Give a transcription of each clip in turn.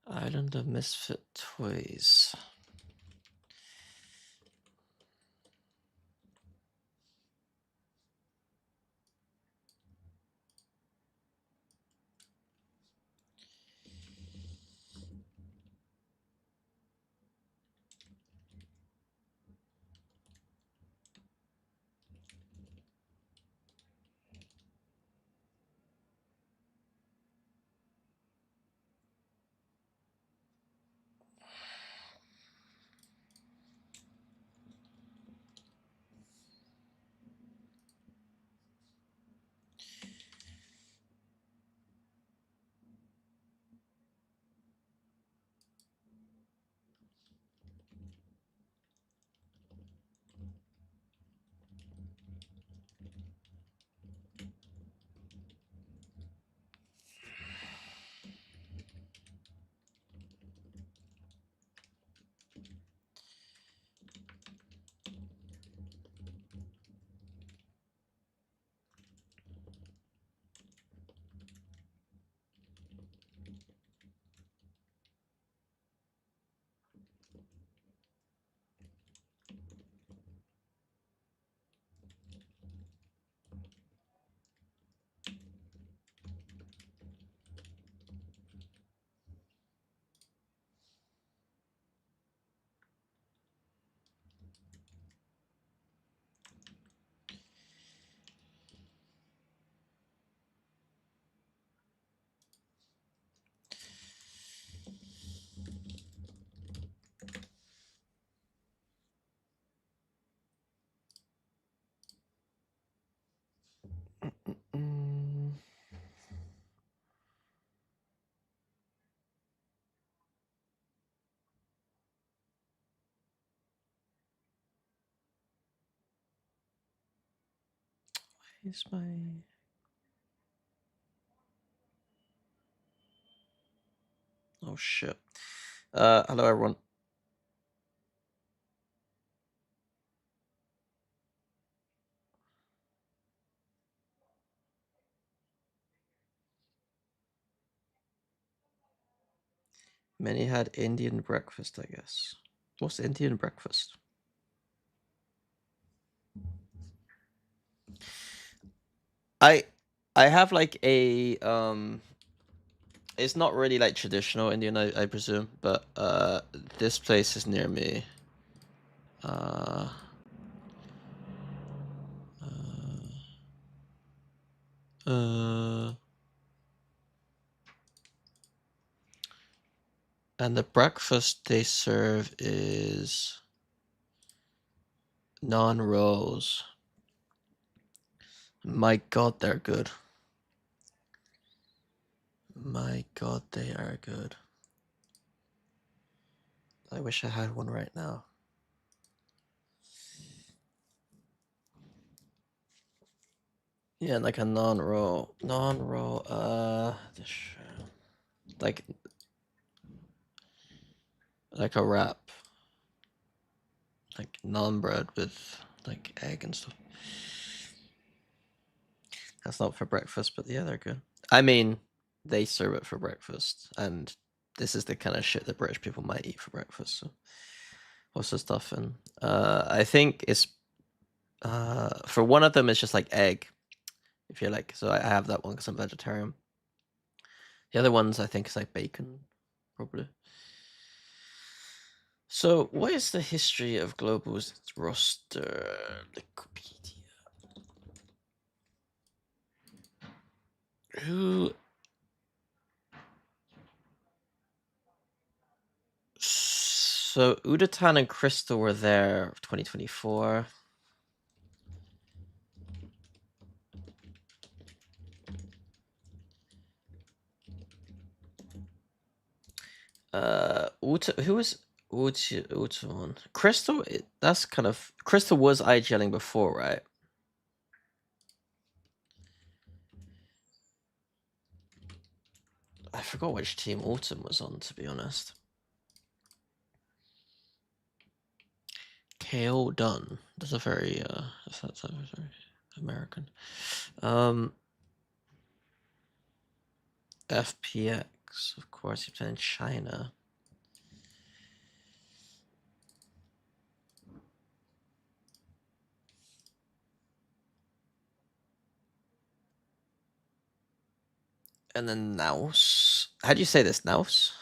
Island of Misfit Toys. Where's my... Oh shit. Hello everyone. Many had Indian breakfast, I guess. What's Indian breakfast? I have like a it's not really like traditional Indian, I presume, but this place is near me. And the breakfast they serve is naan rolls. My god, they're good. My god, they are good. I wish I had one right now. Yeah, like a naan roll. Naan roll, like a wrap. Like naan bread with like egg and stuff. That's not for breakfast, but yeah, they're good. I mean, they serve it for breakfast, and this is the kind of shit that British people might eat for breakfast. So, what's the stuff in? I think it's for one of them, it's just like egg. If you're like, so I have that one because I'm vegetarian. The other ones I think is like bacon, probably. So, what is the history of Global's roster? Wikipedia. Who? So Udatan and Crystal were there 2024. Who was Utamon? Crystal? That's kind of... Crystal was IGLing before, right? I forgot which team Autumn was on, to be honest. KO Dunn. That's a very that's very American. FPX. Nox, of course, he's playing China. And then Naus. How do you say this, Naus?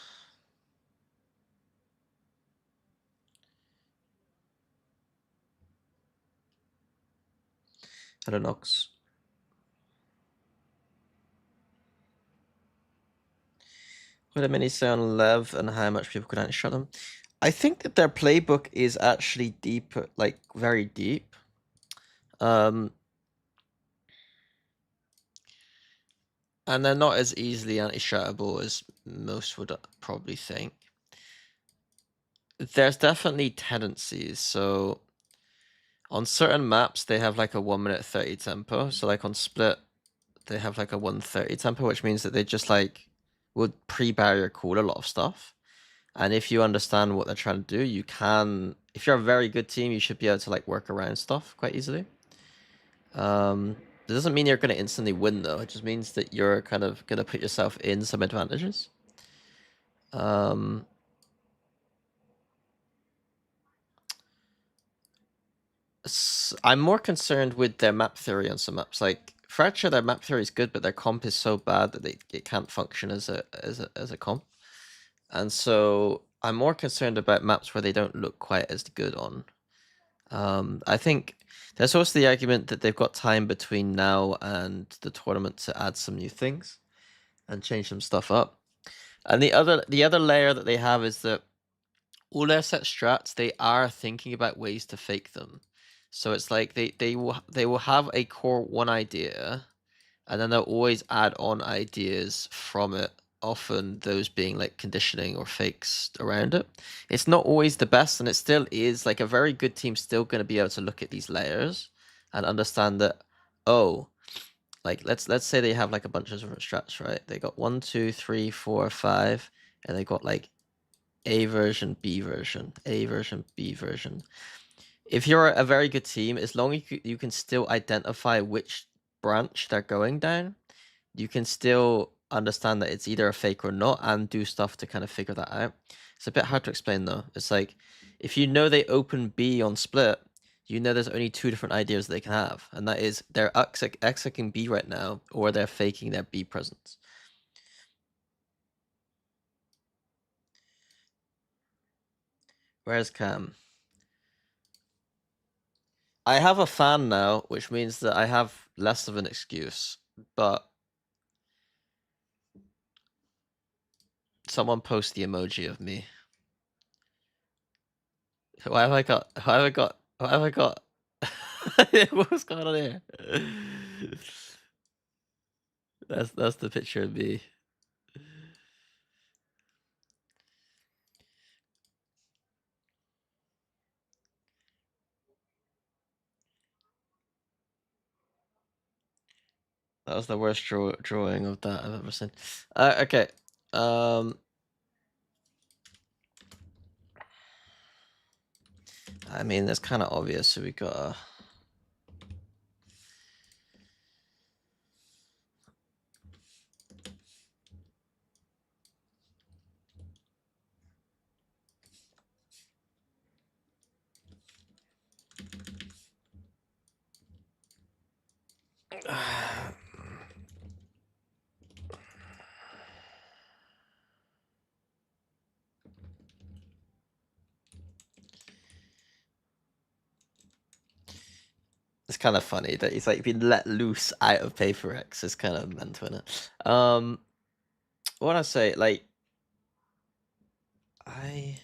I don't know. What did many say on Lev and how much people could actually shut them? I think that their playbook is actually deep, like very deep. And they're not as easily anti-shattable as most would probably think. There's definitely tendencies. So on certain maps, they have like a 1 minute 30 tempo. So like on Split, they have like a 1:30 tempo, which means that they just like would pre-barrier cool a lot of stuff. And if you understand what they're trying to do, you can. If you're a very good team, you should be able to like work around stuff quite easily. It doesn't mean you're going to instantly win though. It just means that you're kind of going to put yourself in some advantages. I'm more concerned with their map theory on some maps. Like Fracture, their map theory is good, but their comp is so bad that it can't function as a comp. And so I'm more concerned about maps where they don't look quite as good on. I think there's also the argument that they've got time between now and the tournament to add some new things and change some stuff up. And the other layer that they have is that all their set strats, they are thinking about ways to fake them. So it's like they will have a core one idea, and then they'll always add on ideas from it, often those being like conditioning or fakes around it. It's not always the best, and it still is like a very good team still going to be able to look at these layers and understand that, oh, like let's say they have like a bunch of different strats, right? They got 1, 2, 3, 4, 5, and they got like A version, B version, A version, B version. If you're a very good team, as long as you can still identify which branch they're going down, you can still understand that it's either a fake or not and do stuff to kind of figure that out. It's a bit hard to explain though. It's like if you know they open B on Split, you know there's only two different ideas they can have, and that is they're execing B right now or they're faking their B presence. Where's Cam? I have a fan now, which means that I have less of an excuse, but someone post the emoji of me. Why have I got? Why have I got? Why have I got? What's going on here? That's the picture of me. That was the worst drawing of that I've ever seen. Okay. I mean, that's kind of obvious. So we got. It's kind of funny that he's like been let loose out of Paper X. It's kind of mental, isn't it? What I say, like, I.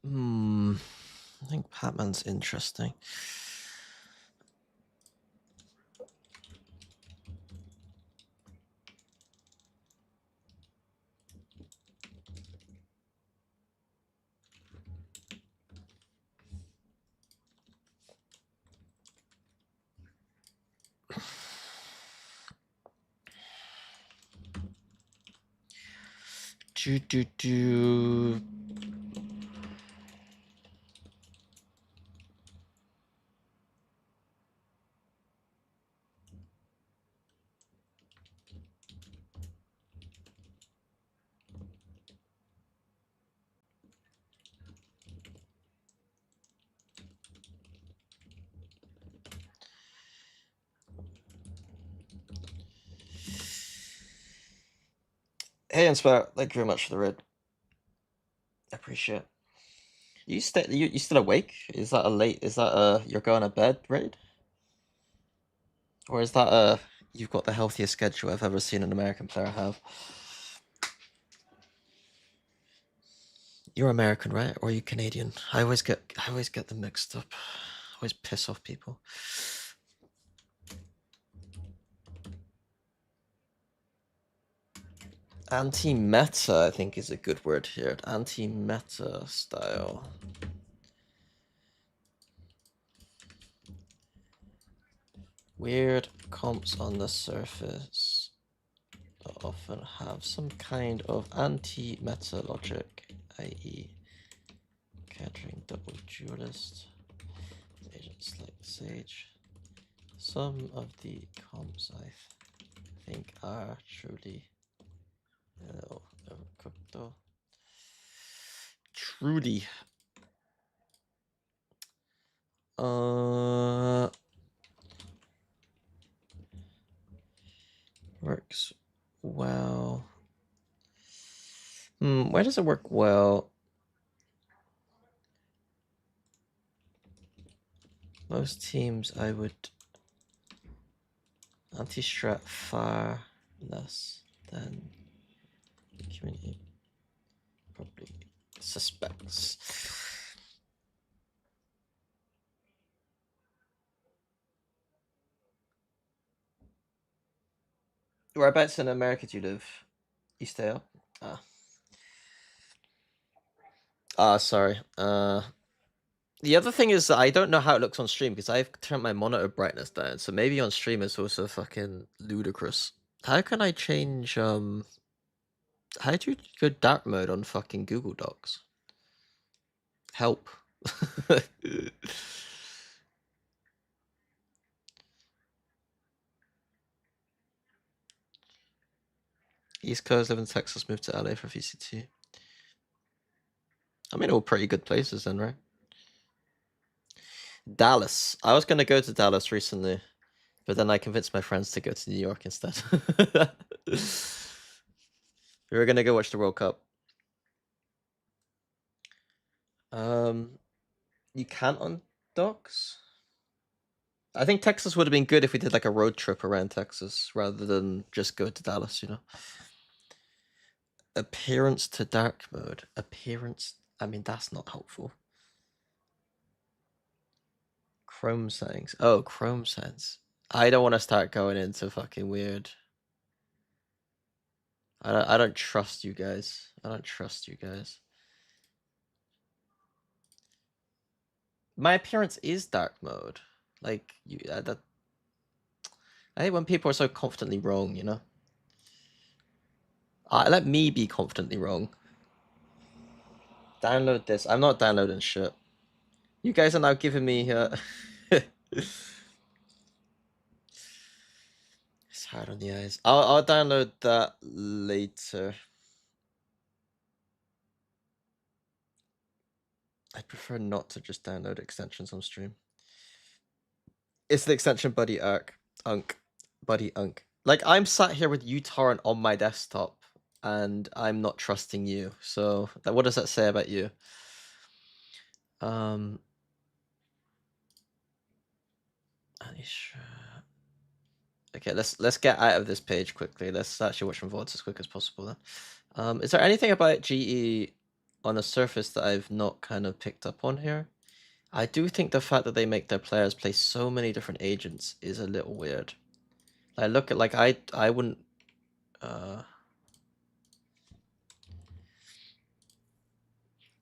I think Batman's interesting. Do. Hey, Inspire, thank you very much for the raid. I appreciate it. You still awake? Is that a late? Is that you're going to bed raid? Or is that you've got the healthiest schedule I've ever seen an American player have? You're American, right? Or are you Canadian? I always get them mixed up. I always piss off people. Anti-meta, I think, is a good word here. Anti-meta style. Weird comps on the surface often have some kind of anti-meta logic, i.e. countering double duelist agents like Sage. Some of the comps I think are truly overcooked though. Truly. Works well. Where does it work well? Most teams I would anti-strat far less than the community probably suspects. Whereabouts in America do you live? You stay up? Sorry. The other thing is that I don't know how it looks on stream because I've turned my monitor brightness down, so maybe on stream it's also fucking ludicrous. How can I change, how do you go dark mode on fucking Google Docs? Help. East Coast, live in Texas, moved to LA for VCT. I mean, all pretty good places then, right? Dallas. I was gonna go to Dallas recently, but then I convinced my friends to go to New York instead. We were gonna go watch the World Cup. You can't on docks? I think Texas would have been good if we did like a road trip around Texas rather than just go to Dallas, you know? Appearance to dark mode. Appearance. I mean, that's not helpful. Chrome settings. Oh, Chrome settings. I don't want to start going into fucking weird. I don't trust you guys. I don't trust you guys. My appearance is dark mode. Like you, that. I hate when people are so confidently wrong. You know. Let me be confidently wrong. Download this. I'm not downloading shit. You guys are now giving me it's hard on the eyes. I'll download that later. I prefer not to just download extensions on stream. It's the extension Buddy Unk. Buddy Unk. Like, I'm sat here with uTorrent on my desktop, and I'm not trusting you. So, what does that say about you? Okay, let's get out of this page quickly. Let's actually watch some VODs as quick as possible then. Is there anything about GE on the surface that I've not kind of picked up on here? I do think the fact that they make their players play so many different agents is a little weird. I look at, like, I wouldn't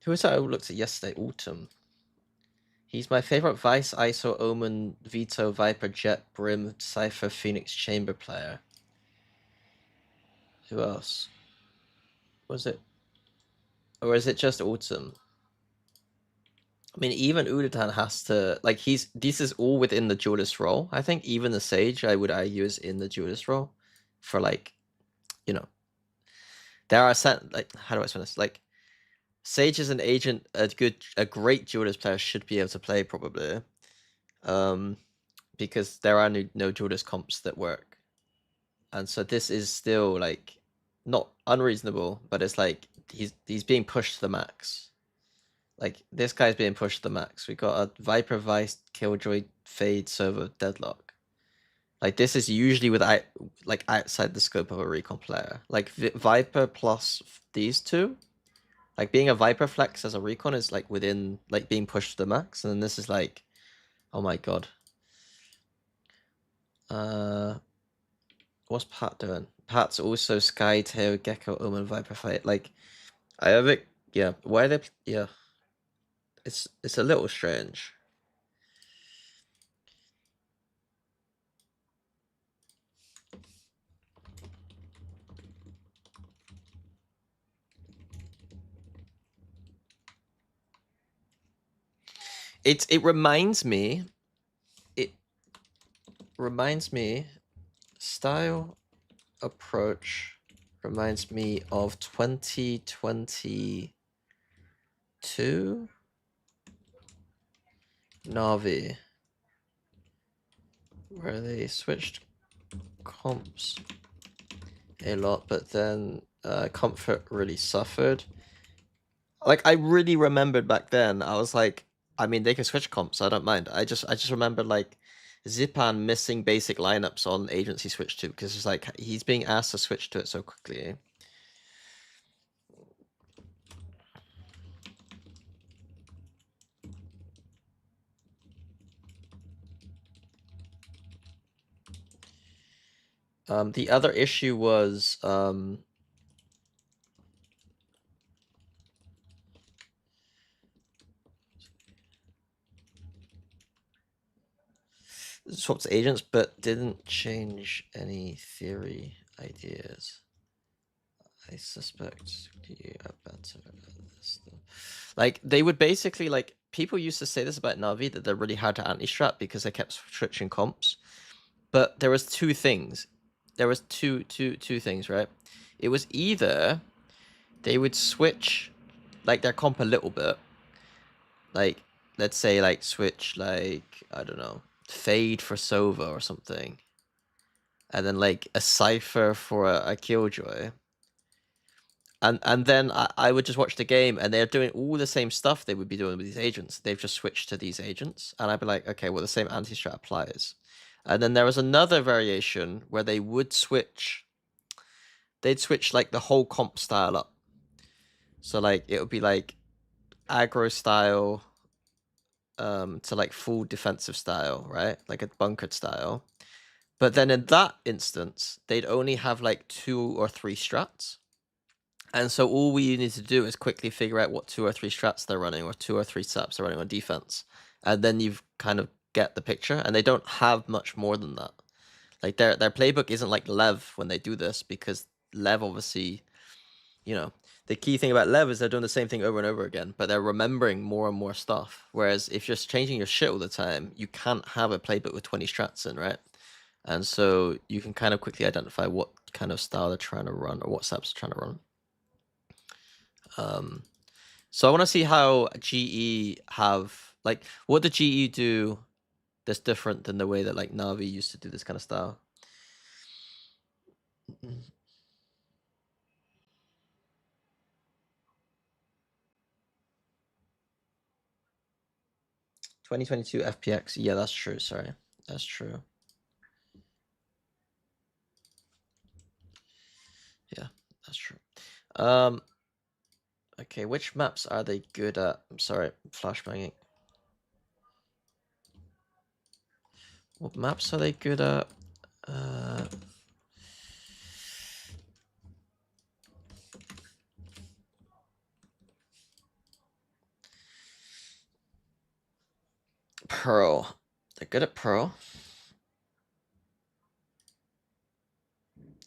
who was that I looked at yesterday? Autumn. He's my favorite Vice, ISO, Omen, Vito, Viper, Jet, Brim, Cypher, Phoenix, Chamber player. Who else? Was it? Or is it just Autumn? I mean, even Udatan has to, like, this is all within the duelist role. I think even the Sage, I would argue, is in the duelist role for, like, you know, there are like, how do I explain this? Like, Sage is an agent, a great duelist player should be able to play probably, because there are no duelist comps that work, and so this is still, like, not unreasonable, but it's like he's being pushed to the max. Like, this guy's being pushed to the max. We got a Viper, Vice, Killjoy, Fade, Server, Deadlock. Like, this is usually like outside the scope of a recon player. Like, Viper plus these two, like, being a Viper flex as a recon is, like, within, like, being pushed to the max, and then this is like, oh my god. What's Pat doing? Pat's also Sky, Tail, Gecko, Omen, Viper fight. Like, I have it. Yeah, why they? Yeah, it's a little strange. It reminds me. It reminds me. Style, approach reminds me of 2022 Na'Vi, where they switched comps a lot, but then Comfort really suffered. Like, I really remembered back then, I was like, I mean, they can switch comps, I don't mind. I just remember, like, Zipan missing basic lineups on agency switch to, because it's like he's being asked to switch to it so quickly. The other issue was swapped agents, but didn't change any theory ideas. I suspect you are better at this. Like, they would basically, like, people used to say this about Na'Vi, that they're really hard to anti-strat because they kept switching comps. But there was two things. There was two things, right? It was either they would switch, like, their comp a little bit. Like, let's say, like, switch, like, I don't know, Fade for Sova or something. And then, like, a Cypher for a Killjoy. And then I would just watch the game, and they're doing all the same stuff they would be doing with these agents. They've just switched to these agents, and I'd be like, okay, well, the same anti-strat applies. And then there was another variation where they would switch. They'd switch, like, the whole comp style up. So, like, it would be like aggro style to, like, full defensive style, right? Like a bunkered style. But then in that instance, they'd only have, like, 2 or 3 strats. And so all we need to do is quickly figure out what 2 or 3 strats they're running, or 2 or 3 setups they're running on defense. And then you've kind of get the picture, and they don't have much more than that. Like, their playbook isn't like Lev when they do this, because Lev obviously you know, the key thing about Lev is they're doing the same thing over and over again, but they're remembering more and more stuff. Whereas if you're just changing your shit all the time, you can't have a playbook with 20 strats in, right? And so you can kind of quickly identify what kind of style they're trying to run or what steps they're trying to run. So I want to see how GE have, like, what did GE do that's different than the way that, like, Na'Vi used to do this kind of style? 2022 FPX. Yeah, that's true. Sorry. That's true. Yeah, that's true. Okay, which maps are they good at? I'm sorry, flashbanging. What maps are they good at? Pearl. They're good at Pearl.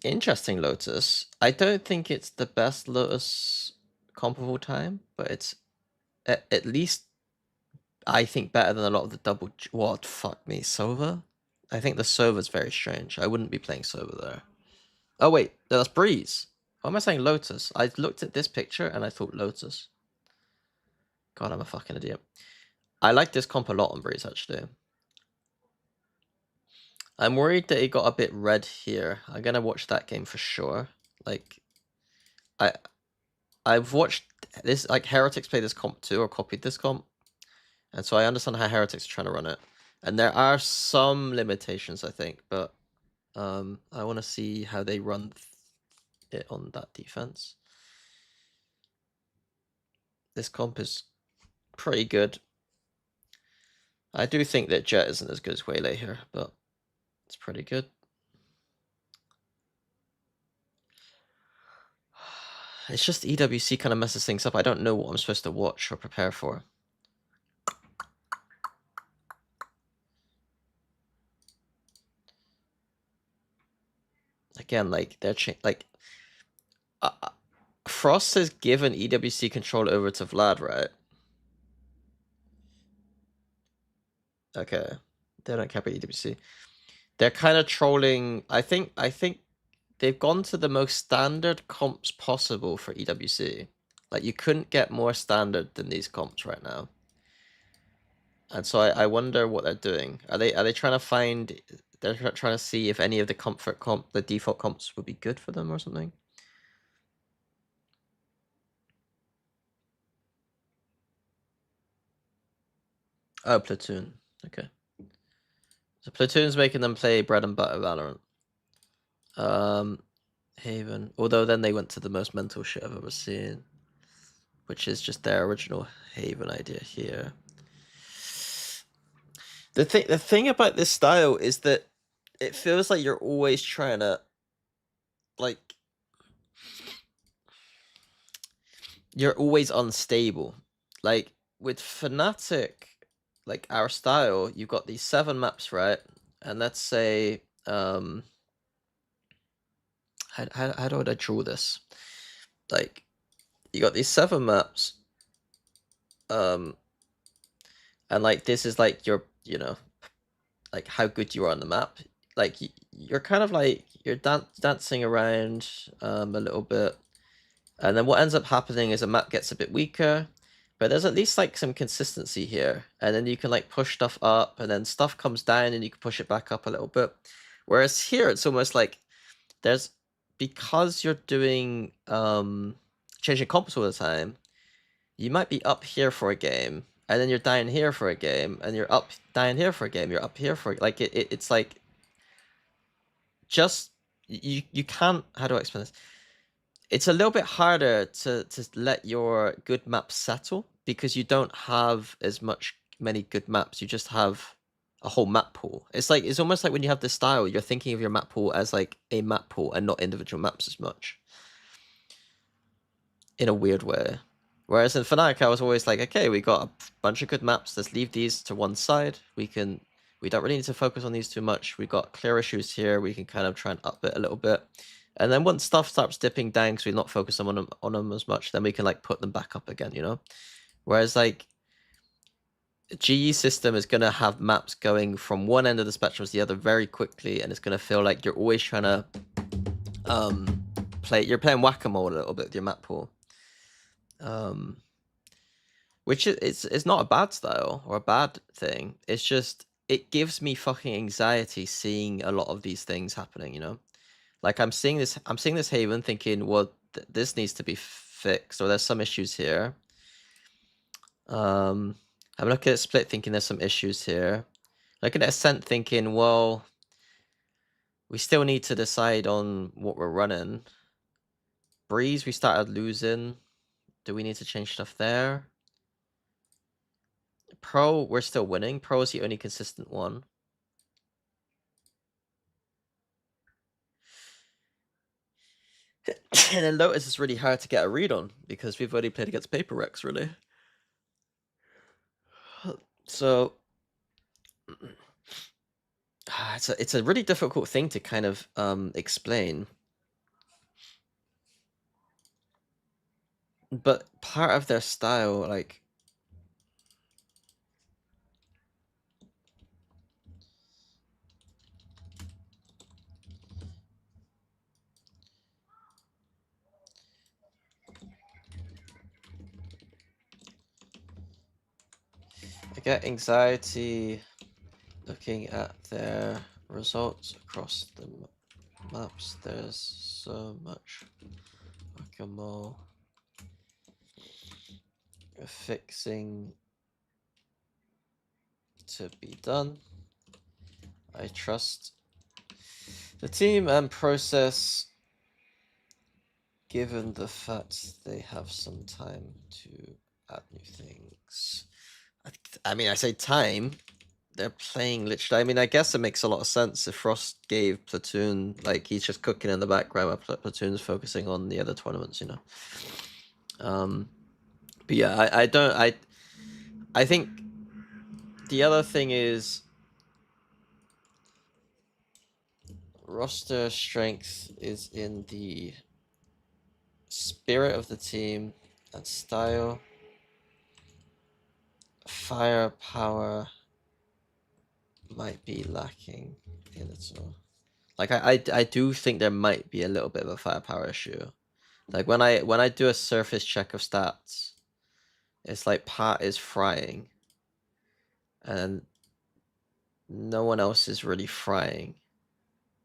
Interesting Lotus. I don't think it's the best Lotus comp of all time, but it's at least, I think, better than a lot of the double. What? Fuck me. Sova? I think the Sova's very strange. I wouldn't be playing Sova there. Oh, wait. That's Breeze. Why am I saying Lotus? I looked at this picture and I thought Lotus. God, I'm a fucking idiot. I like this comp a lot on Breeze, actually. I'm worried that it got a bit red here. I'm gonna watch that game for sure. Like, I've watched this, like, Heretics play this comp too, or copied this comp. And so I understand how Heretics are trying to run it. And there are some limitations, I think, but I want to see how they run it on that defense. This comp is pretty good. I do think that Jet isn't as good as Waylay here, but it's pretty good. It's just EWC kind of messes things up. I don't know what I'm supposed to watch or prepare for. Again, like, they're like, Frost has given EWC control over to Vlad, right? Okay, they don't care about EWC. They're kind of trolling. I think they've gone to the most standard comps possible for EWC. Like, you couldn't get more standard than these comps right now. And so I wonder what they're doing. Are they trying to find? They're trying to see if any of the default comps would be good for them or something. Oh, Platoon. Okay. So Platoon's making them play bread and butter Valorant. Haven. Although then they went to the most mental shit I've ever seen, which is just their original Haven idea here. The thing about this style is that it feels like you're always trying to, like, you're always unstable. Like, with Fnatic, like, our style, you've got these 7 maps, right? And let's say, how do I draw this? Like, you got these 7 maps, and, like, this is, like, your, you know, like, how good you are on the map. Like, you're kind of, like, you're dancing around a little bit, and then what ends up happening is a map gets a bit weaker, but there's at least, like, some consistency here, and then you can, like, push stuff up, and then stuff comes down, and you can push it back up a little bit. Whereas here, it's almost like there's, because you're doing changing comps all the time, you might be up here for a game, and then you're down here for a game, and you're up down here for a game, you're up here for, like, it's like, just, you can't, how do I explain this? It's a little bit harder to let your good maps settle, because you don't have as many good maps. You just have a whole map pool. It's like, it's almost like when you have this style, you're thinking of your map pool as like a map pool and not individual maps as much, in a weird way. Whereas in Fnatic, I was always like, okay, we got a bunch of good maps. Let's leave these to one side. We don't really need to focus on these too much. We got clear issues here. We can kind of try and up it a little bit. And then once stuff starts dipping down because we're not focused on them as much, then we can like put them back up again, you know? Whereas like GE system is gonna have maps going from one end of the spectrum to the other very quickly, and it's gonna feel like you're always trying to you're playing whack-a-mole a little bit with your map pool. Which it's not a bad style or a bad thing. It's just it gives me fucking anxiety seeing a lot of these things happening, you know? Like I'm seeing this Haven thinking, well, this needs to be fixed, or there's some issues here. I'm looking at Split thinking there's some issues here. Looking at Ascent thinking, well, we still need to decide on what we're running. Breeze, we started losing. Do we need to change stuff there? Pro, we're still winning. Pro is the only consistent one. And then Lotus is really hard to get a read on because we've already played against Paper Rex, really. So it's a really difficult thing to kind of explain. But part of their style, like I get anxiety looking at their results across the maps. There's so much whack-a-mole. Fixing to be done. I trust the team and process, given the fact they have some time to add new things. I mean, I say time. They're playing literally. I mean, I guess it makes a lot of sense if Frost gave Platoon, like, he's just cooking in the background while Platoon's focusing on the other tournaments, you know? But yeah, I think the other thing is roster strength is in the spirit of the team and style. Firepower might be lacking in it all. Like I do think there might be a little bit of a firepower issue. Like when I do a surface check of stats, it's like Pat is frying and no one else is really frying.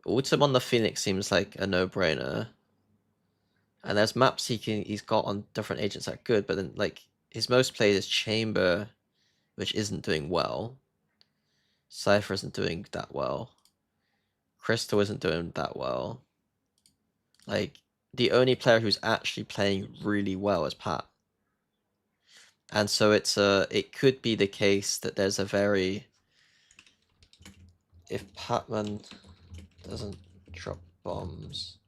Autumn on the Phoenix seems like a no-brainer. And there's maps he's got on different agents that are good, but then like his most played is Chamber, which isn't doing well. Cypher isn't doing that well. Crystal isn't doing that well. Like the only player who's actually playing really well is Pat. And so it could be the case that there's a very, if Patman doesn't drop bombs,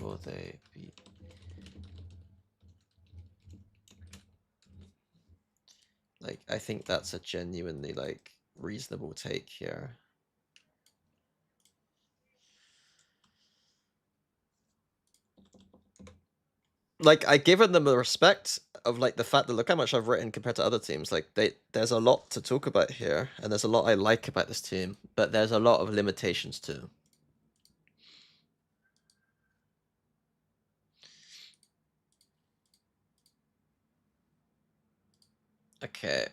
will they be? Like, I think that's a genuinely like reasonable take here. Like, I given them the respect of like the fact that look how much I've written compared to other teams. Like there's a lot to talk about here, and there's a lot I like about this team, but there's a lot of limitations too. Okay.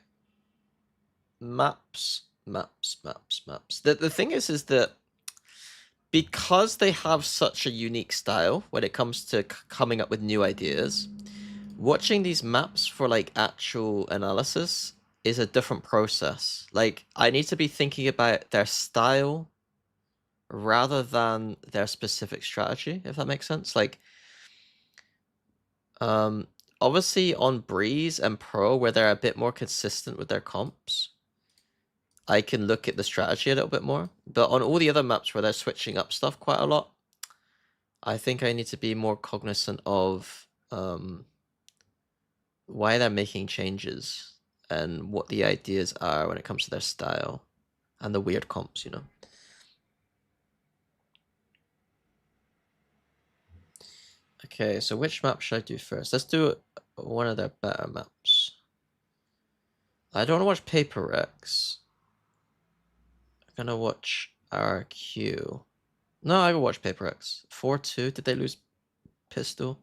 Maps. The thing is that because they have such a unique style when it comes to coming up with new ideas, watching these maps for like actual analysis is a different process. Like I need to be thinking about their style rather than their specific strategy, if that makes sense. Like obviously on Breeze and Pro where they're a bit more consistent with their comps, I can look at the strategy a little bit more. But on all the other maps where they're switching up stuff quite a lot, I think I need to be more cognizant of why they're making changes and what the ideas are when it comes to their style and the weird comps, you know. Okay, so which map should I do first? Let's do one of their better maps. I don't want to watch Paper Rex. I'm gonna watch RQ. No, I will watch Paper Rex. 4-2. Did they lose Pistol?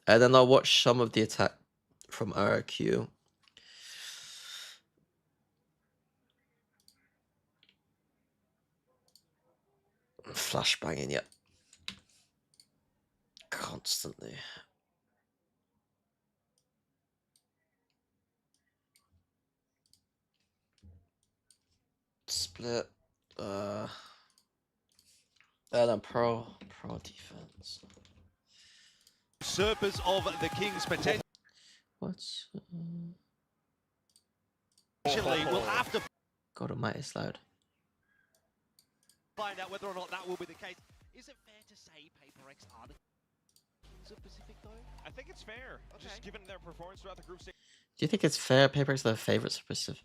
And then I'll watch some of the attack from RQ. Flashbanging, yep. Constantly. Split. And then pro defense. Usurpers of the King's potential. What's We'll have to God Almighty, it's loud. find out whether or not that will be the case. Is it fair to say Paper Rex are the so Pacific though? I think it's fair, just given their performance throughout the group stage Do you think it's fair Paper Rex are the favorites for Pacific?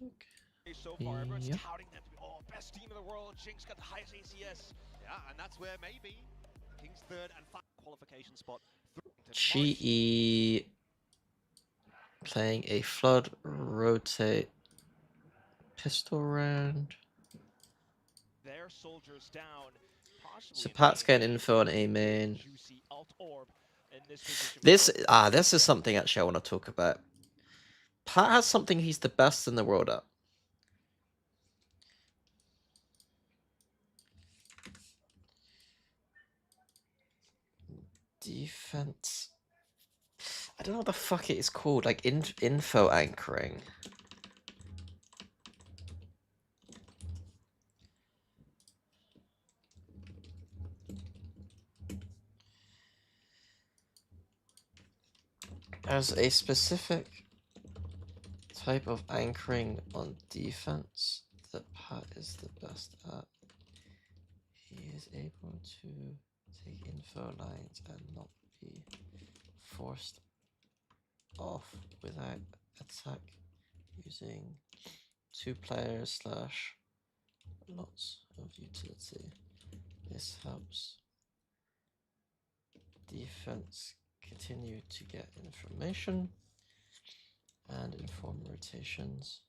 so far. Everyone's Yep. touting them to be, oh, best team in the world. Jinx got the highest ACS. Yeah, and that's where maybe the King's third and final qualification spot. GE playing a flood rotate pistol round. Their soldiers down. So Pat's getting info on A main. This is something actually I want to talk about. Pat has something he's the best in the world at. Defense. I don't know what the fuck it is called. Like info anchoring. As a specific type of anchoring on defense that Pat is the best at. He is able to take info lines and not be forced off without attack using 2 players / lots of utility. This helps defense continue to get information and inform rotations.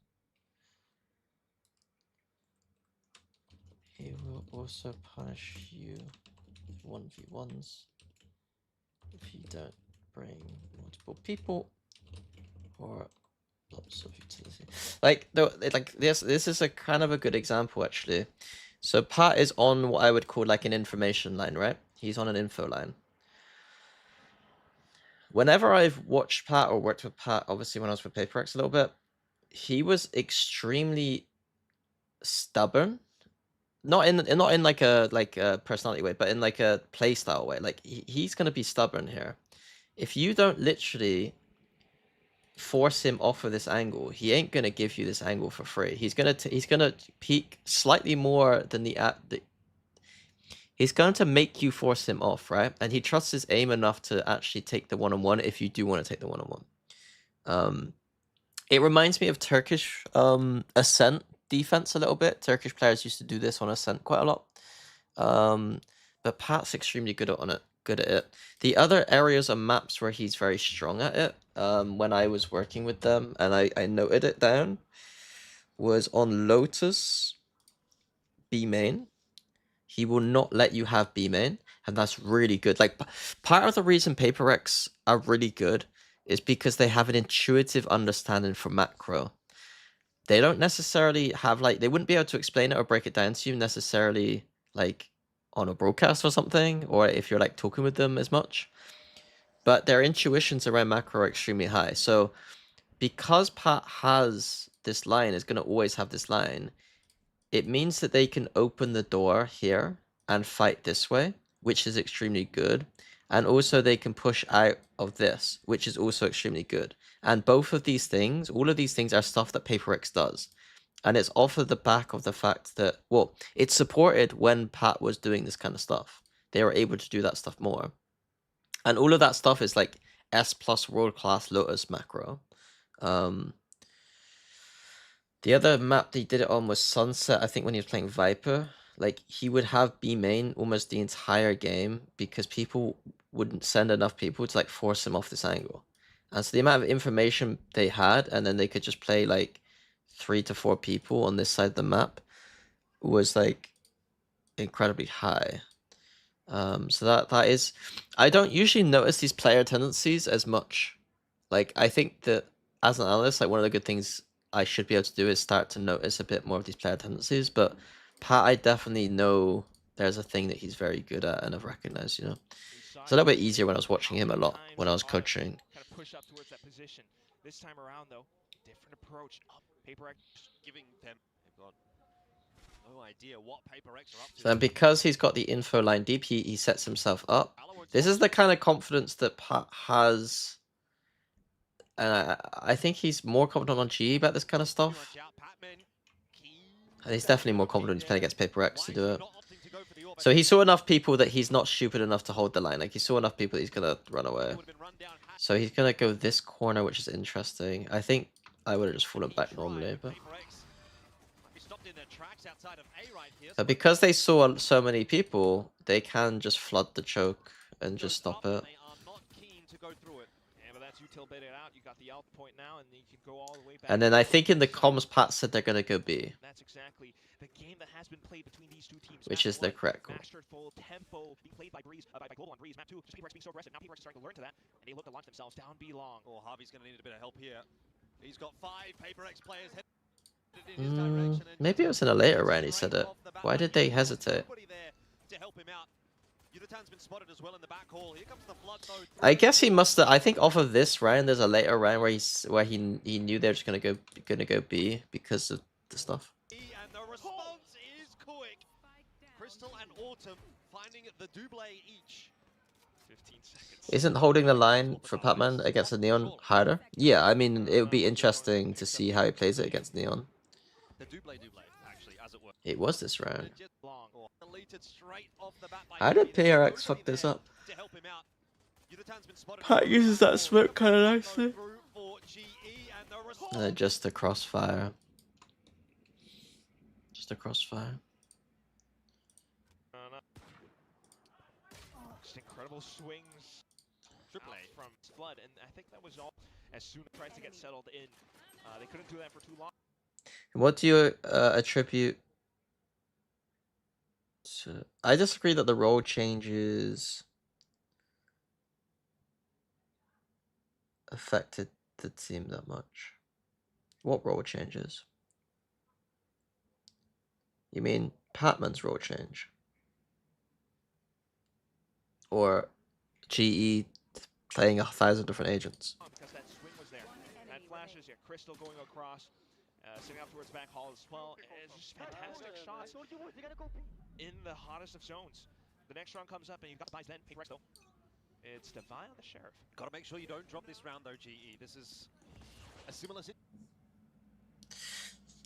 He will also punish you 1v1s if you don't bring multiple people or lots of utility. Like this is a kind of a good example actually. So Pat is on what I would call like an information line, right? He's on an info line. Whenever I've watched Pat or worked with Pat, obviously when I was with Paper Rex a little bit, he was extremely stubborn. Not in like a personality way, but in like a playstyle way. Like he's gonna be stubborn here. If you don't literally force him off of this angle, he ain't gonna give you this angle for free. He's gonna peek slightly more than he's going to make you force him off, right? And he trusts his aim enough to actually take the one-on-one if you do want to take the one-on-one. It reminds me of Turkish Ascent defense a little bit. Turkish players used to do this on Ascent quite a lot. But Pat's extremely good at it. The other areas of maps where he's very strong at it, when I was working with them, and I noted it down, was on Lotus B main. He will not let you have B main, and that's really good. Like, part of the reason Paper Rex are really good is because they have an intuitive understanding for macro. They don't necessarily have, like, they wouldn't be able to explain it or break it down to you necessarily, like, on a broadcast or something, or if you're, like, talking with them as much. But their intuitions around macro are extremely high. So, because Pat has this line, is going to always have this line, it means that they can open the door here and fight this way, which is extremely good. And also they can push out of this, which is also extremely good. And both of these things, all of these things are stuff that Paper Rex does. And it's off of the back of the fact that, well, it's supported when Pat was doing this kind of stuff. They were able to do that stuff more. And all of that stuff is like S+ world-class Lotus macro. The other map that he did it on was Sunset, I think when he was playing Viper. like he would have B main almost the entire game because people wouldn't send enough people to like force him off this angle. And so the amount of information they had, and then they could just play like 3 to 4 people on this side of the map was like incredibly high. So that is, I don't usually notice these player tendencies as much. Like I think that as an analyst, like one of the good things I should be able to do is start to notice a bit more of these player tendencies. But Pat, I definitely know there's a thing that he's very good at, and I've recognized. You know, it's a little bit easier when I was watching him a lot when I was coaching. Kind of push up towards that position. This time around, though, different approach. Up, PaperX giving them. They've got no idea what PaperX are up to. And because he's got the info line deep, he sets himself up. This is the kind of confidence that Pat has. And I think he's more confident on GE about this kind of stuff. And he's definitely more confident he's playing against Paper X to do it. So he saw enough people that he's not stupid enough to hold the line. Like he saw enough people that he's gonna run away. So he's gonna go this corner, which is interesting. I think I would have just fallen back normally, but because they saw so many people, they can just flood the choke and just stop it. And then I think in the comms, Pat said they're gonna go B. That's exactly the game that has been played between these two teams. Which is the correct call. Masterful tempo being played by Breeze, by Global on Breeze. Map 2, just PaperX being so aggressive. Now PaperX is starting to learn to that, and they look to launch themselves down B long. Oh, Harvey's going to need a bit of help here. He's got 5 PaperX players headed in his direction. Maybe it was in a later round he said it. Why did they hesitate? To help him out. Yudatan's been spotted as well in the back hall. Here comes the flood though. I guess he must have. I think off of this round, there's a later round where he knew they were just gonna go B because of the stuff. And the response is quick. Crystal and Autumn finding the double each. 15 seconds. Isn't holding the line for Patman against the Neon harder? Yeah, I mean it would be interesting to see how he plays it against Neon. The double actually, as it were. It was this round. Straight off the bat by How did PRX fuck this up? Pat uses that smoke kind of nicely. Just a crossfire. Just a crossfire. Just incredible swings. Triple A from Flood, and I think that was all. As soon as tries to get settled in, they couldn't do that for too long. What do you attribute? I disagree that the role changes affected the team that much. What role changes? You mean Patman's role change? Or GE playing 1,000 different agents? Because that swing was there. That flashes, yeah, Crystal going across, sitting up towards back hall as well. It's just fantastic shots in the hottest of zones. The next round comes up and you've got buys then. PaperX though. It's Devi on the Sheriff. Got to make sure you don't drop this round though, GE. This is a similar situation.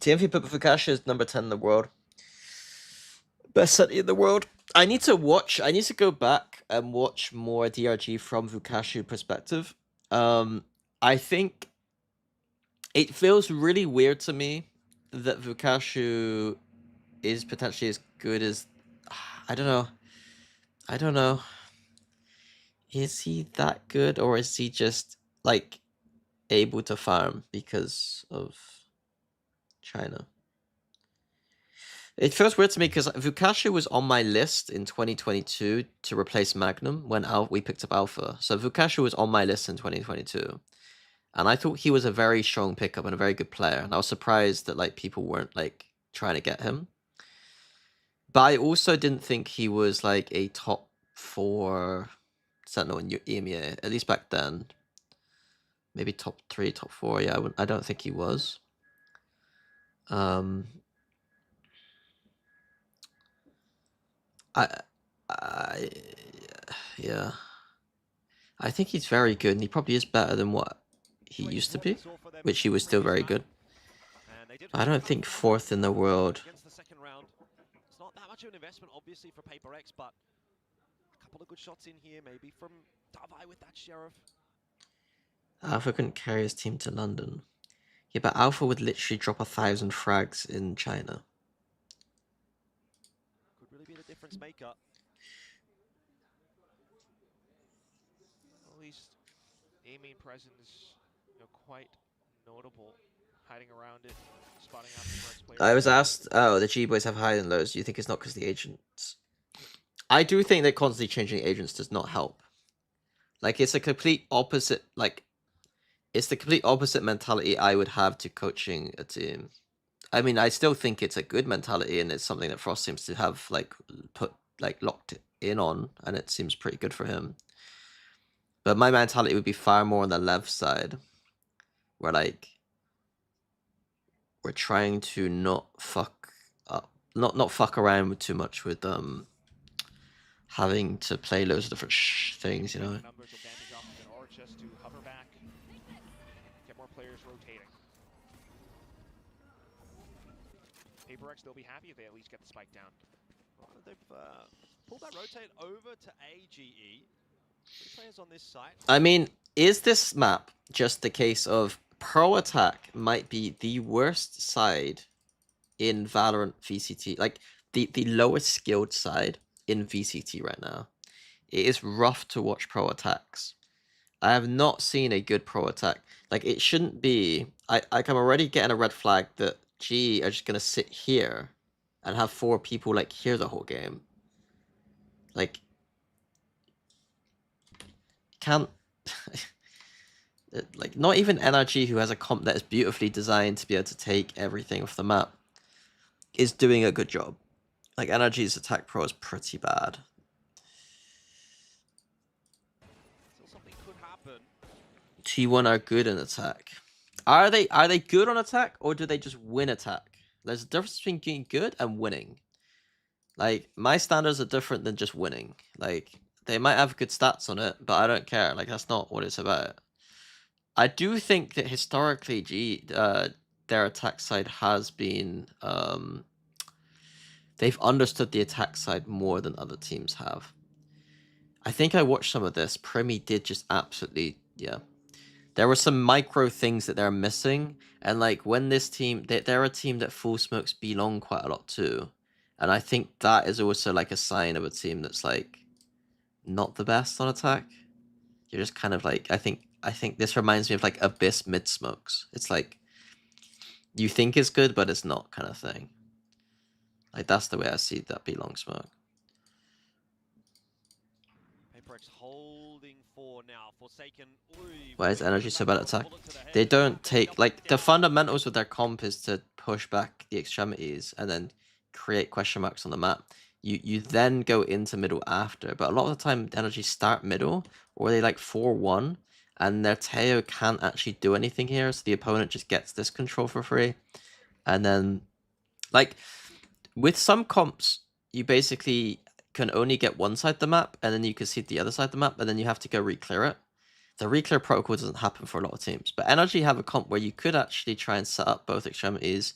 TMV put Fukashi is number 10 in the world. Best city in the world. I need to go back and watch more DRG from Fukashi perspective. I think it feels really weird to me that Fukashi is potentially as good as... I don't know. Is he that good, or is he just, like, able to farm because of China? It feels weird to me because Fukashi was on my list in 2022 to replace Magnum when we picked up Alpha. So Fukashi was on my list in 2022. And I thought he was a very strong pickup and a very good player. And I was surprised that like people weren't like trying to get him. But I also didn't think he was like a top 4 Sentinel in EMEA, at least back then. Maybe top 3, top 4. Yeah, I don't think he was. Yeah. I think he's very good, and he probably is better than what he used to be, which he was still very good. I don't think 4th in the world. It's not that much of an investment, obviously, for PaperX, but a couple of good shots in here, maybe from Devi with that Sheriff. Alpha couldn't carry his team to London. Yeah, but Alpha would literally drop 1,000 frags in China. a difference maker. At least A-main presence, quite notable. Hiding around it, spotting out PaperX players. I was asked, oh, the G boys have high and lows. Do you think it's not because the agents? I do think that constantly changing agents does not help. Like, it's a complete opposite. Like, it's the complete opposite mentality I would have to coaching a team. I mean, I still think it's a good mentality, and it's something that Frost seems to have locked in on, and it seems pretty good for him. But my mentality would be far more on the left side, where like we're trying to not fuck up, not fuck around with too much with having to play loads of different things, you know. Numbers will bandage off of it, or just to hover back, get more players rotating. PaperX, they'll be happy if they at least get the spike down. Well, they've pulled that rotate over to AGE. 3 players on this site. I mean, is this map just the case of Pro Attack might be the worst side in Valorant VCT, like the lowest skilled side in VCT right now? It is rough to watch Pro Attacks. I have not seen a good Pro Attack. Like, it shouldn't be. I'm already getting a red flag that G are just gonna sit here and have 4 people like here the whole game. Like, can't like, not even NRG, who has a comp that is beautifully designed to be able to take everything off the map, is doing a good job. Like, NRG's attack pro is pretty bad. Still something could happen. T1 are good in attack. Are they good on attack, or do they just win attack? There's a difference between being good and winning. Like, my standards are different than just winning. Like, they might have good stats on it, but I don't care. Like, that's not what it's about. I do think that historically, their attack side has been they've understood the attack side more than other teams have. I think I watched some of this. Primi did just absolutely, yeah. There were some micro things that they're missing, and like when this team, they're a team that full smokes belong quite a lot too, and I think that is also like a sign of a team that's like not the best on attack. You're just kind of like, I think this reminds me of like Abyss mid smokes. It's like you think it's good, but it's not, kind of thing. Like, that's the way I see that belong smoke. PaperX holding for now. Forsaken. Why is energy so bad at attack? They don't take, like, the fundamentals with their comp is to push back the extremities and then create question marks on the map. You then go into middle after, but a lot of the time energy start middle, or they like 4-1, and their Teo can't actually do anything here, so the opponent just gets this control for free. And then, like, with some comps, you basically can only get one side of the map, and then you can see the other side of the map, and then you have to go re-clear it. The re-clear protocol doesn't happen for a lot of teams, but NRG have a comp where you could actually try and set up both extremities,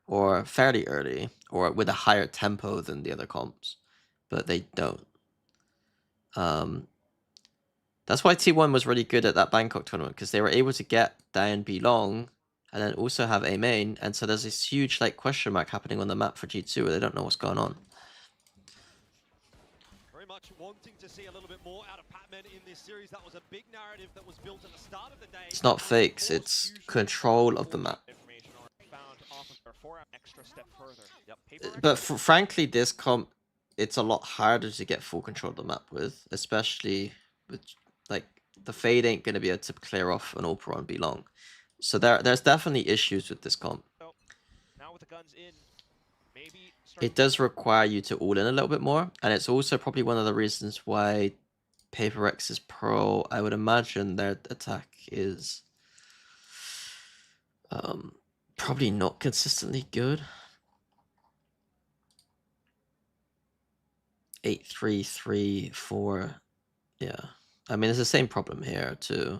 or fairly early, or with a higher tempo than the other comps, but they don't. That's why T1 was really good at that Bangkok tournament, because they were able to get down B long, and then also have A main, and so there's this huge like question mark happening on the map for G2 where they don't know what's going on. Very much wanting to see a little bit more out of Patman in this series. That was a big narrative that was built at the start of the day. It's not fakes, it's control of the map. Information or found off of their 4 extra step further. Yep. But frankly, this comp, it's a lot harder to get full control of the map with, especially with, like, the Fade ain't going to be able to clear off an Opera on B long. So there's definitely issues with this comp. Now with the guns in, maybe it does require you to all in a little bit more, and it's also probably one of the reasons why PaperX's pro, I would imagine their attack is probably not consistently good. 8-3-3-4, yeah. I mean, it's the same problem here too.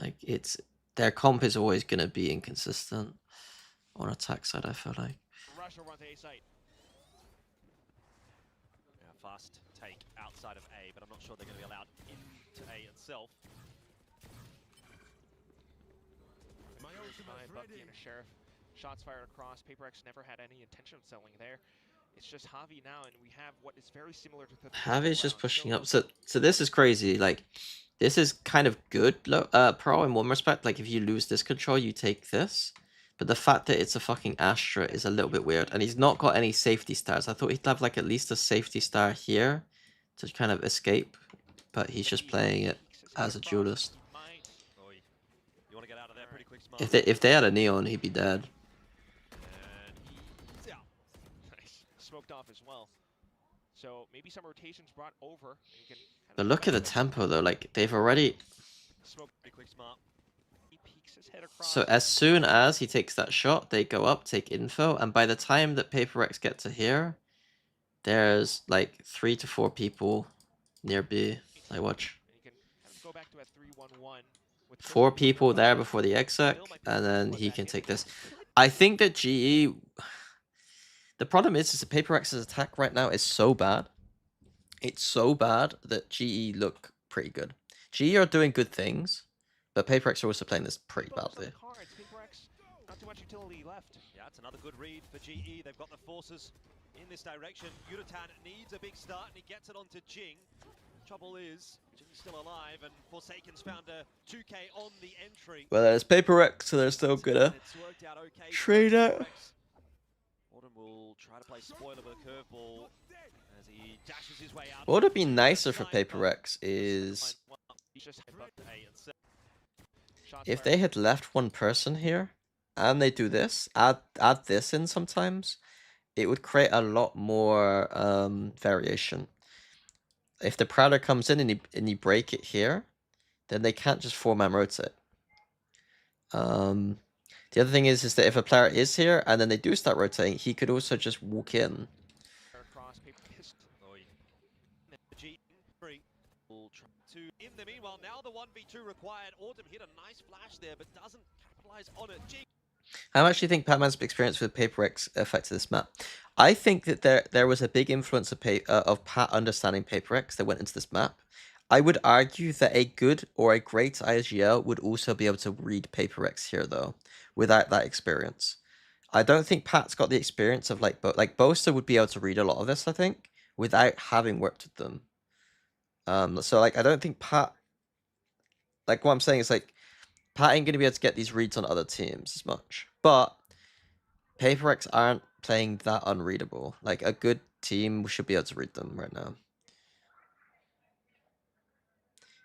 Like, it's their comp is always going to be inconsistent on attack side, I feel like. Russia runs A site. Yeah, fast take outside of A, but I'm not sure they're going to be allowed into A itself. By Bucky and a Sheriff. Shots fired across. PaperX never had any intention of selling there. It's just Javi now, and we have what is very similar to the Javi's just round. pushing Still up. So this is crazy. Like, this is kind of good, Pro, in one respect. Like, if you lose this control, you take this. But the fact that it's a fucking Astra is a little bit weird. And he's not got any safety stars. I thought he'd have, like, at least a safety star here to kind of escape. But he's just playing it as a duelist. Oi. You want to get out of there pretty quick, Smart. If they had a Neon, he'd be dead. And he's out. Nice. Smoked off as well. So maybe some rotations brought over. And you can kind But of look at the play tempo, though. Like, they've already... Smoke pretty quick, Smart. He peeks his head across. So as soon as he takes that shot, they go up, take info, and by the time that Paper Rex get to here, there's like 3 to 4 people near B. Like, watch. And you can kind of go back to a 3-1-1 with 4 Crystal people there nearby. before the exec, Still might be and then put he back can in. take this. I think that GE... The problem is the Paper Rex's attack right now is so bad. It's so bad that GE look pretty good. GE are doing good things, but Paper Rex are also playing this pretty Focus on badly. the cards. Paper X, not too much utility left. Yeah, it's another good read for GE. They've got the forces in this direction. Yuratan needs a big start, and he gets it onto Jing. Trouble is, Jing's still alive, and Forsaken's found a 2k on the entry. Well, there's Paper Rex, so they're still gonna It's worked out okay. trade out. Autumn will try to play spoiler with a curveball as he dashes his way out. What would have been nicer for Paper Rex is He's just shots if fired. they had left one person here and they do this, add this in sometimes, it would create a lot more variation. If the Prowler comes in and you break it here, then they can't just 4-man rotate. The other thing is that if a player is here and then they do start rotating, he could also just walk in. Across Paper Fist. Oi. G3 will try to. In the meanwhile, now the 1v2 required. Autumn hit a nice flash there, but doesn't capitalize on it. G How much do you think Patman's experience with Paper X affected this map? I think that there was a big influence of Pat understanding Paper X that went into this map. I would argue that a good or a great IGL would also be able to read Paper X here, though, without that experience. I don't think Pat's got the experience of like Boaster would be able to read a lot of this, I think, without having worked with them. So like I don't think Pat, like what I'm saying is like Pat ain't gonna be able to get these reads on other teams as much. But Paper X aren't playing that unreadable. Like a good team should be able to read them right now.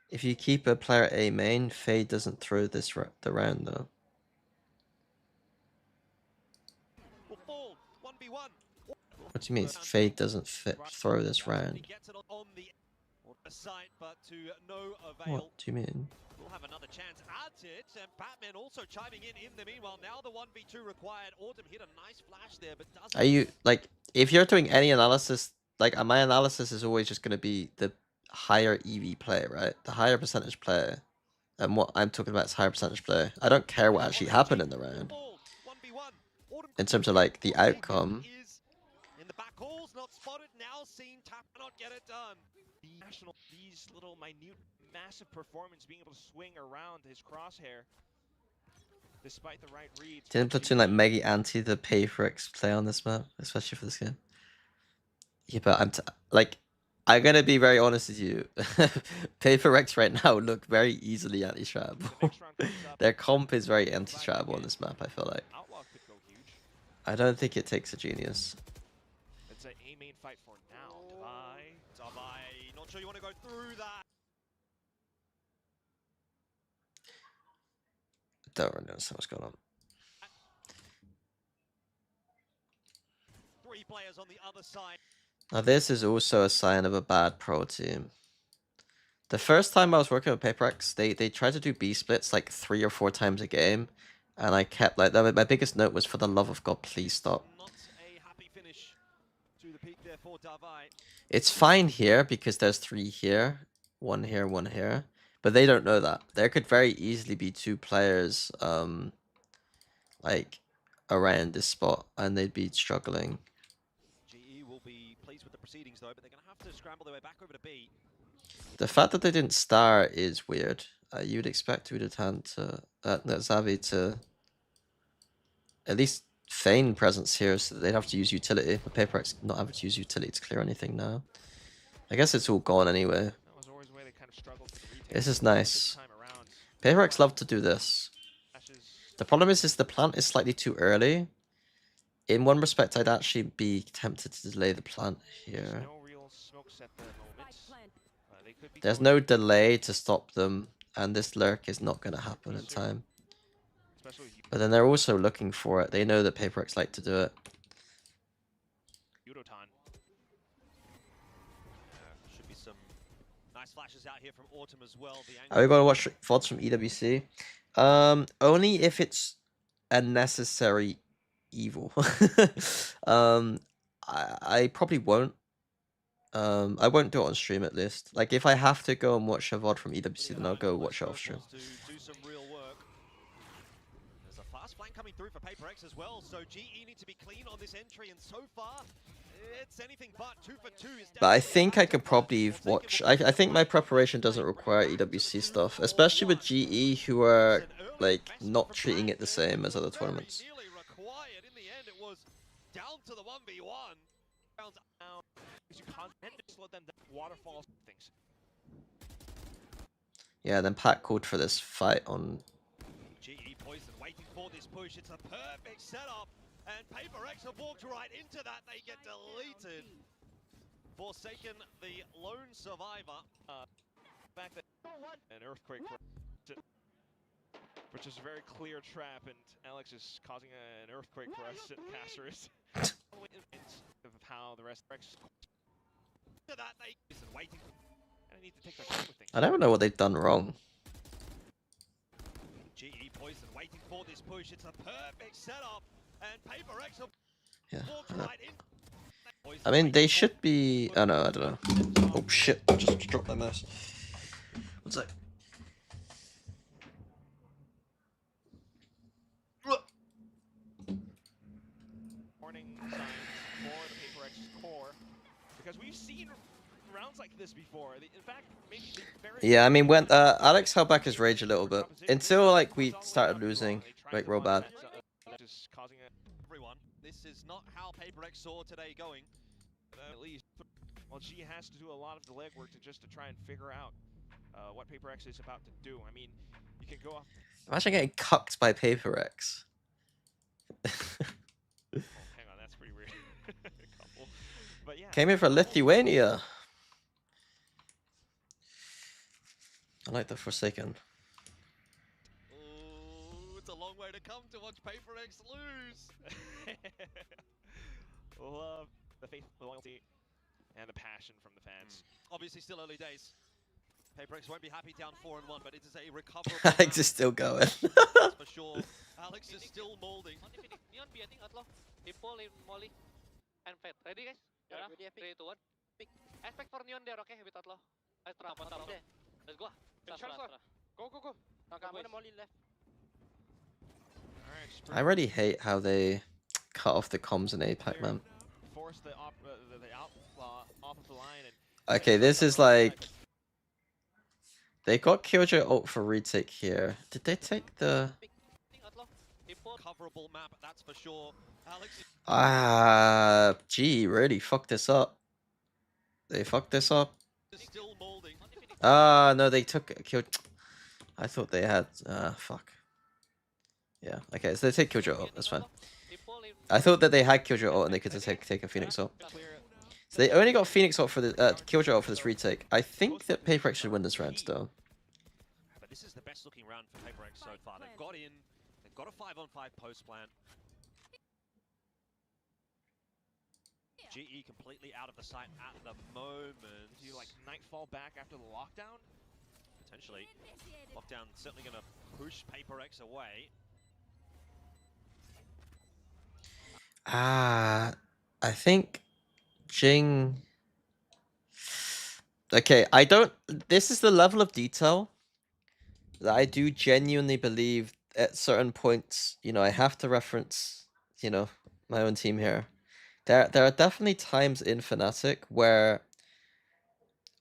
If you keep a player A main, Fade doesn't throw this the round though. will fall. 1v1. What do you mean Fade doesn't throw this round? He gets it on the site, but to no avail. What do you mean? We'll have another chance at it, and Batman also chiming in the meanwhile. Now the 1v2 required. Autumn hit a nice flash there, but doesn't. Are you like if you're doing any analysis? Like my analysis is always just gonna be the higher EV play, right? The higher percentage play. And what I'm talking about is higher percentage play. I don't care what actually happened in the round. 1v1. Autumn In terms of like the outcome. is in the back halls, not spotted, now seen, Tap not get it done. These little minute, massive performance being able to swing around his crosshair despite the right reads. Didn't Platoon like mega anti the Paper X play on this map, especially for this game? Yeah, but I'm gonna be very honest with you. Paper X right now look very easily anti-stratable. The next round comes up. Their comp is very anti-stratable on this map, I feel like. Outlaw could go huge. I don't think it takes a genius. It's a main fight for now. Davai, not sure you want to go through that. Don't really understand what's going on. 3 players on the other side. Now this is also a sign of a bad pro team. The first time I was working with Paper X, they tried to do B splits like 3 or 4 times a game. And I kept like that. My biggest note was, for the love of God, please stop. Not a happy finish to the peak there for Davai. It's fine here because there's 3 here, 1 here, 1 here. But they don't know that. There could very easily be 2 players like around this spot and they'd be struggling. GE will be pleased with the proceedings though, but they're going to have to scramble their way back over to B. The fact that they didn't star is weird. You would expect Udatan to Xavi to at least feign presence here, so they'd have to use utility. But PaperX not having to use utility to clear anything now. I guess it's all gone anyway. That was always the way they kind of struggled with the retake. This is This nice. time around, PaperX love to do this. Flashes The problem is the plant is slightly too early. In one respect, I'd actually be tempted to delay the plant There's here. no real smokes at the moment. They could be There's going no delay to stop them, and this lurk is not going to happen in time. especially with But then they're also looking for it. They know that PaperX like to do it. Yudotan. Should be some nice flashes out here from Autumn as well. The Are we angle going to watch VODs from EWC? Only if it's a necessary evil. I probably won't. I won't do it on stream at least. Like if I have to go and watch a VOD from EWC, then I'll go watch it off stream. to do some real work. There's a fast flank coming through for PaperX as well, so GE need to be clean on this entry, and so far it's anything but 2 for 2. But I think I could probably watch. I think my preparation doesn't require EWC stuff, especially with GE, who are like not treating it the same as other tournaments. Nearly required. In the end, it was down to the 1v1. Rounds out. You can't slow them down. Waterfalls, things. Yeah, then Pat called for this fight on. GE Poison waiting for this push. It's a perfect setup. And PaperX have walked right into that. They get deleted. Forsaken, the lone survivor. Back that an earthquake, which is a very clear trap, and Alex is causing an earthquake for us at Caceres. Of how the rest To that, they waiting. and I need to take that with things. I don't know what they've done wrong. GE Poison waiting for this push. It's a perfect setup. And PaperX have Yeah. walked I know. right in. Poison I mean, they waiting should be. Oh no, I don't know. Oh shit! I just dropped my mouse. What's that? Warning signs for the PaperX core, because we've seen rounds like this before. In fact, maybe the very Yeah, I mean, when Alex held back his rage a little bit until like we started losing, like real bad. Just causing everyone. This is not how PaperX saw today going. at least. Well, G has to do a lot of the legwork to try and figure out what PaperX is about to do. I mean, you can go off. Imagine getting cucked by PaperX. Oh, hang on, that's pretty weird. Couple. But yeah. Came here for Lithuania. I like the Forsaken. Ooh, it's a long way to come to watch PaperX lose. Love the faith, the loyalty, and the passion from the fans. Obviously, still early days. PaperX won't be happy down 4-1, but it is a recoverable. Alex is round, still going. that's for sure. Alex is still molding. Neon B, I think Outlaw. People in Molly. And Fed. Ready guys? Yeah, 3, 2, 1. Pick. Aspect for Neon there, okay? With Outlaw. Let's try. Let's go. Go, go, go. Nakama na Molly left. Alright, I already hate how they cut off the comms in APAC, man. force the outlaw off of the line. And Okay, this is like... They got Killjoy ult for retake here. Did they take the... Outlaw. People. Coverable map, that's for sure. Alex Gee, really fucked this up. They fucked this up. is still molding. No, they took Kill. I thought they had. Fuck. Yeah. Okay, so they take Killjoy ult. That's fine. People in I thought that they had Killjoy ult and they could just take a Phoenix ult. clear. So they only got Phoenix ult for the Killjoy ult for this retake. I think that PaperX should win this round still. But this is the best looking round for PaperX so far. They've got in, they've got a 5-on-5 post plan. GE completely out of the sight at the moment. Do you like nightfall back after the lockdown? Potentially. Lockdown certainly going to push PaperX away. I think Jing. Okay, I don't. This is the level of detail that I do genuinely believe at certain points, you know, I have to reference, you know, my own team here. There are definitely times in Fnatic where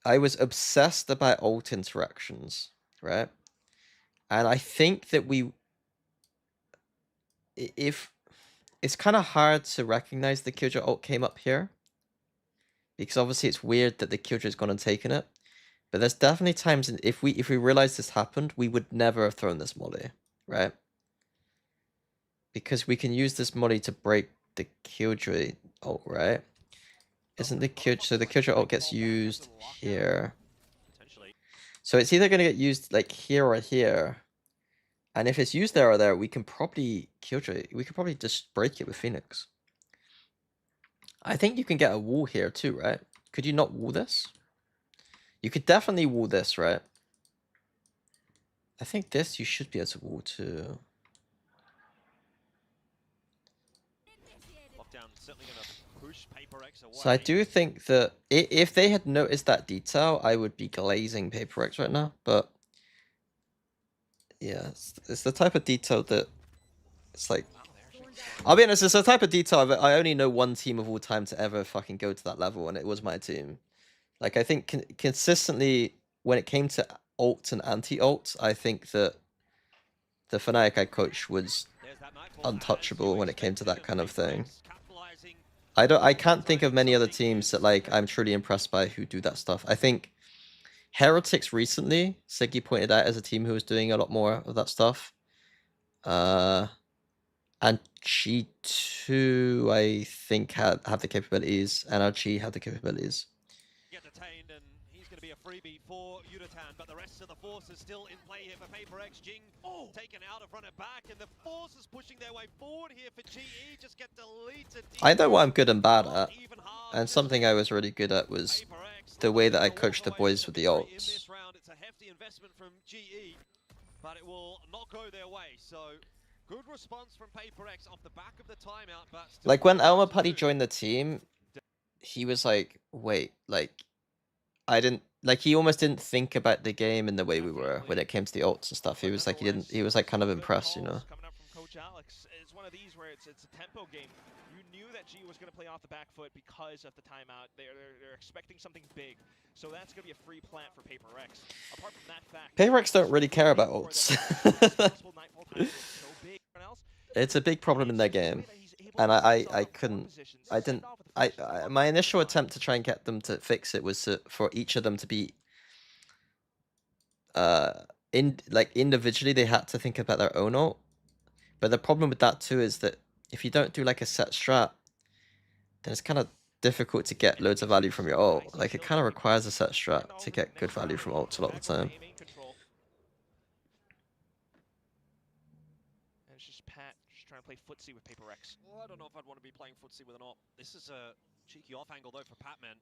I was obsessed about ult interactions, right? And I think that if it's kind of hard to recognize the Killjoy ult came up here. Because obviously it's weird that the Killjoy's gone and taken it. But there's definitely times if we realized this happened, we would never have thrown this molly, right? Because we can use this molly to break the Killjoy ult, right? Isn't the Killjoy, so the Killjoy ult gets used here. Potentially. So it's either gonna get used like here or here. And if it's used there or there, we can probably Killjoy, we could probably just break it with Phoenix. I think you can get a wall here too, right? Could you not wall this? You could definitely wall this, right? I think this you should be able to wall too. Lockdown certainly going to push Paper X away. So I do think that if they had noticed that detail, I would be glazing Paper X right now. But yeah, it's the type of detail that it's like. I'll be honest, it's the type of detail I only know one team of all time to ever fucking go to that level, and it was my team. Like, I think consistently, when it came to ult and anti-ult, I think that the Fnatic I coached was untouchable when it came to that kind of thing. I can't think of many other teams that, like, I'm truly impressed by who do that stuff. I think Heretics recently, Siggy pointed out as a team who was doing a lot more of that stuff. And G2, I think, have the capabilities. NRG have the capabilities. Get detained, and he's going to be a freebie for Yuratan, but the rest of the force is still in play here for Paper X. Jing taken out of front and back, and the force is pushing their way forward here for GE. Just get deleted. I know what I'm good and bad at, and something I was really good at was the way that I coached the boys with the ults. In this round, it's a hefty investment from GE, but it will not go their way. So. Good response from Paper X off the back of the timeout, but like when Elmer Putty joined the team, he was like, wait, like I didn't like he almost didn't think about the game in the way we were when it came to the ults and stuff. He was like he was like kind of impressed, you know. Coming up from Coach Alex, it's one of these where it's a tempo game. You knew that G was going to play off the back foot because of the timeout. They're expecting something big, so that's going to be a free plant for Paper X. Apart from that fact, Paper X don't really care about ults. It's a big problem in their game, and my initial attempt to try and get them to fix it was for each of them to be individually they had to think about their own ult. But the problem with that too is that if you don't do like a set strat, then it's kind of difficult to get loads of value from your ult. Like it kind of requires a set strat to get good value from ults a lot of the time. And it's just Pat just trying to play footsie with Paper X. Well, I don't know if I'd want to be playing footsie with an op. This is a cheeky off angle though for Patman.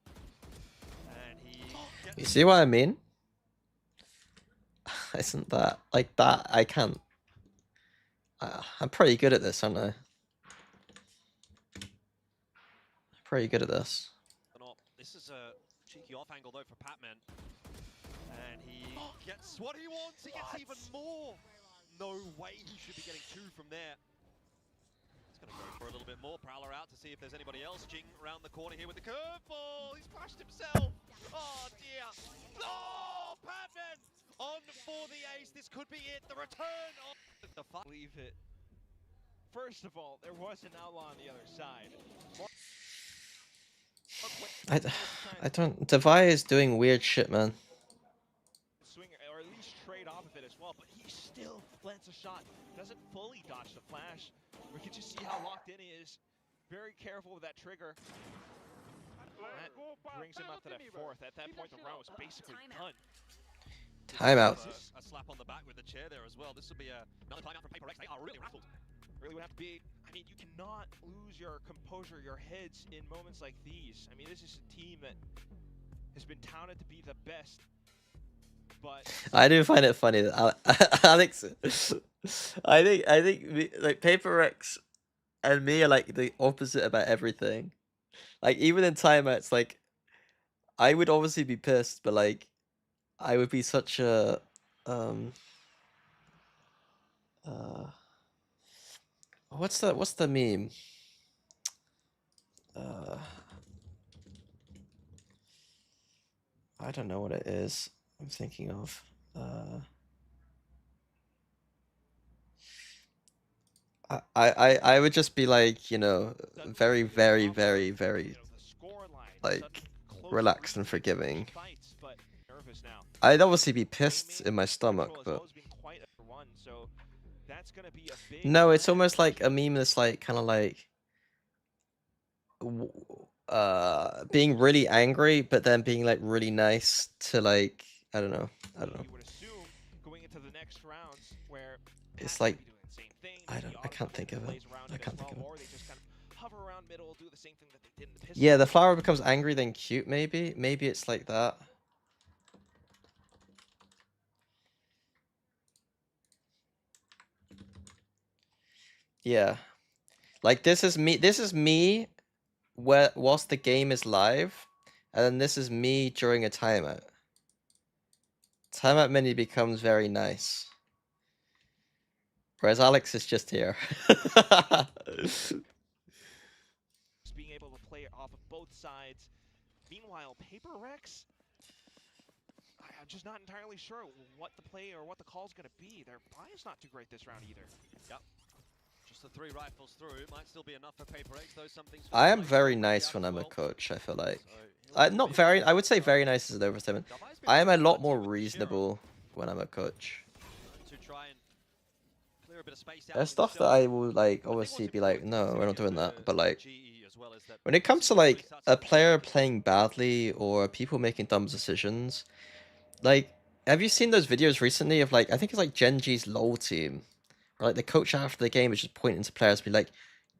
And he You see what I mean? Isn't that like that? I can't. I'm pretty good at this, aren't I? Pretty good at this. This is a cheeky off angle though for Patman. And he gets what he wants. He gets even more. No way he should be getting two from there. He's going to go for a little bit more. Prowler out to see if there's anybody else. Jing around the corner here with the curveball. He's flashed himself. Oh dear. Oh, Patman on for the ace. This could be it. The return of the fight. Leave it. First of all, there was an outlaw on the other side. I don't. Devi is doing weird shit, man. Swing, or at least trade off of it as well, but he still lands a shot. Doesn't fully dodge the flash. We can just see how locked in he is. Very careful with that trigger. That brings him up to that fourth. At that point, the round was basically done. Timeout. A slap on the back with the chair there as well. This will be another timeout from Paper X. They are really rattled. Really would have to be. I mean, you cannot lose your composure, your heads in moments like these. I mean, this is a team that has been touted to be the best. But I do find it funny that Alex. I think like Paper X and me are like the opposite about everything. Like even in timeouts, like I would obviously be pissed, but like I would be such a what's the meme? I don't know what it is. I'm thinking of I would just be like, you know, very, very, very, very like relaxed and forgiving. I'd obviously be pissed in my stomach, but no, it's almost like a meme that's like kind of like being really angry, but then being like really nice to like I don't know. It's like I can't think of it. I can't think of it. Yeah, the flower becomes angry then cute. Maybe it's like that. Yeah, like this is me whilst the game is live, and then this is me during a timeout. Timeout mini becomes very nice. Whereas Alex is just here. Just being able to play off of both sides. Meanwhile, Paper Rex, I'm just not entirely sure what the play or what the call is going to be. Their buy is not too great this round either. Yep. Just the 3 rifles through. It might still be enough for Paper X, though some things I am very nice when I'm a coach, I feel like. Not very, I would say very nice is an overstatement. I am a lot more reasonable when I'm a coach. To try and clear a bit of space out There's for stuff that themselves. I will like obviously be like, no, we're not doing that. But like GE as well as that when it comes to like a player playing badly or people making dumb decisions, like have you seen those videos recently of like I think it's like Genji's LoL team, where like the coach after the game is just pointing to players, be like,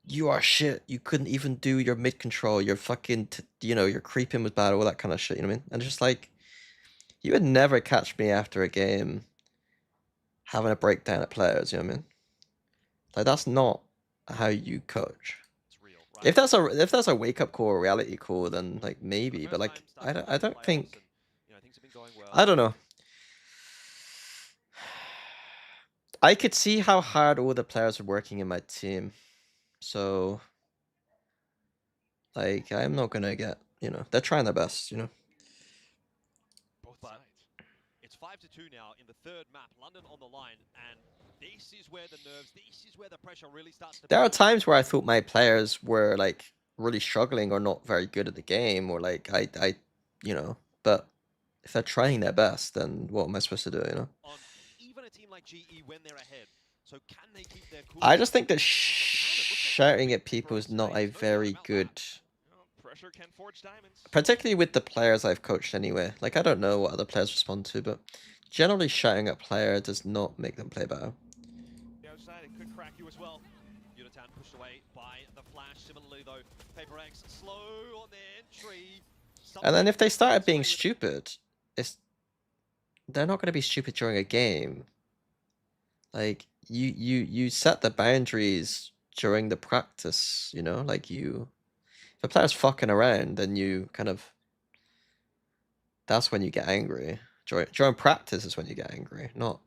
"You are shit. You couldn't even do your mid control. You're fucking, you know, your creeping was bad. All that kind of shit." You know what I mean? And it's just like, you would never catch me after a game having a breakdown at players. You know what I mean? Like that's not how you coach. it's real, right? If that's a wake up call or reality call, then like maybe, but like I don't think You know, things have been going well. I don't know. I could see how hard all the players are working in my team, so like I'm not gonna get, you know, they're trying their best, you know. Both But sides. it's 5-2 now in the 3rd map. London on the line, and this is where the nerves, this is where the pressure really starts to There are build. times where I thought my players were like really struggling or not very good at the game, or like I you know, but if they're trying their best, then what am I supposed to do, you know? On even a team like GE when they're ahead. So can they keep their cool? I just think that shouting at people is not a very good, Pressure can forge diamonds. particularly with the players I've coached anyway. Like I don't know what other players respond to, but generally shouting at player does not make them play better. The outside, it could crack you as well. Yudotan pushed away by the flash. Similarly though, Paper X slow on the entry. And then if they started being stupid, they're not going to be stupid during a game. Like you set the boundaries during the practice, you know, like if a player's fucking around, then you kind of, that's when you get angry. During practice is when you get angry, not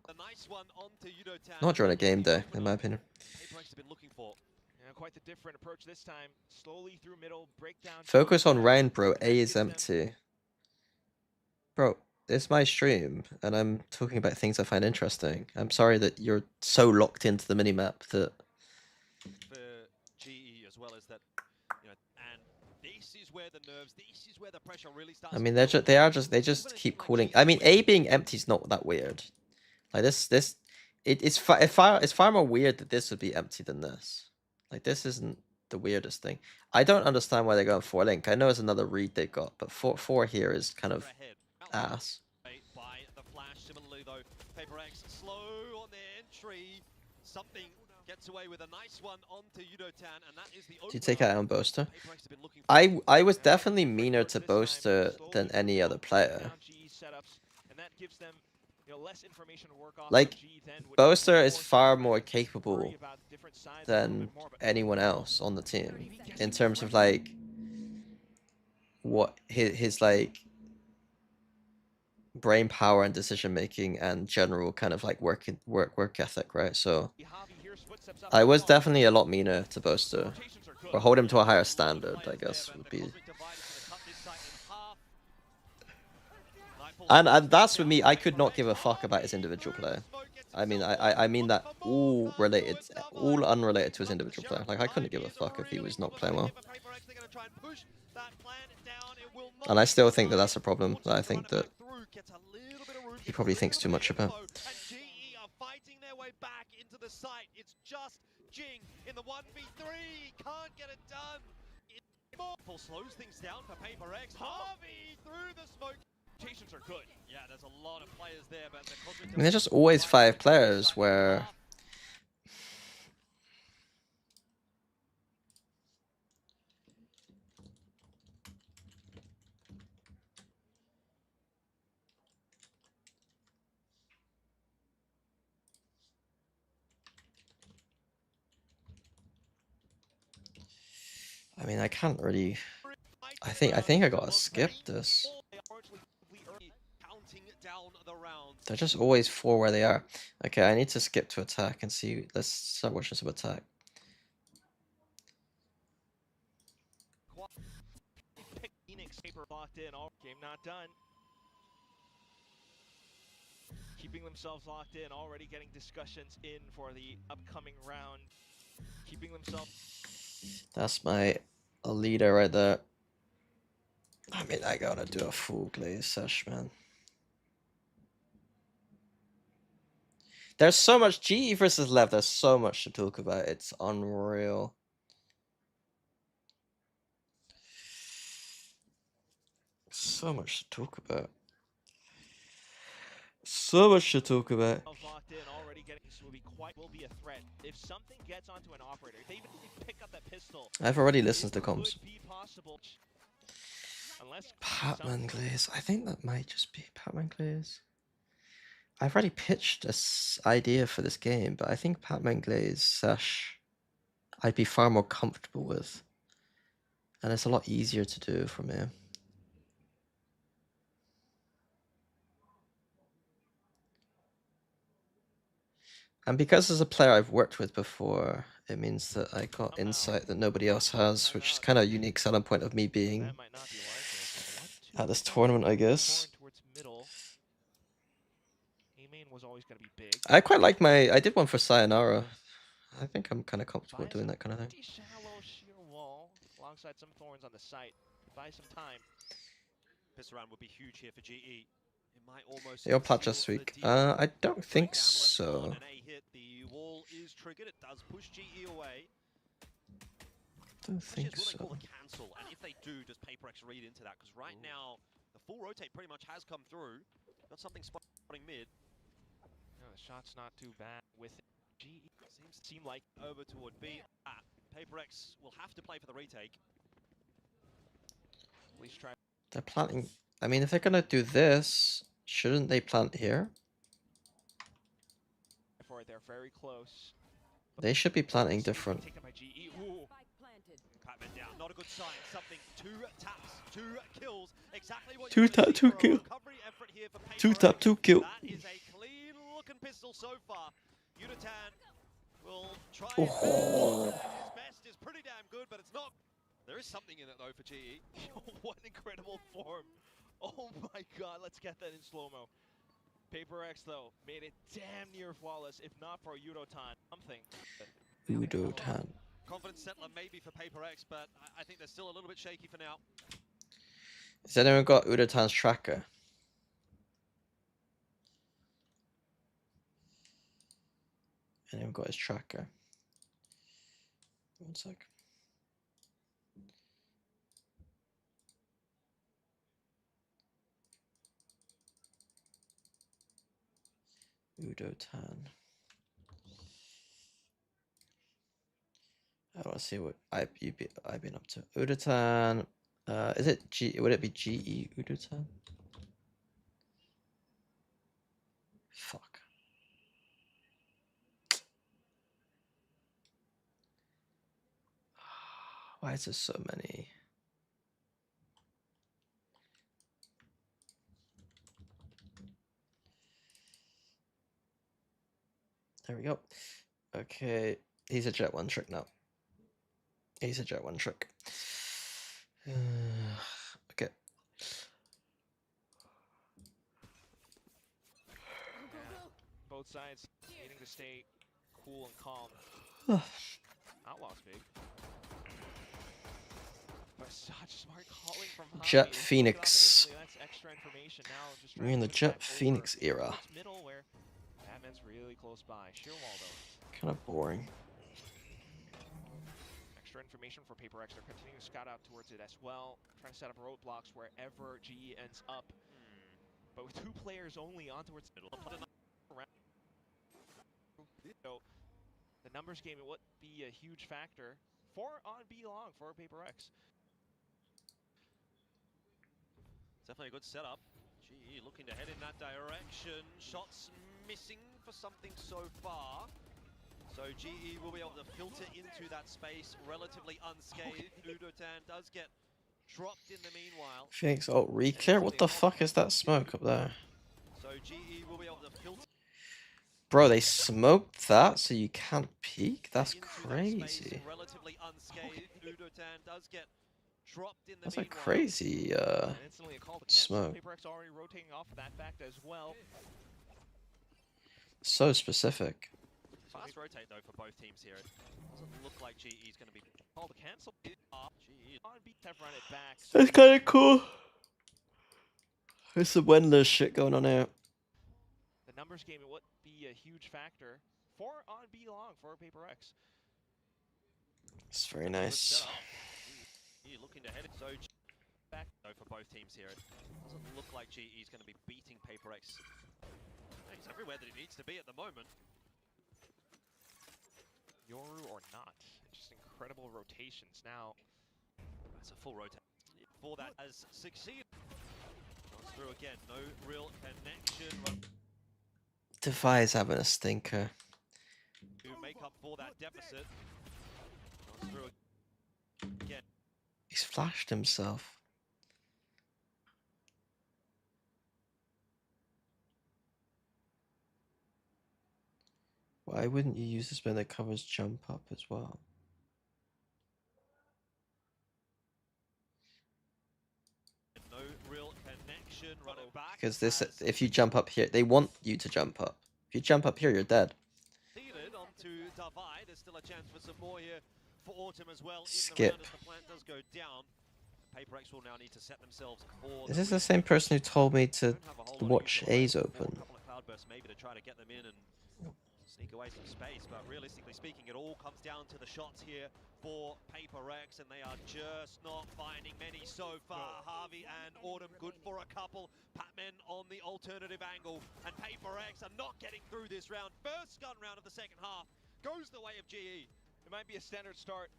during a game day, in my opinion. Paper X have been looking for. Yeah, quite the different approach this time. Slowly through middle, breakdown. Focus on round, bro. A is empty. Bro, it's my stream, and I'm talking about things I find interesting. I'm sorry that you're so locked into the minimap that... For GE as well as that, you know, and this is where the nerves, this is where the pressure really starts. I mean, they just keep calling... I mean, A being empty is not that weird. Like, it's far more weird that this would be empty than this. Like, this isn't the weirdest thing. I don't understand why they're going 4 link. I know it's another read they've got, but 4 here is kind of ass. By the flash, similarly though, Paper X slow on the entry. Something gets away with a nice one onto Yudotan, and that is the. Do you take out on Boaster? Paper X have been looking for. I was definitely meaner to Boaster than any other player. And that gives them, you know, less information to work off. Like, Boaster is far more capable than anyone else on the team in terms of like what his like brain power and decision making and general kind of like work ethic, right? So I was definitely a lot meaner to Boaster, or hold him to a higher standard, I guess would be. And that's with me. I could not give a fuck about his individual play. I mean, I mean that all related, all unrelated to his individual player. Like, I couldn't give a fuck if he was not playing well. And I still think that that's a problem. That I think that he probably thinks too much about. And GE are fighting their way back into the site. It's just Jing in the 1v3. Can't get it done. It slows things down for Paper X. Harvey through the smoke. Rotations are good. Yeah, there's a lot of players there, but the I mean, there's just always 5 players where. I mean, I can't really. I think I gotta skip this. They're just always 4 where they are. Okay, I need to skip to attack and see. Let's start watching some attack. Phoenix Paper locked in. All game not done. Keeping themselves locked in, already getting discussions in for the upcoming round. Keeping themselves. That's my leader right there. I mean, I gotta do a full glaze sesh, man. There's so much GE versus left. There's so much to talk about. It's unreal. So much to talk about. So much to talk about. Locked in, already getting this will be a threat. If something gets onto an operator, if they even pick up that pistol. I've already listened to comms. Unless Patman Glaze. I think that might just be Patman Glaze. I've already pitched this idea for this game, but I think Patman Glaze Sesh I'd be far more comfortable with. And it's a lot easier to do for me. And because as a player I've worked with before, it means that I got insight that nobody else has, which is kind of a unique selling point of me being at this tournament, I guess. I quite like I did one for Sayonara. I think I'm kind of comfortable doing that kind of thing. Shallow sheer wall alongside some thorns on the site. Buy some time. Pistol round would be huge here for GE. It might almost. You'll patch us week. I don't think so. The wall is triggered. It does push GE away. Don't think so. Will they call a cancel? And if they do, does PaperX read into that? Because right now, the full rotate pretty much has come through. Got something spotting mid. No, the shot's not too bad with it. GE seem like over toward B. PaperX will have to play for the retake. At least try. They're planting. I mean, if they're gonna do this, shouldn't they plant here? For it, they're very close. They should be planting different. Taken by GE. Patman down. Not a good sign. Something. 2 taps, 2 kills. Exactly what 2 tap, 2 kill. 2 tap, 2 kill. That is a clean looking pistol so far. Unitán will try Oh. his best. Is pretty damn good, but it's not. There is something in it though for GE. What incredible form. Oh my god, let's get that in slow-mo. PaperX though made it damn near flawless, if not for Udotan. Something. Udotan. Confidence settler maybe for PaperX, but I think they're still a little bit shaky for now. Has anyone got Udotan's tracker? Anyone got his tracker? One sec. Udotan. I want to see what I've been up to. Udotan. Is it G? Would it be GE Udotan? Fuck. Why is there so many? There we go. Okay, he's a Jet 1 trick now. He's a Jet 1 trick. Okay. both sides needing to stay cool and calm. Outlaws big. But such smart calling from Javi. Jet They broke it up Phoenix. initially, that's extra information. Now just We're in the trying to Jet push back Phoenix over era. towards middle where Batman's really close by. Shearwall though. Kind of boring. Extra information for Paper X. They're continuing to scout out towards it as well. Trying to set up roadblocks wherever GE ends up. But with 2 players only on towards middle. So the numbers game, it would be a huge factor for on B long for Paper X. Definitely a good setup. GE looking to head in that direction. Shots missing for something so far. So GE will be able to filter into that space relatively unscathed. Udotan does get dropped in the meanwhile. Phoenix ult re-clear? What the fuck is that smoke up there? So GE will be able to filter Bro, they smoked that so you can't peek? That's into that space crazy. relatively unscathed. Udotan does get dropped in the That's a meanwhile. crazy And instantly a call to cancel. smoke. Paper X already rotating off of that fact as well. So specific. Fast rotate though for both teams here. It doesn't look like GE's going to be Call to cancel. GE on beat have run it back. That's kind of cool. There's some windless shit going on here. The numbers game, it would be a huge factor for on B long for Paper X. It's very good nice. setup. GE looking to head it. So back though for both teams here. It doesn't look like GE's going to be beating Paper X. He's everywhere that he needs to be at the moment. Yoru or not. Just incredible rotations. Now, That's a full rotate. For that has succeeded. Goes through again. No real connection. Devi's having a stinker. To make up for that deficit. Goes through again. He's flashed himself. Why wouldn't you use the spin that covers jump up as well? No real connection. Run it back. Because this, as if you jump up here, they want you to jump up. If you jump up here, you're dead. Succeeded onto Davai. There's still a chance for some more here for Autumn as well. In Skip. the round as the plant does go down. Paper X will now need to set themselves for Is this the same person who told me to Don't have a whole lot of watch use on A's it. open? A couple of cloudbursts maybe to try to get them in and sneak away some space, but realistically speaking, it all comes down to the shots here for Paper X, and they are just not finding many so far. Harvey and Autumn good for a couple. Patmen on the alternative angle, and Paper X are not getting through this round. First gun round of the second half goes the way of GE. it might be a standard start,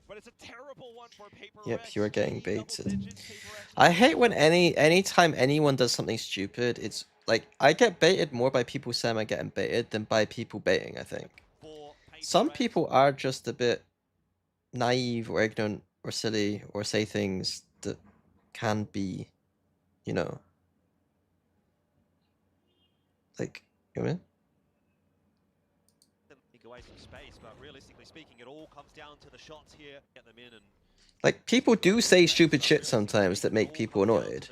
but it's a terrible one for Paper Yep, X. you are getting GE double baited. digits, Paper X I hate when anytime anyone does something stupid, it's like I get baited more by people saying I'm getting baited than by people baiting, I think. For Paper Some X. people are just a bit naive or ignorant or silly or say things that can be, you know, like, you know what I mean? Take away some space, but realistically speaking, it all comes down to the shots here. Get them in and Like, people do say stupid shit sometimes that make people annoyed.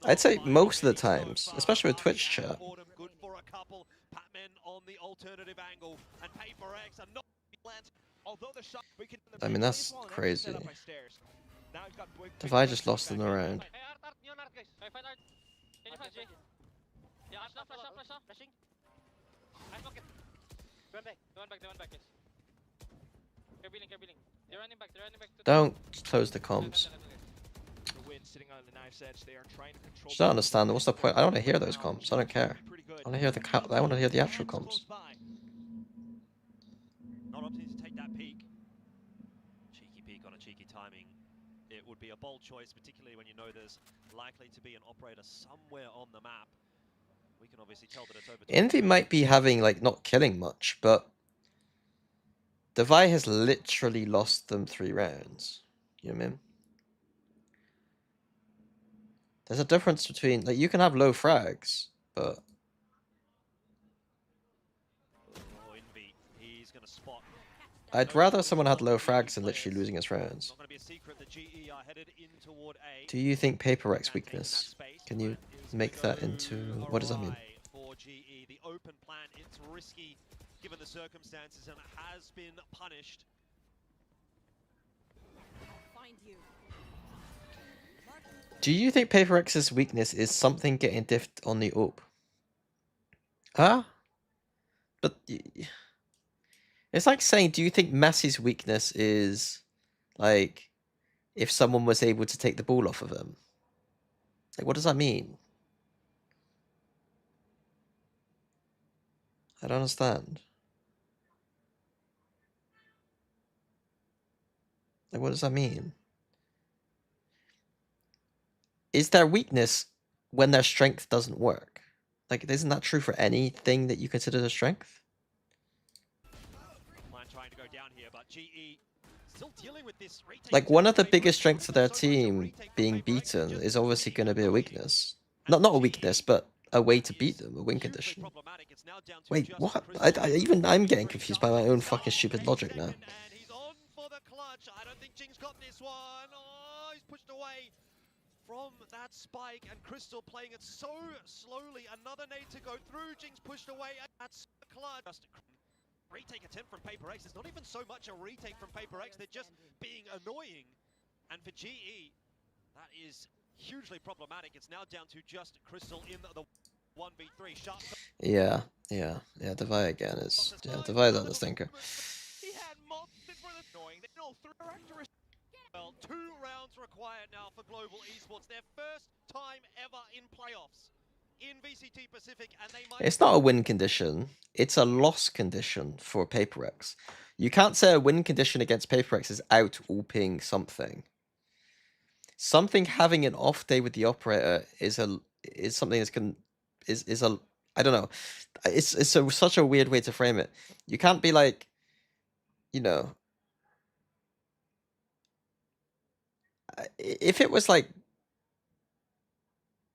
I'd say most of the times, especially with Twitch chat. I mean, that's crazy. Devi just lost in the round. Hey, Art, neon Art, guys. Hey, find Art. Can you find Jay? Yeah, flash up. Flashing. I smoke it. They went back, guys. Care billing. They're running back to Don't close the comms. The wind sitting on the knife's edge. They are trying to control. Just don't understand. What's the point? I don't want to hear those comms. I don't care. I want to hear I want to hear the actual comms. Not opportunity to take that peek. Cheeky peek on a cheeky timing. It would be a bold choice, particularly when you know there's likely to be an operator somewhere on the map. We can obviously tell that it's over. Envy might be having, like, not killing much, but Devi has literally lost them 3 rounds. You know what I mean? There's a difference between, like, you can have low frags, but Oh, Envy, he's going to spot. I'd rather someone had low frags than literally losing his rounds. Not going to be a secret that GE are headed in toward A. Do you think Paper And X taking that weakness? space, Can you Brett is make that into... What does that mean? For GE, the open plan, it's risky given the circumstances and it has been punished. Find you. Do you think Paper Rex's weakness is something getting diffed on the op? Huh? But it's like saying, do you think Messi's weakness is like if someone was able to take the ball off of him? Like, what does that mean? I don't understand. Like, what does that mean? Is their weakness when their strength doesn't work? Like, isn't that true for anything that you consider a strength? Plan trying to go down here, but GE still dealing with this retake. Like, one of the biggest strengths of their team being beaten is obviously going to be a weakness. Not a weakness, but a way to beat them, a win condition. Wait, what? I'm getting confused by my own fucking stupid logic now. And he's on for the clutch. I don't think Jing's got this one. Oh, he's pushed away from that spike, and Crystal playing it so slowly. Another nade to go through. Jing's pushed away. That's clutch. Just retake attempt from Paper Rex. It's not even so much a retake from Paper Rex. They're just being annoying. And for GE, that is hugely problematic. It's now down to just Crystal in the 1v3. Sharp. Yeah. Devi again is... Yeah, Devi's on the stinker. He had multiple for the annoying. They know through. Well, 2 rounds required now for Global Esports. Their first time ever in playoffs in VCT Pacific, and they might... It's not a win condition. It's a loss condition for Paper Rex. You can't say a win condition against Paper Rex is out-ooping something. Something having an off day with the operator is something that's I don't know. It's such a weird way to frame it. You can't be like, you know, if it was like,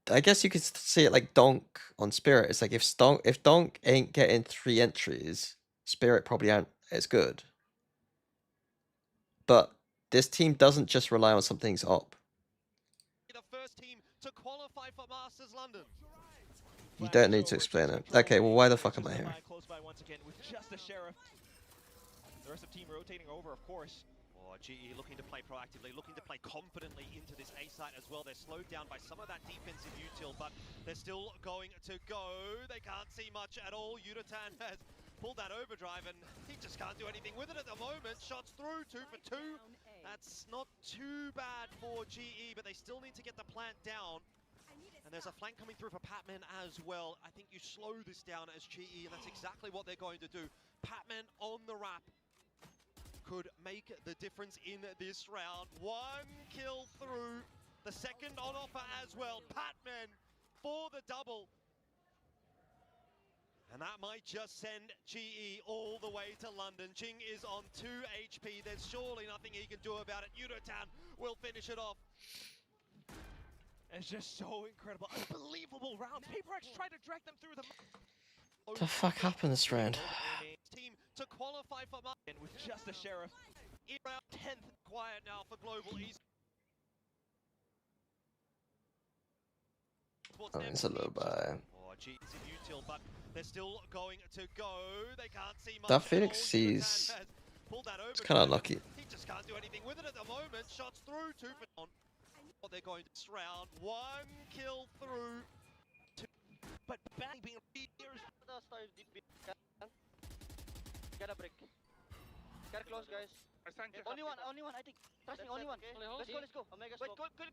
I guess you could say it like Donk on Spirit. It's like if Donk ain't getting 3 entries, Spirit probably aren't as good. But this team doesn't just rely on something's up. The first team to qualify for Masters London. You don't need to explain it. Okay, well, why the fuck am I here? Close by once again with just the Sheriff. The rest of the team rotating over, of course. Oh, GE looking to play proactively, looking to play confidently into this A site as well. They're slowed down by some of that defensive util, but they're still going to go. They can't see much at all. Yuratan has pulled that overdrive, and he just can't do anything with it at the moment. Shots through, 2 for 2. That's not too bad for GE, but they still need to get the plant down. And there's a flank coming through for Patman as well. I think you slow this down as GE, and that's exactly what they're going to do. Patman on the wrap could make the difference in this round. 1 kill through, the second on offer as well. Patman for the double. And that might just send GE all the way to London. Jing is on 2 HP. There's surely nothing he can do about it. Yuratan will finish it off. It's just so incredible. Unbelievable round. Paper Rex tried to drag them through the... What the fuck happened this round? Team to qualify for and with just the Sheriff. In round 10th, quiet now for Global East. Oh, it's a low buy. Oh, geez, util, but they're still going to go. They can't see much. That Phoenix sees... It's kind of unlucky. He just can't do anything with it at the moment. Shots through, 2 for 1. What they're going to this round. 1 kill through. 2. But bang being years. Get a break. Get close, guys. Only one, I think. Trust me, only one. Let's go. Omega smoke. Good.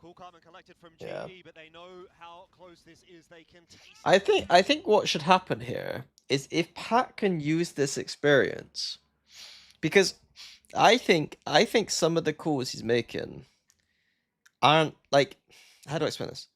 Cool, calm, and collected from GE, Yeah. but they know how close this is. They can taste I think what should happen here is if Pat can use this experience, because I think some of the calls he's making aren't like, how do I explain this?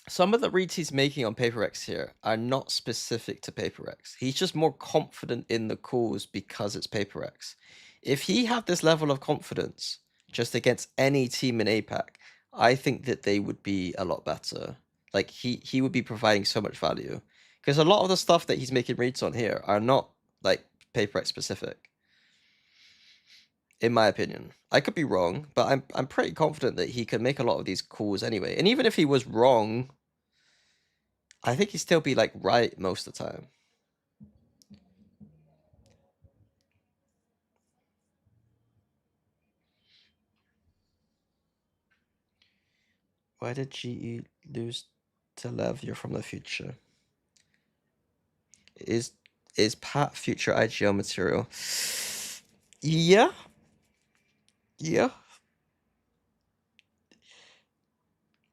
Some of the reads he's making on Paper Rex here are not specific to Paper Rex. He's just more confident in the calls because it's Paper Rex. If he had this level of confidence just against any team in APAC, I think that they would be a lot better. Like, he would be providing so much value. Because a lot of the stuff that he's making reads on here are not, like, Paper Rex specific. in my opinion. I could be wrong, but I'm pretty confident that he could make a lot of these calls anyway. And even if he was wrong, I think he'd still be like right most of the time. Why did GE lose to Lev? You're from the future. Is Pat future IGL material? Yeah. Yeah.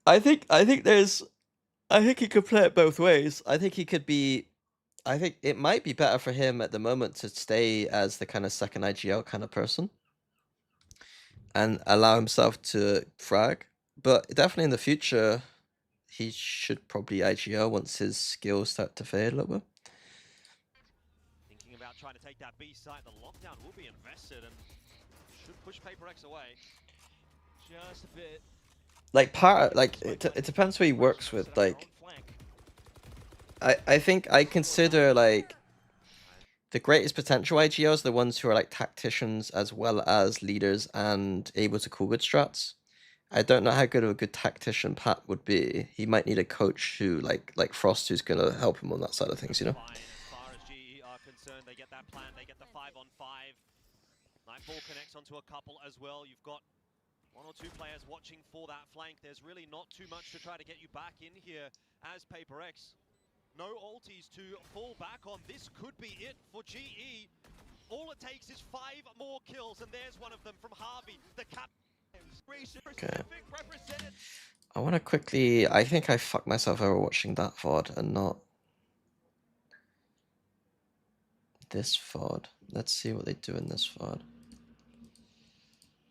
I think he could play it both ways. I think it might be better for him at the moment to stay as the kind of second IGL kind of person and allow himself to frag. But definitely in the future, he should probably IGL once his skills start to fade a little bit. Thinking about trying to take that B site, the lockdown will be invested and should push Paper X away. Just a bit. It depends who he works with. Like, I think I consider like the greatest potential IGLs the ones who are like tacticians as well as leaders and able to call good strats. I don't know how good of a good tactician Pat would be. He might need a coach who like Frost who's gonna help him on that side of things, you know. As far as GE are concerned, they get that plan, they get the 5-on-5. Nightfall connects onto a couple as well. You've got 1 or 2 players watching for that flank. There's really not too much to try to get you back in here as Paper X. No ultis to fall back on. This could be it for GE. All it takes is 5 more kills, and there's one of them from Harvey, the cap. Okay. I want to quickly. I think I fucked myself over watching that VOD and not this VOD. Let's see what they do in this VOD.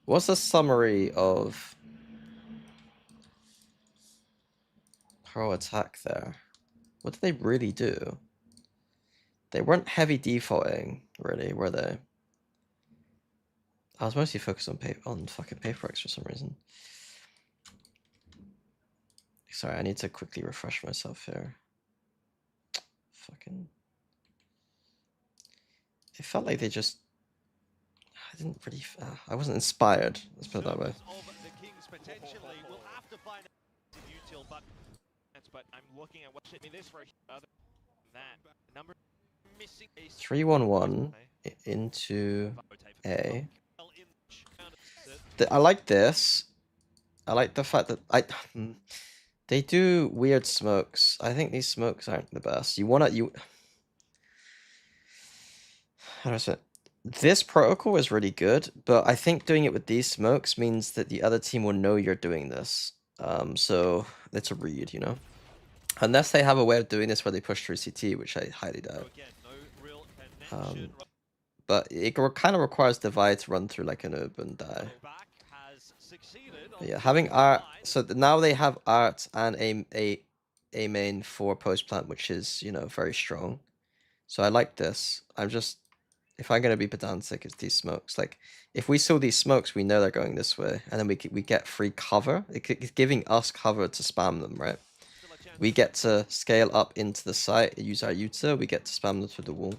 What's the summary of pro attack there? What did they really do? They weren't heavy defaulting, really, were they? I was mostly focused on fucking Paper X for some reason. Sorry, I need to quickly refresh myself here. Fucking. It felt like they just. I didn't really. I wasn't inspired. Let's put it that way. But I'm looking at what should be this for other that number missing 3-1-1 into A. I like this. I like the fact that they do weird smokes. I think these smokes aren't the best. How do I say it? This protocol is really good, but I think doing it with these smokes means that the other team will know you're doing this. So it's a read, you know? Unless they have a way of doing this where they push through CT, which I highly doubt. But it kind of requires Divide to run through like an herb and die. But yeah, having art. So now they have art and a main for post plant, which is, you know, very strong. So I like this. If I'm gonna be pedantic, it's these smokes. Like, if we saw these smokes, we know they're going this way, and then we get free cover. It's giving us cover to spam them, right? We get to scale up into the site, use our Yuta, we get to spam them through the wall.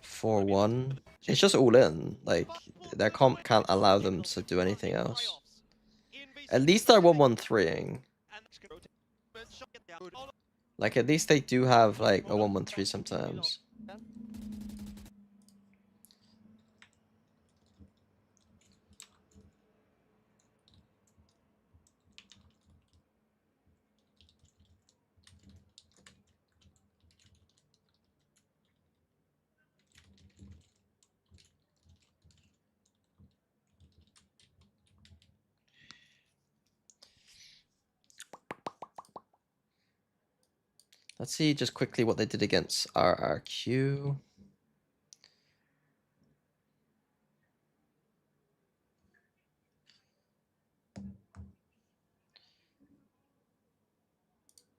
4-1. It's just all in. Like, their comp can't allow them to do anything else. At least they're 1-1-3ing. Like, at least they do have, like, a 1-1-3 sometimes. Let's see just quickly what they did against RRQ.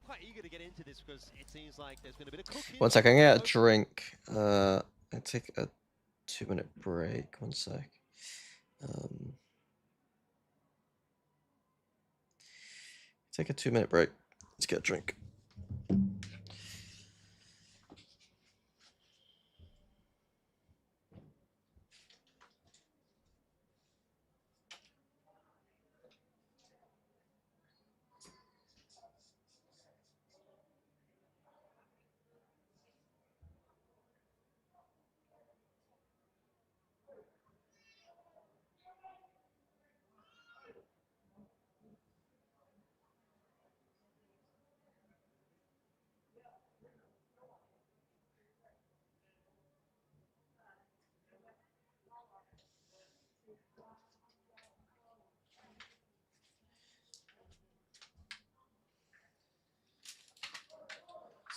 Quite eager to get into this because it seems like there's been a bit of cooking. One sec, I'm gonna get a drink. I take a 2-minute break. 1 sec. Take a 2-minute break. Let's get a drink.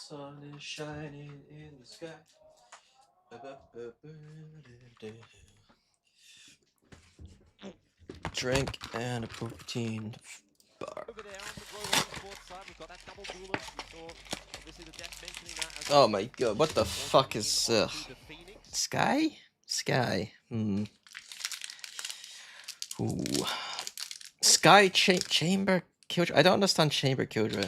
Sun is shining in the sky. Drink and a protein bar. Over there on the Global Esports side, we've got that double duelist. We saw obviously the Death mentioning that as Oh my god, what the also fuck in is onto the Phoenix. Sky? Sky. Ooh. Sky Chamber Killjoy. I don't understand Chamber Killjoy.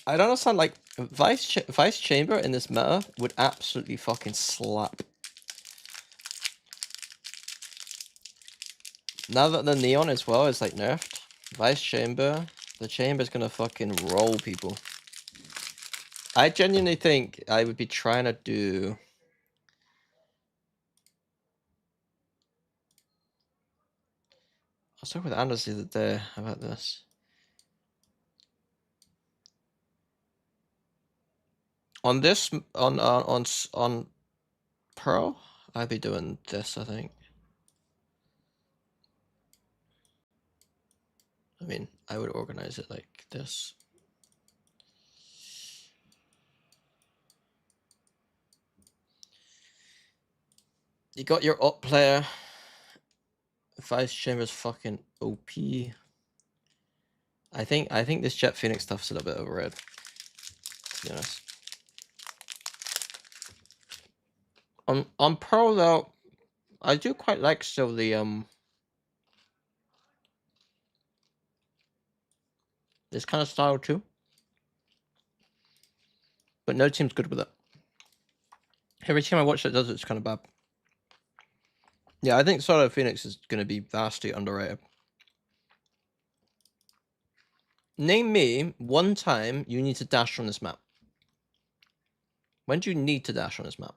I don't understand, like, Vice Chamber in this meta would absolutely fucking slap. Now that the Neon as well is, like, nerfed, Vice Chamber, the Chamber's gonna fucking roll people. I genuinely think I would be trying to do... I was talking with Anders the other day about this. On this, on Pearl, I'd be doing this, I think. I mean, I would organize it like this. You got your up player. Vice Chamber's fucking OP. I think this Jet Phoenix stuff's a little bit overrated, to be honest. On Pearl though, I do quite like still the this kind of style too. But no team's good with it. Every time I watch it does it's kind of bad. Yeah, I think Solo Phoenix is going to be vastly underrated. Name me one time you need to dash on this map. When do you need to dash on this map?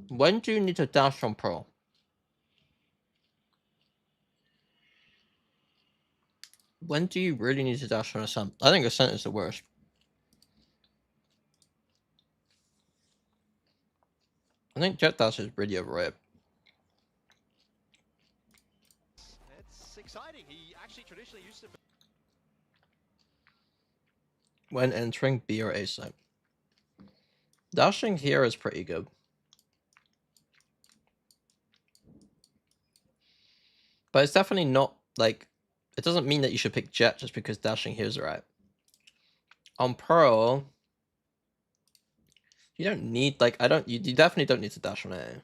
When do you need to dash on Pearl? When do you really need to dash on Ascent? I think Ascent is the worst. I think Jet Dash is really overrated. It's exciting. He actually traditionally used to. When entering B or A site. Dashing here is pretty good. But it's definitely not, like, it doesn't mean that you should pick Jet just because dashing here is right. On Pearl, you don't need, like, you definitely don't need to dash on A.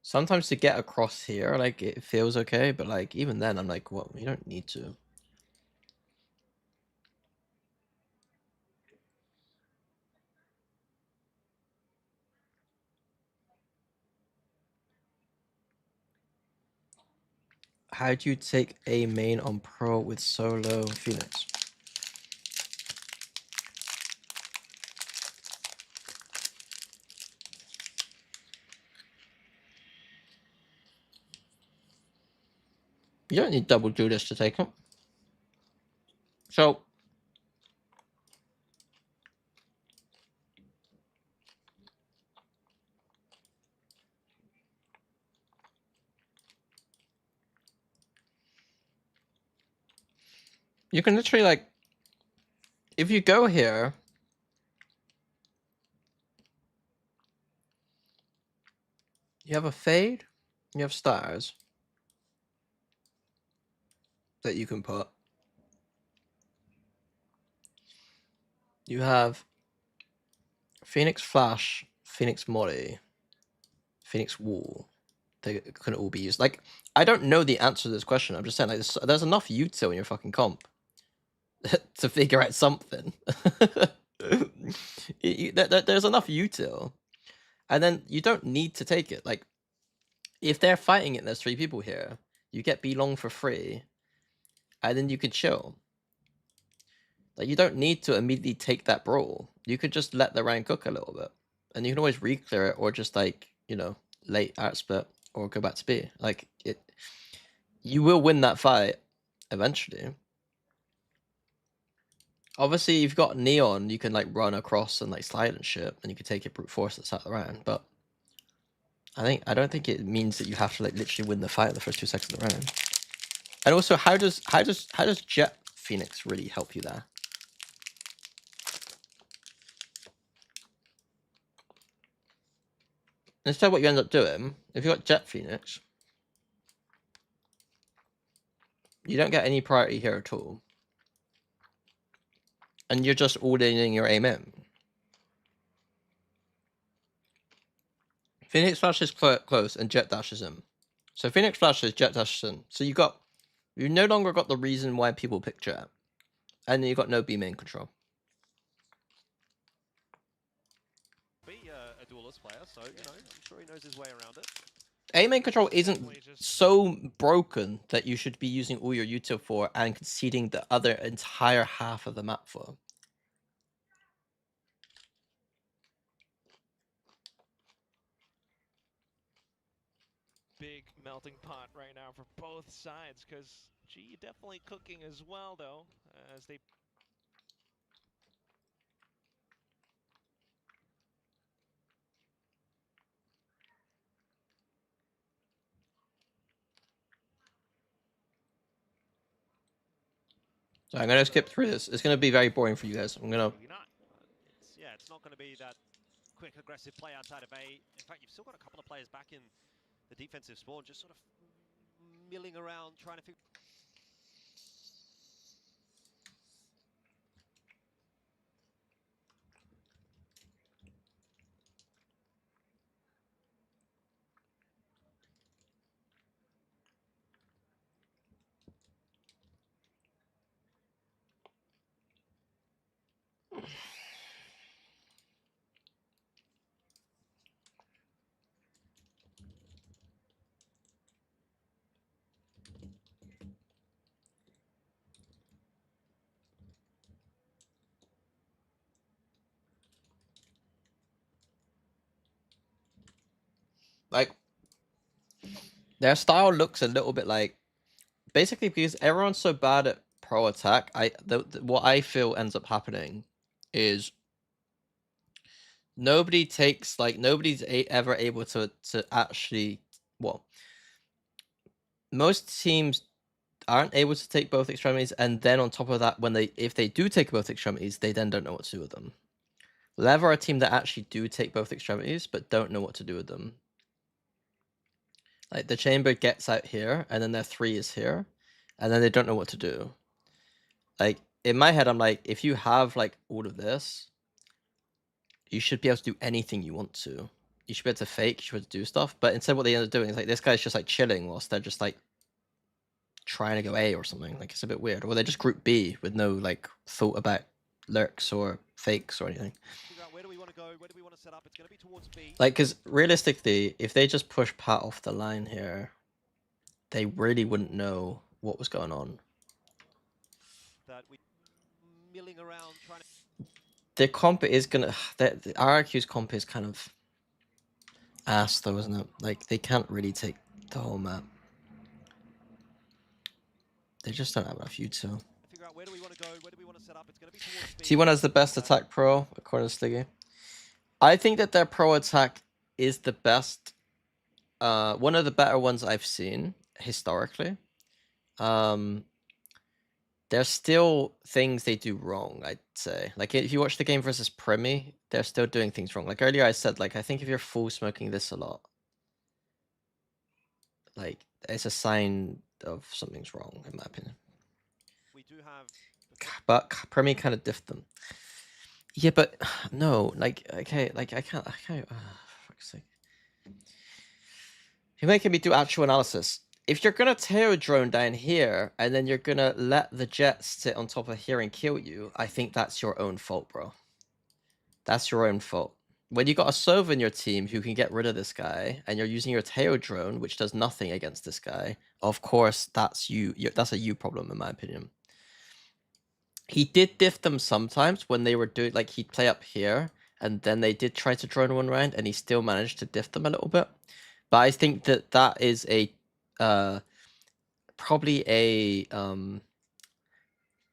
Sometimes to get across here, like, it feels okay, but, like, even then, I'm like, well, you don't need to. How do you take a main on Pearl with Solo Phoenix? You don't need double Judas to take him. So you can literally, like, if you go here, you have a fade, you have stars that you can put. You have Phoenix Flash, Phoenix Molly, Phoenix Wall. They can all be used. Like, I don't know the answer to this question. I'm just saying, like, there's enough util in your fucking comp to figure out something. There's enough util. And then you don't need to take it. Like, if they're fighting it and there's 3 people here, you get B-Long for free, and then you can chill. Like, you don't need to immediately take that brawl. You could just let the round cook a little bit. And you can always re-clear it, or just, like, you know, late out split, or go back to B. Like, you will win that fight eventually. Obviously, you've got Neon, you can like run across and like slide and shit, and you can take it brute force at the start of the round. But I don't think it means that you have to like literally win the fight in the first 2 seconds of the round. And also, how does Jet Phoenix really help you there? Instead, what you end up doing, if you got Jet Phoenix, you don't get any priority here at all. And you're just all-in your aim in. Phoenix flashes close and Jet dashes in. So Phoenix flashes, Jet dashes in. So you no longer got the reason why people pick Jet. And you got no B main control. Be a duelist player, so you know, I'm sure he knows his way around it. A main control isn't so broken that you should be using all your util for and conceding the other entire half of the map for. Big melting pot right now for both sides, because G definitely cooking as well, though, as they... So I'm gonna skip through this. It's gonna be very boring for you guys. I'm gonna. It's not going to be that quick, aggressive play outside of A. In fact, you've still got a couple of players back in the defensive spawn, just sort of milling around, trying to figure. Like, their style looks a little bit like, basically because everyone's so bad at pro attack. What I feel ends up happening is nobody takes like nobody's ever able to actually, well, most teams aren't able to take both extremities, and then on top of that, if they do take both extremities, they then don't know what to do with them. Lev are a team that actually do take both extremities, but don't know what to do with them. Like, the chamber gets out here, and then their 3 is here, and then they don't know what to do. Like, in my head, I'm like, if you have, like, all of this, you should be able to do anything you want to. You should be able to fake, you should be able to do stuff, but instead what they end up doing is, like, this guy's just, like, chilling whilst they're just, like, trying to go A or something. Like, it's a bit weird. Or they just group B with no, like, thought about lurks or fakes or anything. Where do we want to go? Where do we want to set up? It's going to be towards B. Like, because realistically, if they just push Pat off the line here, they really wouldn't know what was going on. That we milling around trying to. The comp is gonna. The RRQ's comp is kind of ass, though, isn't it? Like, they can't really take the whole map. They just don't have enough util. Figure out where do we want to go? Where do we want to set up? It's going to be towards B. T1 has the best attack pro, according to Sliggy. I think that their pro attack is the best. One of the better ones I've seen historically. There's still things they do wrong, I'd say. Like, if you watch the game versus Premi, they're still doing things wrong. Like, earlier I said, like, I think if you're full smoking this a lot, like, it's a sign of something's wrong, in my opinion. We do have. But Premi kind of diffed them. Yeah, but no, like, okay, like, I can't, for fuck's sake. You're making me do actual analysis. If you're gonna Teo drone down here, and then you're gonna let the jet sit on top of here and kill you, I think that's your own fault, bro. That's your own fault. When you got a Sova in your team who can get rid of this guy, and you're using your Teo drone, which does nothing against this guy, of course, that's you. That's a you problem, in my opinion. He did diff them sometimes when they were doing, like, he'd play up here, and then they did try to drone one round, and he still managed to diff them a little bit. But I think that that is a probably a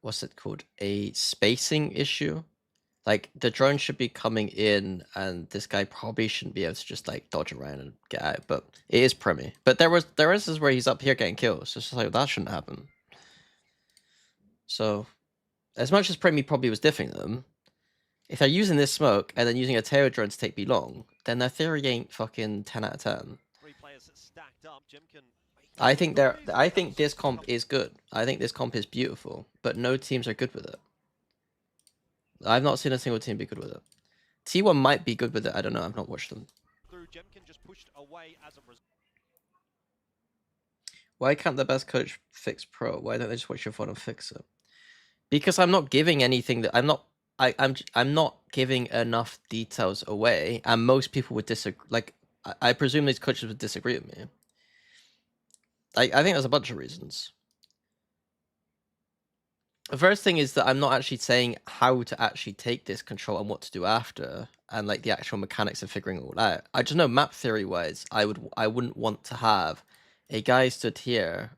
what's it called, a spacing issue. Like the drone should be coming in, and this guy probably shouldn't be able to just like dodge around and get out. But it is Premi. But there is instances where he's up here getting kills. So it's just like that shouldn't happen. So as much as Premi probably was diffing them, if they're using this smoke and then using a tail drone to take B long, then their theory ain't fucking 10 out of 10. 3 players stacked up. Jimkin. I think this comp is good. I think this comp is beautiful, but no teams are good with it. I've not seen a single team be good with it. T1 might be good with it. I don't know. I've not watched them. Through Jimkin just pushed away as a result. Why can't the best coach fix pro? Why don't they just watch your phone and fix it? Because I'm not giving anything that I'm not giving enough details away, and most people would disagree. Like I presume these coaches would disagree with me. I think there's a bunch of reasons. The first thing is that I'm not actually saying how to actually take this control and what to do after, and like the actual mechanics of figuring it all out. I just know map theory wise, I wouldn't want to have a guy stood here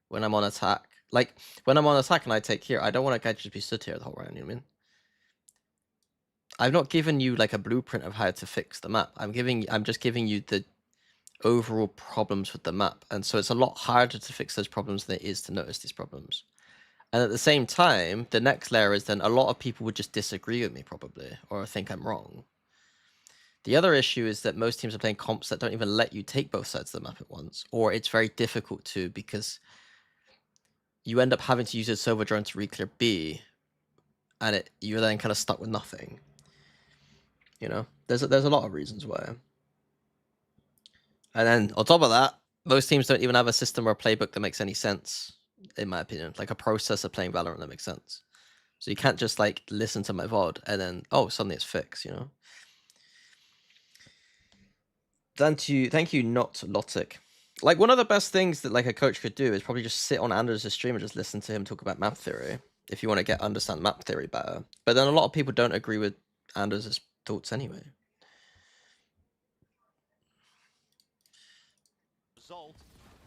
when I'm on attack. Like when I'm on attack and I take here, I don't want a guy to just be stood here the whole round. You know what I mean? I've not given you like a blueprint of how to fix the map. I'm just giving you the overall problems with the map, and so it's a lot harder to fix those problems than it is to notice these problems. And at the same time, the next layer is then a lot of people would just disagree with me probably, or think I'm wrong. The other issue is that most teams are playing comps that don't even let you take both sides of the map at once, or it's very difficult to, because you end up having to use a Silver drone to re-clear B, and you're then kind of stuck with nothing. You know, there's a lot of reasons why. And then on top of that, most teams don't even have a system or a playbook that makes any sense, in my opinion, like a process of playing Valorant that makes sense. So you can't just like listen to my VOD and then, oh, suddenly it's fixed, you know? Thank you, not Lotic. Like one of the best things that like a coach could do is probably just sit on Anders' stream and just listen to him talk about map theory, if you want to understand map theory better. But then a lot of people don't agree with Anders' thoughts anyway. Result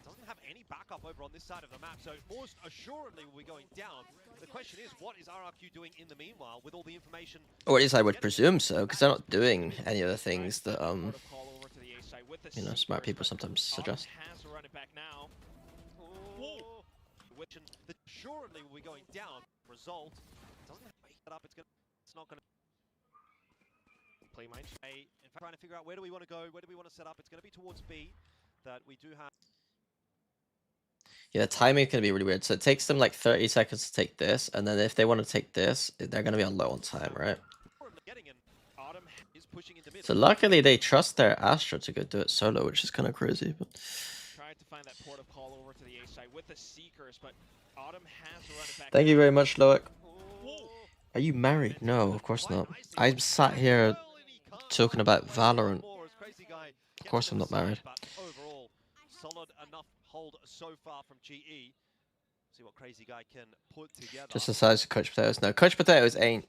doesn't have any backup over on this side of the map, so most assuredly will be going down. The question is, what is RRQ doing in the meanwhile with all the information? Or at least I would presume so, because they're not doing any of the things that you know, smart people sometimes suggest. That assuredly will be going down. Result doesn't have it up. It's not going to play mind. In fact, trying to figure out where do we want to go, where do we want to set up. It's going to be towards B. That we do have. Yeah, the timing can be really weird. So it takes them like 30 seconds to take this, and then if they want to take this, they're going to be on low on time, right? So luckily they trust their Astra to go do it solo, which is kind of crazy. But tried to find that port of call over to the A side with the Seekers, but Autumn has to run it back. Thank you very much, Loic. Are you married? No, of course not. I'm sat here talking about Valorant. Of course I'm not married. Overall, solid enough hold so far from GE. See what Crazy Guy can put together. Just the size of Coach Potatoes. No, Coach Potatoes ain't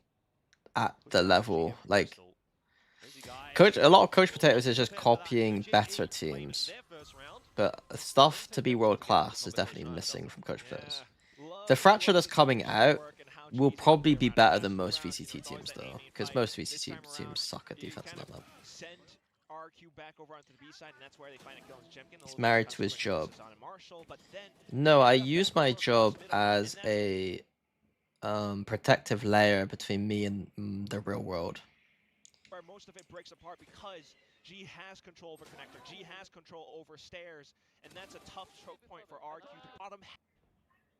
at the level. Like, a lot of Coach Potatoes is just copying better teams. But stuff to be world class is definitely missing from Coach Potatoes. The Fracture that's coming out will probably be better than most VCT teams, though, because most VCT teams suck at defense on that map. He's married to his job. No, I use my job as a protective layer between me and the real world. Where most of it breaks apart because G has control over connector, G has control over stairs, and that's a tough choke point for RQ. The bottom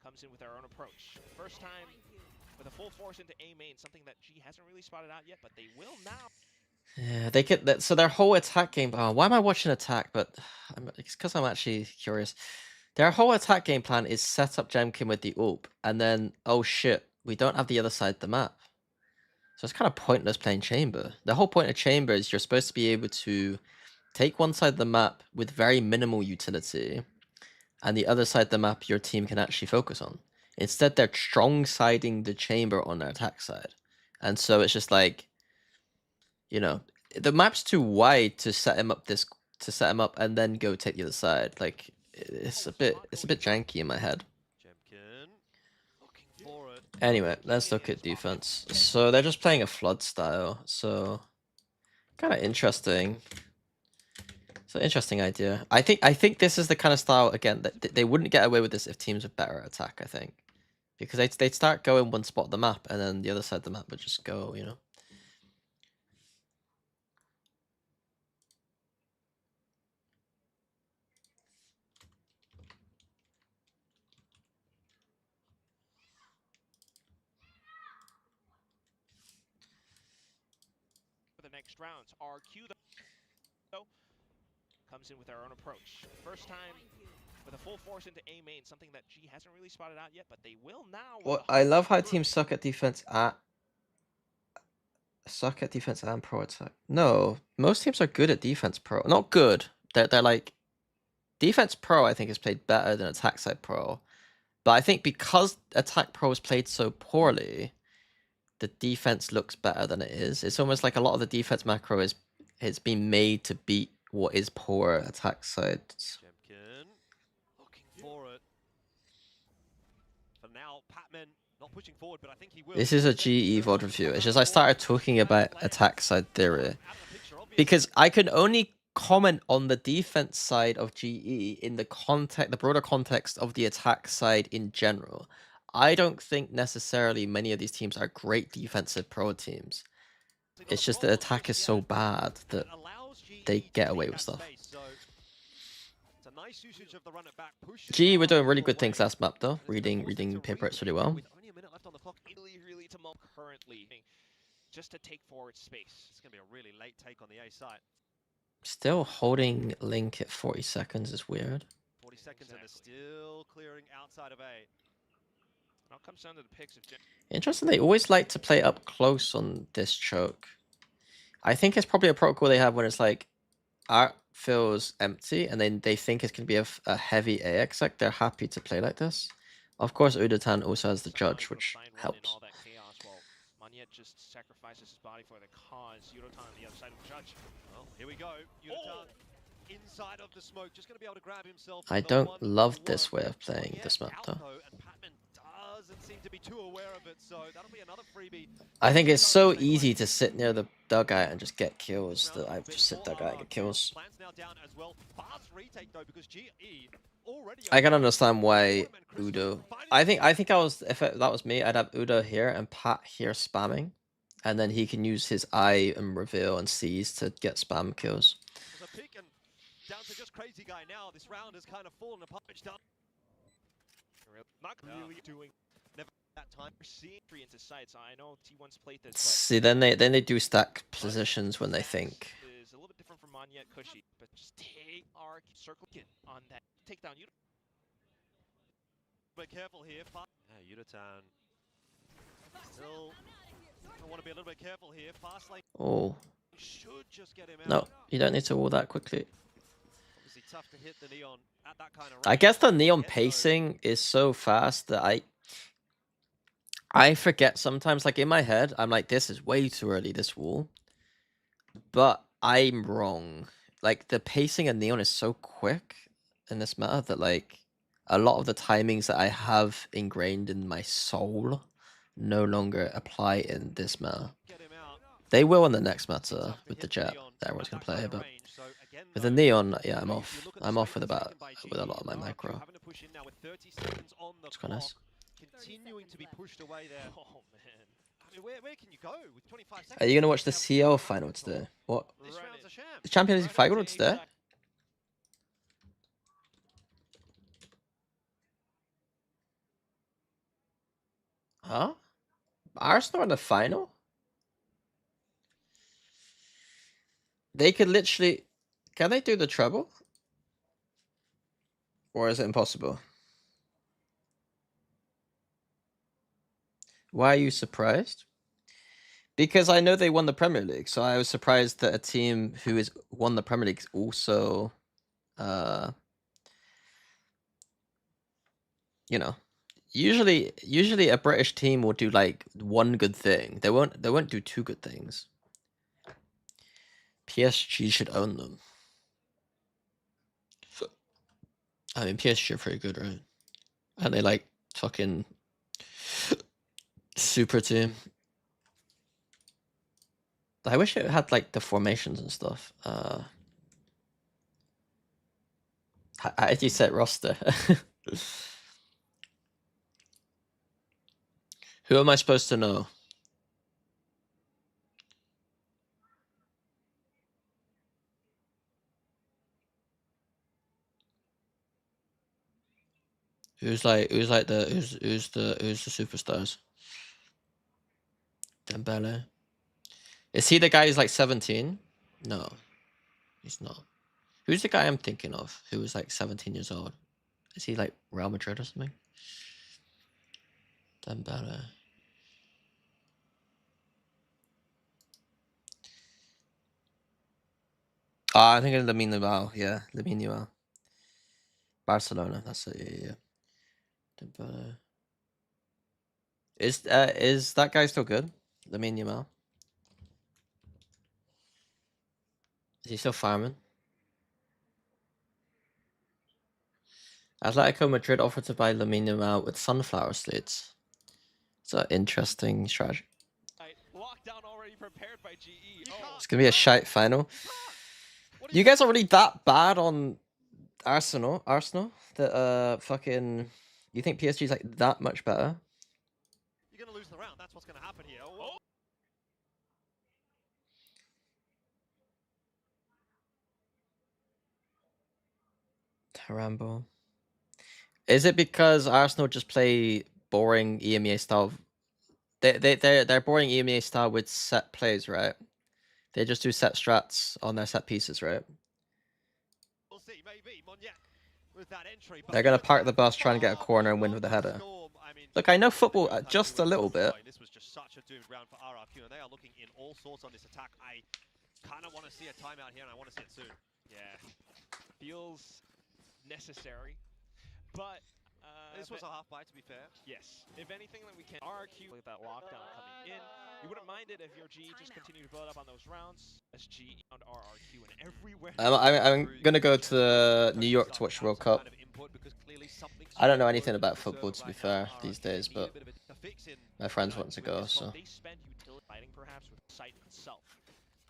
comes in with our own approach. First time with a full force into A main, something that G hasn't really spotted out yet, but they will now. Yeah, they get that. So their whole attack game. Oh, why am I watching attack? But it's because I'm actually curious. Their whole attack game plan is set up Jemkin with the ult, and then oh shit, we don't have the other side of the map. So it's kind of pointless playing Chamber. The whole point of Chamber is you're supposed to be able to take one side of the map with very minimal utility, and the other side of the map your team can actually focus on. Instead, they're strong-siding the Chamber on their attack side. And so it's just like, you know, the map's too wide to set him up and then go take the other side. Like, it's a bit janky in my head. for it. Anyway, let's look at defense. So they're just playing a flood style. So kind of interesting. It's an interesting idea. I think this is the kind of style again that they wouldn't get away with this if teams were better at attack. I think because they'd start going one spot of the map and then the other side of the map would just go. You know. For the next rounds, RQ though comes in with our own approach. First time with a full force into A main, something that G hasn't really spotted out yet, but they will now. Well, I love how teams suck at defense and pro attack. No, most teams are good at defense pro. Not good. They're like defense pro. I think is played better than attack side pro, but I think because attack pro is played so poorly, the defense looks better than it is. It's almost like a lot of the defense macro has been made to beat what is poor attack sides. Jemkin looking for it. For now, Patman not pushing forward, but I think he will. This is a GE VOD review. It's just I started talking about attack side theory because I can only comment on the defense side of GE in the broader context of the attack side in general. I don't think necessarily many of these teams are great defensive pro teams. It's just that attack is so bad that they get away with stuff. GE were doing really good things last map though, reading paper routes really well. With only a minute left on the clock, really to Monk currently, just to take forward space. It's going to be a really late take on the A side. Still holding Link at 40 seconds is weird. 40 seconds and they're still clearing outside of A. Now comes down to the picks of Interesting, they always like to play up close on this choke. I think it's probably a protocol they have when it's like art feels empty and then they think it's going to be a heavy AX, like they're happy to play like this. Of course, Udatan also has the judge, which helps. Monyet just sacrifices his body for the cause. Yudotan on the other side of the judge. Well, here we go. Yudotan inside of the smoke, just going to be able to grab himself. I don't love this way of playing this map though. And Patman doesn't seem to be too aware of it, so that'll be another freebie. I think it's so easy to sit near the dugout and just get kills that I just sit dugout and get kills. Plans now down as well. Fast retake though, because GE already I can understand why Udo. I think if that was me, I'd have Udo here and Pat here spamming, and then he can use his eye and reveal and seize to get spam kills. There's a pick and down to just crazy guy now. This round has kind of fallen apart. Not really doing never that time. We're seeing entry into sights. I know T1's played this. See, then they do stack positions when they think. Is a little bit different from Monyet Cushy, but just take our circle on that takedown. Be careful here. Yeah, Yudotan still. I want to be a little bit careful here. Fast lane Oh should just get him out. no, you don't need to wall that quickly. Obviously tough to hit the Neon at that kind of I guess the Neon pacing is so fast that I forget sometimes. Like in my head, I'm like, this is way too early, this wall. But I'm wrong. Like the pacing of Neon is so quick in this meta that like a lot of the timings that I have ingrained in my soul no longer apply in this meta. They will in the next meta with the Jet that everyone's gonna play, but with the Neon, yeah, I'm off. I'm off with a lot of my micro. It's quite nice. Continuing to be pushed away there. Oh man. I mean, where can you go with 25 seconds? Are you gonna watch the CL final today? What? This round's a sham. The Champions League final today? Huh? Arsenal in the final? They could literally... Can they do the treble? Or is it impossible? Why are you surprised? Because I know they won the Premier League, so I was surprised that a team who has won the Premier League also... you know... Usually a British team will do like one good thing. They won't do two good things. PSG should own them. I mean PSG are pretty good, right? And they like fucking super team. I wish it had like the formations and stuff. How do you set roster? Who am I supposed to know? Who's the superstars? Dembele. Is he the guy who's like 17? No, he's not. Who's the guy I'm thinking of who was like 17 years old? Is he like Real Madrid or something? Dembele. I think it's Lamine Yamal. Yeah, Lamine Yamal. Barcelona. That's it. Yeah. Dembele. Is that guy still good? Lamine Yamal. Is he still farming? Atletico Madrid offered to buy Lamine Yamal with sunflower seeds. It's an interesting strategy. Lockdown already prepared by GE. It's gonna be a shite final. You guys are really that bad on Arsenal? That fucking. You think PSG's like that much better? You're gonna lose the round. That's what's gonna happen here. Oh. Tarambo. Is it because Arsenal just play boring EMEA style? They're boring EMEA style with set plays, right? They just do set strats on their set pieces, right? We'll see, maybe Monyak with that entry. They're gonna park the bus, try and get a corner and win with a header. Look, I know football just a little bit. This was just such a doomed round for RRQ, and they are looking in all sorts on this attack. I kind of want to see a timeout here, and I want to see it soon. Yeah, feels necessary, but this was a half bite, to be fair. yes. If anything, that we can RRQ with that lockdown coming in. You wouldn't mind it if your GE just continue to build up on those rounds. As GE on RRQ and everywhere. I'm gonna go to New York to watch the World Cup. I don't know anything about football, to be fair, these days, but my friends want to go, so. They spend utility fighting perhaps with the site itself.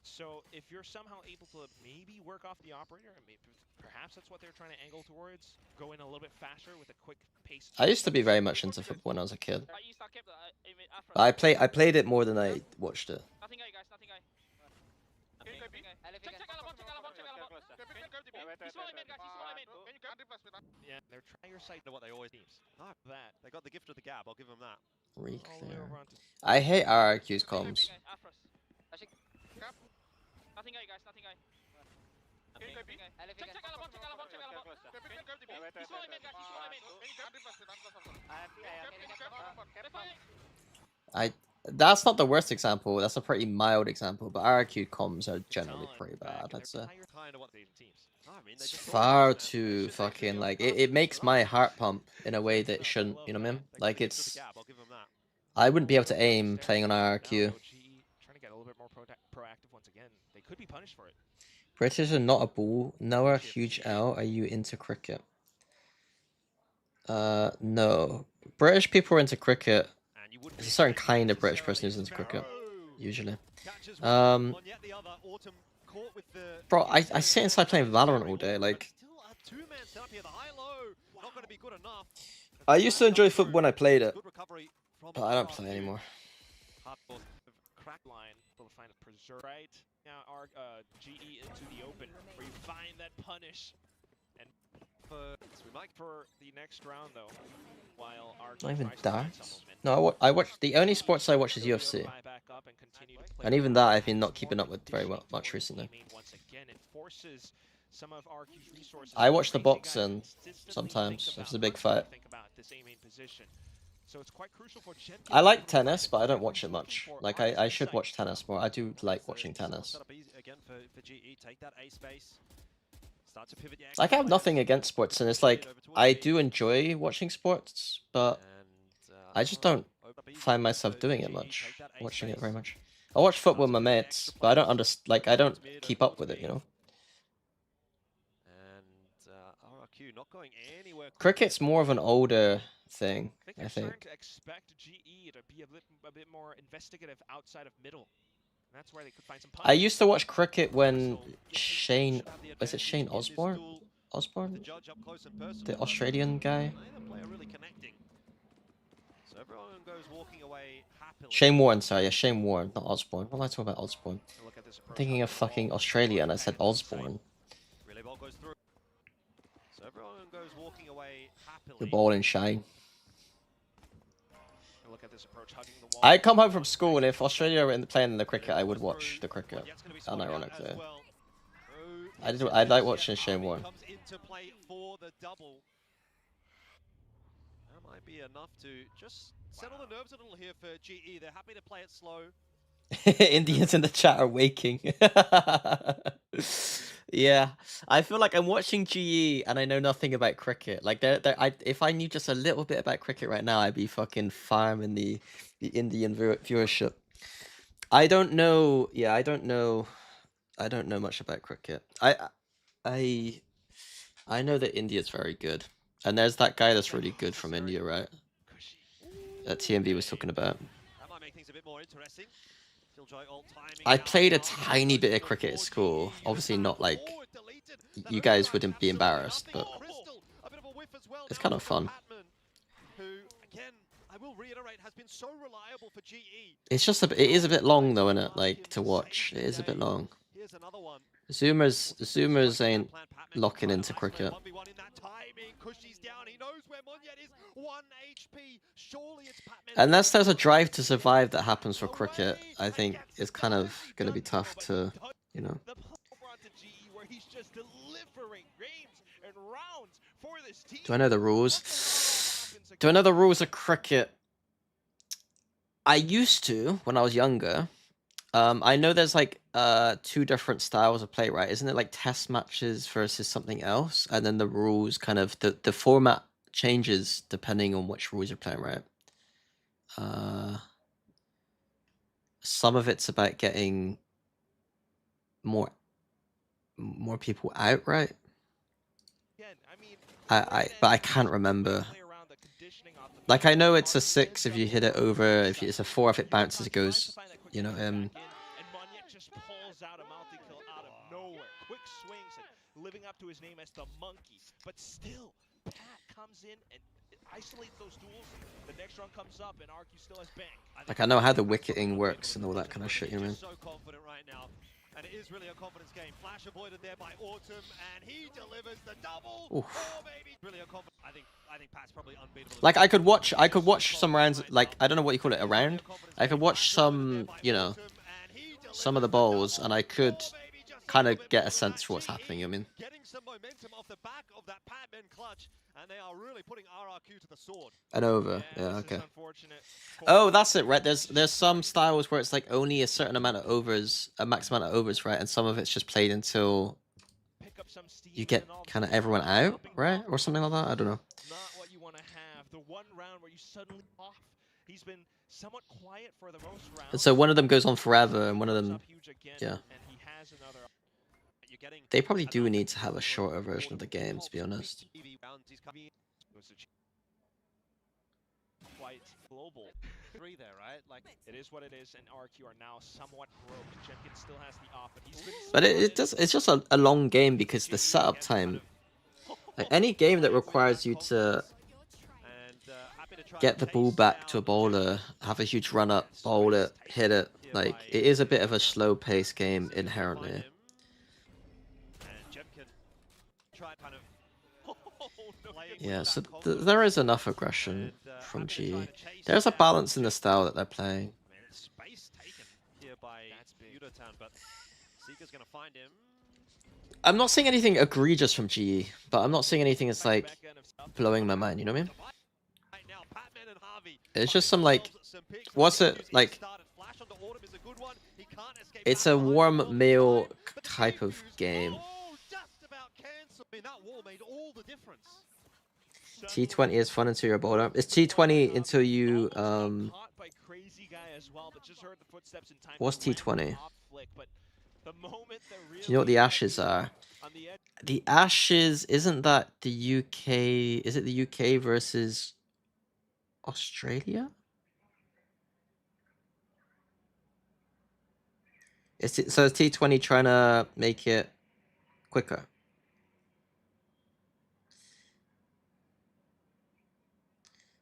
So if you're somehow able to maybe work off the operator, and maybe perhaps that's what they're trying to angle towards, go in a little bit faster with a quick pace. I used to be very much into football when I was a kid. I played it more than I watched it. Yeah, they're trying your site to what they always teams. Not that. They got the gift of the gab, I'll give them that. Reek All the way there. over onto I hate RRQ's comms. That's not the worst example. That's a pretty mild example, but RRQ comms are generally pretty bad. I'd say. It's far too fucking like it makes my heart pump in a way that it shouldn't. You know what I mean? Like it's. I wouldn't be able to aim playing on RRQ. Trying to get a little bit more proactive once again. They could be punished for it. British are not a ball. Noah, huge L. Are you into cricket? No. British people are into cricket. There's a certain kind of British person who's into cricket, usually. Bro, I sit inside playing Valorant all day. Like, I used to enjoy football when I played it, but I don't play anymore. Crack line to find a preserve right now. Our GE into the open where you find that punish. And for the next round though, while our Not even darts. No, I watch the only sports I watch is UFC, and even that I've been not keeping up with very much recently. I watch the boxing sometimes if it's a big fight. I like tennis, but I don't watch it much. Like I should watch tennis more. I do like watching tennis. Like I have nothing against sports, and it's like I do enjoy watching sports, but I just don't find myself doing it much, watching it very much. I watch football with my mates, but I don't understand. Like I don't keep up with it, you know. Cricket's more of an older thing. I I think they're starting think. to expect GE to be a bit more investigative outside of middle. And that's where they could find some I punch. used to watch cricket when So, Shane, should have the was it advantage Shane in this Osborne? duel. The Osborne, judge up close and personal. the Australian guy. Neither player really connecting. So everyone goes walking away happily. Shane Warne, sorry, yeah, Shane Warne, not Osborne. What am I talking about, Osborne? Look at this approach, Thinking of hugging the fucking ball. Australia, and I said Bang inside. Osborne. Relay ball goes through. So everyone goes walking away happily. The ball in Shine. And look at this approach, hugging the wall. I come home from school, and if Australia were playing in the cricket, I would watch the cricket. But yet's gonna be spotted out Unironically. as well. Oh, I yes, do. it I is. like Yeah, watching Shane Harvey Warne. comes into play for the double. That might be enough to just settle the nerves a little here for GE. They're happy to play it slow. Indians in the chat are waking. Yeah, I feel like I'm watching GE and I know nothing about cricket. Like, if I knew just a little bit about cricket right now, I'd be fucking farming the Indian viewership. I don't know. Yeah, I don't know. I don't know much about cricket. I know that India's very good, and there's that guy that's really good from India, right? Cushy. That TMV was talking about. That might make things a bit more interesting. Killjoy ult timing I down played a well. tiny bit of cricket at school. Obviously not like you guys wouldn't be embarrassed, but Crystal, a bit of a whiff as well it's now kind of from fun. Patman, who again, I will reiterate, has been so reliable for GE. It's just it is a bit long though, isn't it? Like to watch, it is a bit long. Here's another one. Zoomers ain't locking into cricket. 1v1 in that timing. Cushy's down. He knows where Monyet is. 1 HP. Surely it's Patman. Unless there's a drive to survive that happens for cricket, I think it's kind of going to be tough to, you know. The ball brought to GE where he's just delivering games and rounds for this team. Do I know the rules? Do I know the rules of cricket? I used to when I was younger. I know there's like 2 different styles of play, right? Isn't it like test matches versus something else? And then the rules kind of the format changes depending on which rules you're playing, right? Some of it's about getting more people out, right? Again, I mean, But I can't remember. Like, I know it's a 6 if you hit it over. If it's a 4 if it bounces, it goes, you know. And Monyet just pulls out a multi-kill out of nowhere. Quick swings and living up to his name as the monkey. But still, Pat comes in and isolates those duels. The next round comes up and RQ still has Bang. Like, I know how the wicketing works and all that kind of shit, you know what I mean? So confident right now. And it is really a confidence game. Flash avoided there by Autumn, and he delivers the double. Oof. Oh, baby. Really a confidence. I think Pat's probably unbeatable. Like, I could watch some rounds, like, I don't know what you call it, a round? I could watch some, you know, some of the bowls, and I could kind of get a sense for what's happening, you know what I mean? Getting some momentum off the back of that Patman clutch, and they are really putting RRQ to the sword. An over, yeah, this is okay. unfortunate for Oh, that's it, right? There's some styles where it's like only a certain amount of overs, a max amount of overs, right? And some of it's just played until pick up some steam you get and all of a kind of sudden everyone start out, jumping right? off. Or something like that, I don't know. Not what you want to have. The one round where you suddenly off. He's been somewhat quiet for the most rounds. And so one of them goes on forever, and one of Goes them, up huge again, yeah. And he has another. You're getting They probably do need to have a shorter version of the game, to be honest. Goes to quite global. 3 there, right? Like It is what it is, and RQ are now somewhat broke. Jenkins still has the off, but he's been But spotted. it's just a long game because the setup time, like any game that requires you to get the ball back to a bowler, have a huge run up, bowl it, hit it, like it is a bit of a slow paced game inherently. And Jem can try kind of Yeah, so there is enough aggression from GE. There's a balance in the style that they're playing. Space taken here by Yudotan, but Seeker's gonna find him. I'm not seeing anything egregious from GE, but I'm not seeing anything that's like blowing my mind, you know what I mean? Right now, Patman and Harvey It's just find some like, themselves some picks. what's it Using like? started. Flash onto Autumn is a good one. He can't escape It's back a behind warm all the meal time, but the type of defuse, game. oh, just about cancelled. I mean, that wall made all the difference. T20 is fun until you're a bowler. It's T20 until you Caught by Crazy Guy as well, but just heard the footsteps in time. What's to land T20? the off flick, but the moment that Do you know what the Ashes are? on the edge, The Ashes, isn't that the UK? Is it the UK versus Australia? So is T20 trying to make it quicker?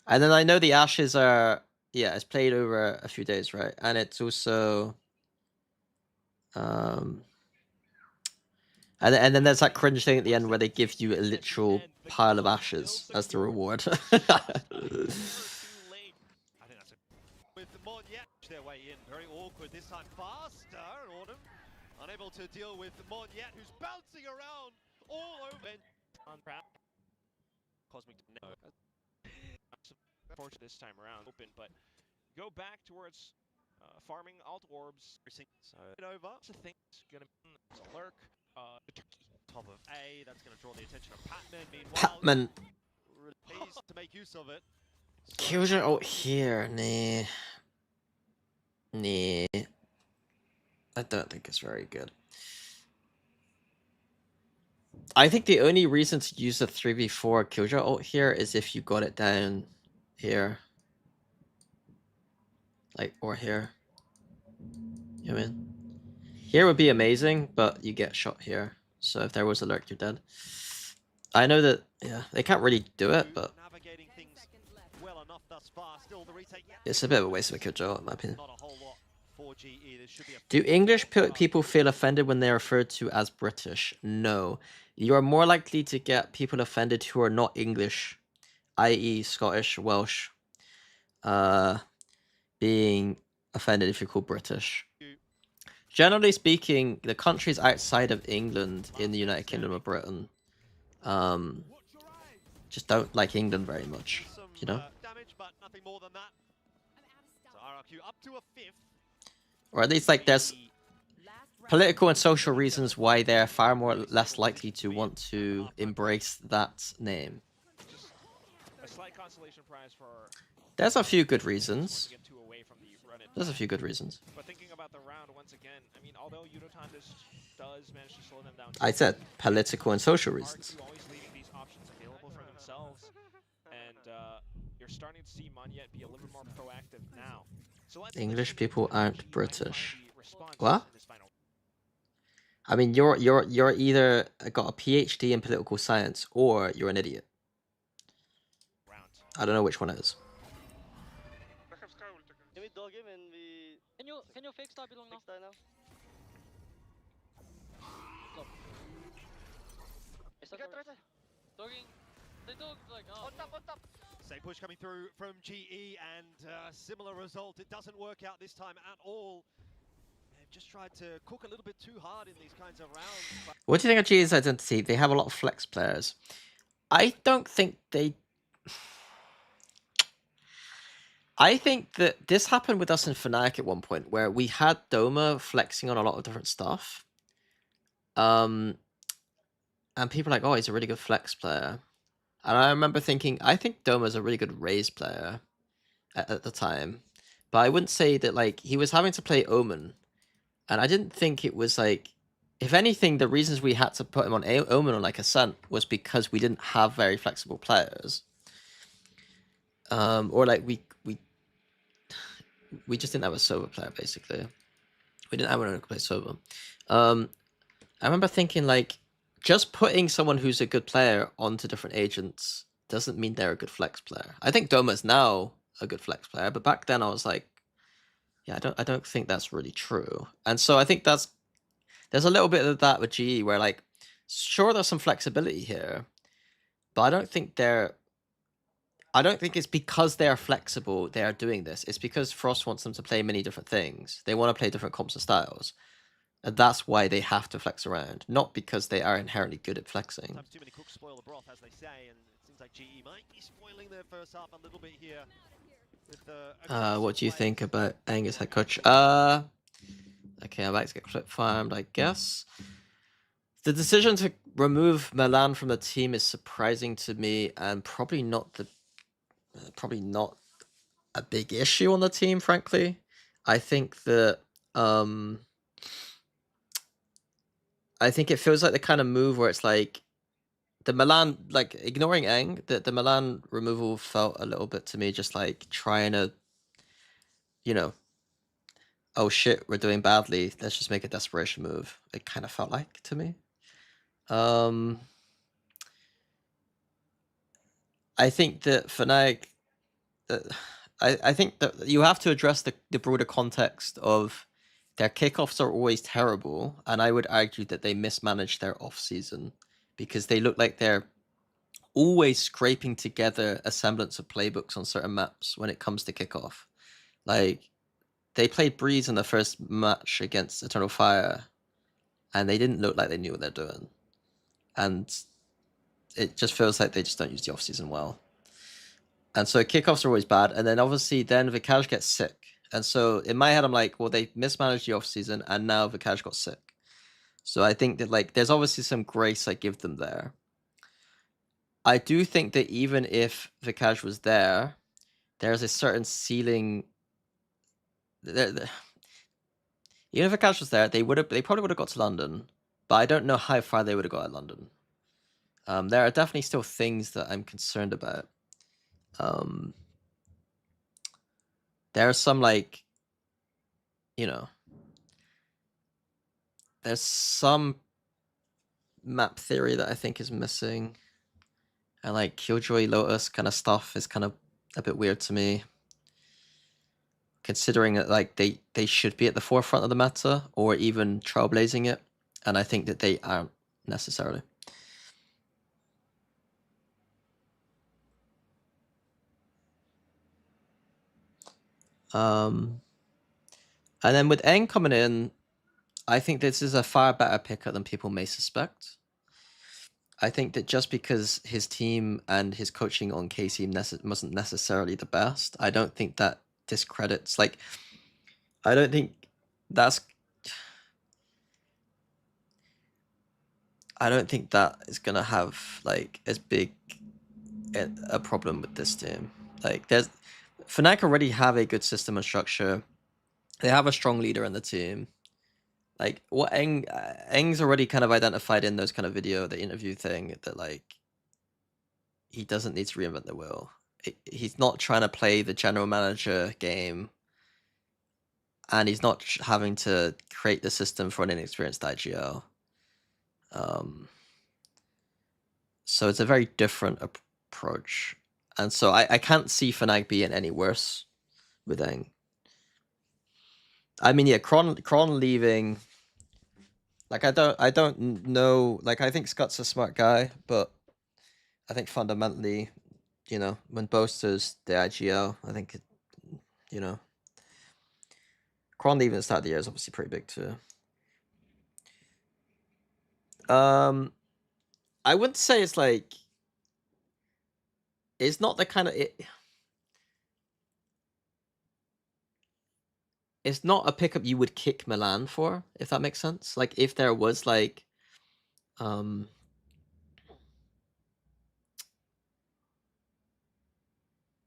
And then I know the Ashes are, yeah, it's played over a few days, right? And it's also, and then there's that cringe thing at the end where they give you a literal pile of ashes as the reward. I think that's with Monyet their way in, very awkward this time. Faster, Autumn, unable to deal with Monyet, who's bouncing around all over. On Proud, Cosmic no. Fortunate this time around, open, but go back towards farming alt orbs. So over. That's the thing. It's gonna be a lurk. The turkey. Top of A, that's going to draw the attention of Patman. Meanwhile, Patman. pleased to make use of it. Killjoy out here, nah. Nah. I don't think it's very good. I think the only reason to use a 3v4 Killjoy ult here is if you got it down here. Like, or here. You know what I mean? Here would be amazing, but you get shot here. So if there was a lurk, you're dead. I know that, yeah, they can't really do it, but Navigating things well enough thus far. Still the retake. it's a bit of a waste of a Killjoy, in my opinion. Not a whole lot for GE. There should be a Do English people feel offended when they're referred to as British? No. You are more likely to get people offended who are not English, i.e. Scottish, Welsh, being offended if you're called British. Generally speaking, the countries outside of England in the United Kingdom or Britain just don't like England very much, some, you know? damage, but nothing more than that. So RRQ up to a fifth. Or at least like there's political and social reasons why they're far more less likely to want to embrace that name. Just a slight consolation prize for. There's a few good To reasons. get two away from the run-in. There's a few good reasons. But thinking about the round once again, I mean, although Yudotan does manage to slow them down. I said political and social reasons. RQ always leaving these options available for themselves, and you're starting to see Monyet be a little bit more proactive now. So let's English see people how aren't GE might British. finally respond What? in this final I mean, you're either got a PhD in political science or you're an idiot. round. I don't know which one it is. Can we dog him and we Can you fake stab long now? fix that now? Dogging. They dog like oh. On top! Same push coming through from GE, and similar result. It doesn't work out this time at all. They've just tried to cook a little bit too hard in these kinds of rounds. But What do you think of GE's identity? They have a lot of flex players. I don't think they... I think that this happened with us in Fnatic at one point, where we had Doma flexing on a lot of different stuff. And people are like, oh, he's a really good flex player. And I remember thinking, I think Doma's a really good Raze player at the time. But I wouldn't say that, like, he was having to play Omen. And I didn't think it was, like... If anything, the reasons we had to put him on Omen or, like, Ascent was because we didn't have very flexible players. Or, like, we just didn't have a Sova player, basically. We didn't have anyone who could play Sova. I remember thinking, like, just putting someone who's a good player onto different agents doesn't mean they're a good flex player. I think Doma's now a good flex player, but back then I was like, yeah, I don't think that's really true. And so I think there's a little bit of that with GE where, like, sure, there's some flexibility here, but I don't think it's because they're flexible they are doing this. It's because Frost wants them to play many different things. They want to play different comps and styles. And that's why they have to flex around, not because they are inherently good at flexing. sometimes too many cooks spoil the broth, as they say, and it seems like GE might be spoiling their first half a little bit here. With What do you think about Angus head coach? Okay, I'd like to get clip farmed, I guess. The decision to remove Milan from the team is surprising to me, and probably not a big issue on the team, frankly. I think that I think it feels like the kind of move where it's like the Milan, like ignoring Eng, the Milan removal felt a little bit to me just like trying to, you know, oh shit, we're doing badly. Let's just make a desperation move. It kind of felt like to me. I think that Fnatic, I think that you have to address the broader context of their kickoffs are always terrible, and I would argue that they mismanage their off season because they look like they're always scraping together a semblance of playbooks on certain maps when it comes to kickoff. Like they played Breeze in the first match against Eternal Fire, and they didn't look like they knew what they're doing, and it just feels like they just don't use the off season well. And so kickoffs are always bad, and then obviously then Vikaj gets sick. And so in my head, I'm like, well, they mismanaged the off season, and now Vikaj got sick. So I think that like there's obviously some grace I give them there. I do think that even if Vikaj was there, there's a certain ceiling. Even if Vikaj was there, they probably would have got to London, but I don't know how far they would have got at London. There are definitely still things that I'm concerned about. There are some like, you know, there's some map theory that I think is missing, and like Killjoy Lotus kind of stuff is kind of a bit weird to me, considering that like they should be at the forefront of the meta or even trailblazing it, and I think that they aren't necessarily. And then with Eng coming in, I think this is a far better picker than people may suspect. I think that just because his team and his coaching on KC wasn't necessarily the best, I don't think that discredits, like, I don't think that's, I don't think that is going to have, like, as big a problem with this team. Like, Fnatic already have a good system and structure. They have a strong leader in the team. Like, what Eng's already kind of identified in those kind of the interview thing, that, like, he doesn't need to reinvent the wheel. He's not trying to play the general manager game, and he's not having to create the system for an inexperienced IGL. So it's a very different approach. And so I can't see Fnatic being any worse with Eng. I mean, yeah, Kron leaving. Like, I don't know. Like, I think Scott's a smart guy, but I think fundamentally, you know, when Boaster's the IGL, I think, you know, Kron leaving at the start of the year is obviously pretty big too. I wouldn't say it's like, it's not the kind of it's not a pickup you would kick Milan for, if that makes sense. Like, if there was like,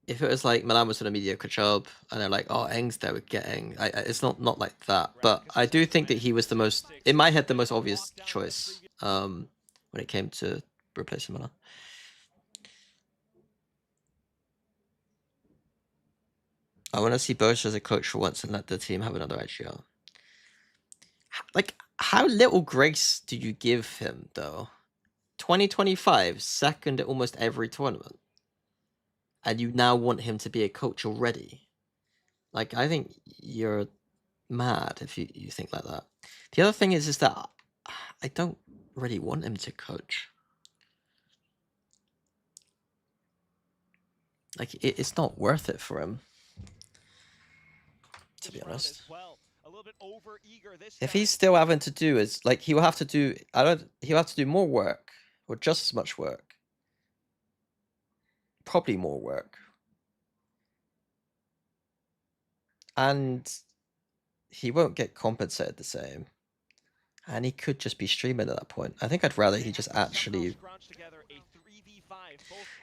if it was like Milan was doing a mediocre job and they're like, oh, Eng's there, we're getting. It's not like that. But I do think that he was the most, in my head, the most obvious choice when it came to replacing Milan. I want to see Bosch as a coach for once and let the team have another IGL. Like, how little grace do you give him, though? 2025, second at almost every tournament. And you now want him to be a coach already. Like, I think you're mad if you think like that. The other thing is that I don't really want him to coach. Like, it's not worth it for him, to be honest. If he's still having to do is like, he will have to do, he'll have to do more work or just as much work. Probably more work. And he won't get compensated the same. And he could just be streaming at that point. I think I'd rather he just actually...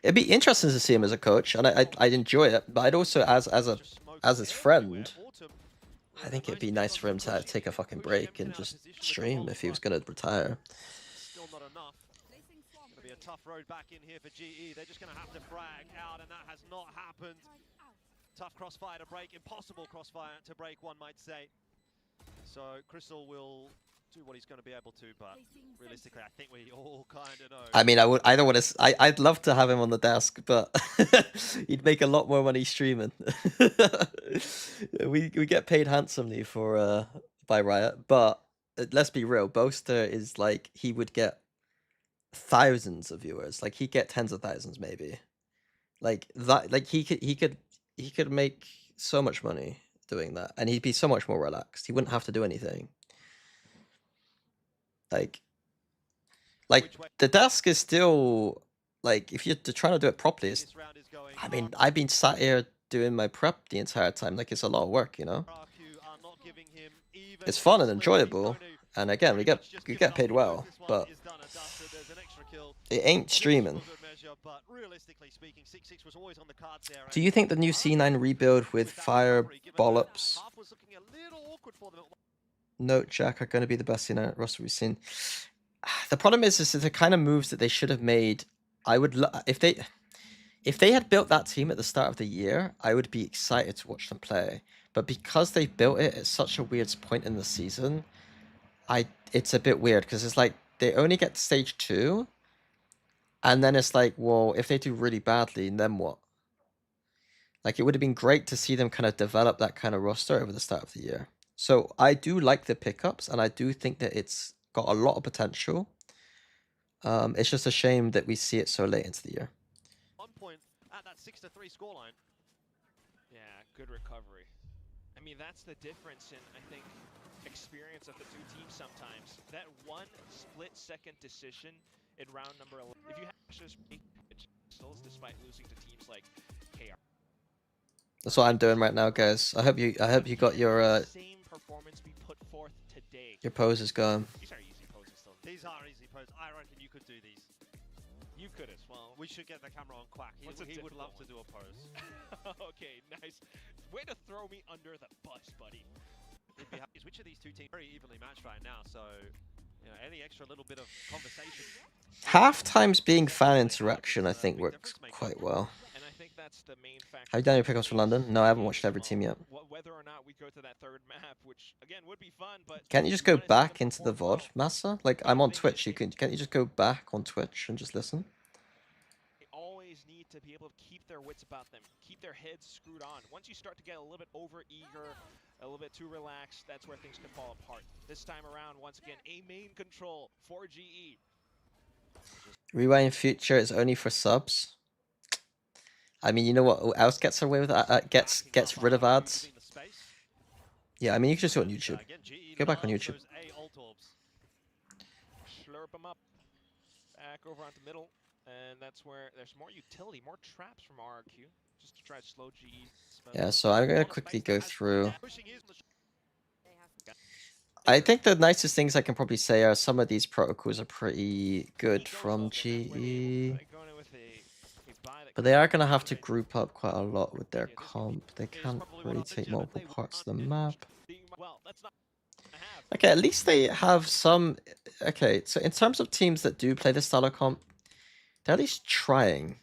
It'd be interesting to see him as a coach, and I'd enjoy it, but I'd also, as his friend, I think it'd be nice for him to take a fucking break and just stream if he was going to retire. a tough road back in here for GE. They're just going to have to frag out, and that has not happened. Tough crossfire to break, impossible crossfire to break, one might say. So Crystal will do what he's going to be able to, but realistically, I think we all kind of know. I mean, I don't want to. I'd love to have him on the desk, but he'd make a lot more money streaming. we get paid handsomely for by Riot, but let's be real. Boaster is like he would get thousands of viewers. Like he'd get tens of thousands, maybe. Like that. Like he could make so much money doing that, and he'd be so much more relaxed. He wouldn't have to do anything. Like the desk is still like if you're trying to do it properly. It's, I mean, I've been sat here doing my prep the entire time. Like it's a lot of work, you know. It's fun and enjoyable, and again, we get paid well, but it ain't streaming. Do you think the new C9 rebuild with Fire, Bollops, Note Jack are going to be the best C9 roster we've seen? The problem is the kind of moves that they should have made. I would if they had built that team at the start of the year, I would be excited to watch them play. But because they built it at such a weird point in the season, it's a bit weird because it's like they only get to stage 2, and then it's like, well, if they do really badly, then what? Like it would have been great to see them kind of develop that kind of roster over the start of the year. So I do like the pickups, and I do think that it's got a lot of potential. It's just a shame that we see it so late into the year. 1 point at that 6-3 scoreline. Yeah, good recovery. I mean, that's the difference in, I think, experience of the two teams sometimes. That one split-second decision in round number 11. If you have just pistols despite losing to teams like KR. That's what I'm doing right now, guys. I hope you got your same performance we put forth today. your poses going. These are easy poses still. These are easy poses. I reckon you could do these. You could as well. We should get the camera on Quack. He would love to do a pose. Okay, nice. Way to throw me under the bus, buddy. He'd be happy. Which of these two teams are very evenly matched right now, so you know, any extra little bit of conversation. Half-times being fan interaction, I think, works quite well. And I think that's the main factor. Have you done your pickups for London? No, I haven't watched every team yet. Whether or not we go to that third map, which again would be fun, but Can't you just go back into the VOD, Massa? Like I'm on Twitch. Can't you just go back on Twitch and just listen? they always need to be able to keep their wits about them, keep their heads screwed on. Once you start to get a little bit over-eager, a little bit too relaxed, that's where things can fall apart. This time around, once again, a main control for GE. Rewind Future is only for subs. I mean, you know what else gets away with that? Gets rid of ads. Yeah, I mean, you can just do it on YouTube. Go back on YouTube. Slurp them up. Back over onto middle. And that's where there's more utility, more traps from RRQ. Just to try to slow GE. Yeah, so I'm going to quickly go through. I think the nicest things I can probably say are some of these protocols are pretty good from GE. But they are going to have to group up quite a lot with their comp. They can't really take multiple parts of the map. Okay, at least they have some... Okay, so in terms of teams that do play this style of comp, they're at least trying.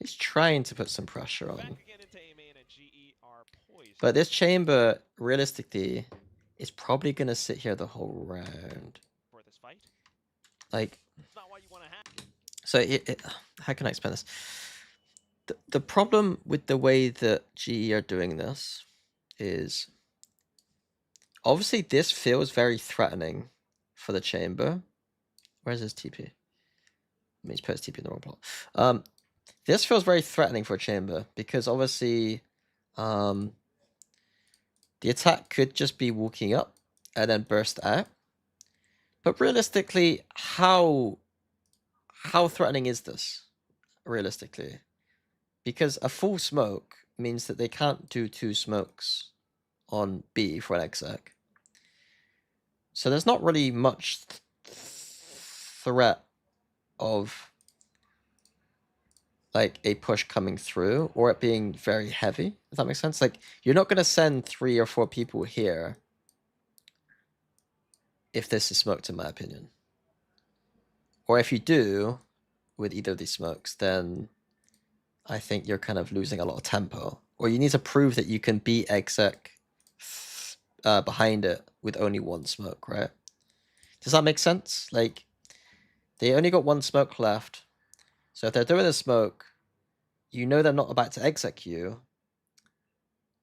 At least trying to put some pressure on. But this chamber, realistically, is probably going to sit here the whole round. Like... So, how can I explain this? The problem with the way that GE are doing this is... Obviously, this feels very threatening for the chamber. Where's his TP? I mean, he's put his TP in the wrong plot. This feels very threatening for a chamber because obviously the attack could just be walking up and then burst out. But realistically, how threatening is this? Realistically, because a full smoke means that they can't do 2 smokes on B for an exec. So there's not really much threat of like a push coming through or it being very heavy, if that makes sense. Like you're not going to send 3 or 4 people here if this is smoked, in my opinion. Or if you do, with either of these smokes, then I think you're kind of losing a lot of tempo. Or you need to prove that you can beat exec behind it with only one smoke, right? Does that make sense? Like, they only got one smoke left. So if they're doing a smoke, you know they're not about to exec you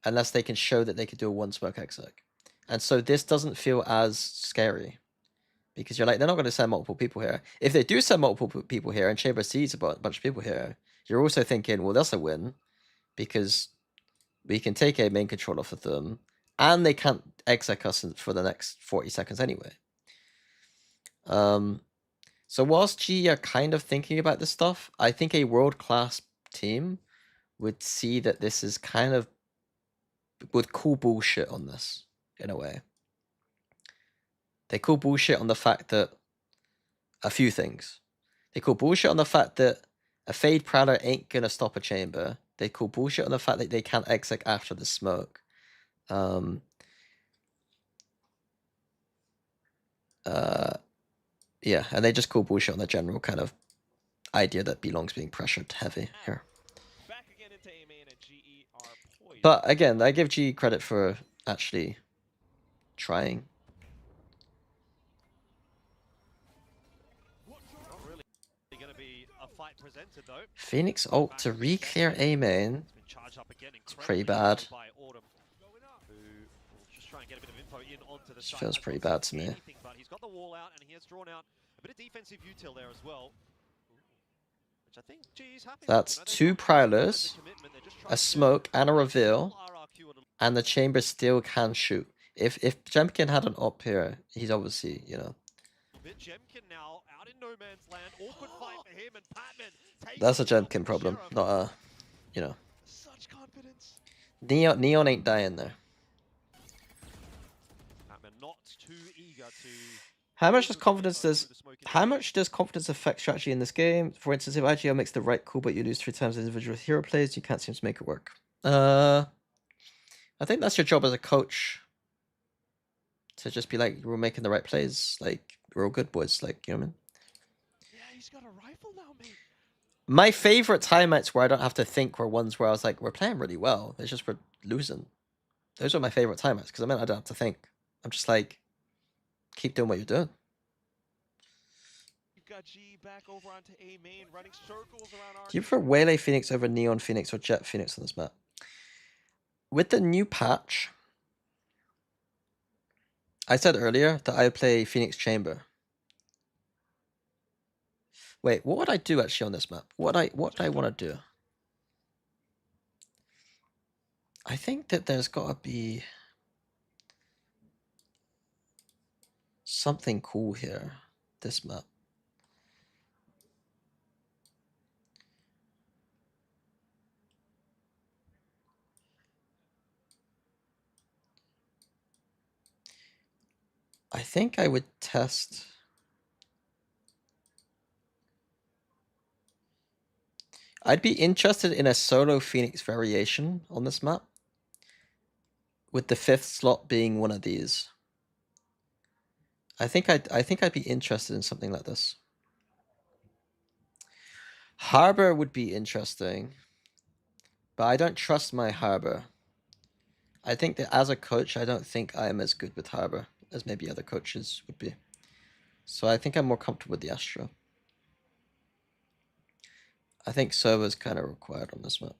unless they can show that they could do a one smoke exec. And so this doesn't feel as scary because you're like, they're not going to send multiple people here. If they do send multiple people here and Chamber sees a bunch of people here, you're also thinking, well, that's a win because we can take a main control off of them and they can't exec us for the next 40 seconds anyway. So whilst G are kind of thinking about this stuff, I think a world-class team would see that this is kind of would call bullshit on this in a way. They call bullshit on the fact that a few things. They call bullshit on the fact that a Fade Prowler ain't gonna stop a chamber. They call bullshit on the fact that they can't exec after the smoke. Yeah, and they just call bullshit on the general kind of idea that Belong's being pressured heavy here. Back again into A main and GE are poised. But again, I give G credit for actually trying. Not really going to be a fight presented though. Phoenix ult to re-clear A main. It's been charged up again. It's pretty incredibly bad. by Autumn, who will just try and get a bit of info in onto the This side. feels Has pretty not bad seen to me. anything, but he's got the wall out and he has drawn out a bit of defensive util there as well. Which I think G's happy with. That's You know, they've two got signs of prowlers, commitment. They're just a trying to smoke, and a reveal, pull RRQ a little and the chamber still can shoot. If Jemkin had an op here, he's obviously, you know, bit. Jemkin now out in no man's land. Awkward fight for him and Patman takes that's a it out Jemkin problem, Sheriff. not a, you know. Such confidence. Neon ain't dying there. Patman not too eager to. How much does confidence through does the smoke how in. much does confidence affect strategy in this game? For instance, if IGL makes the right call but you lose 3 times individual hero plays, you can't seem to make it work. I think that's your job as a coach. To just be like, we're making the right plays, like we're all good boys, like, you know what I mean? Yeah, he's got a rifle now, mate. My favorite timeouts where I don't have to think were ones where I was like, we're playing really well. It's just we're losing. Those are my favorite timeouts because I mean I don't have to think. I'm just like, keep doing what you're doing. You've got G back over onto A main, running circles around our. Do you prefer Waylay Phoenix over Neon Phoenix or Jet Phoenix on this map? With the new patch, I said earlier that I would play Phoenix Chamber. Wait, what would I do actually on this map? What do I want to do? I think that there's got to be something cool here. This map. I think I would test. I'd be interested in a solo Phoenix variation on this map, with the 5th slot being one of these. I think I'd be interested in something like this. Harbor would be interesting, but I don't trust my Harbor. I think that as a coach, I don't think I am as good with Harbor as maybe other coaches would be. So I think I'm more comfortable with the Astra. I think server's kind of required on this map.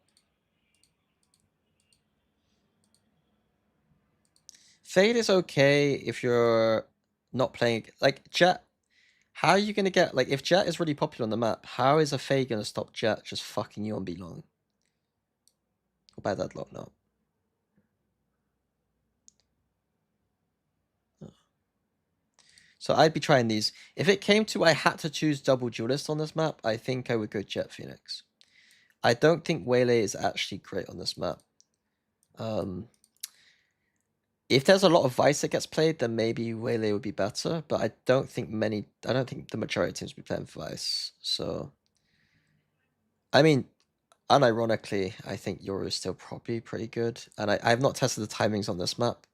Fade is okay if you're not playing, like Jet. How are you going to get, like, if Jet is really popular on the map, how is a Fade going to stop Jet just fucking you on Belong? Or by that lot, no. So I'd be trying these. If it came to I had to choose double duelist on this map, I think I would go Jet Phoenix. I don't think Waylay is actually great on this map. If there's a lot of Vice that gets played, then maybe Waylay would be better. But I don't think the majority of teams will be playing Vice. So, I mean, unironically, I think Yoru is still probably pretty good. And I have not tested the timings on this map.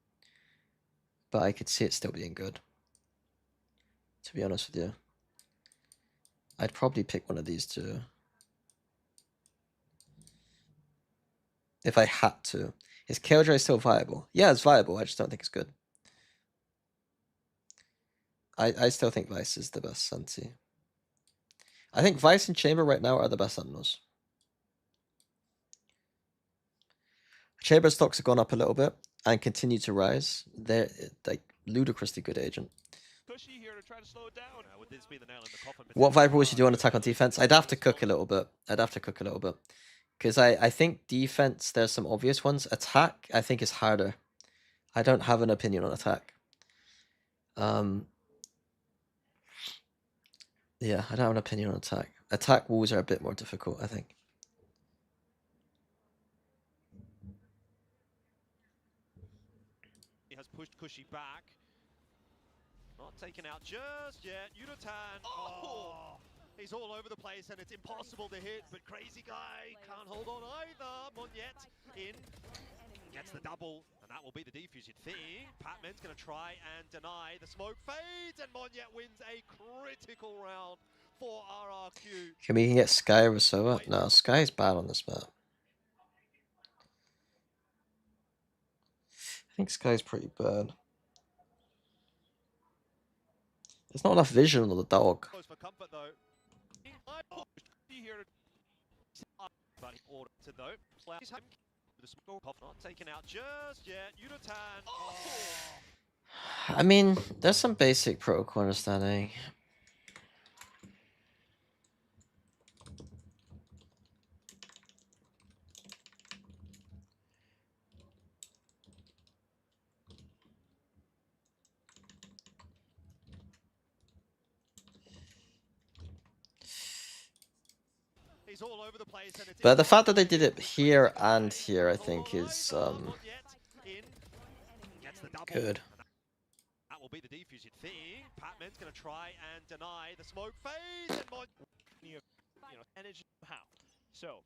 But I could see it still being good. To be honest with you. I'd probably pick one of these two. If I had to. Is Killjoy still viable? Yeah, it's viable. I just don't think it's good. I still think Vice is the best Sensi. I think Vice and Chamber right now are the best Sentinels. Chamber stocks have gone up a little bit and continue to rise. They're like ludicrously good agent. Cushy here to try to slow it down. Would this be the nail in the coffin? What Viper would you do on attack on defense? I'd have to cook a little bit. Because I think defense, there's some obvious ones. Attack, I think, is harder. I don't have an opinion on attack. Yeah, I don't have an opinion on attack. Attack walls are a bit more difficult, I think. He has pushed Cushy back. Not taken out just yet. Yudotan. Oh! He's all over the place and it's impossible to hit, but Crazy Guy can't hold on either. Monyet in. Gets the double, and that will be the defuse, you'd think. Patman's going to try and deny. The smoke fades, and Monyet wins a critical round for RRQ. Can we get Sky or Sova? No, Sky's bad on this map. I think Sky's pretty bad. There's not enough vision on the dog. Close for comfort, though. But he ordered to, though. The smoke not taken out just yet. Yudotan. Oh! I mean, there's some basic protocol understanding. He's all over the place, and it's But the fact that they did it here and here, I think, is good. That will be the defuse, you'd think. Patman's going to try and deny. The smoke fades, and energy how. So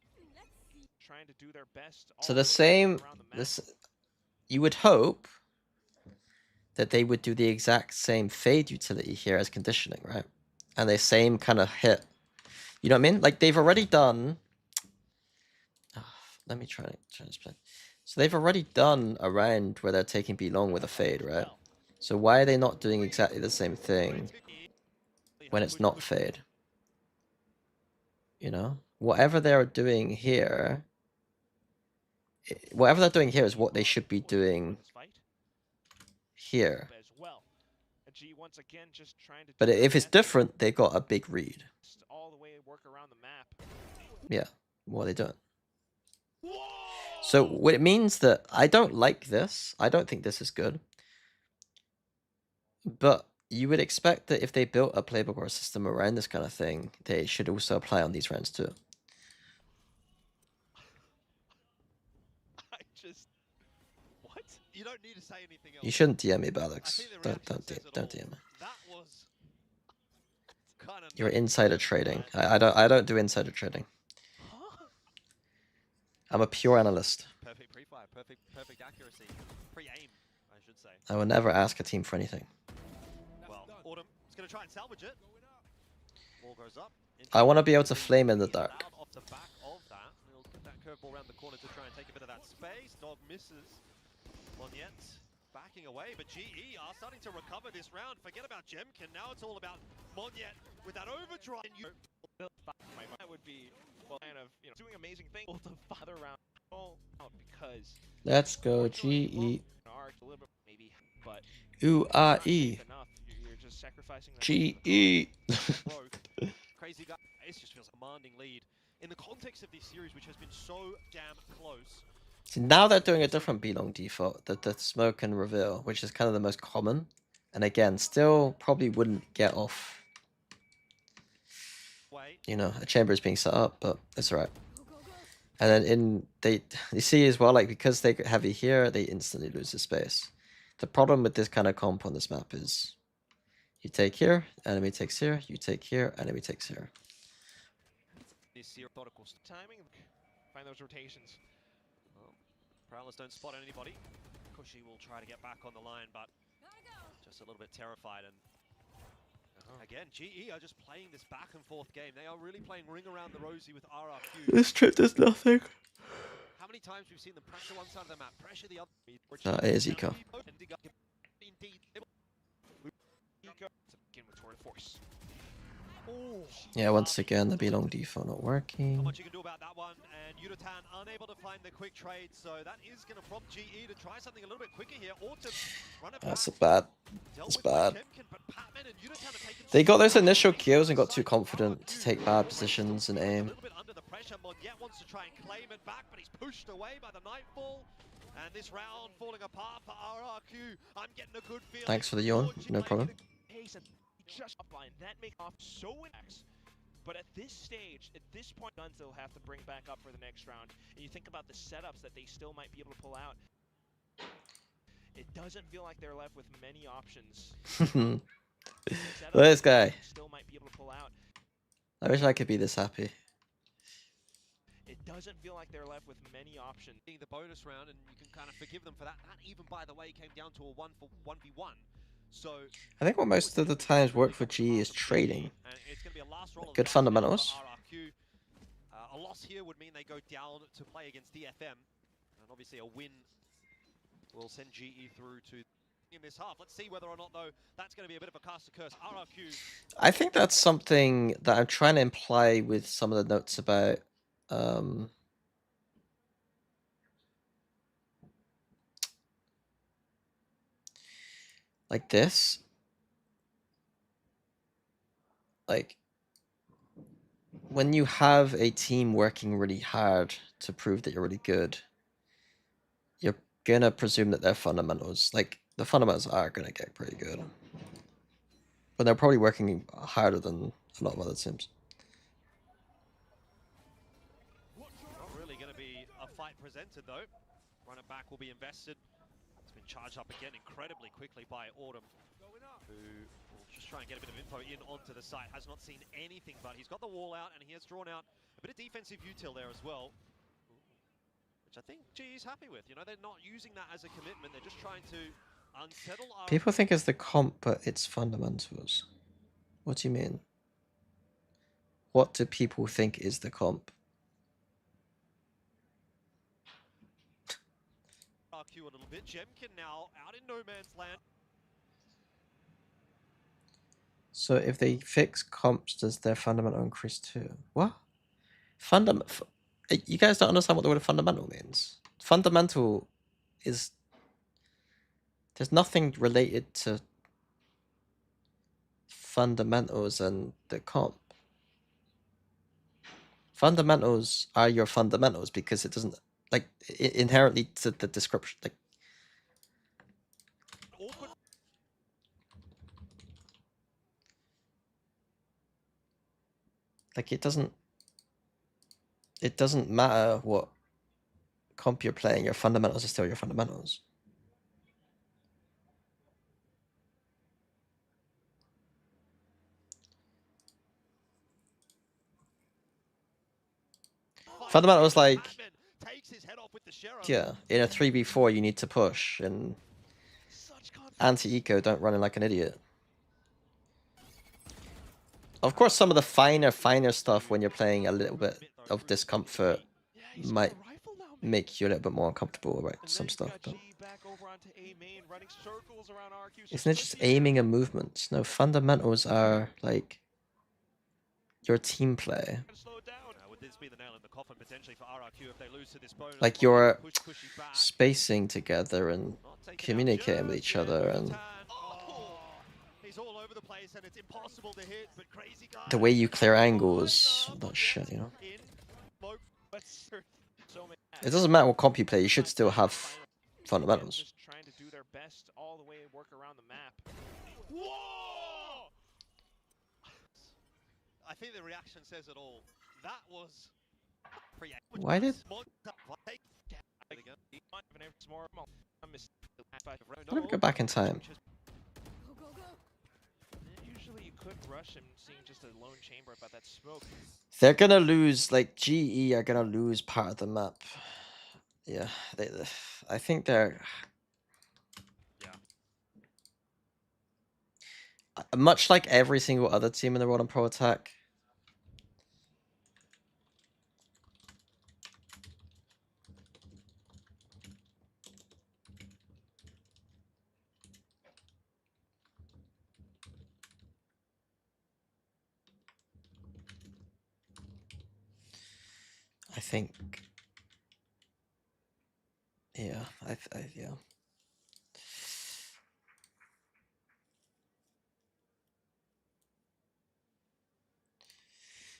trying to do their best. So the same, you would hope that they would do the exact same fade utility here as conditioning, right? And the same kind of hit. You know what I mean? Like they've already done. Let me try to explain. So they've already done a round where they're taking B long with a fade, right? So why are they not doing exactly the same thing when it's not fade? You know, whatever they're doing here, whatever they're doing here is what they should be doing here. But if it's different, they got a big read. Yeah, what are they doing? So what it means that I don't like this. I don't think this is good. But you would expect that if they built a playbook or a system around this kind of thing, they should also apply on these rounds too. what? You don't need to say anything else. You shouldn't DM me, Balix. Don't DM me. That was kind of You're insider trading. I don't do insider trading. I'm a pure analyst. Perfect pre-fire, perfect accuracy, pre-aim, I should say. I will never ask a team for anything. Well, Autumn is going to try and salvage it. Ball goes up. I want to be able to flame in the dark. Off the back of that, he'll get that curveball around the corner to try and take a bit of that space. Dog misses. Monyet backing away, but GE are starting to recover this round. Forget about Jemkin. Now it's all about Monyet with that overdrive. My mind would be kind of doing amazing things the father round because Let's go GE. Maybe, but UAE. you're just sacrificing GE. Crazy Guy. Ace just feels a commanding lead in the context of this series, which has been so damn close. See, now they're doing a different B-long default, the smoke and reveal, which is kind of the most common. And again, still probably wouldn't get off. You know, a chamber is being set up, but it's alright. And then you see as well, like because they get heavy here, they instantly lose the space. The problem with this kind of comp on this map is you take here, enemy takes here, you take here, enemy takes here. This here protocol timing, find those rotations. Well, Prowlers don't spot anybody. Cushy will try to get back on the line, but just a little bit terrified and Again, GE are just playing this back and forth game. They are really playing ring around the rosy with RRQ. This trip does nothing. How many times we've seen them pressure one side of the map, pressure the other? It is Eco. Indeed. Eco to begin with toward force. Yeah, once again, the B-long default not Not working. much you can do about that one, and Yuratan unable to find the quick trade, so that is going to prompt GE to try something a little bit quicker here, or to run it back. That's bad. Dealt That's with by bad. Chemkin, but Patman and Yuratan have taken They got so those much initial damage. kills and got too Side confident to RRQ take bad positions and a aim. little bit under the pressure. Monjet wants to try and claim it back, but he's pushed away by the Nightfall. And this round falling apart for RRQ. I'm getting a good feeling. Thanks for the yawn, no problem. Pace and just upline that make off so impacts. But at this stage, at this point, guns they'll have to bring back up for the next round. And you think about the setups that they still might be able to pull out. It doesn't feel like they're left with many options. Setups This that guy. they still might be able to pull out. I wish I could be this happy. It doesn't feel like they're left with many options. The bonus round, and you can kind of forgive them for that. That even, by the way, came down to a 1v1. So I think what most of the times work for GE is trading. and it's going to be a last roll of Good the fundamentals. for RRQ. A loss here would mean they go down to play against DFM, and obviously a win will send GE through to in this half. Let's see whether or not, though, that's going to be a bit of a cast of curse. RRQ. I think that's something that I'm trying to imply with some of the notes about like this. Like when you have a team working really hard to prove that you're really good, you're gonna presume that their fundamentals, like the fundamentals are gonna get pretty good. But they're probably working harder than a lot of other teams. Not really going to be a fight presented, though. Run it back will be invested. It's been charged up again incredibly quickly by Autumn, who will just try and get a bit of info in onto the site. Has not seen anything, but he's got the wall out, and he has drawn out a bit of defensive util there as well, which I think GE's happy with. You know, they're not using that as a commitment. They're just trying to unsettle our... People think it's the comp, but it's fundamentals. What do you mean? What do people think is the comp? RQ a little bit. Jemkin now out in no man's land. So if they fix comps, does their fundamental increase too? What? You guys don't understand what the word fundamental means. Fundamental is... There's nothing related to fundamentals and the comp. Fundamentals are your fundamentals because it doesn't, like, inherently to the description, like, Awkward. it doesn't matter what comp you're playing, your fundamentals are still your fundamentals. Fundamentals like, Batman takes his head off with the Sheriff. yeah, in a 3v4 you need to push, and Such anti-eco don't run in like an idiot. Of course, some of the finer stuff when you're playing a little bit of discomfort Yeah, he's got might a rifle now, man. make you a little bit more uncomfortable about And some then stuff, you've but got G back over onto A main, running circles around RQ. So isn't it just Splitsy is aiming and movements? No, fundamentals are like your team play. gonna slow it down. Would this be the nail in the coffin potentially for RRQ if they lose to this bonus? Like One your push pushy back, spacing together and not taking out communicating with just each yet. other, and Yuratan, oh, he's all over the place and it's impossible to hit, but crazy guy. the way you clear Right angles, up, that shit, you know. in smoke. But so many It doesn't matter what comp you play, you should still have fundamentals. Just trying to do their best all the way and work around the map. Whoa! I think the reaction says it all. That was Why did- Let me go back in time. Usually you could rush him seeing just a lone chamber about that smoke. They're gonna lose, like, GE are gonna lose part of the map. Yeah, I think they're... Yeah. much like every single other team in the Rotten Pro Attack. I think, yeah, yeah.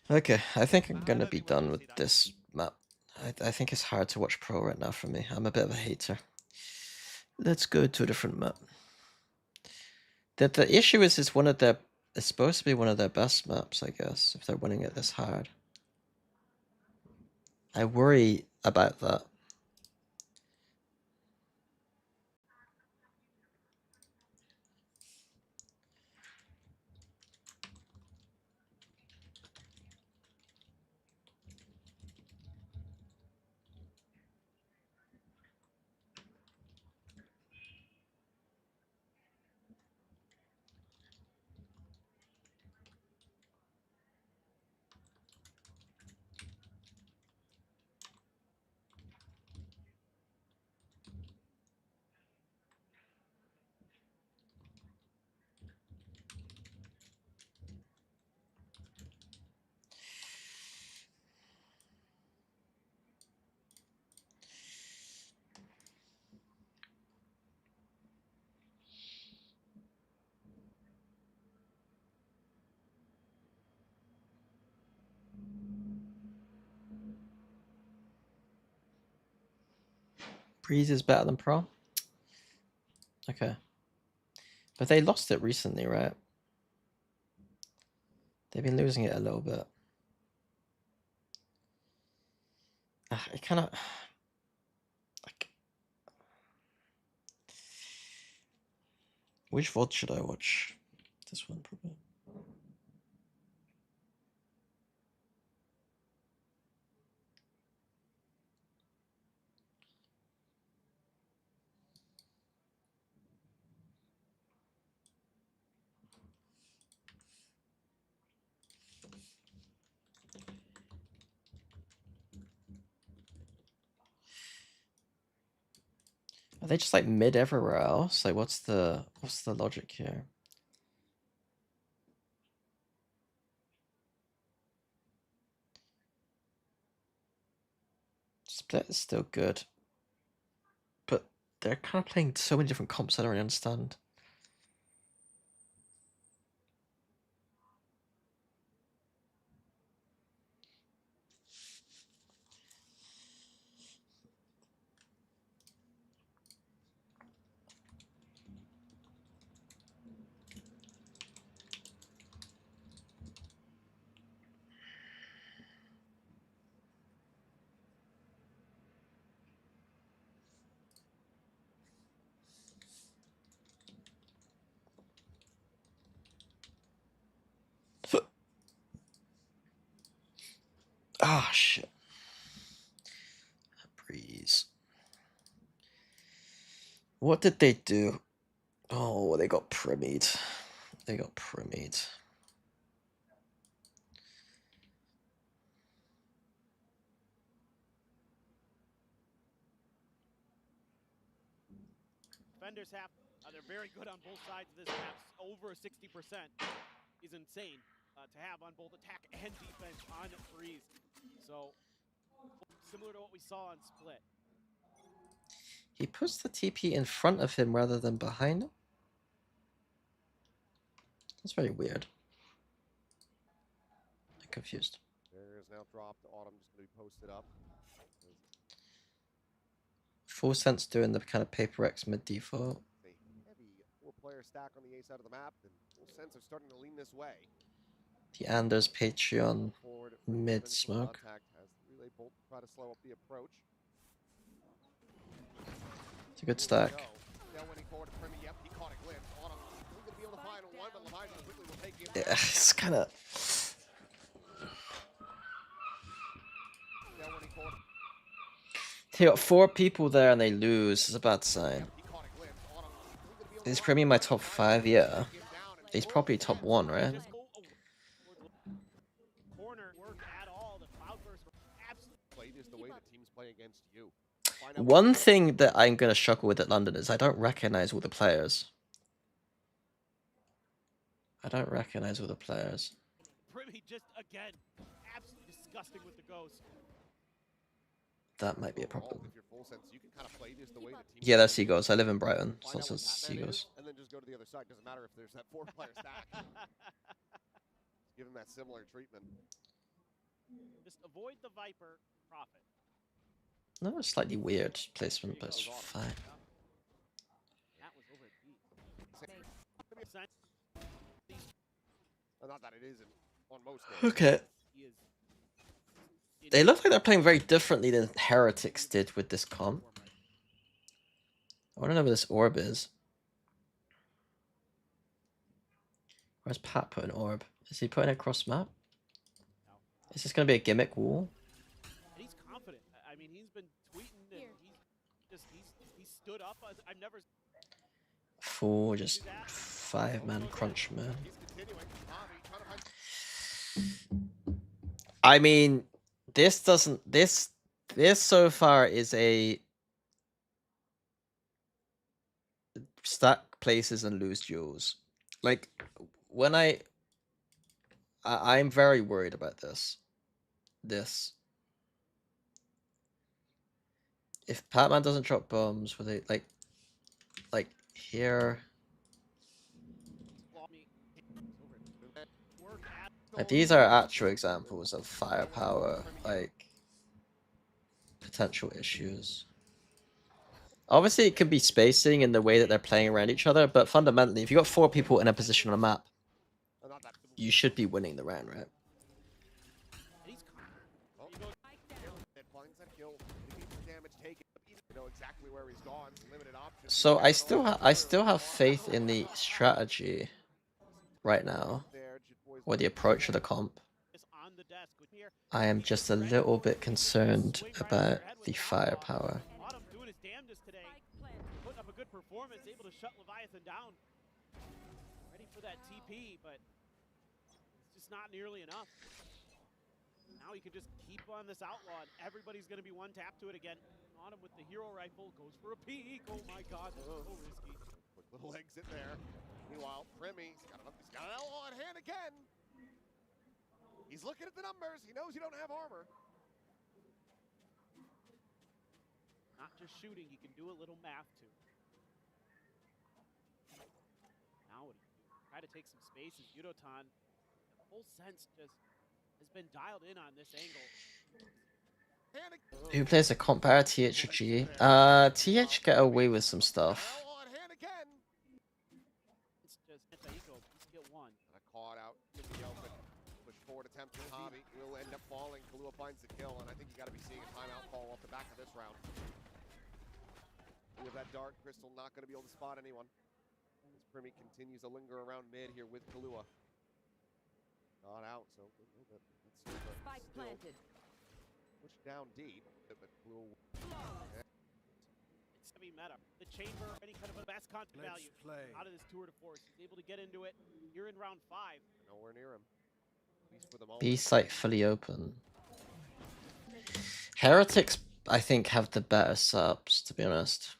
Okay, I think I'm gonna be done with this map. I think it's hard to watch pro right now for me. I'm a bit of a hater. Let's go to a different map. The issue is it's one of their, it's supposed to be one of their best maps, I guess, if they're winning it this hard. I worry about that. Breeze is better than pro? Okay. But they lost it recently, right? They've been losing it a little bit. It kind of... like... Which VOD should I watch? This one, probably. Are they just like mid everywhere else? Like what's the logic here? Split is still good. But they're kind of playing so many different comps I don't really understand. Ah, shit. Breeze. What did they do? Oh, they got premied. They got premied. Defenders have, they're very good on both sides of this map. Over 60% is insane to have on both attack and defense on Breeze. So, similar to what we saw on Split. He puts the TP in front of him rather than behind him? That's very weird. I'm confused. Barrier is now dropped. Autumn just going to be posted up. Full sense doing the kind of Paper X mid default. A heavy four-player stack on the A side of the map, and Full Sense are starting to lean this way. The Anders Patreon Forward, mid defensive smoke. contact as the relay bolt try to slow up the approach. It's a good stack. Now winning forward to Primi. Yep, he caught a glimpse. Autumn still going to be able to find one, but Leviathan quickly will take him. Yeah, it's kind of... Now winning forward. They got 4 people there and they lose. It's a bad sign. He caught a glimpse. Autumn still going to be able to Is find Primi in my one, top but 5? Yeah. take him down, and He's probably top 1, right? Just go corner work at all. The Cloudburst were absolutely Played is the way the teams play against you. Find out One thing that I'm gonna struggle with at London is I don't recognize all the players. I don't recognize all the players. Primi just again absolutely disgusting with the ghost. That might be a overall problem. with your full sense. You can kind of play this the way the teams Yeah, play that's you. Seagulls. I live in Brighton. It's Find not out what just Batman is, Seagulls. and then just go to the other side. Doesn't matter if there's that 4-player stack. Give him that similar treatment. Just avoid the Viper profit. No, it's slightly weird placement, but it's fine. That was over at B. Not that it isn't on most days. Okay. He is They look like they're playing very differently than Heretics did with this comp. I want to know where this orb is. Where's Pat putting orb? Is he putting it across map? Is this going to be a gimmick wall? And he's confident. I mean, he's been tweeting and he stood up. I've never 4, just 5-man crunch, man. He's continuing. Bobby trying to find I mean, this doesn't. This so far is a stack places and lose duels. Like when I'm very worried about this. If Patman doesn't drop bombs, will they like here? Like, these are actual examples of firepower, like potential issues. Obviously, it could be spacing in the way that they're playing around each other, but fundamentally, if you got 4 people in a position on a map, you should be winning the round, right? finds that kill. He keeps the damage taken. You know exactly where he's gone. Limited options. So I still have faith in the strategy right now, or the approach of the comp. I am just a little bit concerned about the firepower. Autumn doing his damnedest today. Putting up a good performance, able to shut Leviathan down. Ready for that TP, but it's just not nearly enough. Now he can just keep on this outlaw, and everybody's going to be one tap to it again. Autumn with the hero rifle goes for a peek. Oh my god, that's so risky. Quick little exit there. Meanwhile, Primi, he's got an outlaw in hand again. He's looking at the numbers. He knows you don't have armor. Not just shooting, he can do a little math too. Now what do you do? Try to take some spaces. Yudotan, the full sense just has been dialed in on this angle. Who plays a comp better, TH or G? TH get away with some stuff. Outlaw in hand again. It's just Taiko, just get one. Caught out in the open. Push forward attempt from Hobby. Will end up falling. Kahlua finds the kill, and I think you got to be seeing a timeout call off the back of this round. With that dark crystal, not going to be able to spot anyone. As Primi continues to linger around mid here with Kahlua. Not out, so a little bit. Spike planted. Push down deep, but Kahlua. It's heavy meta. The chamber, any kind of a best content value out of this tour de force. He's able to get into it. You're in round 5. Nowhere near him. At least for the moment. B site fully open. Heretics, I think, have the better subs, to be honest.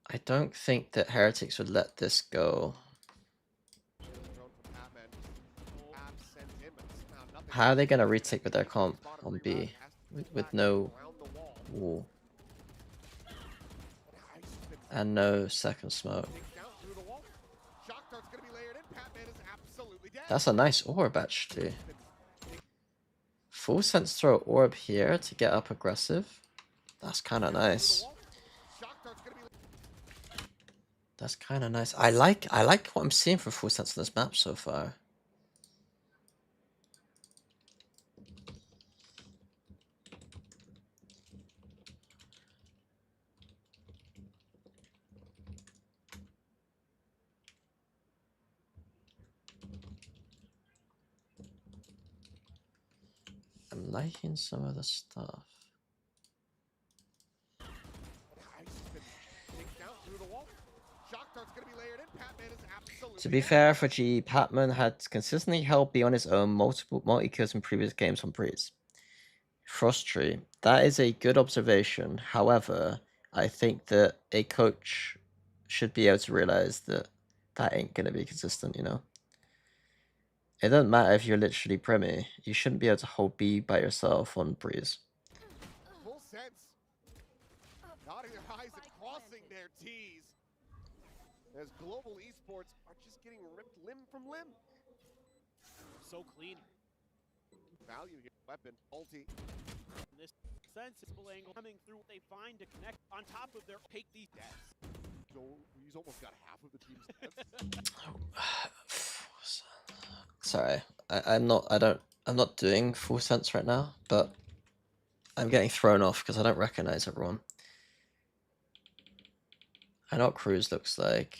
I don't think that Heretics would let this go. How are they going to retake with their comp on B with no wall and no second smoke? That's a nice orb, actually. Full sense throw orb here to get up aggressive. That's kind of nice. That's kind of nice. I like what I'm seeing for full sense on this map so far. I'm liking some of the stuff. Shock dart's gonna be layered in. Patman is absolutely To be dead. fair for GE, Patman had consistently held B on his own multiple multi-kills in previous games on Breeze. Frostry, that is a good observation. However, I think that a coach should be able to realize that that ain't gonna be consistent, you know? It doesn't matter if you're literally Premi, you shouldn't be able to hold B by yourself on Breeze. Full sense. Dotting their I's and crossing their T's. As global esports are just getting ripped limb from limb. So clean. Value here. Weapon. Ulti. In this sensible angle coming through what they find to connect on top of their take these deaths. So he's almost got half of the team's deaths. Sorry, I'm not doing full sense right now, but I'm getting thrown off because I don't recognize everyone. I know what Cruz looks like.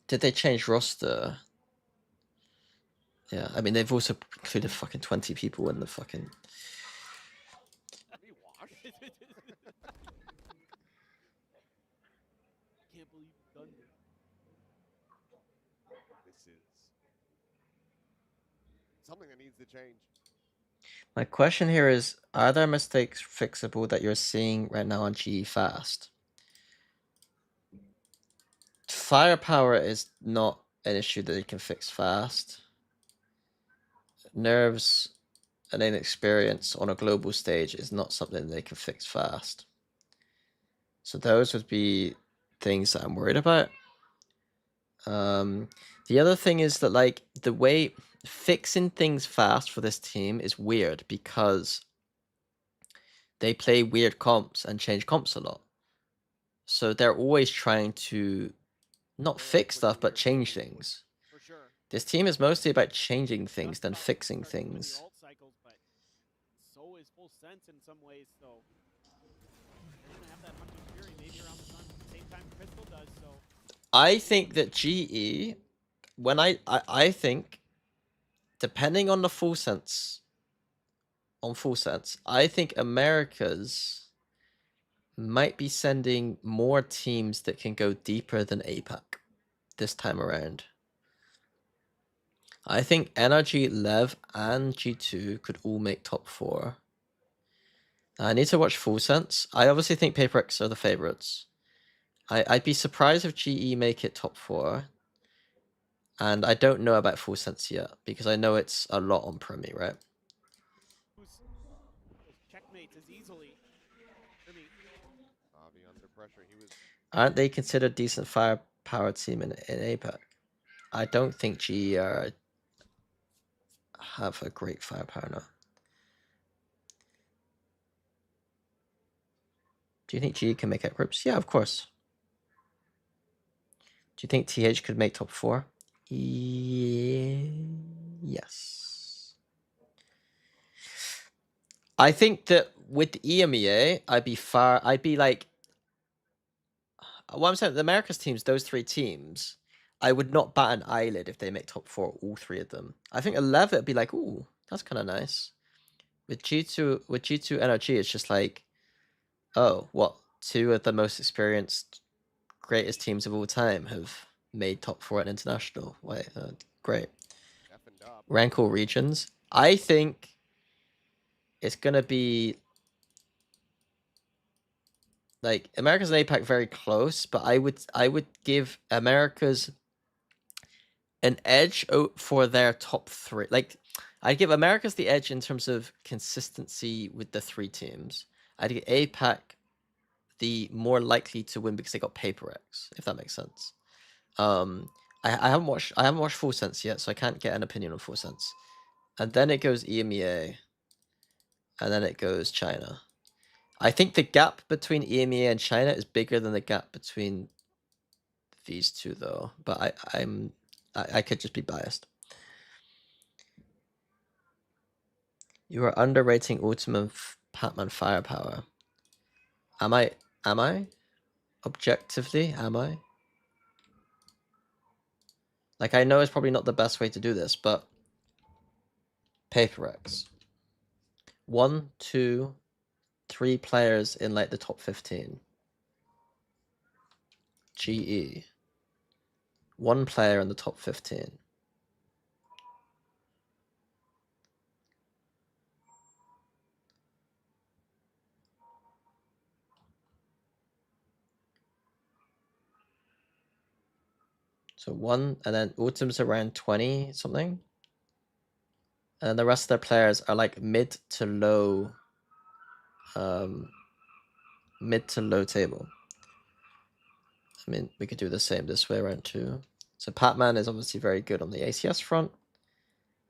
Did they change roster? Yeah, I mean they've also included fucking 20 people in the fucking. Maybe wash. Can't believe you've done this. This is something that needs to change. My question here is: are there mistakes fixable that you're seeing right now on GE Fast? Firepower is not an issue that you can fix fast. Nerves and inexperience on a global stage is not something they can fix fast. So those would be things that I'm worried about. The other thing is that like the way fixing things fast for this team is weird because they play weird comps and change comps a lot. So they're always trying to not fix stuff but change things. For sure. This team is mostly about changing things than fixing things. Cycles, but so is full sense in some ways. So they're gonna have that hunting fury maybe around the same time Crystal does. So I think that GE, when I think, depending on the full sense, I think Americas might be sending more teams that can go deeper than APAC this time around. I think NRG, Lev, and G2 could all make top 4. I need to watch Full Sense. I obviously think PaperX are the favorites. I'd be surprised if GE make it top 4. And I don't know about Full Sense yet, because I know it's a lot on Premi, right? checkmates as easily. Avi under pressure. He was. Aren't they considered decent firepower team in APAC? I don't think GE have a great firepower now. Do you think GE can make out groups? Yeah, of course. Do you think TH could make top 4? Yes. I think that with EMEA, I'd be like, what I'm saying, the Americas teams, those 3 teams, I would not bat an eyelid if they make top 4, all 3 of them. I think 11 would be like, ooh, that's kind of nice. With G2 NRG, it's just like, oh, what? 2 of the most experienced, greatest teams of all time have made top 4 at international. Wait, great. Rank all regions. I think it's gonna be like Americas and APAC very close, but I would give Americas an edge for their top 3. Like I'd give Americas the edge in terms of consistency with the 3 teams. I'd give APAC the more likely to win because they got PaperX, if that makes sense. I haven't watched Full Sense yet, so I can't get an opinion on Full Sense. And then it goes EMEA, and then it goes China. I think the gap between EMEA and China is bigger than the gap between these 2, though. But I could just be biased. You are underrating Ultimate Patman firepower. Am I? Objectively, am I? Like, I know it's probably not the best way to do this, but PaperX. 1, 2, 3 players in like the top 15. GE. 1 player in the top 15. So 1, and then Autumn's around 20 something. And then the rest of their players are like mid to low table. I mean, we could do the same this way around too. So Patman is obviously very good on the ACS front.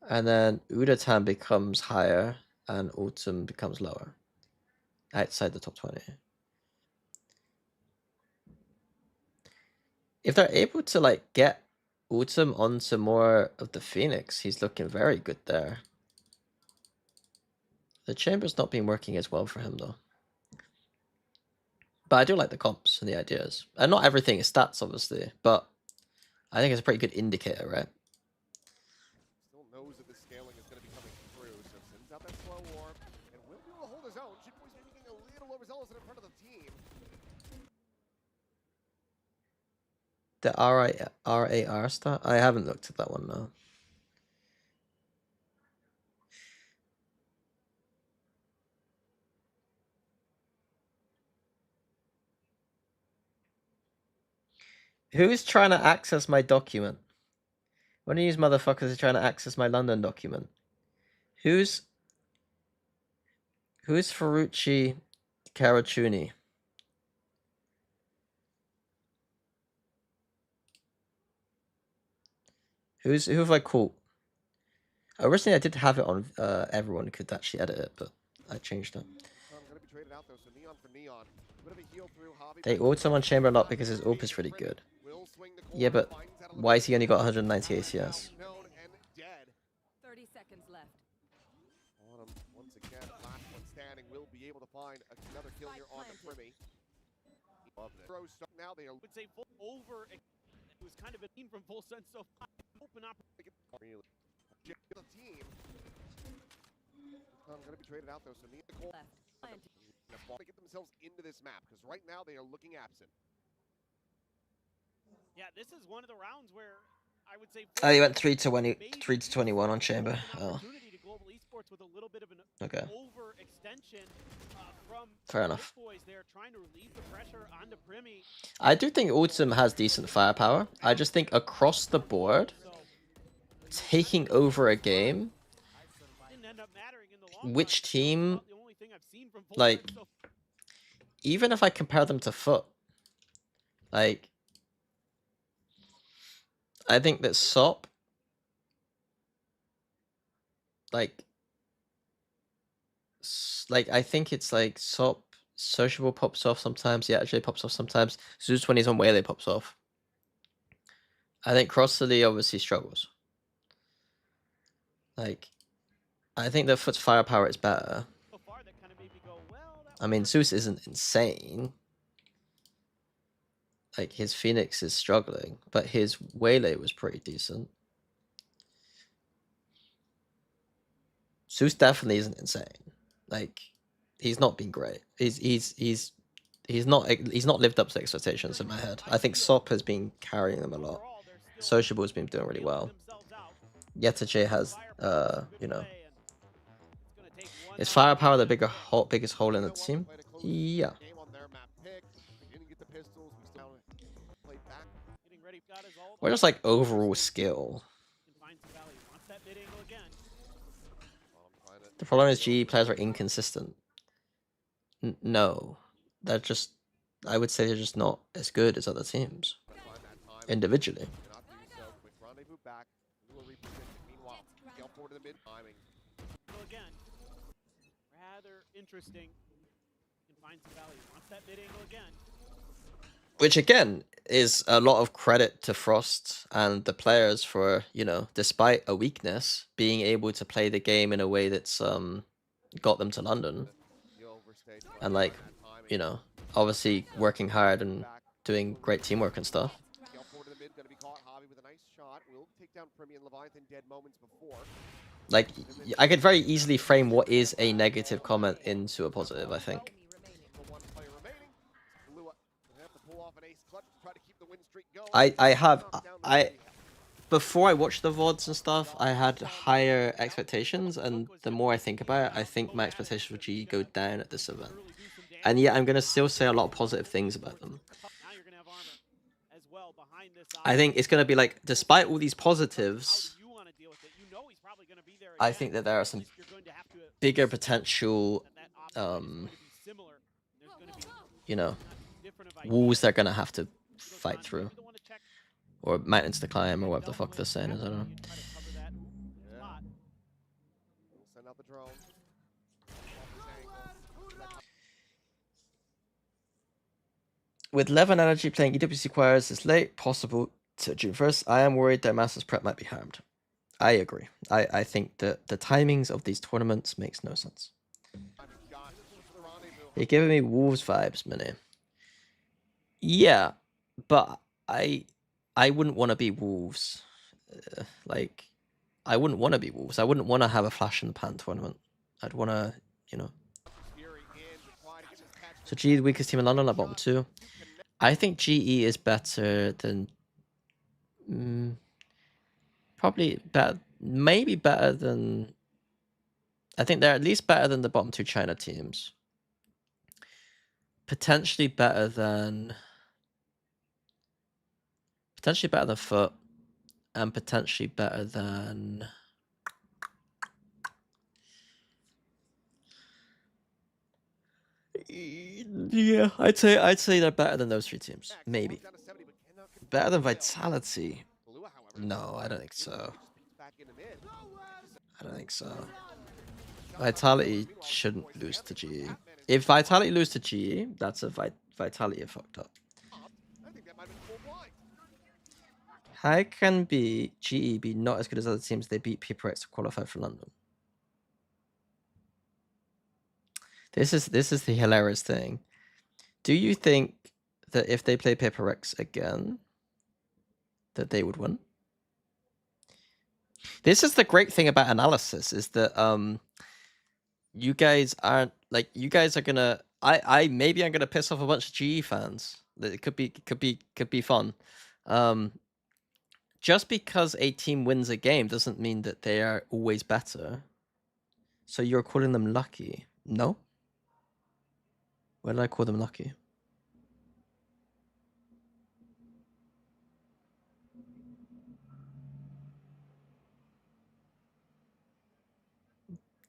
And then Udatan becomes higher and Autumn becomes lower. Outside the top 20. If they're able to like get Autumn onto more of the Phoenix, he's looking very good there. The Chamber's not been working as well for him though. But I do like the comps and the ideas. And not everything is stats, obviously, but I think it's a pretty good indicator, right? Still knows that the scaling is going to be coming through, so sends out that slow warp, and will be able to hold his own. Shitboy's making a little overzealous in front of the team. The RAR stat? I haven't looked at that one now. Who's trying to access my document? One of these motherfuckers is trying to access my London document. Who's Ferrucci Caracciuni? Who have I caught? Originally, I did have it on everyone could actually edit it, but I changed it. They auto on Chamber a lot because his AWP is really good. Yeah, but why has he only got 190 ACS? 30 seconds left. Autumn, once again, last one standing, will be able to find another kill here on the Primi. Love it. Now they would say full over. It was kind of a team from Full Sense so far. Open up. Really. The team. I'm going to be traded out though, so need the call. To get themselves into this map because right now they are looking absent. Yeah, this is one of the rounds where I would say. Oh, he went 3 to 21 on Chamber. Oh. With a little bit of an Okay. Overextension from fair enough. Boys there trying to relieve the pressure on the Primi. I do think Autumn has decent firepower. I just think across the board, taking over a game, which team, like, even if I compare them to Foot, like, I think that SOP, like, I think it's like SOP, Sociable pops off sometimes, yeah, actually pops off sometimes. Zeus when he's on Waylay pops off. I think Crossley obviously struggles. Like, I think that Foot's firepower is better. I mean, Zeus isn't insane. Like, his Phoenix is struggling, but his Waylay was pretty decent. Zeus definitely isn't insane. Like, he's not been great. He's not lived up to expectations in my head. I think SOP has been carrying them a lot. Sociable has been doing really well. Yetache has, you know, is firepower the biggest hole in the team? Yeah. Or just like overall skill. The problem is GE players are inconsistent. No, they're just, I would say they're just not as good as other teams individually. Again, rather interesting. Can find some value. Wants that mid angle again. Which again is a lot of credit to Frost and the players for, you know, despite a weakness, being able to play the game in a way that's got them to London. And like, you know, obviously working hard and doing great teamwork and stuff. Gale forward to the mid, gonna be caught. Javi with a nice shot. Will take down Primi and Leviathan dead moments before. Like, I could very easily frame what is a negative comment into a positive, I think. The one player remaining. Lua gonna have to pull off an ace clutch to try to keep the win streak going. Before I watched the VODs and stuff, I had higher expectations, and the more I think about it, I think my expectations for GE go down at this event. And yet, I'm going to still say a lot of positive things about them. I think it's going to be like, despite all these positives, I think that there are some bigger potential, you know, walls they're going to have to fight through. Or mountains to climb, or whatever the fuck they're saying is, I don't know. Send out the drone. With Levin Energy playing EWC Quires this late, possible to June 1st, I am worried their Masters prep might be harmed. I agree. I think that the timings of these tournaments makes no sense. You're giving me Wolves vibes, Mini. Yeah, but I wouldn't want to be Wolves. Like, I wouldn't want to be Wolves. I wouldn't want to have a flash in the pan tournament. I'd want to, you know. So GE, the weakest team in London, at bottom 2. I think GE is better than... probably better, maybe better than... I think they're at least better than the bottom 2 China teams. Potentially better than Foot, and potentially better than... Yeah, I'd say they're better than those 3 teams. Maybe. Better than Vitality? No, I don't think so. I don't think so. Vitality shouldn't lose to GE. If Vitality lose to GE, that's a Vitality fucked up. How can GE be not as good as other teams they beat PPX to qualify for London? This is the hilarious thing. Do you think that if they play Paper X again, that they would win? This is the great thing about analysis, is that you guys aren't like, you guys are gonna maybe I'm gonna piss off a bunch of GE fans. It could be fun. Just because a team wins a game doesn't mean that they are always better. So you're calling them lucky? No? Why did I call them lucky?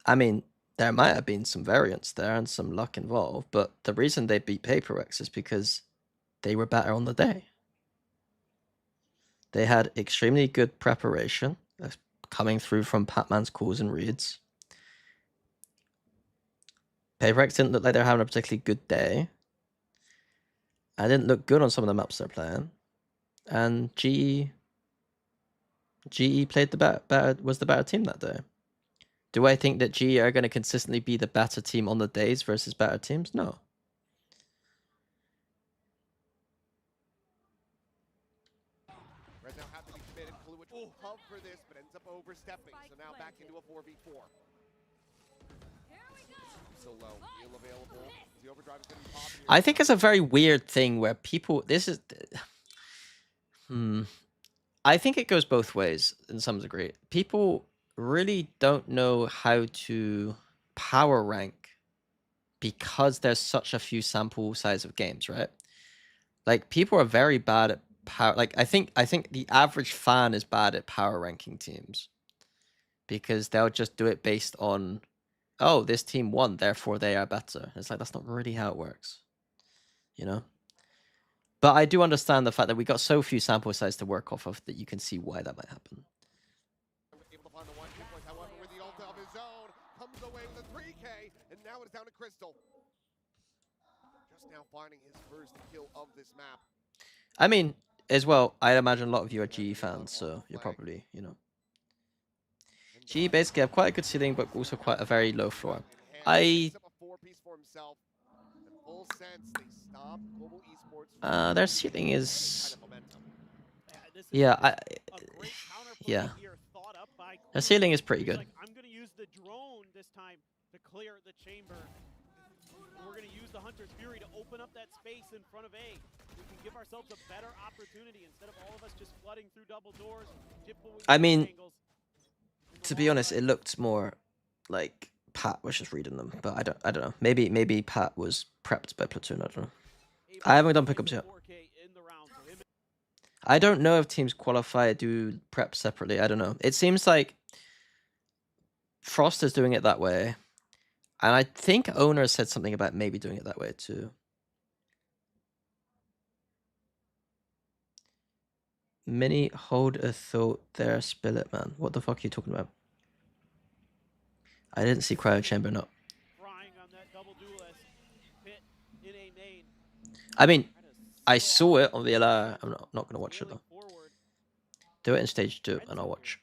I mean, there might have been some variance there and some luck involved, but the reason they beat Paper X is because they were better on the day. They had extremely good preparation coming through from Patman's calls and reads. Paper X didn't look like they were having a particularly good day. I didn't look good on some of the maps they're playing. And GE played was the better team that day. Do I think that GE are going to consistently be the better team on the days versus better teams? No. Red now have to be committed. Kaluich will hub for this, but ends up overstepping. So now back into a 4v4. So low, heal available. The overdrive is going to be popping. I think it's a very weird thing where people... I think it goes both ways in some degree. People really don't know how to power rank because there's such a few sample size of games, right? Like, people are very bad at power. Like, I think the average fan is bad at power ranking teams because they'll just do it based on, oh, this team won, therefore they are better. It's like, that's not really how it works, you know? But I do understand the fact that we got so few sample size to work off of that you can see why that might happen. Able to find the 1-2 point, however, with the ult of his own, comes away with a 3K, and now it's down to Crystal. Just now finding his first kill of this map. I mean, as well, I imagine a lot of you are GE fans, so you're probably, you know. GE basically have quite a good ceiling, but also quite a very low floor. full sense. They stop Global Esports. Their ceiling is Kind of momentum. This is yeah, a great counterplay yeah. here, thought up by Their Clear. ceiling is pretty He's good. like, I'm going to use the drone this time to clear the chamber. We're going to use the Hunter's Fury to open up that space in front of A. We can give ourselves a better opportunity instead of all of us just flooding through double doors. I mean, to be honest, it looked more like Pat was just reading them, but I don't know. Maybe Pat was prepped by Platoon. I don't know. I haven't done pickups yet. I don't know if teams qualify do prep separately. I don't know. It seems like Frost is doing it that way, and I think Owner said something about maybe doing it that way too. Mini, hold a thought there, spill it, man. What the fuck are you talking about? I didn't see Cryo Chamber, no. I mean, I saw it on VLR. I'm not going to watch it, though. Do it in stage 2, and I'll watch.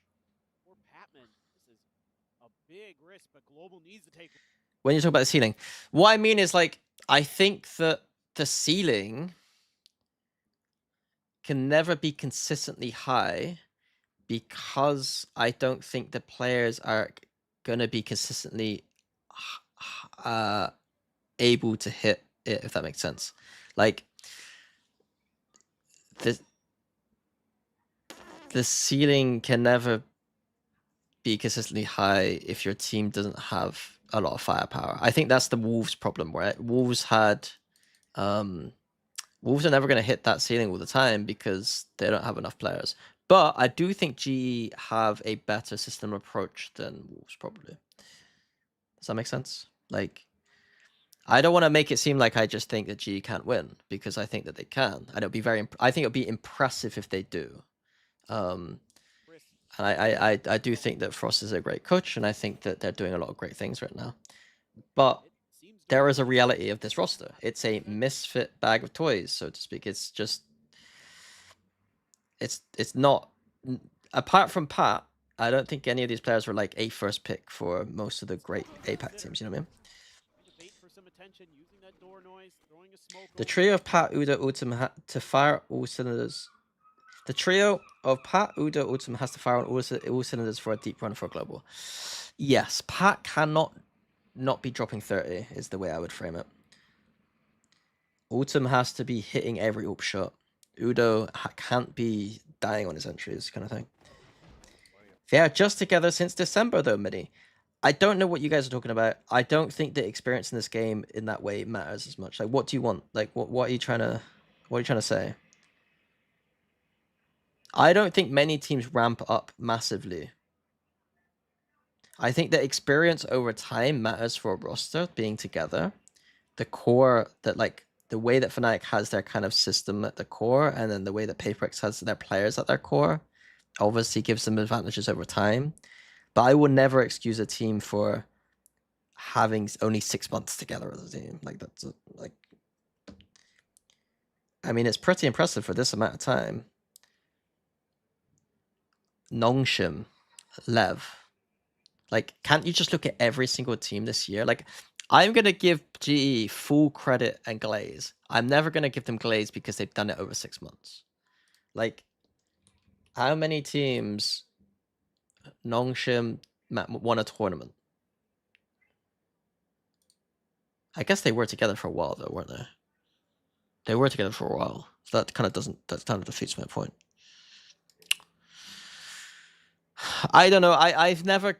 When you talk about the ceiling, what I mean is, like, I think that the ceiling can never be consistently high because I don't think the players are going to be consistently able to hit it, if that makes sense. Like, the ceiling can never be consistently high if your team doesn't have a lot of firepower. I think that's the Wolves problem, right? Wolves had Wolves are never going to hit that ceiling all the time because they don't have enough players. But I do think GE have a better system approach than Wolves, probably. Does that make sense? Like, I don't want to make it seem like I just think that GE can't win, because I think that they can. And it'll be I think it'll be impressive if they do. And I do think that Frost is a great coach, and I think that they're doing a lot of great things right now. But there is a reality of this roster. It's a misfit bag of toys, so to speak. It's just, it's not, apart from Pat, I don't think any of these players were like a first pick for most of the great APAC teams, you know what I mean? The trio of Pat, Udo, Ultim to fire all cylinders. The trio of Pat, Udo, Ultim has to fire on all cylinders for a deep run for a global. Yes, Pat cannot not be dropping 30 is the way I would frame it. Ultim has to be hitting every up shot. Udo can't be dying on his entries, kind of thing. They are just together since December, though, Mini. I don't know what you guys are talking about. I don't think the experience in this game in that way matters as much. Like, what do you want? Like, what are you trying to say? I don't think many teams ramp up massively. I think that experience over time matters for a roster being together. The core, that like the way that Fnatic has their kind of system at the core, and then the way that Paperex has their players at their core, obviously gives them advantages over time. But I will never excuse a team for having only 6 months together as a team. Like, that's like, I mean, it's pretty impressive for this amount of time. Nongshim, Lev. Like, can't you just look at every single team this year? Like, I'm going to give GE full credit and Glaze. I'm never going to give them Glaze because they've done it over 6 months. Like, how many teams Nongshim won a tournament? I guess they were together for a while, though, weren't they? They were together for a while. So that kind of defeats my point. I don't know. I've never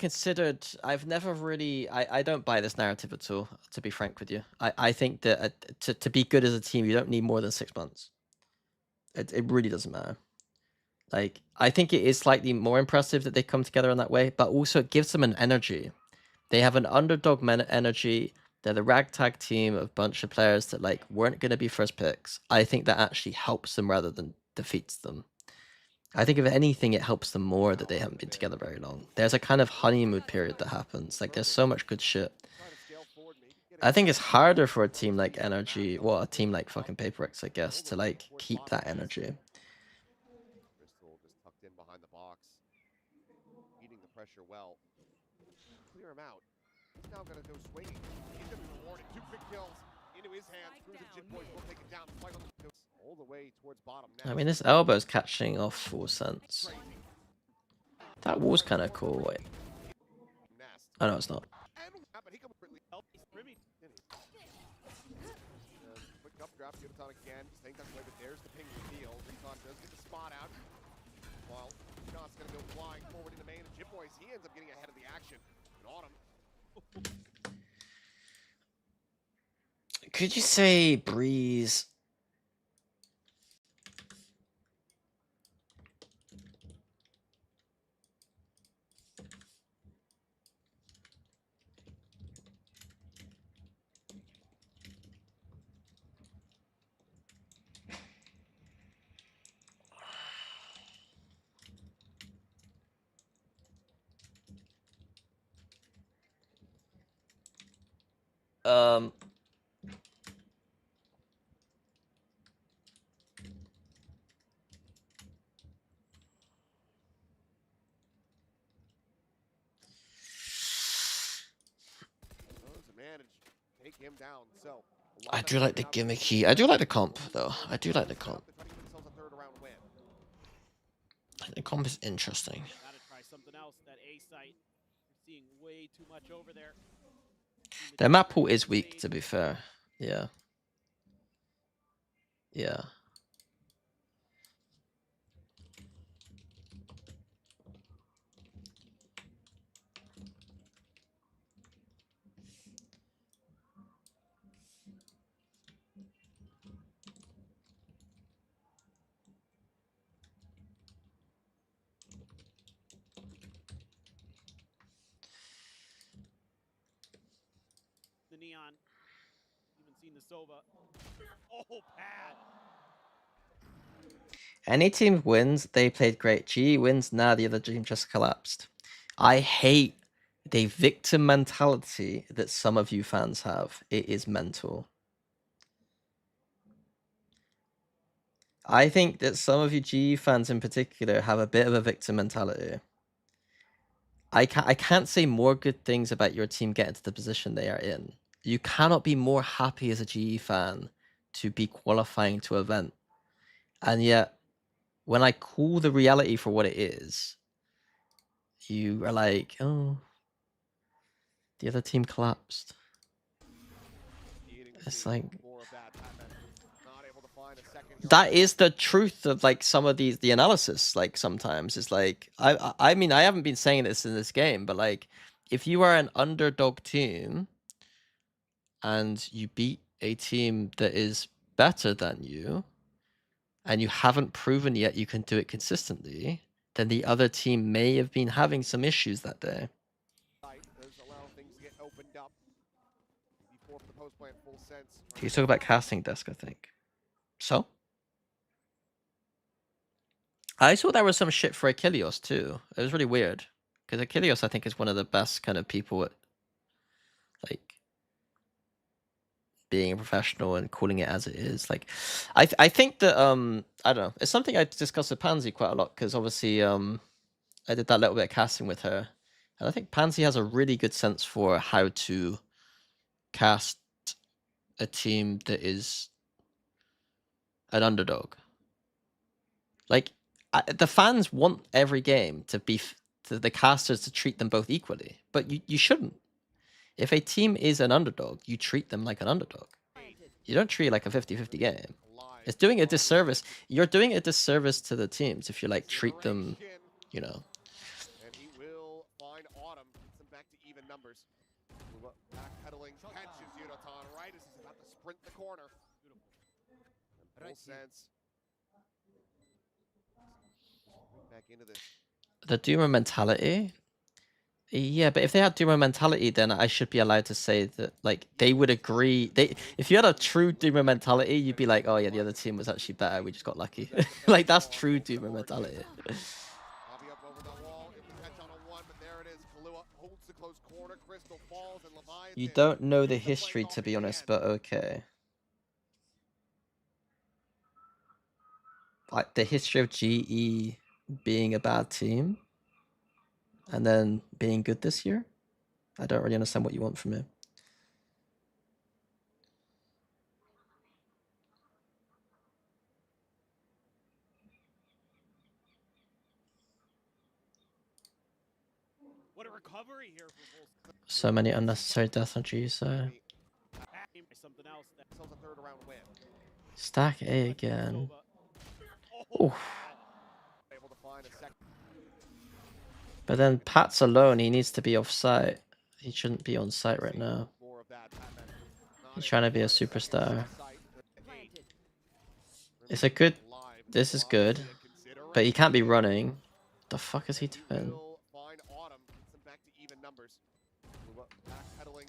really, I don't buy this narrative at all, to be frank with you. I think that to be good as a team, you don't need more than 6 months. It really doesn't matter. Like, I think it is slightly more impressive that they come together in that way, but also it gives them an energy. They have an underdog energy. They're the ragtag team of a bunch of players that like weren't going to be first picks. I think that actually helps them rather than defeats them. I think if anything, it helps them more that they haven't been together very long. There's a kind of honeymoon period that happens. Like, there's so much good shit. I think it's harder for a team like Energy, well, a team like fucking Paperex, I guess, to like keep that energy. Crystal just tucked in behind the box, eating the pressure well. Clear him out. He's now gonna go swinging. He's gonna be rewarded. 2 quick kills into his hands. Cruise and Jit Boys will take it down. Right on the all the way towards bottom now. I mean, his elbow's catching off 4 cents. That wall's kind of cool. Wait. Nest. Oh, no, it's not. But he can really help. Quick up grab, Yudotan again. Staying tucked away, but there's the ping reveal. Recon does get the spot out. While John's gonna go flying forward in the main, and Jit Boys, he ends up getting ahead of the action. And Autumn. Could you say Breeze? Manage take him down. So I do like the gimmicky. I do like the comp, though. I do like the comp. The comp is interesting. Gotta try something else. That A site, seeing way too much over there. Their map pool is weak, to be fair. Yeah. Yeah. The Neon, even seen the Sova. Oh, bad. Any team wins, they played great. GE wins, nah, the other team just collapsed. I hate the victim mentality that some of you fans have. It is mental. I think that some of you GE fans in particular have a bit of a victim mentality. I can't say more good things about your team getting to the position they are in. You cannot be more happy as a GE fan to be qualifying to event. And yet, when I call the reality for what it is, you are like, oh, the other team collapsed. It's like, that is the truth of like some of the analysis. Like sometimes it's like, I mean, I haven't been saying this in this game, but like if you are an underdog team and you beat a team that is better than you and you haven't proven yet you can do it consistently, then the other team may have been having some issues that day. He's talking about casting desk, I think. So? I saw there was some shit for Achilles too. It was really weird. Because Achilles, I think, is one of the best kind of people at like being a professional and calling it as it is. Like I think that I don't know, it's something I discussed with Pansy quite a lot, because obviously I did that little bit of casting with her. And I think Pansy has a really good sense for how to cast a team that is an underdog. Like the fans want every game to be the casters to treat them both equally, but you shouldn't. If a team is an underdog, you treat them like an underdog. You don't treat it like a 50-50 game. It's doing a disservice. You're doing a disservice to the teams if you like treat them, you know. And he will find Autumn, gets them back to even numbers. Backpedaling, catches Yudotan right as he's about to sprint the corner. Full sense. Back into this. The Doomer mentality. Yeah, but if they had Doomer mentality, then I should be allowed to say that, like, they would agree. If you had a true Doomer mentality, you'd be like, oh yeah, the other team was actually better. We just got lucky. Like, that's true Doomer mentality. You don't know the history, to be honest, but okay. Like, the history of GE being a bad team and then being good this year? I don't really understand what you want from me. What a recovery here for Bulls. So many unnecessary deaths on G side. Something else that Sells a third round win. Stack A again. Oh, Oof. Able to find a second. But then Pat's alone, he needs to be off site. He shouldn't be on site right now. More of that. Batman. He's trying to be a superstar. Planted. It's a good... This is good. But he can't be running. The fuck is he doing? Will find Autumn. Gets them back to even numbers. Backpedaling.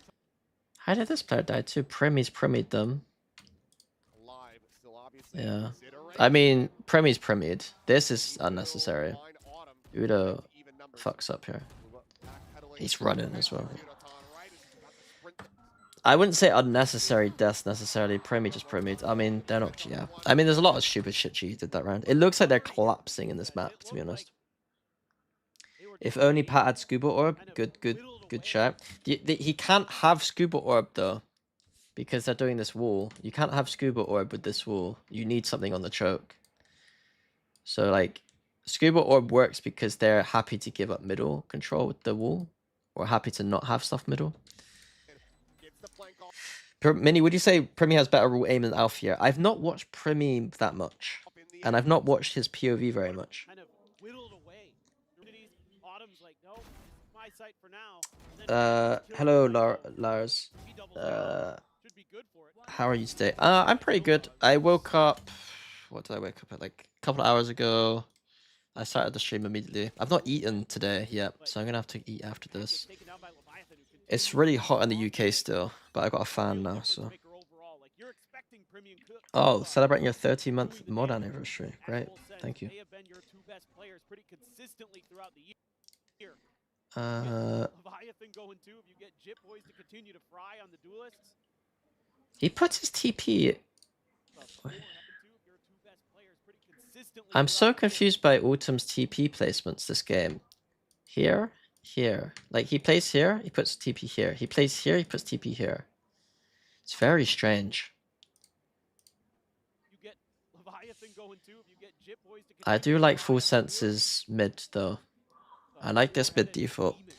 How did this player die too? Premi's premied them. Alive, still obviously Yeah. considering. I mean, Premi's premied. This is unnecessary. Find Autumn. Udo Even numbers. fucks up here. Backpedaling. He's running as well. Right as he's about to sprint. I wouldn't say unnecessary deaths necessarily. Premi just premied. I mean, they're not... Yeah. I mean, there's a lot of stupid shit G did that round. It looks like they're collapsing in this map, to be honest. If only Pat had Scuba Orb. Good shout. He can't have Scuba Orb, though. Because they're doing this wall. You can't have Scuba Orb with this wall. You need something on the choke. So, like, Scuba Orb works because they're happy to give up middle control with the wall. Or happy to not have stuff middle. Gets the flank off Mini, would you say Primi has better rule aim than Alfia? I've not watched Primi that much. in the And I've not watched his POV very much. kind of whittled away. Autumn's like, no, my sight for now. And then Hello, Lars. he doubles down. Should be good for it. How are you today? I'm pretty good. I woke up... What did I wake up at? Like, a couple of hours ago. I started the stream immediately. I've not eaten today yet, so I'm gonna have to eat after this. Taken down by Leviathan, who It's really hot in the UK still, but I got a fan now, so... overall. Like, you're expecting premium Oh, celebrating your 30-month mod anniversary. Great, thank you. They have been your two best players pretty consistently throughout the year. Leviathan going too. If you get Jit Boys to continue to fry on the duelists, He puts his TP... I'm so confused by Autumn's TP placements this game. Here, here. Like, he plays here, he puts TP here. He plays here, he puts TP here. It's very strange. You get Leviathan going too. If you get Jit Boys to I do like Full Sense's mid, though. I like this mid default. It'll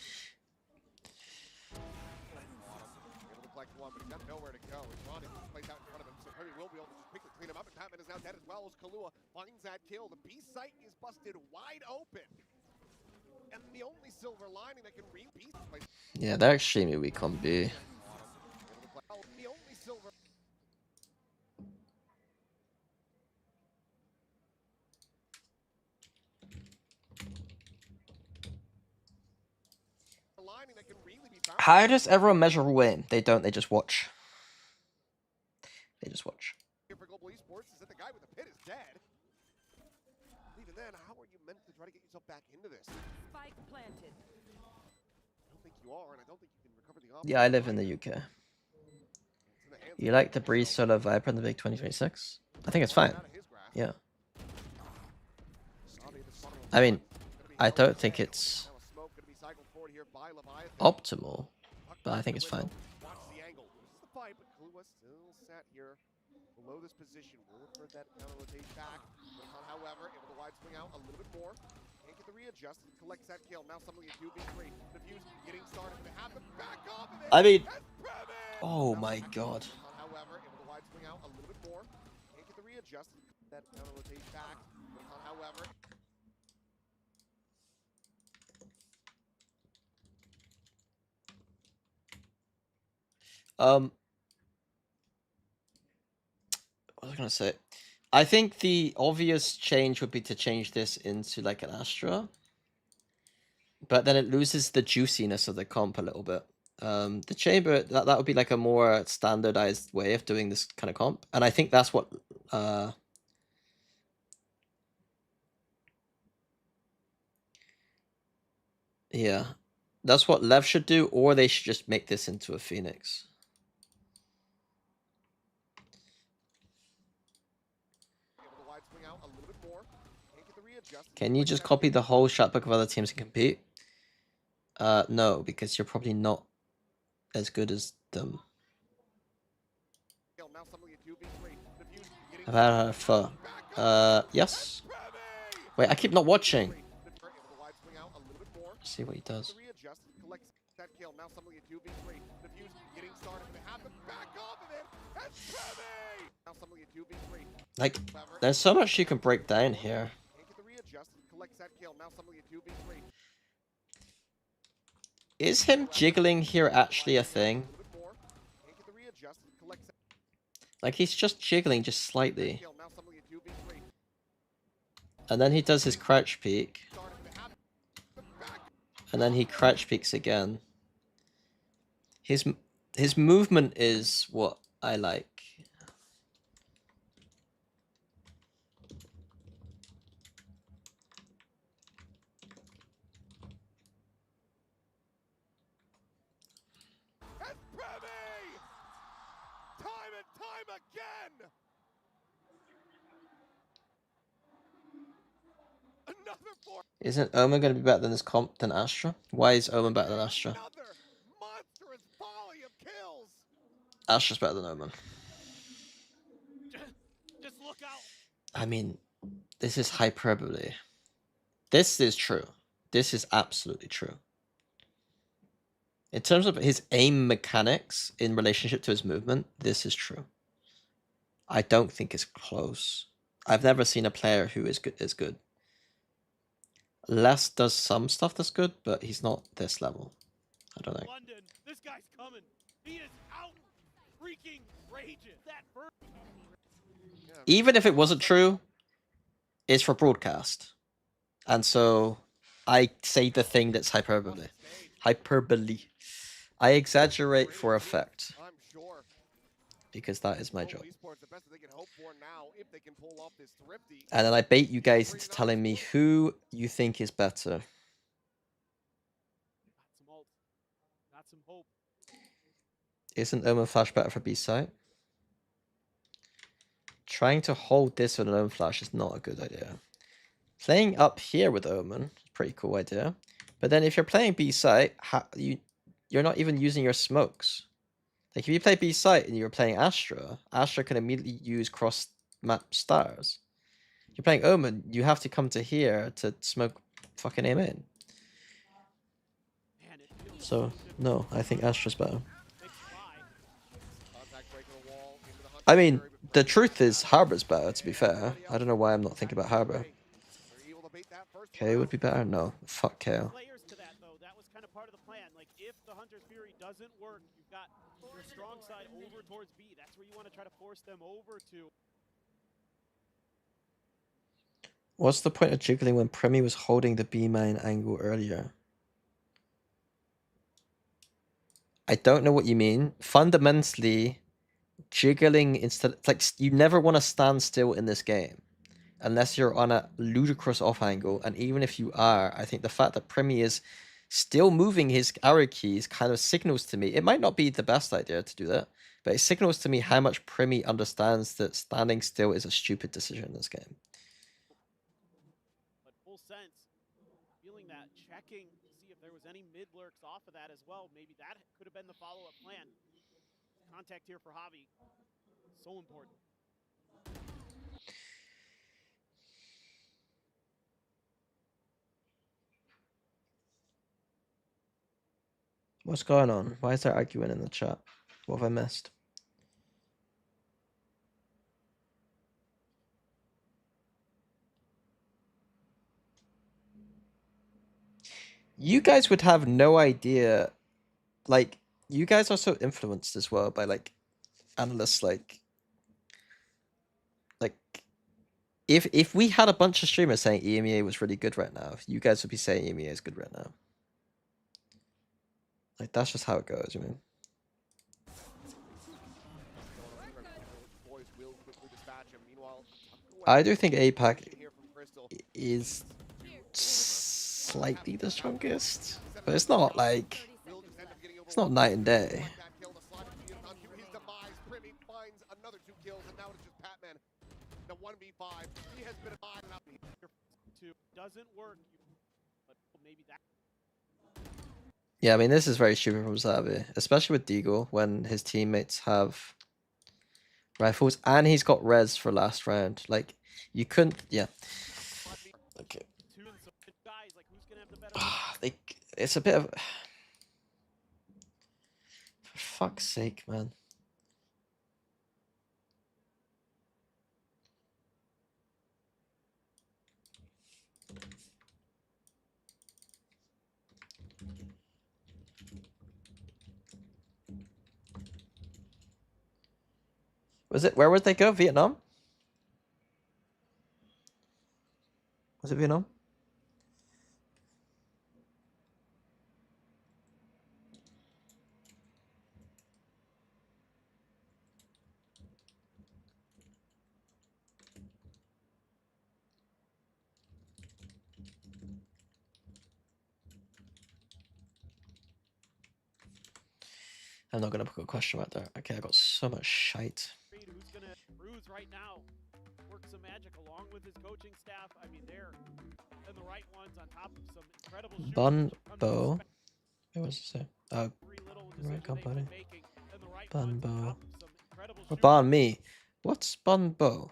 look like one, but he's got nowhere to go. Ronnie plays out in front of him, so Perry will be able to quickly clean him up, and Patman is now dead as well as Kalua finds that kill. The B site is busted wide open. And the only silver lining that can repeat Yeah, they're extremely weak on B. the only silver lining that can really be found. How does everyone measure rule aim? They don't, they just watch. They just watch. Here for Global Esports is that the guy with the pit is dead. Even then, how are you meant to try to get yourself back into this? Spike planted. I don't think you are, and I don't think you can recover the Yeah, I live in the UK. You like the Breeze solo Viper in the big 2026? I think it's fine. Yeah. I mean, I don't think it's optimal, but I think it's fine. Watch the angle. This is the fight, but Kalua still sat here below this position. Will look for that counter rotate back. However, able to wide swing out a little bit more. Can't get the readjust. Collects that kill. Now suddenly a 2v3. Diffuse getting started. They have the back off of it. I mean, That's Previn! oh my god. However, able to wide swing out a little bit more. Can't get the readjust. That counter rotate back. However, What was I gonna say? I think the obvious change would be to change this into like an Astra. But then it loses the juiciness of the comp a little bit. The chamber, that would be like a more standardized way of doing this kind of comp. And I think that's what yeah. That's what Lev should do, or they should just make this into a Phoenix. Can you just copy the whole shot book of other teams and compete? No, because you're probably not as good as them. I've had fun. Yes. Wait, I keep not watching. See what he does. that kill. Now suddenly a 2v3. Diffuse getting started. They have to back off of it. And Premi! Now suddenly a 2v3. Like, Clever. there's so much you can break down here. Can't get the readjust. Collects that kill. Now suddenly a 2v3. Is him jiggling here actually a thing? A little bit more. Can't get the readjust. Collects that Like, he's just jiggling just slightly. kill. Now suddenly a 2v3. And then he does his crouch peek. Started. They have to back. And then he crouch peeks again. His movement is what I like. And Premi! Time and time again! Another four. Isn't Omen going to be better than this comp than Astra? Why is Omen better than Astra? Another monstrous volley of kills. Astra's better than Omen. Just look out. I mean, this is hyperbole. This is true. This is absolutely true. In terms of his aim mechanics in relationship to his movement, this is true. I don't think it's close. I've never seen a player who is good. Les does some stuff that's good, but he's not this level. I don't think. London, this guy's coming. He is out freaking raging. That first Even if it wasn't true, it's for broadcast. And so I say the thing that's hyperbole. Hyperbole. I exaggerate for effect I'm sure. because that is my job. Esports, the best that they can hope for now if they can pull off this thrifty. And then I bait you guys into telling me who you think is better. got some hope. Got some hope. Isn't Omen Flash better for B-site? Trying to hold this with an Omen Flash is not a good idea. Playing up here with Omen, pretty cool idea. But then if you're playing B-site, you're not even using your smokes. Like if you play B-site and you're playing Astra, Astra can immediately use cross-map stars. You're playing Omen, you have to come to here to smoke fucking aim in. Man, it feels So, no, I think Astra's better. big fly. Contact breaking the wall into the I mean, the truth is Harbor's better, to be fair. I don't know why I'm not thinking about Harbor. KO would be better? No. Fuck KO. Players to that though, that was kind of part of the plan. Like if the Hunter's Fury doesn't work, you've got your strong side over towards B. That's where you want to try to force them over to. What's the point of jiggling when Premi was holding the B main angle earlier? I don't know what you mean. Fundamentally, jiggling instead, like you never want to stand still in this game unless you're on a ludicrous off angle. And even if you are, I think the fact that Premi is still moving his arrow keys kind of signals to me. It might not be the best idea to do that, but it signals to me how much Premi understands that standing still is a stupid decision in this game. But full sense, feeling that, checking to see if there was any mid lurks off of that as well. Maybe that could have been the follow-up plan. Contact here for Javi, so important. What's going on? Why is there arguing in the chat? What have I missed? You guys would have no idea. Like, you guys are so influenced as well by like analysts like if we had a bunch of streamers saying EMEA was really good right now, you guys would be saying EMEA is good right now. Like that's just how it goes, I mean. Boys will quickly dispatch him. Meanwhile, I do think APAC here from Crystal. is slightly the strongest, but it's not like Will just end up getting over it's not night and day. that kill. The slide of Unit onto his demise. Primi finds another 2 kills, and now it's just Patman. The 1v5. He has been alive enough. Two doesn't work, but maybe that. Yeah, I mean this is very stupid from Xavi, especially with Deagle when his teammates have rifles and he's got res for last round. Like you couldn't, yeah. Okay. Two and so guys, like who's gonna have the better? Like it's a bit of For fuck's sake, man. Was it, where would they go? Vietnam? Was it Vietnam? I'm not gonna put a question right there. Okay, I got so much shite. Who's gonna Bruise right now? Work some magic along with his coaching staff. I mean, they're the right ones on top of some incredible shooting, Bun which you've come to Bo. expect. What was it say? Oh, Every little right decision they've company. been making, and the right Bun ones on Bo. top of some incredible Or shooting. Banh Mi. What's Bun Bo?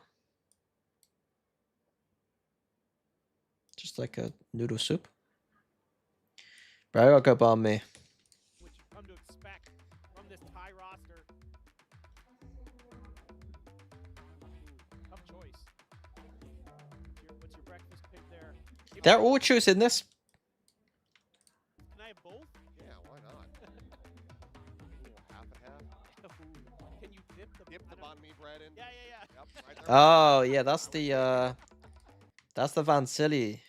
Just like a noodle soup? Bro, I gotta go Banh Mi. Which you've come to expect from this Thai roster. Tough choice. What's your breakfast pick there? They're all choosing this. Can I have both? Yeah, why not? Ooh, half and half. Can you dip the Dip the banh mi bread in. Yeah, yeah, yeah. Yep, right there. Oh yeah, that's the Van Silly.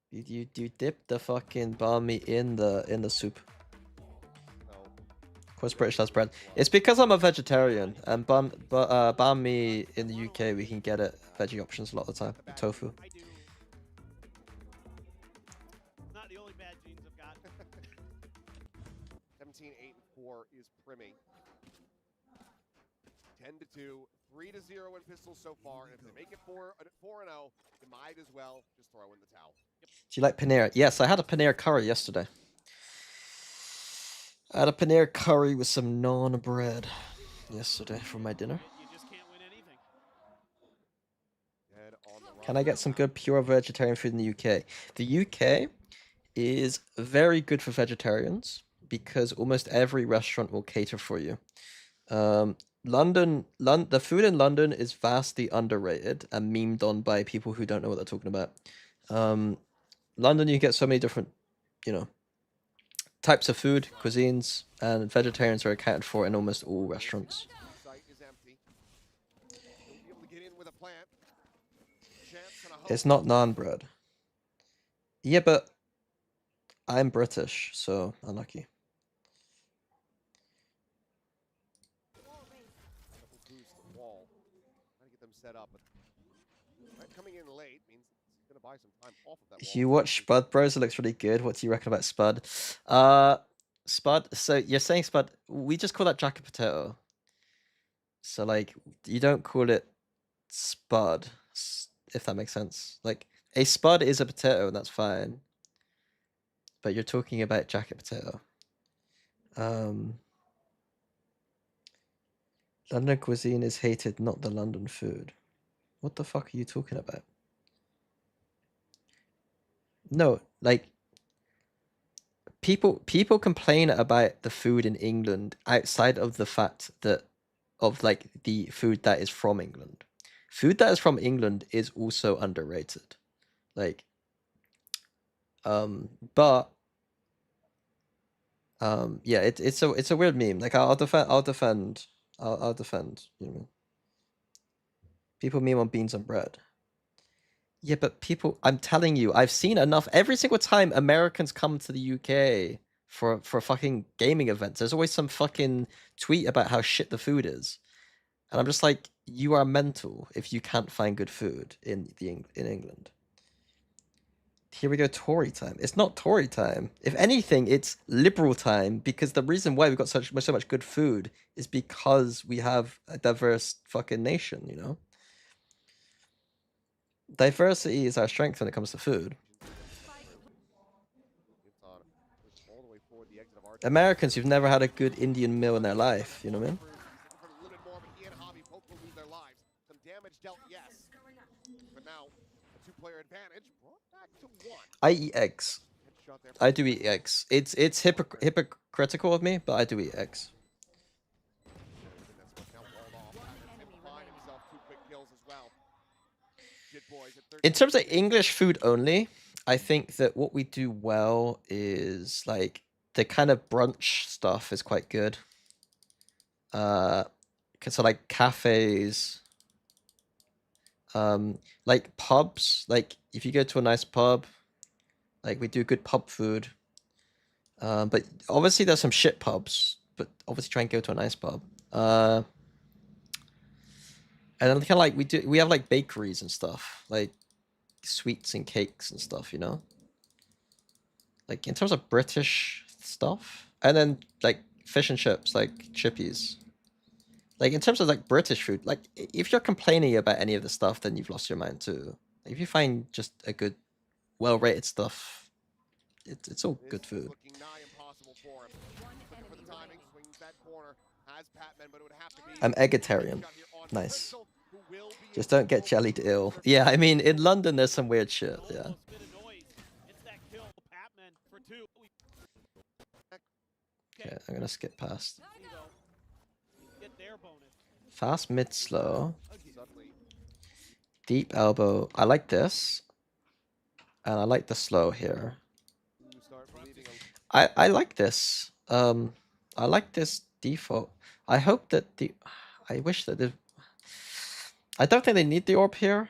You dip the fucking banh mi in the soup. No. Of course, British loves bread. It's because I'm a vegetarian, and banh mi in the UK we can get it veggie options a lot of the time. Tofu. I do. Not the only bad genes I've got. 17, 8, and 4 is Primi. 10-2, 3-0 in pistols so far. And if they make it 4-0, you might as well just throw in the towel. Do you like paneer? Yes, I had a paneer curry yesterday. I had a paneer curry with some naan bread yesterday for my dinner. You just can't win anything. Dead on the Can I get some good pure vegetarian food in the UK? The UK is very good for vegetarians because almost every restaurant will cater for you. The food in London is vastly underrated and memed on by people who don't know what they're talking about. London, you get so many different, types of food, cuisines, and vegetarians are accounted for in almost all restaurants. site is empty. He'll be able to get in with a plant. Chance and a hope. It's not naan bread. Yeah, but I'm British, so unlucky. Double boost the wall. Trying to get them set up, but coming in late means it's going to buy some time off of that wall. You watch Spud Bros, it looks really good. What do you reckon about Spud? Spud, so you're saying Spud, we just call that jacket potato. So like, you don't call it Spud, if that makes sense. Like, a Spud is a potato, and that's fine. But you're talking about jacket potato. London cuisine is hated, not the London food. What the fuck are you talking about? No, like, people complain about the food in England outside of the fact that of like the food that is from England. Food that is from England is also underrated. Like, but yeah, it's a weird meme. Like, I'll defend. You know what I mean? People meme on beans and bread. Yeah, but people, I'm telling you, I've seen enough. Every single time Americans come to the UK for fucking gaming events, there's always some fucking tweet about how shit the food is. And I'm just like, you are mental if you can't find good food in England. Here we go, Tory time. It's not Tory time. If anything, it's liberal time, because the reason why we've got so much good food is because we have a diverse fucking nation, you know? Diversity is our strength when it comes to food. All the way forward, the exit of Archer. Americans who've never had a good Indian meal in their life, you know what I mean? For a little bit more, but he and Hobby both will lose their lives. Some damage dealt, yes. But now, a two-player advantage brought back to one. I eat eggs. Headshot there. I do eat eggs. It's hypocritical of me, but I do eat eggs. Jit Boys at 13. In terms of English food only, I think that what we do well is like the kind of brunch stuff is quite good. So like cafes, like pubs. Like if you go to a nice pub, like we do good pub food. But obviously there's some shit pubs. But obviously try and go to a nice pub. And then kind of like we have like bakeries and stuff, like sweets and cakes and stuff, you know. Like in terms of British stuff, and then like fish and chips, like chippies. Like in terms of like British food, like if you're complaining about any of the stuff, then you've lost your mind too. If you find just a good, well-rated stuff, it's all This good is food. looking nigh impossible for him. One Looking for the enemy timing, remaining. swings that corner, has Patman, but it would have to be. I'm eggetarian. Shot here on Nice. Crystal, who will be Just able don't get to jellied over ill. for Yeah, I mean in Crystal. London there's some weird shit. Yeah. Almost bit of noise. It's that kill. Patman for 2. Okay, I'm gonna skip past. Get their bonus. Fast mid slow. Suddenly, Deep elbow. I like this. And I like the slow here. you start believing a I like this. I like this default. I hope that I wish that I don't think they need the orb here.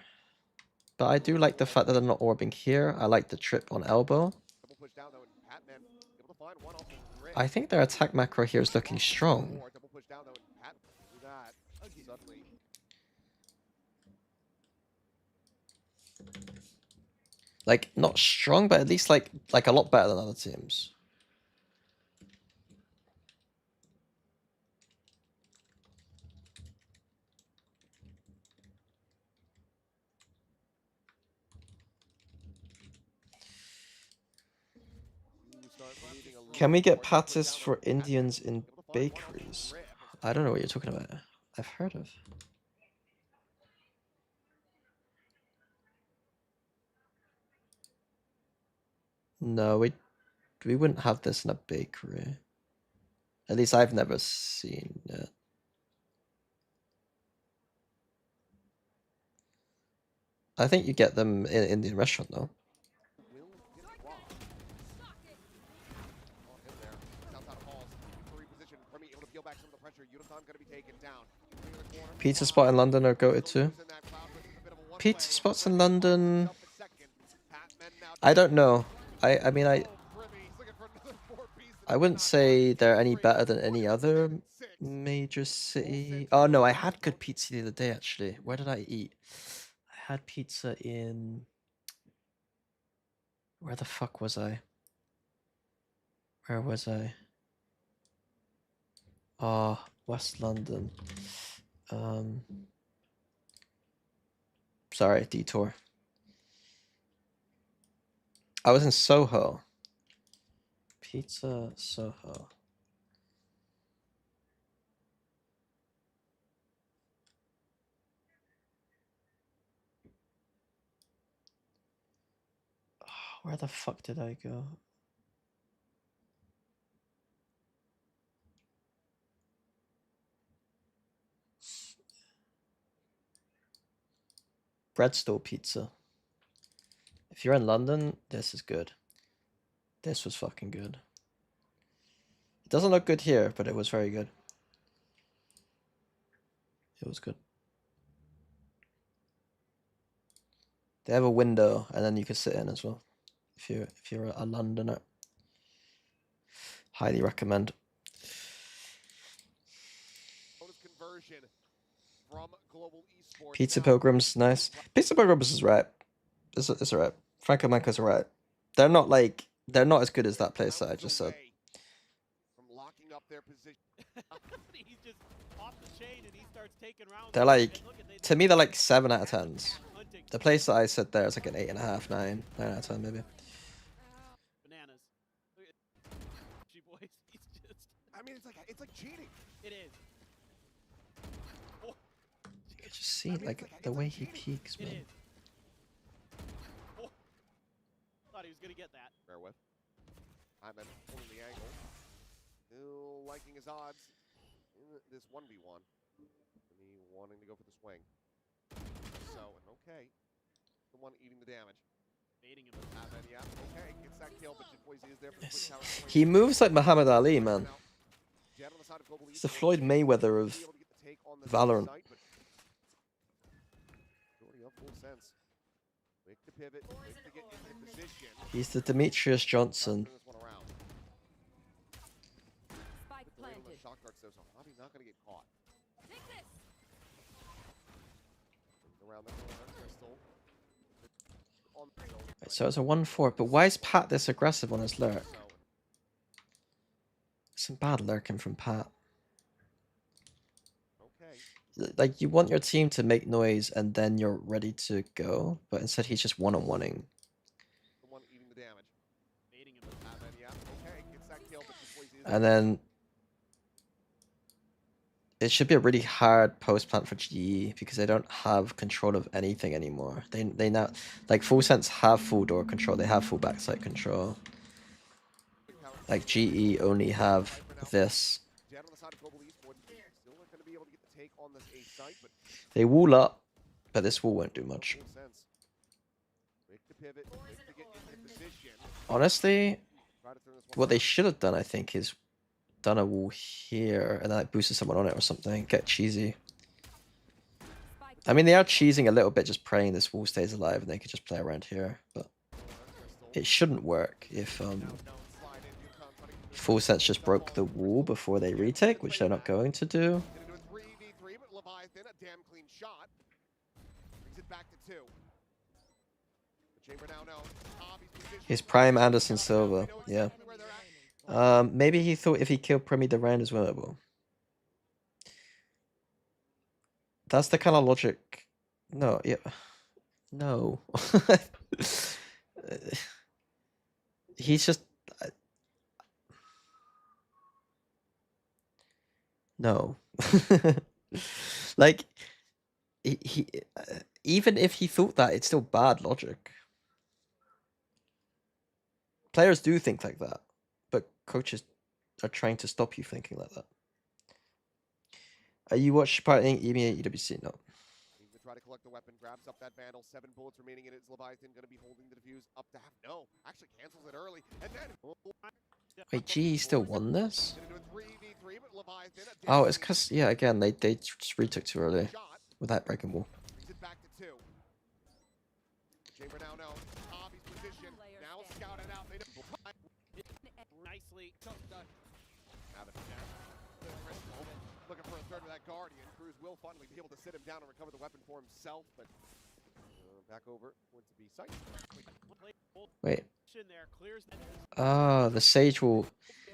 But I do like the fact that they're not orbing here. I like the trip on elbow. double push down though, and Patman able to find one off the grid. I think their attack macro here is looking strong. Double push down though, and Pat do that. Suddenly, Like not strong, but at least like a lot better than other teams. you start believing a Can we little get more. Double push patties down for though, and Patman Indians in able to find one off the bakeries? grid. I don't know what you're talking about. I've heard of. No, we wouldn't have this in a bakery. At least I've never seen it. I think you get them in Indian restaurant though. Will get robbed. On him there. South out of Halls. For reposition. Remy able to peel back some of the pressure. Unicon gonna be taken down. Clear the corner. Pizza spot in London are goated too. Losing that cloud with a bit of a one Pizza play. spots in Remy London. finds himself a second. Patman now I don't know. I mean Oh, Remy, he's looking for another 4 pieces. I wouldn't say they're any better than any other major city. Oh no, I had good pizza the other day actually. Where did I eat? I had pizza in. Where the fuck was I? Where was I? Oh, West London. Sorry, detour. I was in Soho. Pizza Soho. Oh, where the fuck did I go? Breadstall Pizza. If you're in London, this is good. This was fucking good. It doesn't look good here, but it was very good. It was good. They have a window, and then you can sit in as well. If you're a Londoner, highly recommend. Bonus conversion from Global Esports. Pizza Now, Pilgrims, nice. Pizza Pilgrims is right. It's alright. Franco Manco's alright. They're not as good as that place that I just said. away from locking up their position. He's just off the chain and he starts taking rounds. They're like, And look at they- to me, they're like 7 out of 10s. hunting The place that I said there is like an 8.5, 9 out of 10 maybe. bananas. Look at G boys. He's just. I mean, it's like cheating. It is. You can just see like the way he peeks, It man. is. Oh. Thought he was gonna get that. Bear with. I'm at pulling the angle. Still liking his odds in this 1v1. And he wanting to go for the swing. So, and okay. the one eating the damage. Baiting him. Yeah, okay, gets that kill, but Jitbois is there for the quick tower. He moves like Muhammad Ali, man. Jet on the side of Global He's the Esports. Floyd Mayweather of Be able to get the take on this Valorant. site, but Jordy up full sense. Quick to pivot, quick to get into position. He's the Demetrius Johnson. Turn this one around. Spike Able to planted. shock darts though, so Hobby's not gonna get caught. Take this. Around the corner, Crystal. On the zone. So it's a 1-4, but why is Pat this aggressive on his lurk? So, Some bad lurking from Pat. okay. Like, you want your team to make noise and then you're ready to go, but instead he's just one-on-oneing. The one eating the damage. Baiting him. Yeah, okay, gets that kill, but Jitbois is And then it should be a really hard post plant for GE because they don't have control of anything anymore. They now, like, Full Sense have full door control, they have full backside control. Like, GE only have this. Jet on the side of Global Esports. Still not gonna be able to get the take on this A site, but They wall up, but this wall won't do much. full sense. Quick to pivot, quick to get into position. Honestly, Try to turn this one what they around. should have done, I think, is done a wall here and then like boosted someone on it or something. Get cheesy. Spike I mean, they are cheesing a little bit, just praying this wall stays alive and they could just play around here. But it shouldn't work if Full Sense just broke the wall before they retake, which they're not going to do. Get into a 3v3, but Leviathan, a damn clean shot. Brings it back to 2. The Chamber now knows. Hobby's position. He's prime Anderson Silva, They know yeah. exactly where they're at. Maybe he thought if he killed Premi, the round is winnable. That's the kind of logic. No, yeah. No. He's just. No. Like, he even if he thought that, it's still bad logic. Players do think like that, but coaches are trying to stop you thinking like that. Are you watch partying EMEA EWC? No. He's gonna try to collect the weapon, grabs up that Vandal. 7 bullets remaining in it. Is Leviathan gonna be holding the defuse up to half? No, actually cancels it early, and then Wait, GE still won this? get into a 3v3, but Leviathan, a Oh, damn it's clean because, yeah, again, they just retook too early shot. without breaking wall. Brings it back to 2. Chamber now knows. Hobby's position. Now scouted out. They know. Nicely. Have it now. Crystal looking for a third of that Guardian. Cruz will finally be able to sit him down and recover the weapon for himself, but back over towards the B site. Wait. There clears the Ah, the Sage Wall.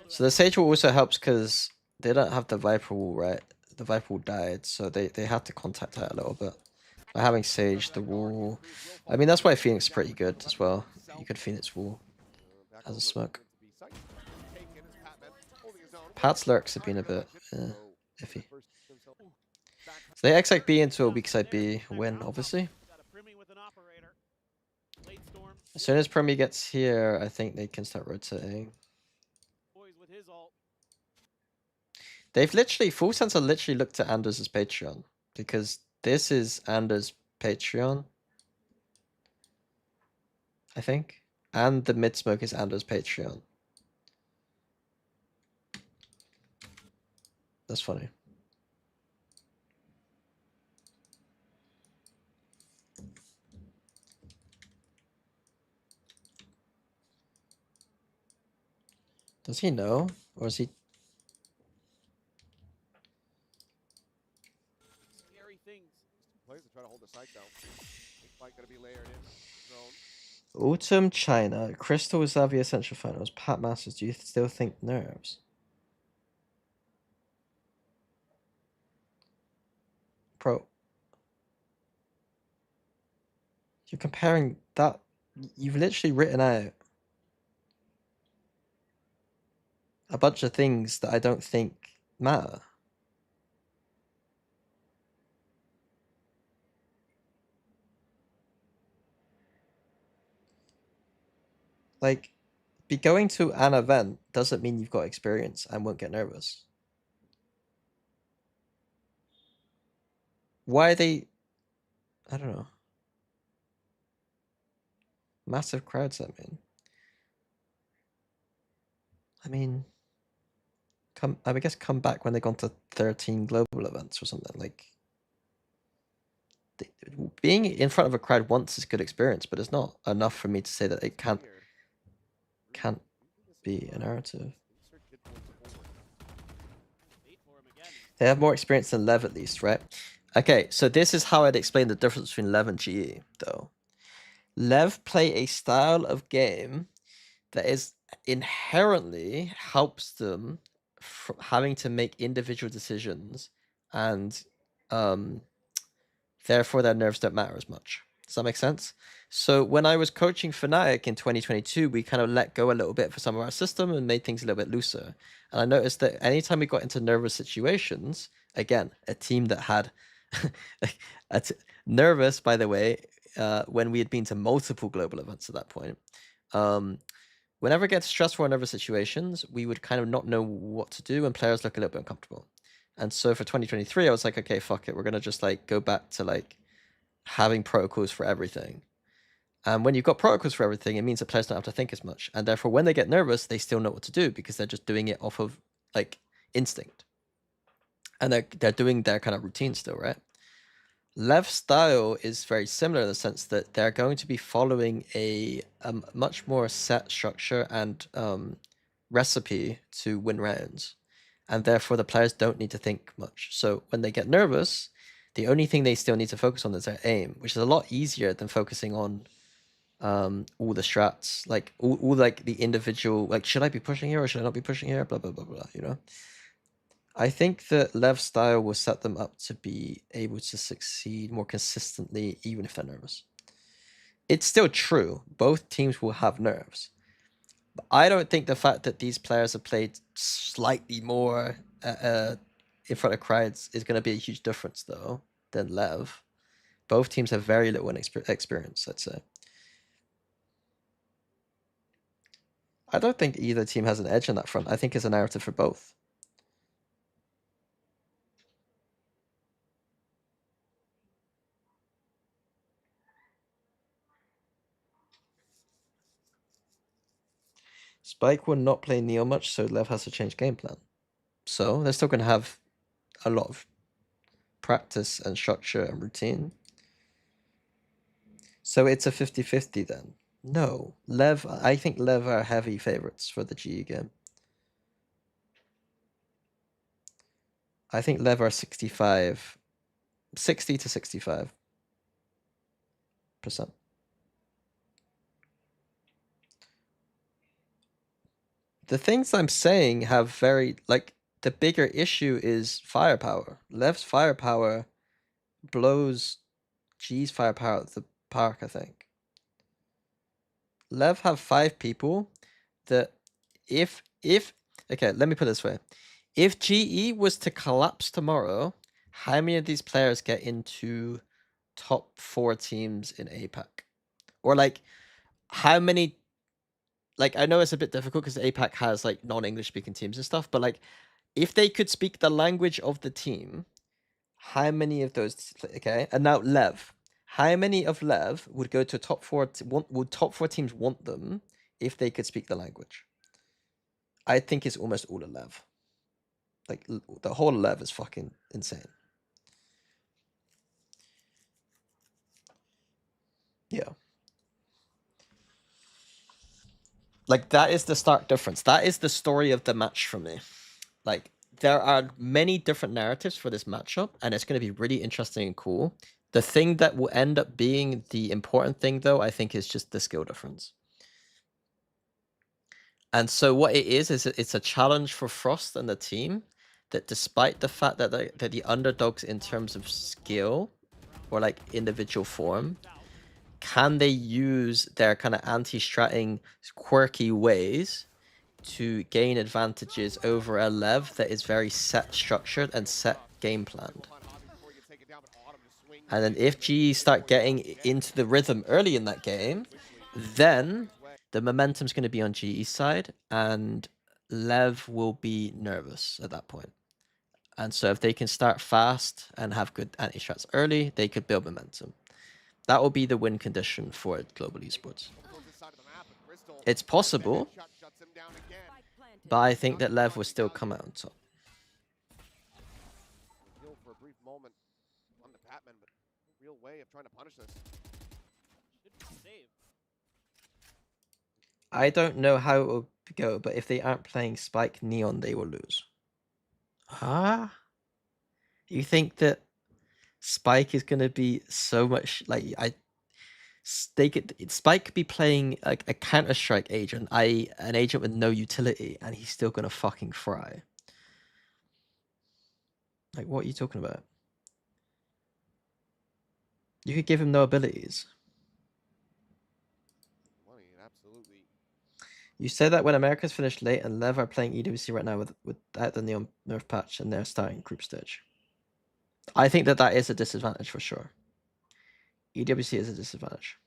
So the Sage Wall also helps because they don't have the Viper Wall, right? The Viper Wall died, so they had to contact that a little bit. By having Sage, the wall. I mean, that's why Phoenix is pretty good as well. You could Phoenix Wall as a smoke. Pat's lurks have been a bit iffy. So they exit B into a weak side B win, obviously. got a Primi with an operator. Late storm. As soon as Premi gets here, I think they can start rotating. Boys with his ult. They've literally, Full Sense are literally looked at Anders' Patreon. Because this is Anders' Patreon. I think. And the mid smoke is Anders' Patreon. That's funny. Does he know? Or is he... Scary things. Players are trying to hold the site though. Big fight gonna be layered in. Zone. Autumn China, Crystal Xavier Central Finals, Pat Masters, do you still think nerves? Bro. You're comparing that. You've literally written out a bunch of things that I don't think matter. Like, be going to an event doesn't mean you've got experience and won't get nervous. Why are they... I don't know. Massive crowds, I mean, I guess come back when they've gone to 13 global events or something. Like, being in front of a crowd once is a good experience, but it's not enough for me to say that it can't be a narrative. Wait for him again. They have more experience than Lev at least, right? Okay, so this is how I'd explain the difference between Lev and GE, though. Lev play a style of game that is inherently helps them from having to make individual decisions, and therefore their nerves don't matter as much. Does that make sense? So when I was coaching Fnatic in 2022, we kind of let go a little bit for some of our system and made things a little bit looser. And I noticed that anytime we got into nervous situations, again, a team that had nervous, by the way, when we had been to multiple global events at that point, whenever it gets stressful or nervous situations, we would kind of not know what to do and players look a little bit uncomfortable. And so for 2023, I was like, okay, fuck it. We're going to just like go back to like having protocols for everything. And when you've got protocols for everything, it means that players don't have to think as much. And therefore, when they get nervous, they still know what to do because they're just doing it off of like instinct. And they're doing their kind of routine still, right? Lev's style is very similar in the sense that they're going to be following a much more set structure and recipe to win rounds. And therefore, the players don't need to think much. So when they get nervous, the only thing they still need to focus on is their aim, which is a lot easier than focusing on all the strats, like all like the individual, like, should I be pushing here or should I not be pushing here? Blah, blah, blah, blah, you know? I think that Lev's style will set them up to be able to succeed more consistently, even if they're nervous. It's still true. Both teams will have nerves. But I don't think the fact that these players have played slightly more in front of crowds is going to be a huge difference, though, than Lev. Both teams have very little experience, I'd say. I don't think either team has an edge on that front. I think it's a narrative for both. Spike will not play Neo much, so Lev has to change game plan. So they're still going to have a lot of practice and structure and routine. So it's a 50-50 then. No, Lev, I think Lev are heavy favorites for the GE game. I think Lev are 60 to 65%. The things I'm saying have very, like, the bigger issue is firepower. Lev's firepower blows G's firepower out of the park, I think. Lev have 5 people that if okay, let me put it this way. If GE was to collapse tomorrow, how many of these players get into top 4 teams in APAC? Or like, how many, like, I know it's a bit difficult because APAC has like non-English speaking teams and stuff, but like, if they could speak the language of the team, how many of those, okay? And now Lev, how many of Lev would go to top 4, would top 4 teams want them if they could speak the language? I think it's almost all of Lev. Like, the whole Lev is fucking insane. Yeah. Like, that is the stark difference. That is the story of the match for me. Like, there are many different narratives for this matchup, and it's going to be really interesting and cool. The thing that will end up being the important thing, though, I think is just the skill difference. And so what it is it's a challenge for Frost and the team that despite the fact that they're the underdogs in terms of skill or like individual form, can they use their kind of anti-stratting quirky ways to gain advantages over a Lev that is very set structured and set game planned? And then if GE start getting into the rhythm early in that game, then the momentum's going to be on GE's side and Lev will be nervous at that point. And so if they can start fast and have good anti-strats early, they could build momentum. That will be the win condition for global esports. Crystal. It's possible, Headshot shuts him down again. Spike planted. but I think that Lev will still come out on top. Heal for a brief moment on the Patman, but no real way of trying to punish this. Should be saved. I don't know how it will go, but if they aren't playing Spike Neon, they will lose. Huh? You think that Spike is gonna be so much like Spike could be playing like a Counter-Strike agent, i.e. an agent with no utility, and he's still gonna fucking fry. Like, what are you talking about? You could give him no abilities. Money, absolutely. You said that when America's finished late and Lev are playing EWC right now without the Neon nerf patch and they're starting group stage. I think that that is a disadvantage for sure. EWC is a disadvantage.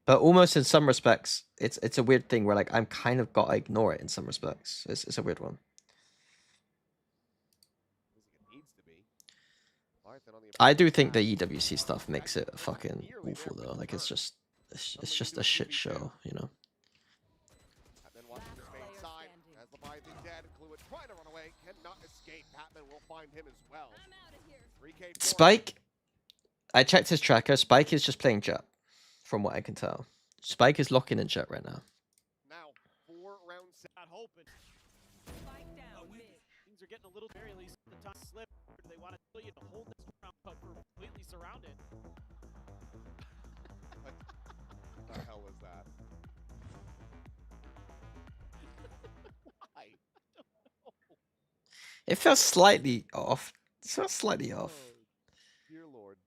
But almost in some respects, it's a weird thing where like I'm kind of gotta ignore it in some respects. It's a weird one. Feels like it needs to be. Leviathan on the I do opposing think side. the EWC stuff makes it fucking awful though. Like it's just a shit show, you know. Patman watching his main side as Leviathan dead. Cluid trying to run away, cannot escape. Patman will find him as well. I'm out of here. 3K. Spike, I checked his tracker. Spike is just playing Jet, from what I can tell. Spike is locking in Jet right now. Now 4 rounds. Not hoping. Spike down mid. Things are getting a little very least the time slip. They want to tell you to hold this round, but we're completely surrounded. What the hell was that? Why? It felt slightly off. It felt slightly off. Oh, dear Lord.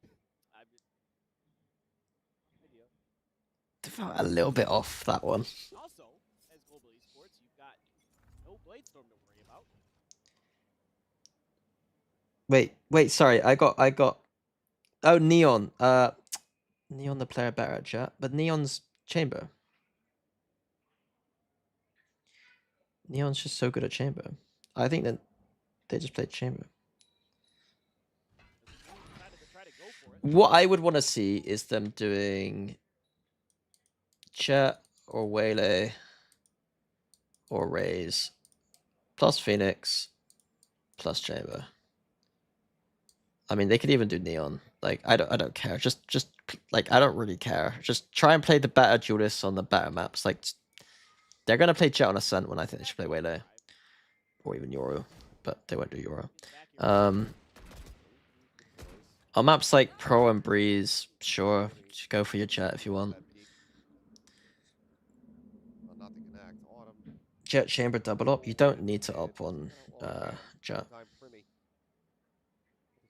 I mean, idea. It felt a little bit off, that one. Also, as Global Esports, you've got no Bladestorm to worry about. Wait, sorry. I got. Oh, Neon. Neon the player better at Jet, but Neon's Chamber. Neon's just so good at Chamber. I think that they just played Chamber. Decided to try to go for it. What I would want to see is them doing Jet or Waylay or Raze plus Phoenix plus Chamber. I mean, they could even do Neon. Like, I don't care. Just like I don't really care. Just try and play the better Judas on the better maps. Like, they're gonna play Jet on Ascent when I think they should play Waylay or even Yoru, but they won't do Yoru. On maps like Pro and Breeze, sure, just go for your Jet if you want. Not to connect. Autumn. Jet Chamber double up. You don't need to up on Jet. Time Primmy.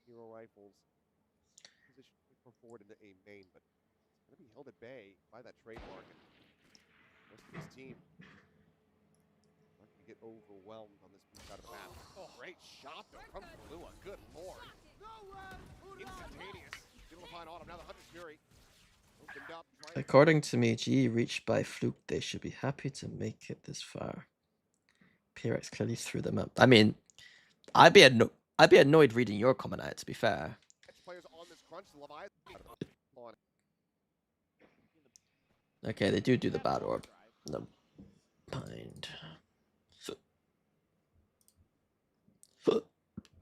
Hero rifles. Position for forward into a main, but it's going to be held at bay by that trademark. And most of his team not going to get overwhelmed on this side of the map. Oh, great shot though from Kalua. Good lord. Instantaneous. Able to find Autumn. Now the Hunter's Fury. Opened up. trying to- According to me, GE reached by fluke. They should be happy to make it this far. PRX clearly threw them up. I mean, I'd be annoyed reading your comment out. To be fair, Players on this crunch. Leviathan on okay, they do the bad orb. No, mind.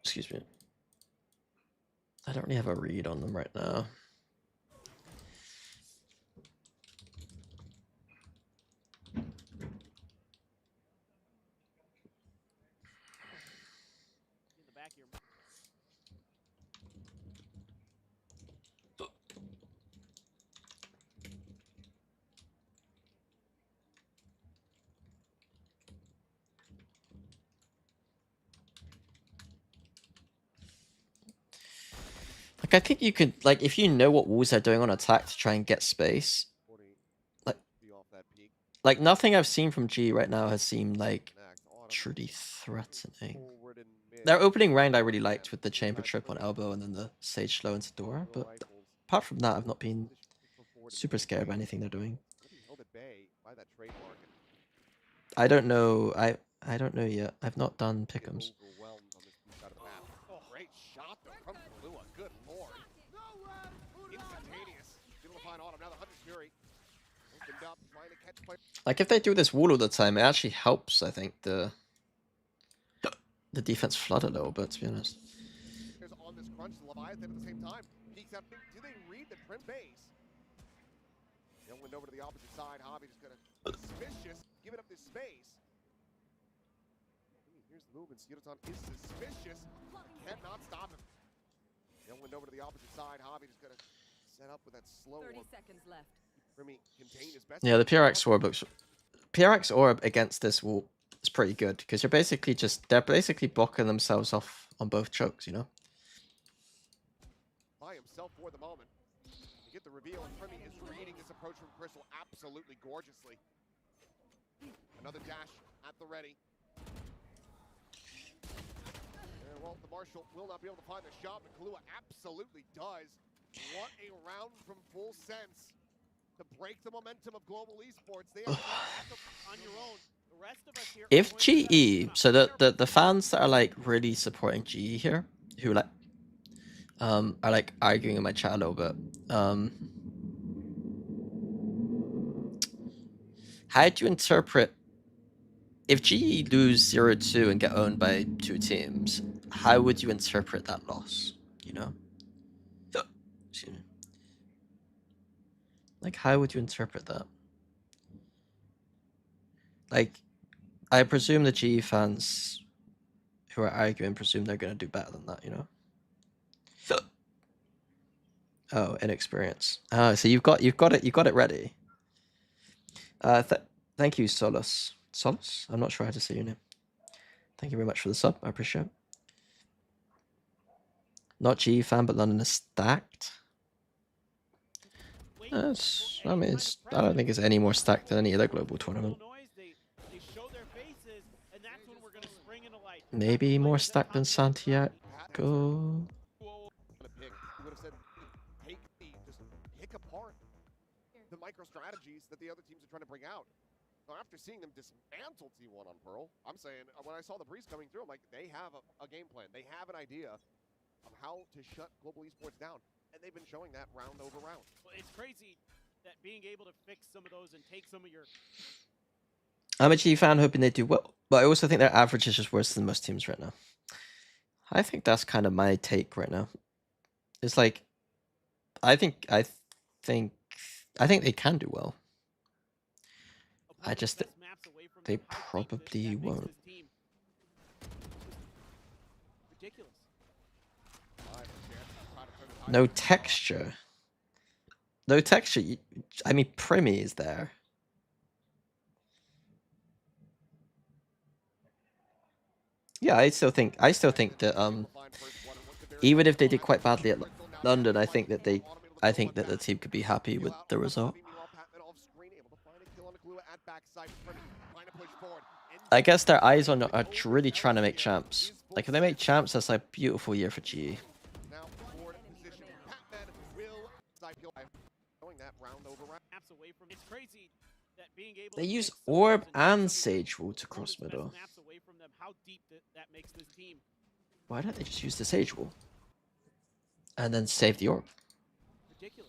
Excuse me. I don't really have a read on them right now. In the back here. Like, I think you could, like, if you know what walls they're doing on attack to try and get space, 40. Like- Be off that peak. like, nothing I've seen from G right now has seemed, like, Connect. Autumn truly threatening. forward and mid. Their opening round I really liked with the chamber trip on elbow and then the sage slow into door, Hero but rifles. apart from that, I've not been Position for forward and super mid. scared by anything they're doing. Gonna be held at bay by that trademark. and I don't know. I don't know yet. I've not done get pick'ems. overwhelmed on this blue side of the map. Oh, great shot though from Kalua. Good lord. Instantaneous. Able to find find Autumn. Now the Hunter's Fury opened up, trying to catch play. Like if they do this wall all the time, it actually helps. I think the defense flood a little bit, to be honest. On this crunch, Leviathan at the same time peeks out. Do they read the Prim base? They'll win over to the opposite side. Hobby just gonna suspicious, giving up this space. Here's the movement. Yudotan is suspicious. Cannot stop him. They'll win over to the opposite side. Hobby just gonna set up with that slow 30 one. seconds left. Primi contain his best. Yeah, the PRX orb looks. PRX orb against this wall is pretty good because they're basically blocking themselves off on both chokes, you know. By himself for the moment. You get the reveal, and Primi is reading this approach from Crystal absolutely gorgeously. Another dash at the ready. Well, the Marshal will not be able to find the shot, but Kahlua absolutely does. What a round from Full Sense to break the momentum of global esports. They are On your own. The rest of us here. If GE, so the fans that are like really supporting GE here, who like are like arguing in my chat a little bit, how do you interpret if GE lose 0-2 and get owned by 2 teams? How would you interpret that loss? You know, excuse me. Like, how would you interpret that? Like, I presume the GE fans who are arguing presume they're going to do better than that, you know? Oh, inexperience. Oh, so you've got it ready. Thank you, Solus. Solus? I'm not sure how to say your name. Thank you very much for the sub. I appreciate it. Not GE fan, but London is stacked. I mean, I don't think it's any more stacked than any other global tournament. Maybe more stacked than Santiago. Pick apart the micro strategies that the other teams are trying to bring out. So after seeing them dismantle T1 on Pearl, I'm saying when I saw the breeze coming through, I'm like, they have a game plan. They have an idea of how to shut global esports down, and they've been showing that round over round. Well, it's crazy that being able to fix some of those and take some of your. I'm a G fan, hoping they do well, but I also think their average is just worse than most teams right now. I think that's kind of my take right now. It's like, I think they can do well. I just they probably won't. Ridiculous. No texture. No texture. I mean, Primi is there. Yeah, I still think that even if they did quite badly at London, I think that the team could be happy with the result. I guess their eyes are really trying to make champs. Like if they make champs, that's like a beautiful year for GE. They use Orb and Sage Wall to cross middle. Why don't they just use the Sage Wall? And then save the Orb? Ridiculous.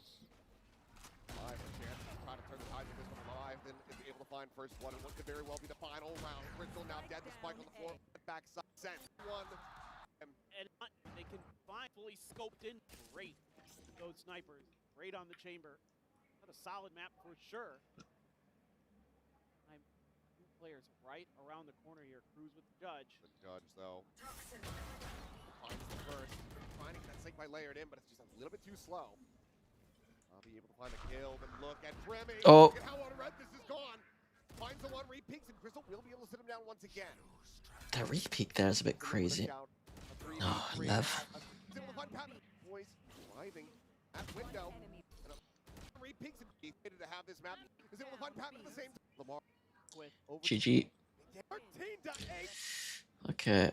First one, and what could very well be the final round. Crystal now dead, the spike on the floor, backside, send one. And they can find fully scoped in. Great. Those snipers, great on the chamber. Not a solid map for sure. Two players right around the corner here. Cruz with the Judge. The Judge, though, finds the first. Trying to get that sync by layered in, but it's just a little bit too slow. I'll be able to find a kill, but look at Primi. Oh. Look at how red this is gone. Finds the one, re-peeks, and Crystal will be able to sit him down once again. That re-peek there is a bit crazy. Oh, Lev. Boys driving at window. And re-peeks and to have this map. Is able to find Pat at the same time. Lamar with over GG. 13-8. Okay.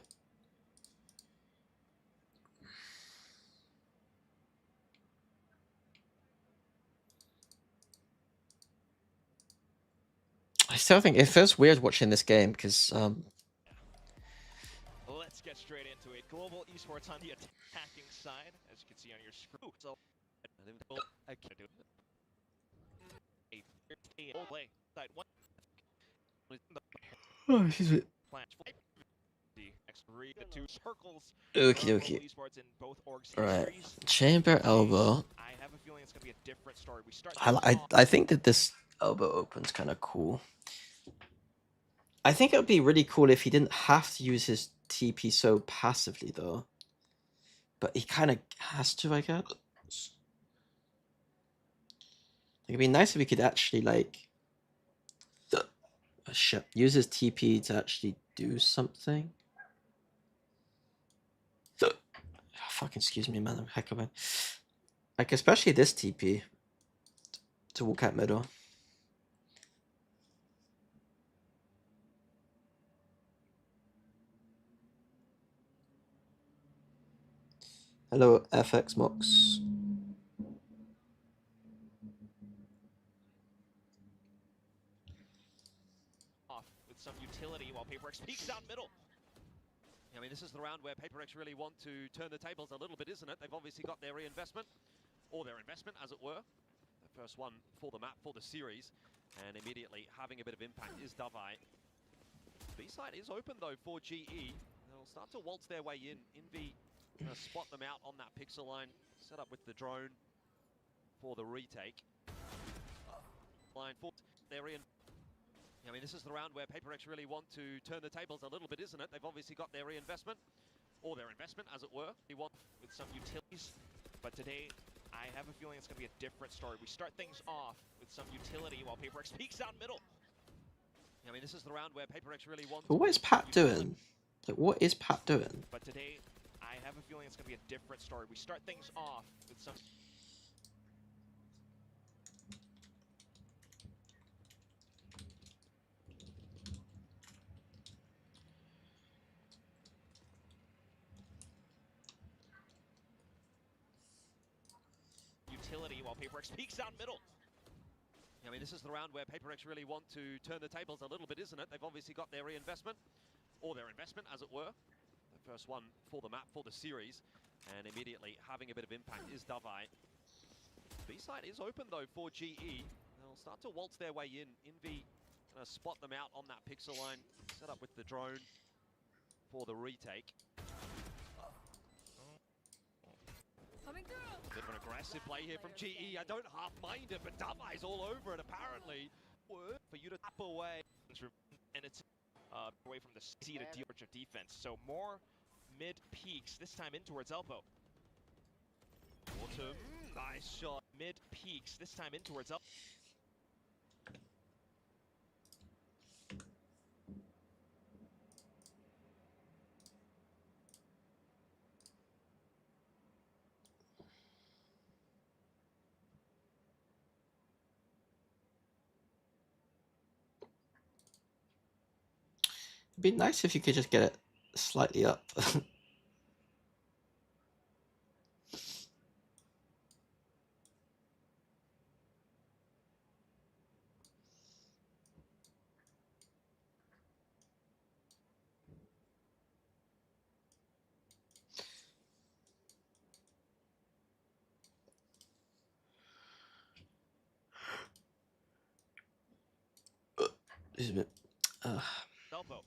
I still think it feels weird watching this game because Let's get straight into it. Global esports on the attacking side, as you can see on your screen. So, Hold play. Side one. Oh, excuse me. Flash. The next 3 to 2 circles. Okay, around okay. Global Esports in both orgs' Right. histories. Chamber elbow. I have a feeling it's gonna be a different story. We start. I think that this elbow open's kind of cool. I think it would be really cool if he didn't have to use his TP so passively though. But he kind of has to, I guess. It'd be nice if he could actually like use his TP to actually do something. Fucking excuse me, man. I'm heckling. Like especially this TP to walk out middle. Hello, FX Mox. Off with some utility while PaperX peeks down middle. I mean, this is the round where PaperX really want to turn the tables a little bit, isn't it? They've obviously got their reinvestment, or their investment, as it were. The first one for the map, for the series, and immediately having a bit of impact is Davai. B-side is open, though, for GE. They'll start to waltz their way in. Envy spot them out on that pixel line, set up with the drone for the retake. Line for their in. I mean, this is the round where PaperX really want to turn the tables a little bit, isn't it? They've obviously got their reinvestment, or their investment, as it were. They want with some utilities, but today I have a feeling it's going to be a different story. We start things off with some utility while PaperX peeks down middle. I mean, this is the round where PaperX really want. But what is Pat doing? Like, what is Pat doing? But today I have a feeling it's going to be a different story. We start things off with some. Utility while PaperX peeks down middle. I mean, this is the round where PaperX really want to turn the tables a little bit, isn't it? They've obviously got their reinvestment, or their investment, as it were. The first one for the map, for the series, and immediately having a bit of impact is Davai. B-side is open, though, for GE. They'll start to waltz their way in. Envy spot them out on that pixel line, set up with the drone for the retake. Coming through. A bit of an aggressive play here from GE. I don't half mind it, but Davai's all over it, apparently. Word for you to tap away. And it's away from the seat of defense. So more mid peaks, this time in towards elbow. Autumn, nice shot. Mid peaks, this time in towards elbow. It'd be nice if you could just get it slightly up. Elbow.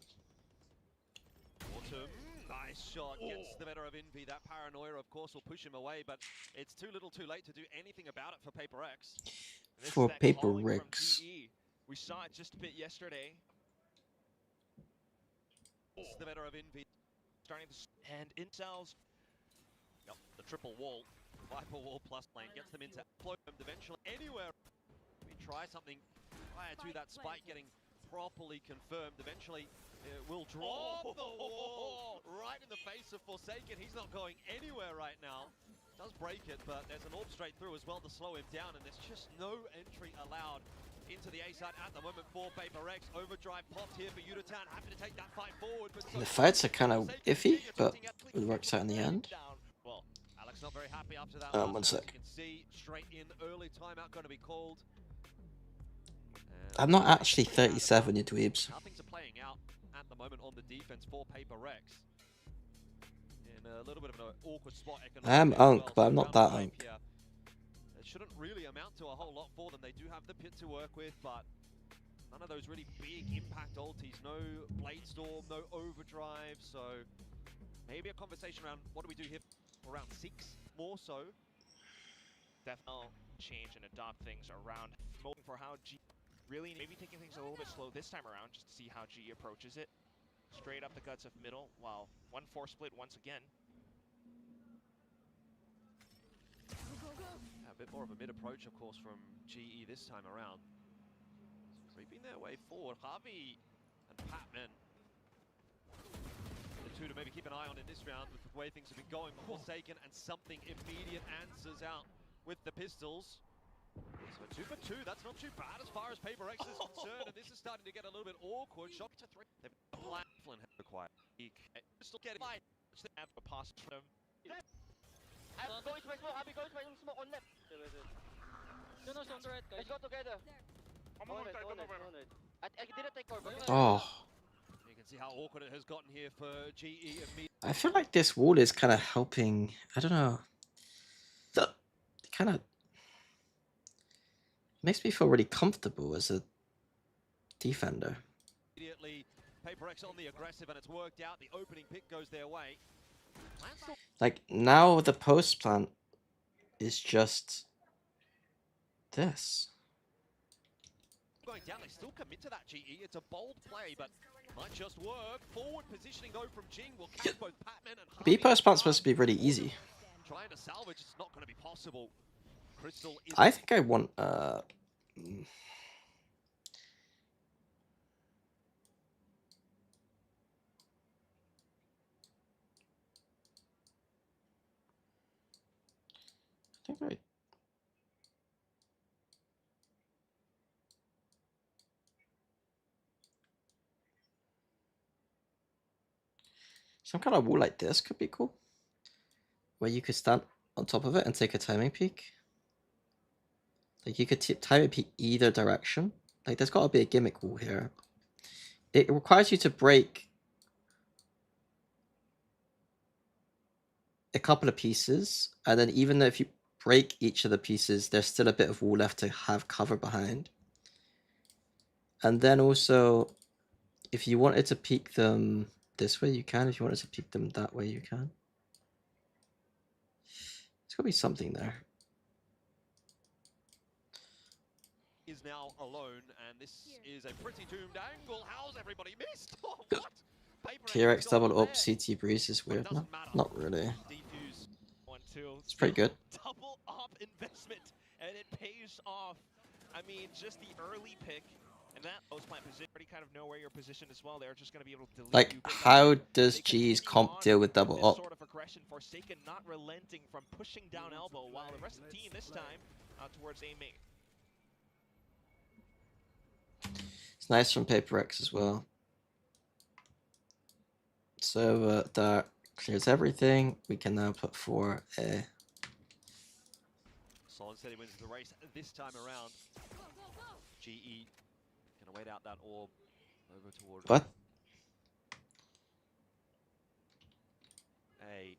Autumn, nice shot. Gets the better of Envy. That paranoia, of course, will push him away, but it's too little too late to do anything about it for PaperX. This is For that Paper calling from Rex. GE. We saw it just a bit yesterday. Gets the better of Envy. Starting to and incels. Yep, the triple wall. Viper wall plus lane gets them into flow eventually anywhere. We try something prior to that spike getting properly confirmed. Eventually, it will drop the wall right in the face of Forsaken. He's not going anywhere right now. Does break it, but there's an orb straight through as well to slow him down, and there's just no entry allowed into the A side at the moment for PaperX. Overdrive popped here for Yutatan. Happy to take that fight forward, but The fights are kind of iffy, but it works out in the end. Well, Alex not very happy after that. One last round. sec. You can see straight in early timeout going to be called. I'm not actually 37, you dweebs. How things are playing out at the moment on the defense for PaperX. In a little bit of an awkward spot. I am economically as Unk, well, but so I'm not round that five Unk. here, it shouldn't really amount to a whole lot for them. They do have the pit to work with, but None of those really big impact ultis. No Blade Storm, no Overdrive. So maybe a conversation around what do we do here for round 6 more so. Definitely change and adopt things around. Hoping for how G really maybe taking things a little bit slow this time around, just to see how G approaches it. Straight up the guts of middle, while 1-4 split once again. Go, go, go. A bit more of a mid approach, of course, from GE this time around. Creeping their way forward. Harvey and Patman. The two to maybe keep an eye on in this round with the way things have been going. Forsaken and something immediate answers out with the pistols. So 2 for 2, that's not too bad as far as Paper X is concerned, and this is starting to get a little bit awkward. Shot to 3. They've got Flynn required. Still getting fight. Have a pass from them. Go into my smoke, Abby, go into my smoke on left. Jonas on the right, guys. Let's go together. Own it. I didn't take cover. Oh, You can see how awkward it has gotten here for GE immediately. I feel like this wall is kind of helping. I don't know. Kind of makes me feel really comfortable as a defender. Immediately, Paper X on the aggressive, and it's worked out. The opening pick goes their way. Like now the post plant is just this. Going down, they still commit to that GE. It's a bold play, but might just work. Forward positioning though from Jing will catch both Patman and B Harvey. post plant's supposed to be really easy. Trying to salvage, it's not going to be possible. Crystal is I think I want I think some kind of wall like this could be cool, where you could stand on top of it and take a timing peek. Like you could timing peek either direction. Like there's got to be a gimmick wall here. It requires you to break a couple of pieces, and then even though if you break each of the pieces, there's still a bit of wall left to have cover behind. And then also, if you wanted to peek them this way, you can. If you wanted to peek them that way, you can. There's got to be something there. is now alone, and this is a pretty doomed angle. How's everybody missed? Oh, what? Paper X TRX double got up, there. CT Breeze is weird. No, Doesn't matter. not really. Defuse 1-2. It's pretty good. Double up investment, and it pays off. I mean, just the early pick, and that post plant position, already kind of know where you're positioned as well. They're just going to be able to delete Like, you. But how does they continue G's comp on deal with double this up? sort of aggression. Forsaken not relenting from pushing down elbow, while the rest of the team this time towards A main. It's nice from Paper X as well. So that clears everything. We can now put 4A. Solid said he wins the race this time around. Go, go, go. GE gonna wait out that orb over toward But A.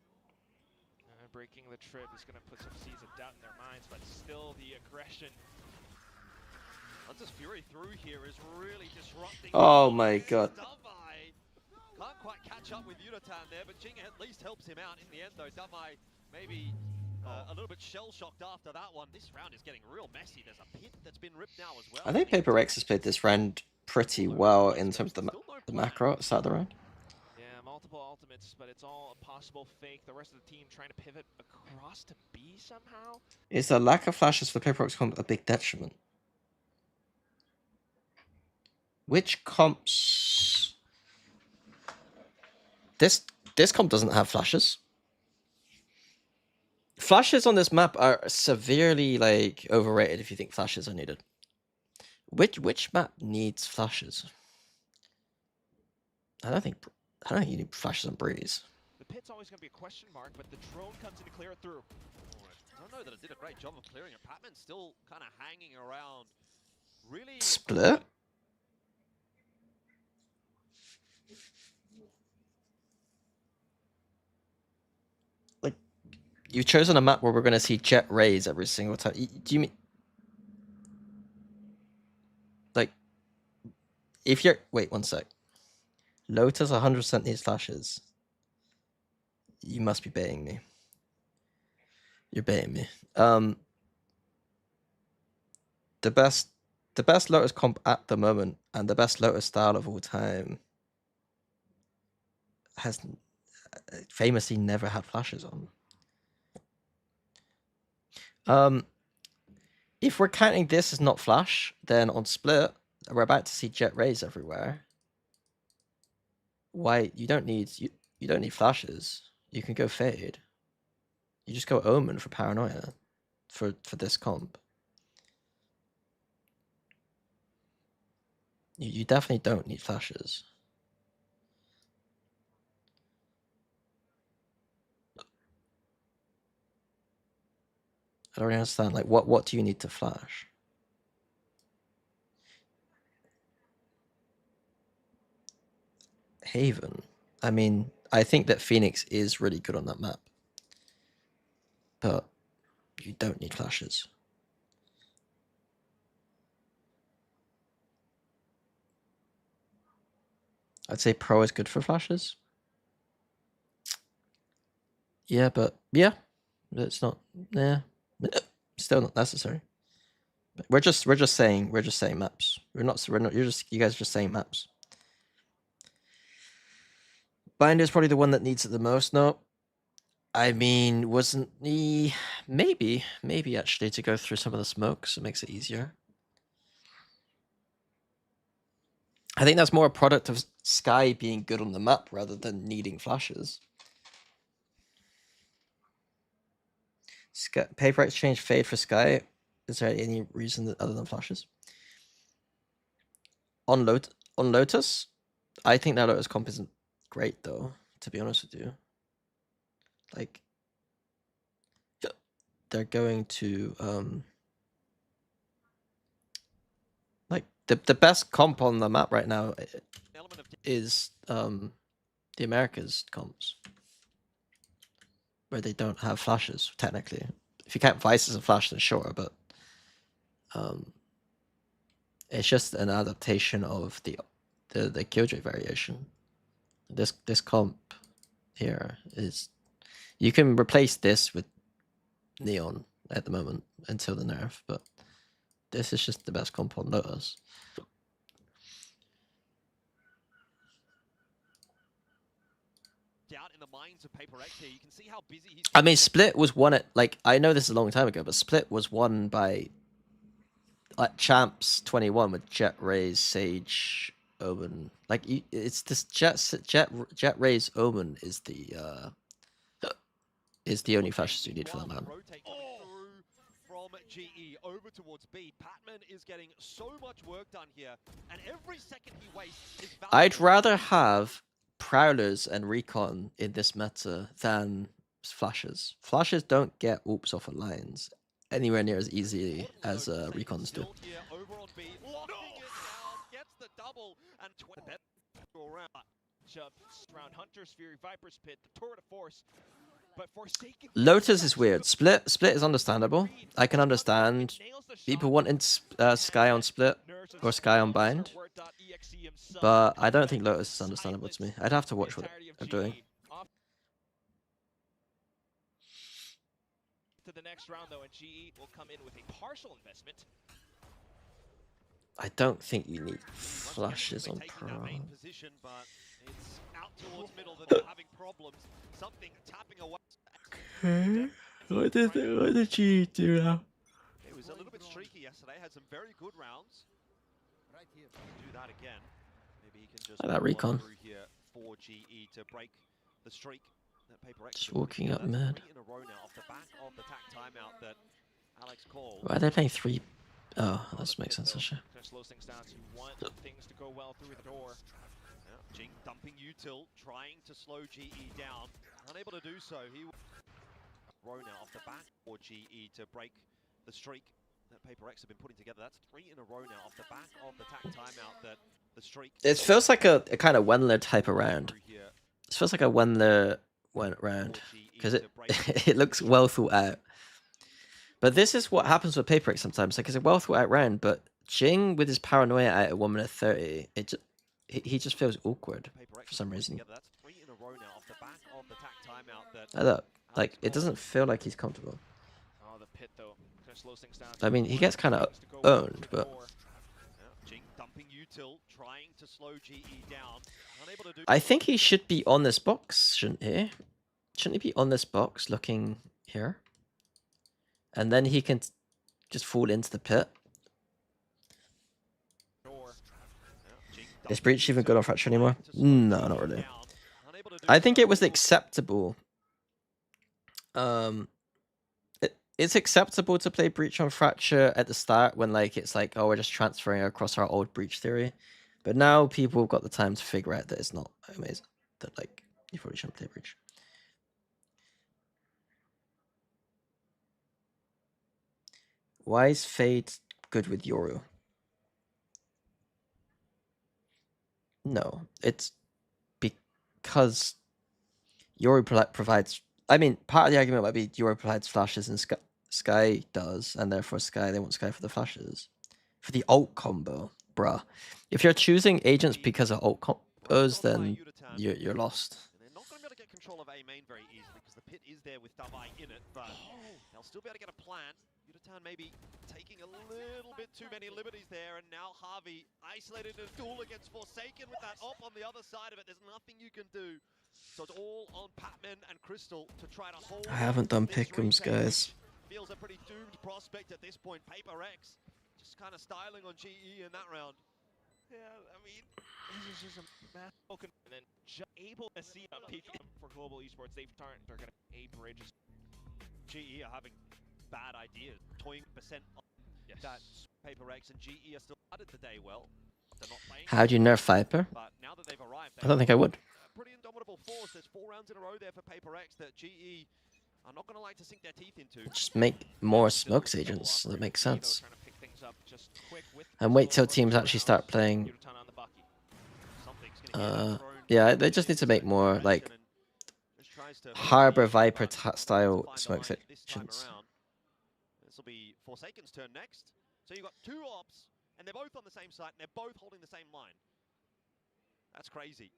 Breaking the trip is going to put some seeds of doubt in their minds, but still the aggression. Hunter's Fury through here is really disrupting. Oh my god. Duvai can't quite catch up with Yuratan there, but Jing at least helps him out in the end though. Duvai maybe a little bit shell-shocked after that one. This round is getting real messy. There's a pit that's been ripped now as well. I think Paper X has played this round pretty well in terms of the macro at the start of the round. Yeah, multiple ultimates, but it's all a possible fake. The rest of the team trying to pivot across to B somehow. Is the lack of flashes for Paper X comp a big detriment? Which comps? This comp doesn't have flashes. Flashes on this map are severely like overrated if you think flashes are needed. Which map needs flashes? I don't think you need flashes on Breeze. The pit's always going to be a question mark, but the drone comes in to clear it through. I don't know that it did a great job of clearing it. Patman's still kind of hanging around. Really. Split? Like, you've chosen a map where we're going to see Jet raise every single time. Do you mean... Like, if you're wait 1 sec. Lotus 100% needs flashes. You must be baiting me. You're baiting me. The best Lotus comp at the moment and the best Lotus style of all time has famously never had flashes on. If we're counting this as not flash, then on split, we're about to see Jet Rays everywhere. Why you don't need flashes. You can go fade. You just go Omen for paranoia for this comp. You definitely don't need flashes. I don't really understand. Like, what do you need to flash? Haven. I mean, I think that Phoenix is really good on that map, but you don't need flashes. I'd say Pro is good for flashes. Yeah, but yeah, it's not. Yeah, still not necessary. But we're just saying maps. We're not. You're just. You guys are just saying maps. Binder is probably the one that needs it the most. No, I mean, wasn't he? Maybe actually to go through some of the smokes, it makes it easier. I think that's more a product of Sky being good on the map rather than needing flashes. Paper Exchange fade for Sky. Is there any reason other than flashes? On Lotus, I think that Lotus comp isn't great though, to be honest with you. Like, they're going to like the best comp on the map right now is the Americas comps, where they don't have flashes technically. If you count Vice as a flash, then sure, but it's just an adaptation of the Killjoy variation. This comp here is, you can replace this with Neon at the moment until the nerf, but this is just the best comp on Lotus. Out in the minds of Paper X here. You can see how busy he's. I mean, Split was won at, like, I know this is a long time ago, but Split was won by Champs 21 with Jet Rays, Sage, Omen. Like, it's this Jet Rays Omen is the only flashes you need for that man. From GE over towards B. Patman is getting so much work done here, and every second he wastes is valuable. I'd rather have Prowlers and Recon in this meta than flashes. Flashes don't get oops off of lines anywhere near as easily as Recons do. Over on B, locking it down, gets the double, and 20 around. Around Hunter's Fury, Viper's Pit, the Tour de Force. But Forsaken Lotus is weird. Split is understandable. I can understand people wanting Sky on Split or Sky on Bind, but I don't think Lotus is understandable to me. I'd have to watch what they're doing. To the next round though, and GE will come in with a partial investment. I don't think you need flashes on Pro. Position, but it's out towards middle that they're having problems. Something tapping away. Okay. What did GE do now? It was a little bit streaky yesterday. Had some very good rounds. Right here. Do that again. Maybe he can just like that Recon. Here for GE to break the streak. That Paper X just walking up mid. In a row now off the back of the tack timeout that Alex called. Why are they playing 3? Oh, that makes sense, actually. Slows things down. So you want things to go well through the door. Yeah, Jing dumping util, trying to slow GE down. Unable to do so. He row now off the back for GE to break the streak that Paper X have been putting together. That's 3 in a row now off the back of the tack timeout that the streak. It feels like a kind of Wendler type of round. It feels like a Wendler went round because it looks well thought out. But this is what happens with Paper X sometimes. Like, it's a well thought out round, but Jing with his paranoia at a 1:30, he just feels awkward Paper Rex for some put reason. together. That's 3 in a row now off the back of the tack timeout that I don't, like, Alex it doesn't called. feel like he's comfortable. Oh, the pit though kind of slows things down. I mean, he One gets kind of things to go owned, with but more. Jing dumping util, trying to slow GE down. Unable to do I think he should be on this box, shouldn't he? Shouldn't he be on this box looking here? And then he can just fall into the pit. Is Breach even good on Fracture anymore? No, not really. I think it was acceptable. It's acceptable to play Breach on Fracture at the start when like it's like, oh, we're just transferring across our old Breach theory. But now people have got the time to figure out that it's not amazing. That like you probably shouldn't play Breach. Why is Fade good with Yoru? No, it's because Yoru provides. I mean, part of the argument might be Yoru provides flashes and Sky does, and therefore they want Sky for the flashes. For the ult combo, bruh. If you're choosing agents because of ult combos, then you're lost. They're not going to be able to get control of A main very easily because the pit is there with Davai in it, but they'll still be able to get a plan. Yudotan maybe taking a little bit too many liberties there, and now Harvey isolated in a duel against Forsaken with that op on the other side of it. There's nothing you can do. So it's all on Patman and Crystal to try to hold. I haven't done this pick'ems, retake, guys. which feels a pretty doomed prospect at this point. Paper Rex just kind of styling on GE in that round. Yeah, I mean, this is just a math and then able to see a peak for global esports. They're going to A bridges. GE are having bad ideas, toying percent on that Paper Rex, and GE are still started the day well. They're not playing. How do you nerf Viper? But now that they've arrived, I don't think I would. Pretty indomitable force. There's 4 rounds in a row there for Paper X that GE are not going to like to sink their teeth into. Just make more smokes agents. That makes sense. And wait till teams actually start playing. Yeah, they just need to make more like Harbor Viper style smokes agents. This will be Forsaken's turn next. So you've got 2 ops, and they're both on the same site, and they're both holding the same line. That's crazy.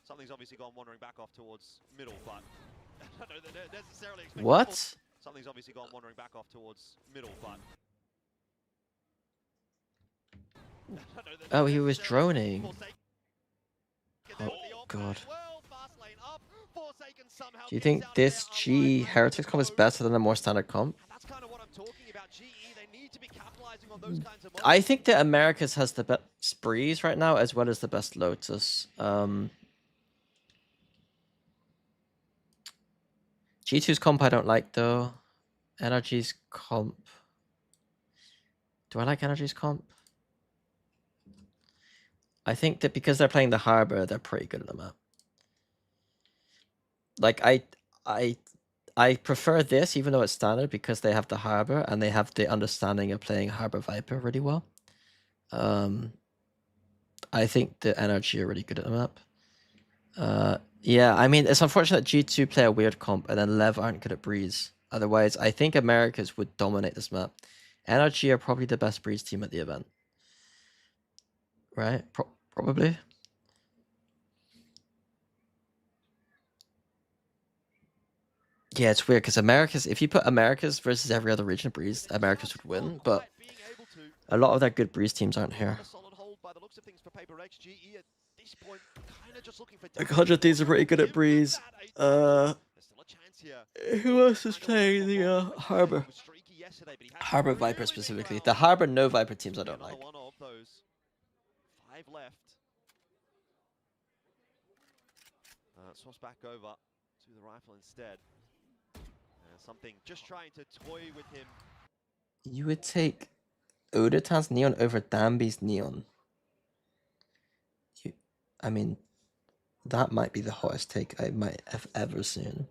Something's obviously gone wandering back off towards middle, but I don't know that necessarily. What? Something's obviously gone wandering back off towards middle, but. Oh, he was droning. Oh god. Do you think this G Heretics comp is better than a more standard comp? That's kind of what I'm talking about. GE, they need to be capitalizing on those kinds of moments. I think that Americas has the best Breeze right now, as well as the best Lotus. G2's comp I don't like though. Energy's comp. Do I like Energy's comp? I think that because they're playing the Harbor, they're pretty good at the map. Like I prefer this, even though it's standard, because they have the Harbor and they have the understanding of playing Harbor Viper really well. I think the Energy are really good at the map. Yeah, I mean, it's unfortunate G2 play a weird comp and then Lev aren't good at Breeze. Otherwise, I think Americas would dominate this map. Energy are probably the best Breeze team at the event. Right? Probably. Yeah, it's weird because Americas, if you put Americas versus every other region of Breeze, Americas would win, but a lot of their good Breeze teams aren't here. Like 100 Thieves are pretty good at Breeze. Who else is playing the Harbor? Harbor Viper specifically. The Harbor no Viper teams I don't like. 5 left. Swaps back over to the rifle instead. Something just trying to toy with him. You would take Odotan's Neon over Dambi's Neon. I mean, that might be the hottest take I might have ever seen.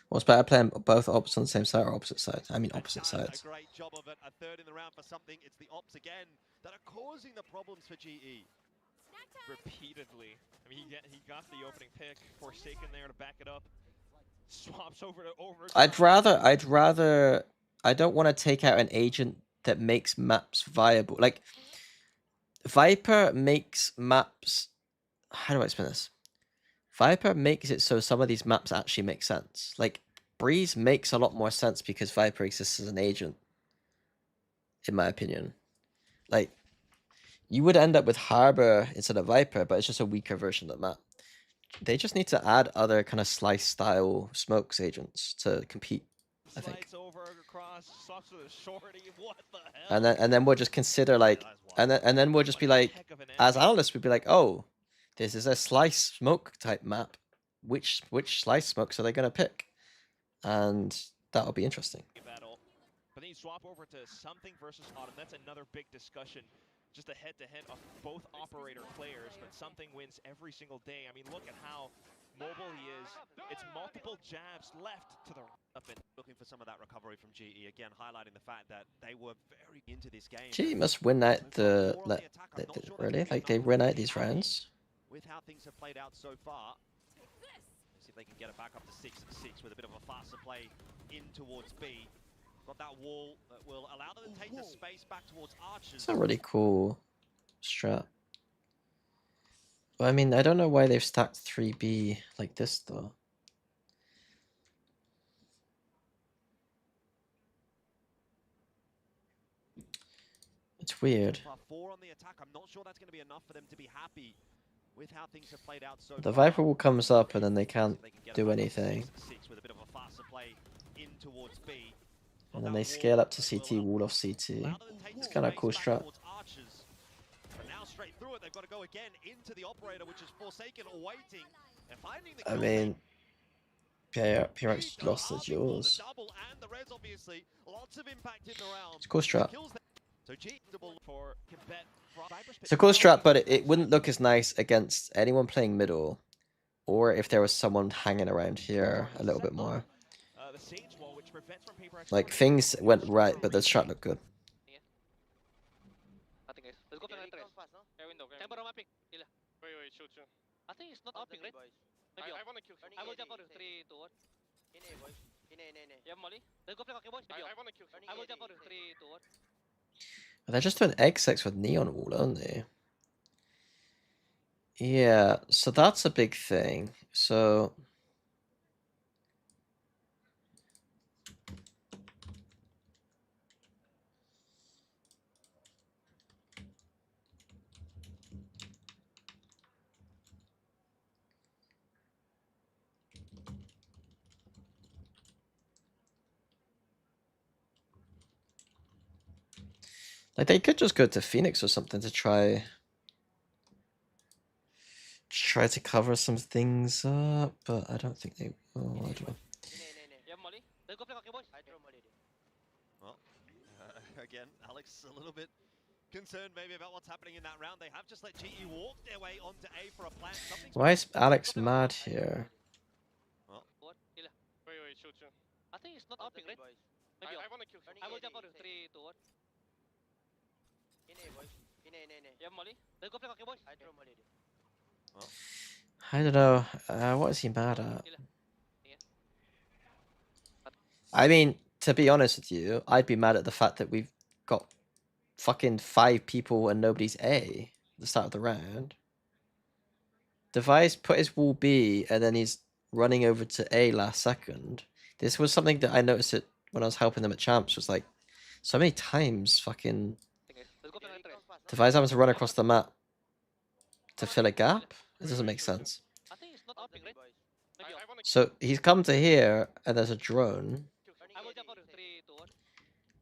What's better, playing both ops on the same side or opposite sides? I mean, opposite sides. A great job of it. A third in the round for something. It's the ops again that are causing the problems for GE. Repeatedly. I mean, he got the opening pick. Forsaken there to back it up. Swaps over to I'd rather I don't want to take out an agent that makes maps viable. Like Viper makes maps, how do I explain this? Viper makes it so some of these maps actually make sense. Like Breeze makes a lot more sense because Viper exists as an agent, in my opinion. Like you would end up with Harbor instead of Viper, but it's just a weaker version of the map. They just need to add other kind of slice style smokes agents to compete, I think. Slides over across, swaps with a shorty. What the hell? And then we'll just consider like, and then we'll just be like, as analysts, we'd be like, oh, this is a slice smoke type map. Which slice smokes are they gonna pick? And that'll be interesting. Battle. But then you swap over to something versus Autumn. That's another big discussion. Just a head-to-head of both operator players, but something wins every single day. I mean, look at how mobile he is. It's multiple jabs left to the Up and looking for some of that recovery from GE again, highlighting the fact that they were very into this game. GE must win out really? Like they win out these rounds? With how things have played out so far, see if they can get it back up to 6-6 with a bit of a faster play in towards B. Got that wall that will allow them to take the space back towards Archers. It's a really cool strat. Well, I mean, I don't know why they've stacked 3B like this though. It's weird. 4 on the attack. I'm not sure that's going to be enough for them to be happy with how things have played out so The far. Viper wall comes up and then they can't do anything. 6 with a bit of a faster play in towards B. And then they scale up to CT, wall off CT. It's kind of a cool strat. But now straight through it, they've got to go again into the operator, which is Forsaken waiting. And finding the I mean, PRX lost is yours. It's a cool strat. It's a cool strat, but it wouldn't look as nice against anyone playing middle, or if there was someone hanging around here a little bit more. Like things went right, but the strat looked good. Nothing guys. Let's go plan entrance. Air window. Chamber mapping. Hila. Wait, shoot you. I think it's not upping, right? Maybe I off. wanna kill. I will jump for 3, 2, 1. You have molly? Let's go play okay, boys. Maybe I off. wanna kill. I will jump for 3, 2, 1. They're just doing X6 with Neon Wall, aren't they? Yeah, so that's a big thing. So like they could just go to Phoenix or something to try to cover some things up, but I don't think they will. I don't know. You have molly? Let's go play okay, boys. Well, again, Alex a little bit concerned maybe about what's happening in that round. They have just let GE walk their way onto A for a plan. Why is Alex mad here? What? Hila. Wait, shoot you. I think it's not upping, right? Maybe I off. wanna kill. I will jump for 3, 2, 1. You have molly? Let's go play okay, boys. I don't know. What is he mad at? I mean, to be honest with you, I'd be mad at the fact that we've got fucking 5 people and nobody's A at the start of the round. Device put his wall B and then he's running over to A last second. This was something that I noticed it when I was helping them at Champs, was like so many times fucking Let's go play entrance. Device having to run across the map to fill a gap. It doesn't make sense. I think it's not upping, right? Maybe off. I wanna So he's come to here and there's a drone. I will jump for 3, 2, 1.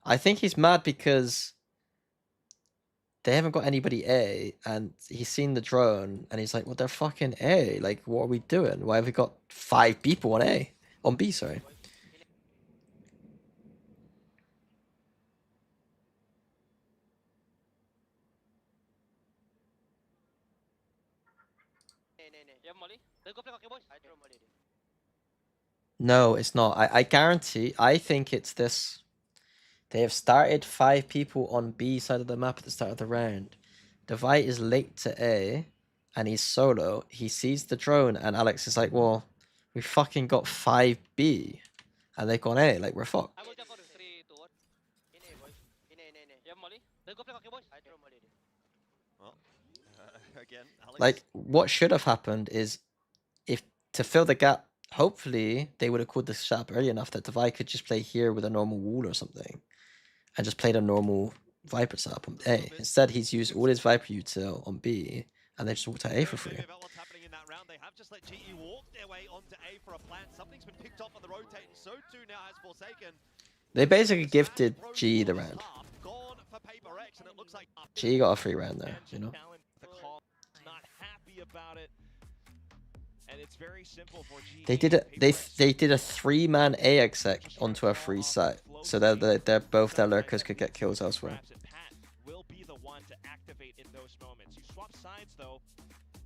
I think he's mad because they haven't got anybody A, and he's seen the drone, and he's like, "Well, they're fucking A. Like, what are we doing? Why have we got 5 people on A, on B? Sorry." You have molly? Let's go play okay, boys. No, it's not. I guarantee. I think it's this. They have started 5 people on B side of the map at the start of the round. Divite is late to A, and he's solo. He sees the drone, and Alex is like, "Well, We fucking got 5B, and they've gone A. Like we're fucked. I will jump for 3, 2, 1. In A, boys. In A. Yeah, Molly. Let's go play hockey, boys. I throw Molly. Well, again, Alex. Like what should have happened is, if to fill the gap, hopefully they would have called the shot early enough that Divide could just play here with a normal wall or something, and just played a normal Viper setup on A. Instead, he's used all his Viper util on B, and they just walked out A for free. Maybe about what's happening in that round. They have just let GE walk their way onto A for a plant. Something's been picked off on the rotate, and so too now has Forsaken. They basically gifted GE the round. Gone for Paper X, and it looks like GE got a free round there, you know. The call is not happy about it. And it's very simple for GE. They did a 3-man A exec onto a free site, so that they're both their lurkers could get kills elsewhere. Pat will be the one to activate in those moments. You swap sides though,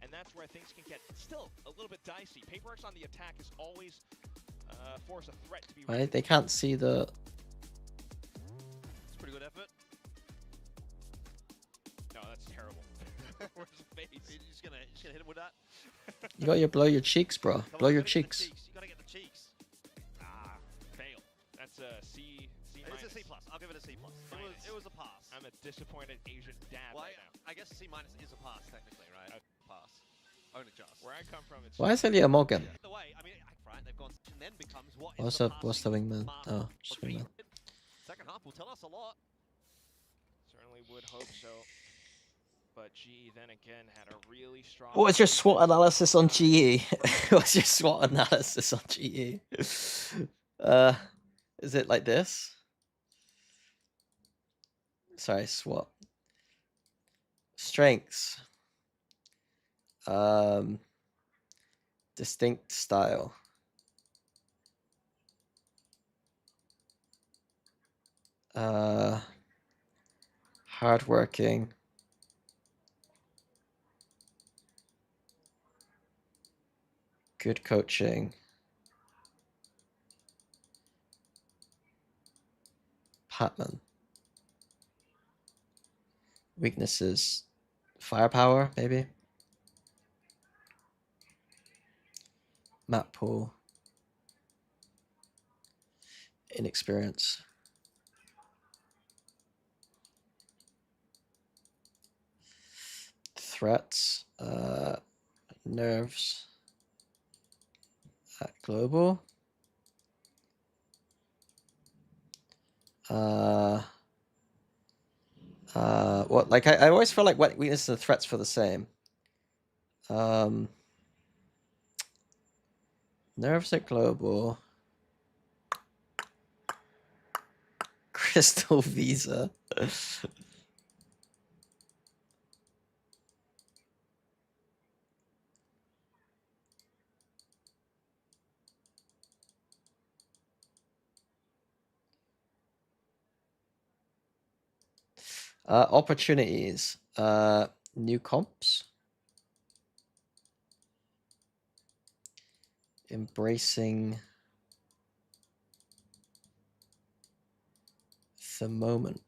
and that's where things can get still a little bit dicey. Paperworks on the attack is always force a threat to be. Right? They can't see the. it's a pretty good effort. No, that's terrible. Where's the face? You're just gonna hit him with that. You got your blow your cheeks, bro. Come Blow on, your gotta get the cheeks. You gotta get the cheeks. Ah, fail. That's a C. C It's a minus. C plus. I'll give it a C plus. It was a pass. I'm a disappointed Asian dad Well, right now. I guess C minus is a pass technically, right? Pass. Only just. Where I come from, it's Why is Ilya Morgan? The way, I mean, right? They've gone. And then becomes what is What's the up? What's the passing wingman? mark Oh, of just the wingman. Second half will tell us a lot. certainly would hope so. But GE then again had a really strong. What's your SWOT analysis on GE? What's your SWOT analysis on GE? Is it like this? Sorry, SWOT. Strengths. Distinct style. Hardworking. Good coaching. Patman. Weaknesses. Firepower, maybe. Map pool. Inexperience. Threats. Nerves. Global. What? Like I always feel like weaknesses and threats feel the same. Nerves at global. Crystal Visa. Opportunities. New comps. Embracing the moment.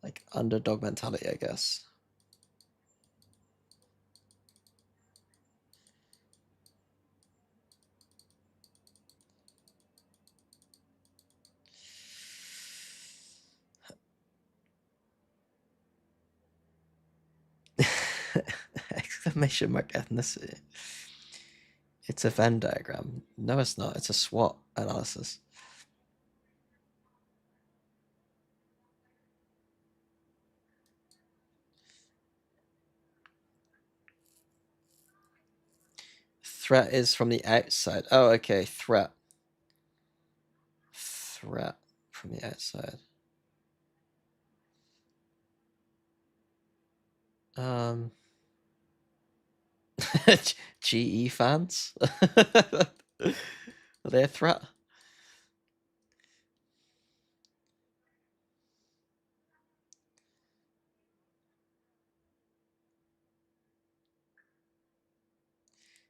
Like underdog mentality, I guess. Exclamation mark ethnicity. It's a Venn diagram. No, it's not. It's a SWOT analysis. Threat is from the outside. Oh, okay. Threat. Threat from the outside. GE fans? Are they a threat?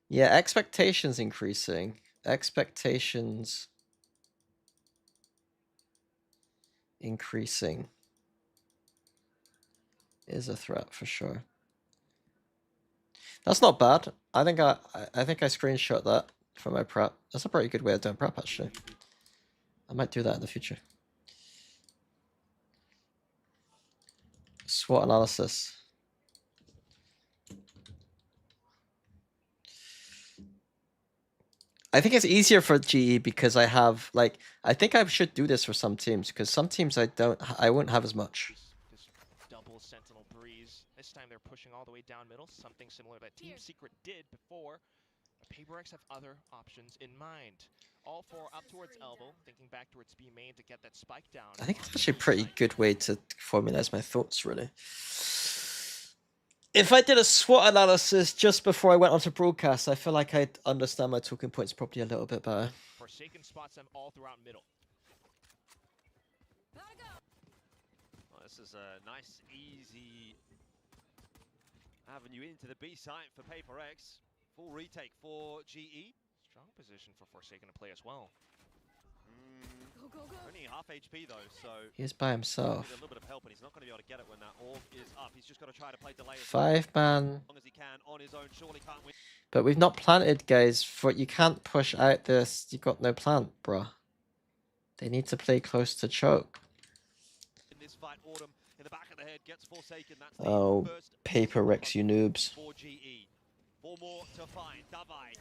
Yeah, expectations increasing. Expectations increasing is a threat for sure. That's not bad. I think I screenshot that for my prep. That's a pretty good way of doing prep, actually. I might do that in the future. SWOT analysis. I think it's easier for GE because I have like I think I should do this for some teams because some teams I won't have as much. This double Sentinel Breeze. This time they're pushing all the way down middle, something similar that Team Secret did before. PaperX have other options in mind. All four up towards elbow, thinking back towards B main to get that spike down. I think it's actually a pretty good way to formalize my thoughts, really. If I did a SWOT analysis just before I went onto broadcast, I feel like I'd understand my talking points probably a little bit better. Forsaken spots them all throughout middle. Gotta go. Well, this is a nice, easy avenue into the B site for PaperX. Full retake for GE. Strong position for Forsaken to play as well. Go, go, go. Only half HP though, so He's by himself. with a little bit of help, and he's not going to be able to get it when that orb is up. He's just got to try to play delay as 5-man. long as he can on his own. Surely can't win But we've not planted, guys. For you can't push out this. You got no plant, bruh. They need to play close to choke. in this fight. Autumn in the back of the head gets Forsaken. That's the Oh, first PaperX, you noobs. for GE. 4 more to find. Davai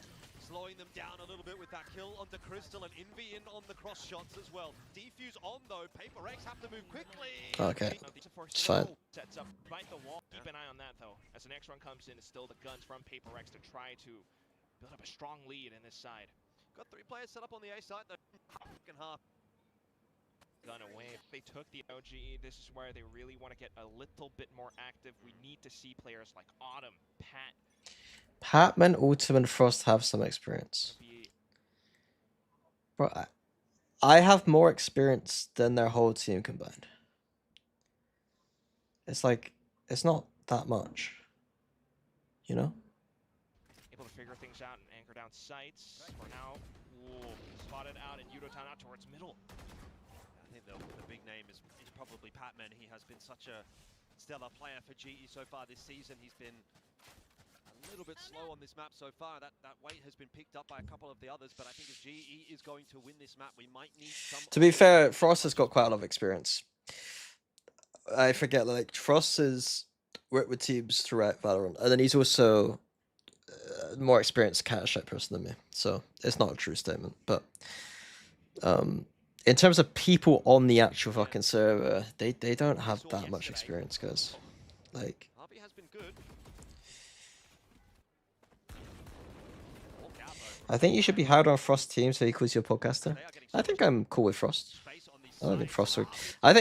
slowing them down a little bit with that kill onto Crystal, and Envy in on the cross shots as well. Defuse on though. PaperX have to move quickly. Okay, it's fine. Sets up right the wall. Keep an eye on that though. As the next run comes in, it's still the guns from PaperX to try to build up a strong lead in this side. Got 3 players set up on the A side. The second half. Gun away. If they took the OGE, this is where they really want to get a little bit more active. We need to see players like Autumn, Pat. Patman, Autumn, and Frost have some experience. Be Bro, I have more experience than their whole team combined. It's like, it's not that much. You know? able to figure things out and anchor down sights. For now, spotted out, and Yudotan out towards middle. I think the big name is probably Patman. He has been such a stellar player for GE so far this season. He's been a little bit slow on this map so far. That weight has been picked up by a couple of the others, but I think if GE is going to win this map, we might need some... To be fair, Frost has got quite a lot of experience. I forget, like, Frost has worked with teams throughout Valorant, and then he's also more experienced Counter-Strike person than me, so it's not a true statement, but in terms of people on the actual fucking server, they don't have that much experience, guys. Like, RB has been good. I think you should be hard on Frost team so he calls you a podcaster. I think I'm cool with Frost. I don't think Frost would. I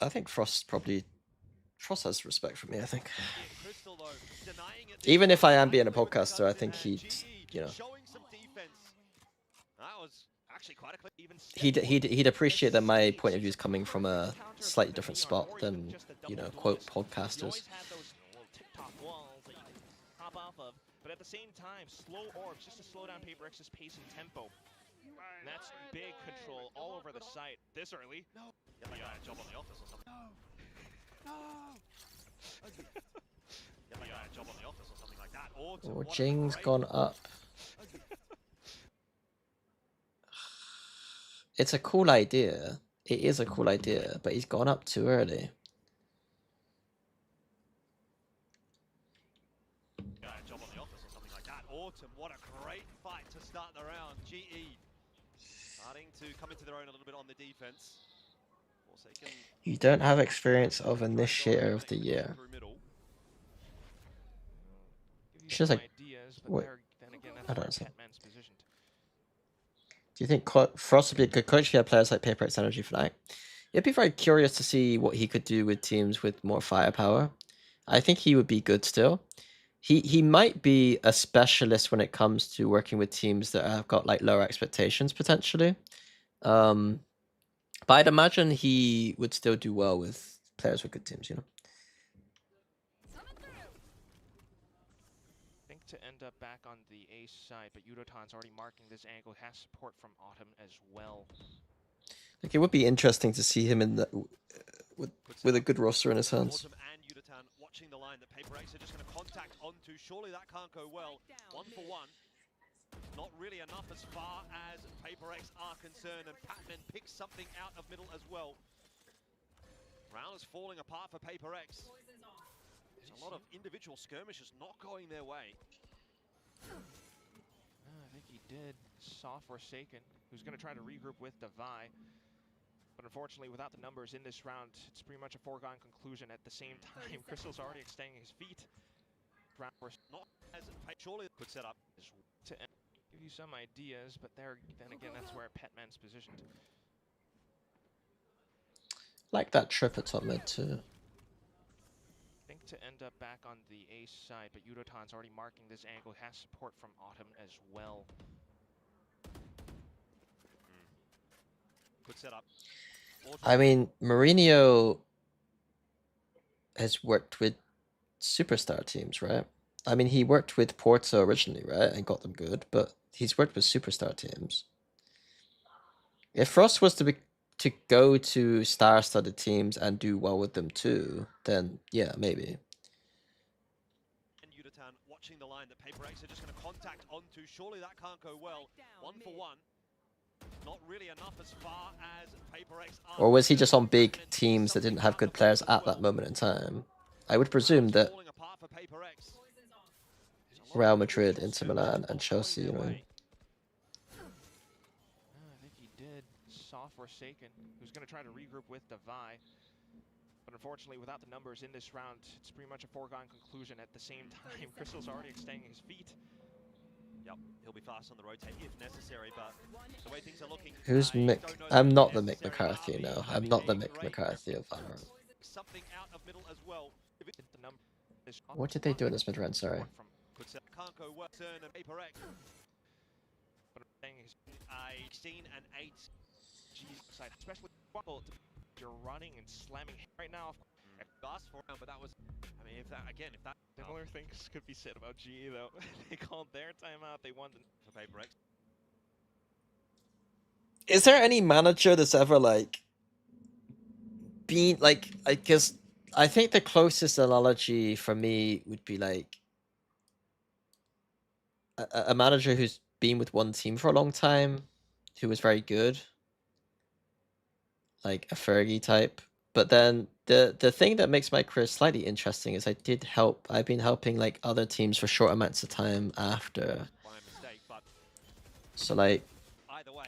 think Frost probably... Frost has respect for me, I think. Even if I am being a podcaster, I think he'd, you know... He'd appreciate that my point of view is coming from a slightly different spot than, you know, quote, podcasters. But at the same time, slow orbs just to slow down PaperX's pace and tempo. And that's big control all over the site this early. No. Yeah, like a job on the office or something. No. Yeah, like a job on the office or something like that. Oh, Jing's gone up. It's a cool idea. It is a cool idea, but he's gone up too early. Job on the office or something like that. Autumn, what a great fight to start the round. GE starting to come into their own a little bit on the defense. Forsaken. You don't have experience of Initiator of the Year. It's just like, wait, I don't know. Do you think Frost would be a good coach if he had players like PaperX Energy Fnatic? It'd be very curious to see what he could do with teams with more firepower. I think he would be good still. He might be a specialist when it comes to working with teams that have got like lower expectations potentially. But I'd imagine he would still do well with players with good teams, you know. I think to end up back on the ace side, but Yudotan's already marking this angle. Has support from Autumn as well. Like, it would be interesting to see him in the with a good roster in his hands. Autumn and Yutatan watching the line that Paper X are just going to contact onto. Surely that can't go well. 1-for-1. Not really enough as far as Paper X are concerned, and Patman picks something out of middle as well. Round is falling apart for Paper X. There's a lot of individual skirmishes not going their way. I think he did. Saw Forsaken, who's going to try to regroup with Devi. But unfortunately, without the numbers in this round, it's pretty much a foregone conclusion. At the same time, Crystal's already extending his feet. Round Not as surely could set up. To give you some ideas, but then again, that's where Petman's positioned. Like that trip at top mid too. I think to end up back on the ace side, but Yudotan's already marking this angle. Has support from Autumn as well. Good setup. I mean, Mourinho has worked with superstar teams, right? I mean, he worked with Porto originally, right, and got them good, but he's worked with superstar teams. If Frost was to go to star-studded teams and do well with them too, then yeah, maybe. And Yutatan watching the line that Paper X are just going to contact onto. Surely that can't go well. 1-for-1. Not really enough as far as Paper X are. Or was he just on big teams that didn't have good players at that moment in time? I would presume that Real Madrid, Inter Milan, and Chelsea, you know. I think he did. Saw Forsaken, who's going to try to regroup with Devi. But unfortunately, without the numbers in this round, it's pretty much a foregone conclusion. At the same time, Crystal's already extending his feet. Yep, he'll be fast on the rotate if necessary, but the way things are looking. Who's Mick? I'm not the Mick McCarthy now. I'm not the Mick McCarthy of Valorant. Something out of middle as well. What did they do in this mid-round? Sorry. Can't go well. Turn and Paper X. But I'm saying 16 and 8. Jeez, especially you're running and slamming right now. Fast for him, but that was. I mean, if that. Similar things could be said about GE though. They called their timeout. They won for Paper X. Is there any manager that's ever like been like? I guess I think the closest analogy for me would be like a manager who's been with one team for a long time, who was very good, like a Fergie type. But then the thing that makes my career slightly interesting is I've been helping like other teams for short amounts of time after. So like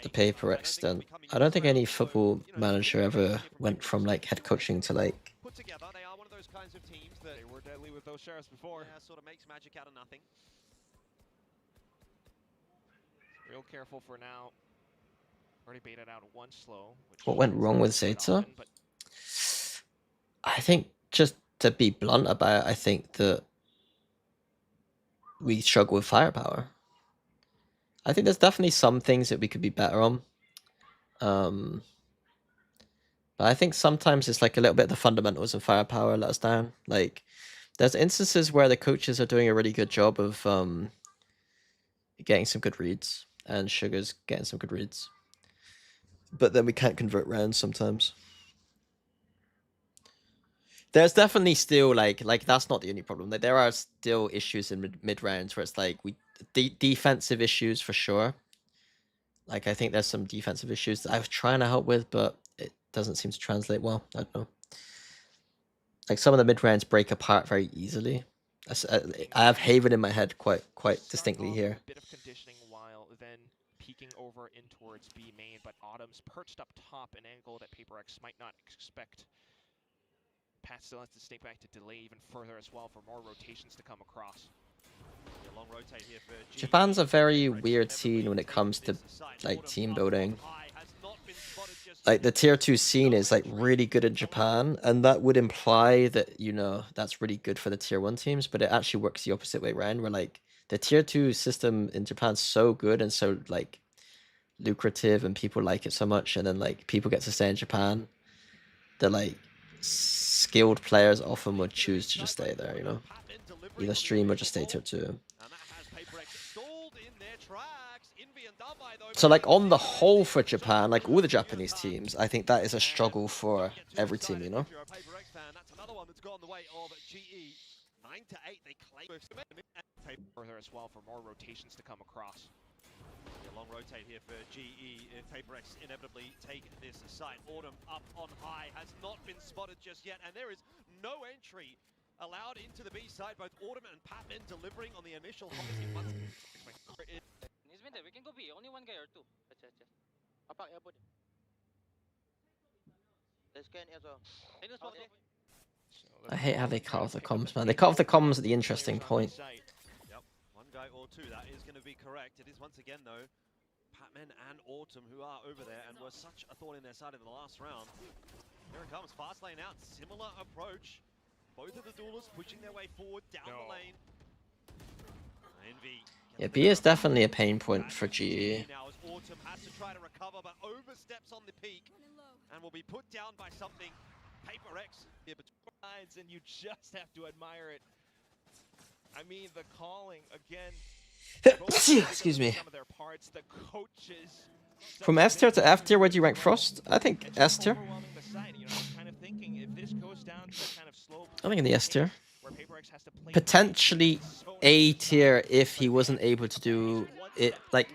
the Paper X stint, I don't think any football manager ever went from like head coaching to like. Put together, they are one of those kinds of teams that They were deadly with those sheriffs before. yeah, sort of makes magic out of nothing. Real careful for now. Already baited out one slow. What went wrong with Zeta? I think, just to be blunt about it, I think that we struggle with firepower. I think there's definitely some things that we could be better on. But I think sometimes it's like a little bit of the fundamentals of firepower let us down. Like, there's instances where the coaches are doing a really good job of getting some good reads, and Sugar's getting some good reads. But then we can't convert rounds sometimes. There's definitely still like that's not the only problem. Like, there are still issues in mid rounds where it's like defensive issues for sure. Like, I think there's some defensive issues that I was trying to help with, but it doesn't seem to translate well. I don't know. Like, some of the mid rounds break apart very easily. I have Haven in my head quite distinctly here. A bit of conditioning while then peeking over in towards B main, but Autumn's perched up top, an angle that Paper X might not expect. Pat still has to stay back to delay even further as well for more rotations to come across. A long rotate here for GE. Japan's a very weird scene when it comes to like team building. Like, the tier 2 scene is like really good in Japan, and that would imply that, you know, that's really good for the tier 1 teams, but it actually works the opposite way around, where like the tier 2 system in Japan's so good and so like lucrative and people like it so much, and then like people get to stay in Japan, that like skilled players often would choose to just stay there, you know, either stream or just stay tier 2. And that has Paper X stalled in their tracks. Envy and So like on the whole for Japan, like all the Japanese teams, I think that is a struggle for every team, you know? If you're a Paper X fan, that's another one that's gone the way of GE. 9 to 8, they claim Further as well for more rotations to come across. a long rotate here for GE if Paper X inevitably take this site. Autumn up on high has not been spotted just yet, and there is no entry allowed into the B side. Both Autumn and Patman delivering on the initial obviously once. He's been there. We can go B. Only one guy or two. Apa airport? Let's scan as well. I know smoke. I hate how they cut off the comms, man. They cut off the comms at the interesting point. Yep, one guy or two, that is going to be correct. It is once again, though, Patman and Autumn who are over there and were such a thorn in their side in the last round. Here it comes, fast lane out, similar approach. Both of the duelists pushing their way forward down the lane. Envy. Yeah, B is definitely a pain point for GE. Now as Autumn has to try to recover, but oversteps on the peak Running low. and will be put down by something. Paper X. Yeah, but and you just have to admire it. I mean, the calling again. Excuse me. Some of their parts, the coaches. From S tier to F tier, where do you rank Frost? I think S tier. Overwhelming the side, you know, I'm kind of thinking if this goes down to kind of slow. I think in the S tier. Where Paper X has to play Potentially A tier if he wasn't able to do it. Like,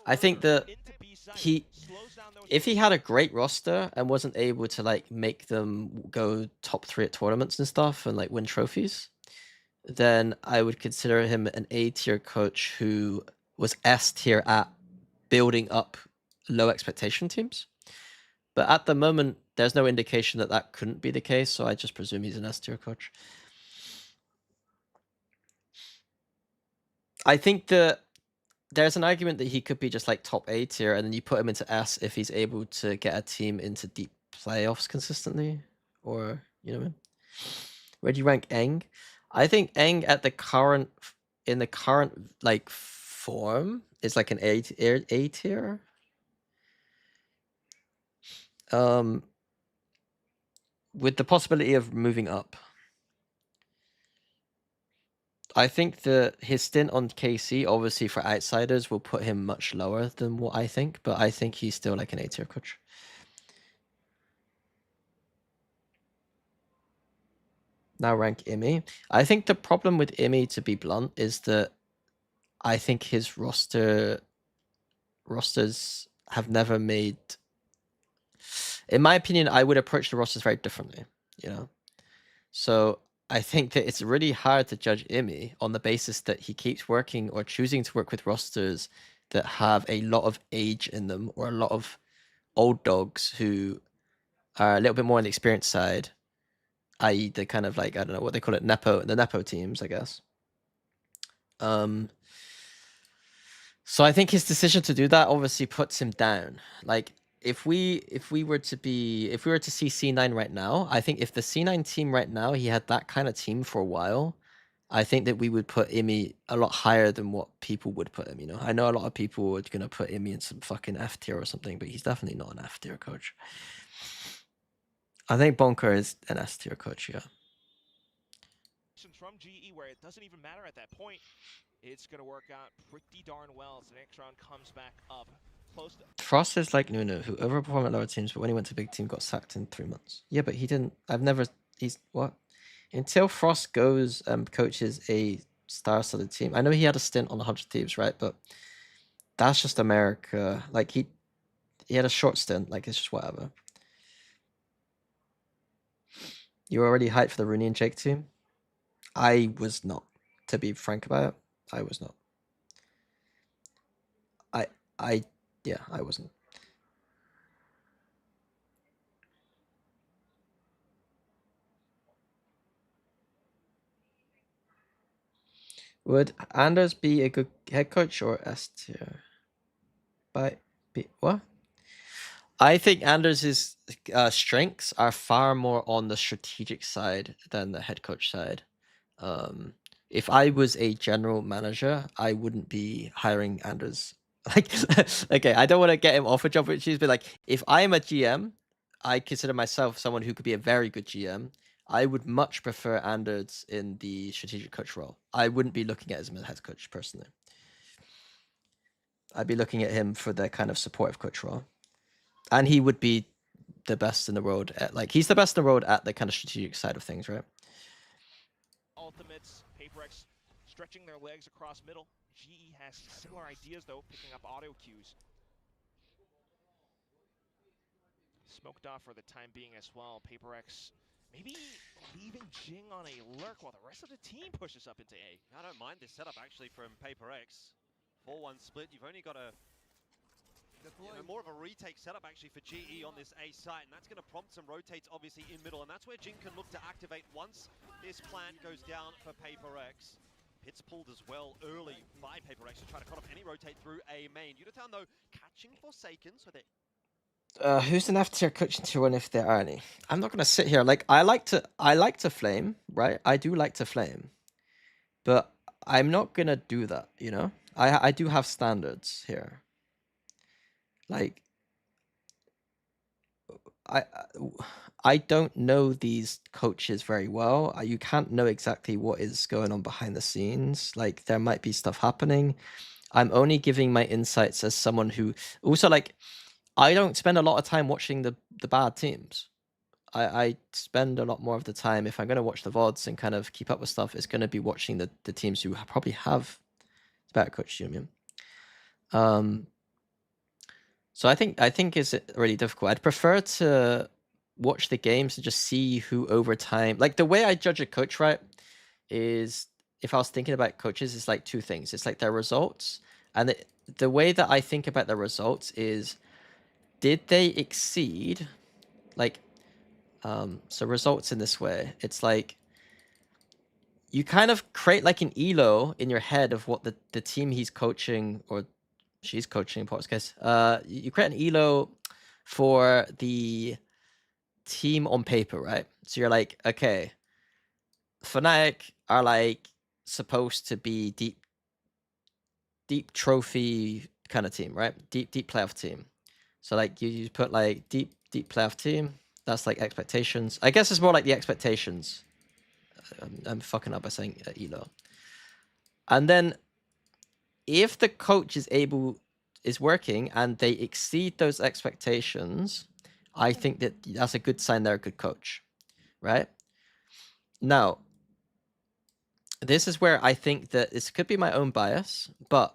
I think that if he had a great roster and wasn't able to like make them go top 3 at tournaments and stuff and like win trophies, then I would consider him an A tier coach who was S tier at building up low expectation teams. But at the moment, there's no indication that that couldn't be the case, so I just presume he's an S tier coach. I think that there's an argument that he could be just like top A tier, and then you put him into S if he's able to get a team into deep playoffs consistently, or you know what I mean? Where do you rank Eng? I think Eng at the current like form is like an A tier. With the possibility of moving up. I think that his stint on KC, obviously for outsiders, will put him much lower than what I think, but I think he's still like an A tier coach. Now rank Imi. I think the problem with Imi, to be blunt, is that I think his rosters have never made... In my opinion, I would approach the rosters very differently, you know? So I think that it's really hard to judge Imi on the basis that he keeps working or choosing to work with rosters that have a lot of age in them, or a lot of old dogs who are a little bit more on the experienced side, i.e. the kind of like, I don't know what they call it, the Nepo teams, I guess. So I think his decision to do that obviously puts him down. Like, if we were to see C9 right now, I think if the C9 team right now, he had that kind of team for a while, I think that we would put Imi a lot higher than what people would put him, you know? I know a lot of people are going to put Imi in some fucking F tier or something, but he's definitely not an F tier coach. I think Bonker is an S tier coach, yeah. From GE, where it doesn't even matter at that point, it's going to work out pretty darn well as the next round comes back up. Frost is like Nunu, who overperformed at lower teams, but when he went to big team, got sacked in 3 months. Yeah, but he didn't. He's what? Until Frost goes coaches a star-studded team. I know he had a stint on 100 Thieves, right? But that's just America. Like he had a short stint. Like it's just whatever. You were already hyped for the Rooney and Jake team? I was not, to be frank about it. I was not. Yeah, I wasn't. Would Anders be a good head coach or S tier? What? I think Anders' strengths are far more on the strategic side than the head coach side. If I was a general manager, I wouldn't be hiring Anders. Like, okay, I don't want to get him off a job issues, but like, if I'm a GM, I consider myself someone who could be a very good GM. I would much prefer Anders in the strategic coach role. I wouldn't be looking at him as a head coach personally. I'd be looking at him for the kind of supportive coach role, and he would be the best in the world at he's the best in the world at the kind of strategic side of things, right? Ultimates, PaperX stretching their legs across middle. GE has similar ideas though, picking up auto cues. Smoked off for the time being as well. PaperX maybe leaving Jing on a lurk while the rest of the team pushes up into A. I don't mind this setup actually from PaperX. 4-1 split. You've only got a more of a retake setup actually for GE on this A site, and that's going to prompt some rotates obviously in middle, and that's where Jing can look to activate once this plant goes down for PaperX. Hits pulled as well early by PaperX to try to cut off any rotate through A main. Utatown though catching Forsaken, so they Who's an F tier coaching tier one if there are any? I'm not gonna sit here I like to flame, right? I do like to flame, but I'm not gonna do that, you know. I do have standards here. Like I don't know these coaches very well. You can't know exactly what is going on behind the scenes. Like there might be stuff happening. I'm only giving my insights as someone who also I don't spend a lot of time watching the bad teams. I spend a lot more of the time, if I'm going to watch the VODs and kind of keep up with stuff, it's going to be watching the teams who probably have better coach union. So I think it's really difficult. I'd prefer to watch the games and just see who over time, like the way I judge a coach, right, is if I was thinking about coaches, it's like two things. It's like their results, and the way that I think about their results is, did they exceed, so results in this way, it's like you kind of create like an elo in your head of what the team he's coaching or she's coaching in Port's case, you create an elo for the team on paper, right? So you're like, okay, Fnatic are like supposed to be deep trophy kind of team, right? Deep playoff team. So like you put like deep playoff team. That's like expectations. I guess it's more like the expectations. I'm fucking up by saying elo. And then if the coach is working and they exceed those expectations, I think that that's a good sign they're a good coach, right? Now, this is where I think that this could be my own bias, but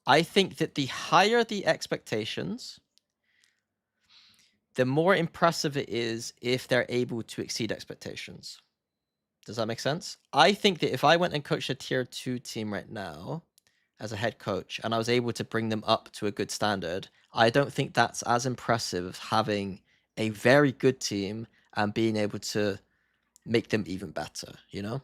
I think that the higher the expectations, the more impressive it is if they're able to exceed expectations. Does that make sense? I think that if I went and coached a tier 2 team right now as a head coach and I was able to bring them up to a good standard, I don't think that's as impressive having a very good team and being able to make them even better, you know?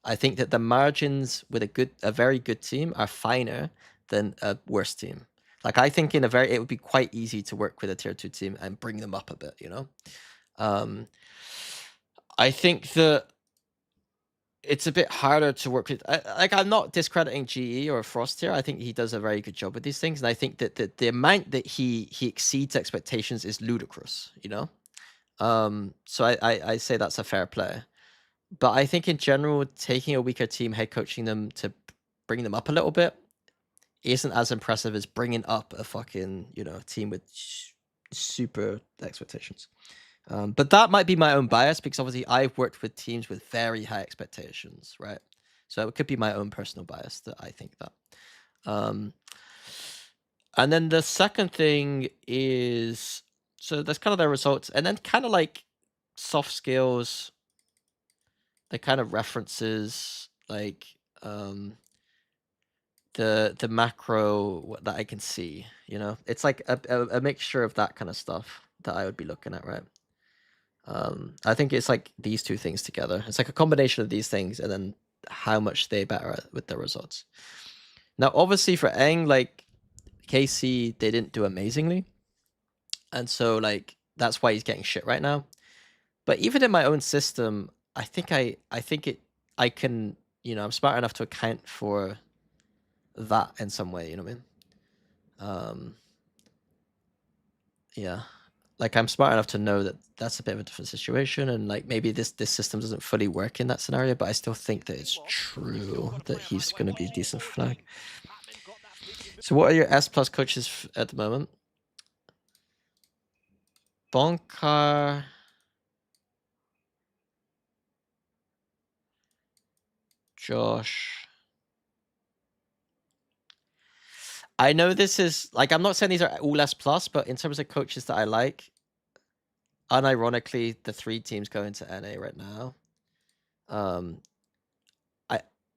I think that the margins with a very good team are finer than a worse team. Like I think it would be quite easy to work with a tier 2 team and bring them up a bit, you know? I think that it's a bit harder to work with. I'm not discrediting GE or Frost here. I think he does a very good job with these things. And I think that the amount that he exceeds expectations is ludicrous, you know? So I say that's a fair play. But I think in general, taking a weaker team, head coaching them to bring them up a little bit isn't as impressive as bringing up a fucking, you know, team with super expectations. But that might be my own bias because obviously I've worked with teams with very high expectations, right? So it could be my own personal bias that I think that. And then the second thing is, so that's kind of their results, and then kind of like soft skills, the kind of references, like the macro that I can see, you know, it's like a mixture of that kind of stuff that I would be looking at, right? I think it's like these two things together. It's like a combination of these things and then how much they better with the results. Now, obviously for Eng, like KC, they didn't do amazingly. And so like, that's why he's getting shit right now. But even in my own system, I think I can, you know, I'm smart enough to account for that in some way, you know what I mean? Yeah. Like I'm smart enough to know that that's a bit of a different situation, and like maybe this system doesn't fully work in that scenario, but I still think that it's true that he's going to be decent for Fnatic. So what are your S plus coaches at the moment? Bonkar. Josh. I know this is like, I'm not saying these are all S plus, but in terms of coaches that I like, unironically, the 3 teams going to NA right now.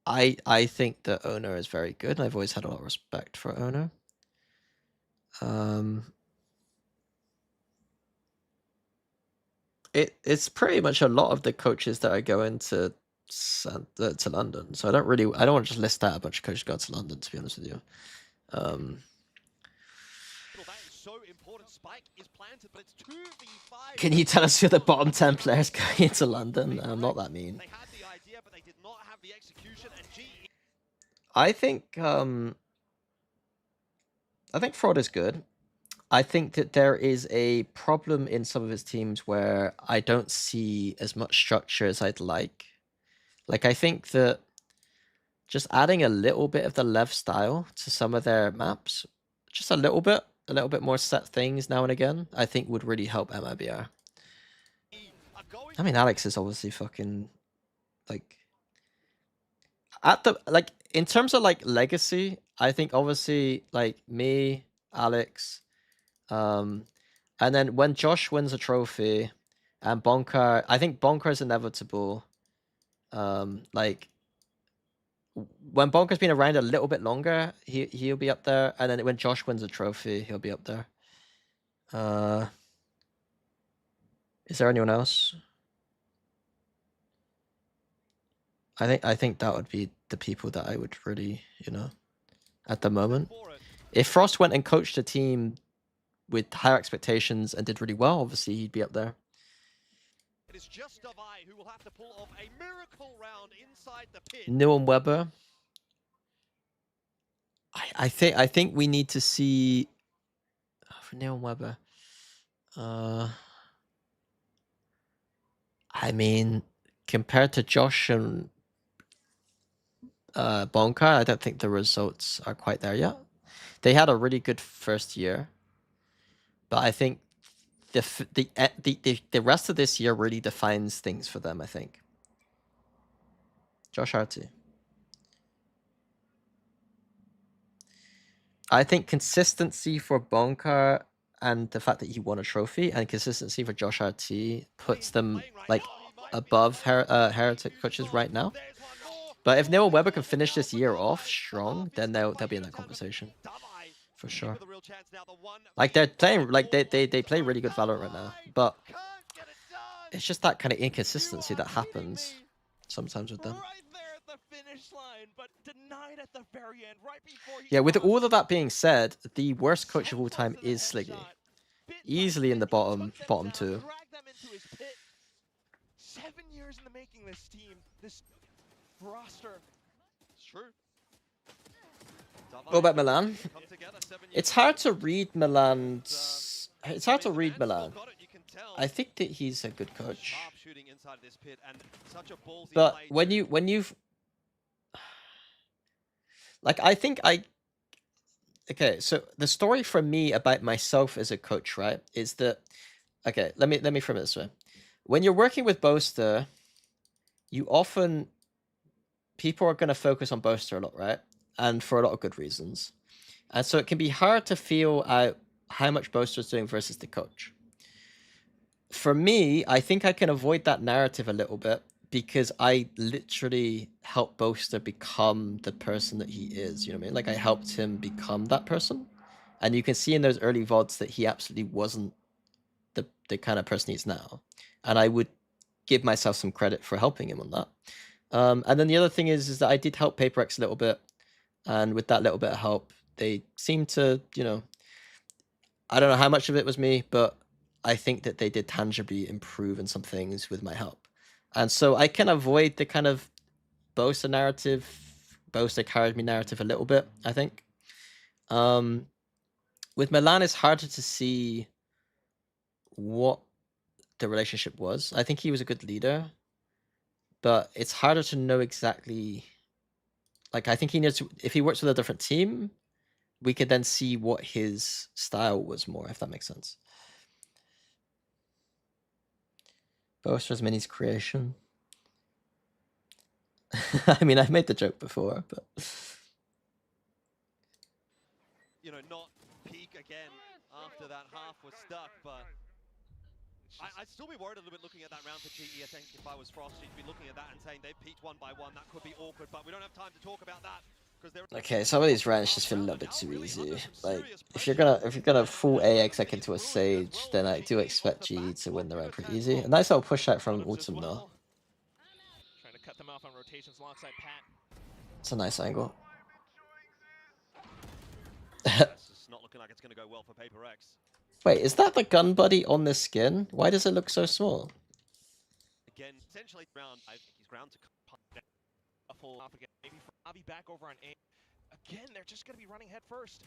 I think the owner is very good, and I've always had a lot of respect for owner. It's pretty much a lot of the coaches that are going to London. So I don't want to just list out a bunch of coaches going to London, to be honest with you. That is so important. Spike is planted, but it's 2v5. Can you tell us who the bottom 10 players going into London? I'm not that mean. They had the idea, but they did not have the execution, and GE I think Fraud is good. I think that there is a problem in some of his teams where I don't see as much structure as I'd like. Like, I think that just adding a little bit of the Lev style to some of their maps, just a little bit more set things now and again, I think would really help MIBR. are going I mean, Alex is obviously fucking, like, at the, like, in terms of, like, legacy, I think obviously, like, me, Alex, and then when Josh wins a trophy, and Bonkar, I think Bonkar is inevitable. Like, when Bonkar's been around a little bit longer, he'll be up there, and then when Josh wins a trophy, he'll be up there. Is there anyone else? I think that would be the people that I would really, you know, at the moment. for it. If Frost went and coached a team with higher expectations and did really well, obviously he'd be up there. It is just Davai who will have to pull off a miracle round inside the pit. Newham Weber. I think we need to see for Newham Weber. I mean, compared to Josh and Bonkar, I don't think the results are quite there yet. They had a really good first year, but I think the rest of this year really defines things for them, I think. Josh Arty. I think consistency for Bonkar and the fact that he won a trophy and consistency for Josh Arty puts them like above Heretic coaches right now. There's one more. But if Noah Weber can finish this year off strong, then they'll be in that conversation Davai for sure. with a real chance now, the one Like they're playing, like they play really good Valorant right now, but can't get it done. it's just that kind of inconsistency You that are kidding happens me. sometimes with them. Right there at the finish line, but denied at the very end, right before he Yeah, with crossed. all of that being said, the worst coach of So all time close to the is Sliggy. headshot. Bit by Easily in the bit, he bottom took them down, 2. dragged them into his pit. 7 years in the making, this team, this roster. It's true. What about Milan? Come together 7 years It's hard ago. to read Milan's. It's hard to Mason read Man's still Milan. got it, you can tell. I think that he's a good coach, Sharpshooting inside this pit and such a ballsy but play when too. you've like, I think okay. So the story for me about myself as a coach, right, is that okay. Let me frame it this way. When you're working with Boaster, you often people are going to focus on Boaster a lot, right? And for a lot of good reasons. And so it can be hard to feel out how much Boaster is doing versus the coach. For me, I think I can avoid that narrative a little bit because I literally helped Boaster become the person that he is. You know what I mean? Like, I helped him become that person. And you can see in those early VODs that he absolutely wasn't the kind of person he is now. And I would give myself some credit for helping him on that. And then the other thing is that I did help PaperX a little bit. And with that little bit of help, they seemed to, you know, I don't know how much of it was me, but I think that they did tangibly improve in some things with my help. And so I can avoid the kind of Boaster narrative, Boaster carried me narrative a little bit, I think. With Milan, it's harder to see what the relationship was. I think he was a good leader, but it's harder to know exactly. Like, I think he needs to, if he works with a different team, we could then see what his style was more, if that makes sense. Boaster's Mini's creation. I mean, I've made the joke before, but You know, not peak again after that half was stuck, but I'd still be worried a little bit looking at that round for GE. I think if I was Frost, you'd be looking at that and saying they've peaked one by one. That could be awkward, but we don't have time to talk about that. okay, some of these rounds just feel a little bit too easy. Like, if you're gonna full AXX into a Sage, then I do expect GE to win the round pretty easy. A nice little push out from Autumn though. Trying to cut them off on rotations alongside Pat. It's a nice angle. It's not looking like it's going to go well for Paper Rex. Wait, is that the gun buddy on this skin? Why does it look so small? Again, essentially round. I think he's ground to pump down. A full off again. Maybe Avi back over on A. Again, they're just going to be running head first.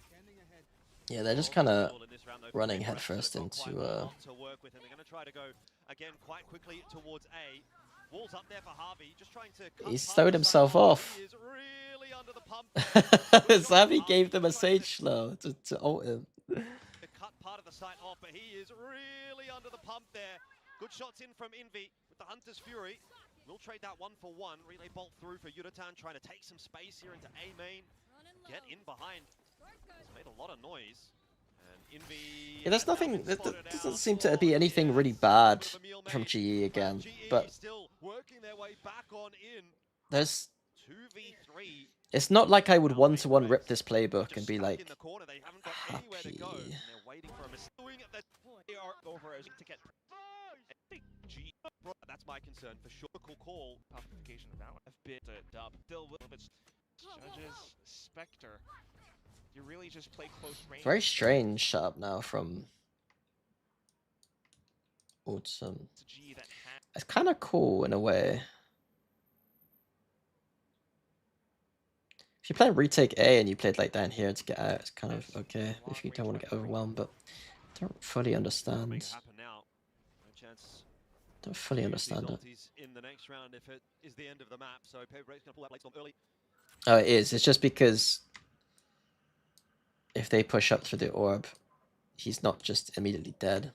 Yeah, they're just kind of running headfirst into to work with, and they're going to try to go again quite quickly towards A. Walls up there for Harvey, just trying to cut He past stowed the himself side. off. He is really under the pump. Zavi gave them a Sage slow to ult him. To cut part of the site off, but he is really under the pump there. Good shots in from Envy with the Hunter's Fury. We'll trade that 1-for-1. Relay bolt through for Yuratan, trying to take some space here into A main. Get in behind. It's made a lot of noise. And Envy. Yeah, there's nothing. There doesn't seem to be anything really bad from GE again, but still working their way back on in. there's. 2v3. It's not like I would one-to-one rip this playbook and be like, in the corner. They haven't got anywhere to go. happy. And they're waiting for a mistake. They are over as to get. G. That's my concern for sure. Cool call. Amplification of that one. A bit dub. Still a little bit. Judges, Spectre. You really just play close range. Very strange setup now from Autumn. It's a G that has It's kind of cool in a way. If you play retake A and you played like down here to get out, it's kind of okay if you don't want to get overwhelmed, but I don't fully understand. Make it happen now. No chance. Don't fully understand it. Ultis in the next round if it is the end of the map. So Paper Rex gonna pull out late early. Oh, it is. It's just because if they push up through the orb, he's not just immediately dead.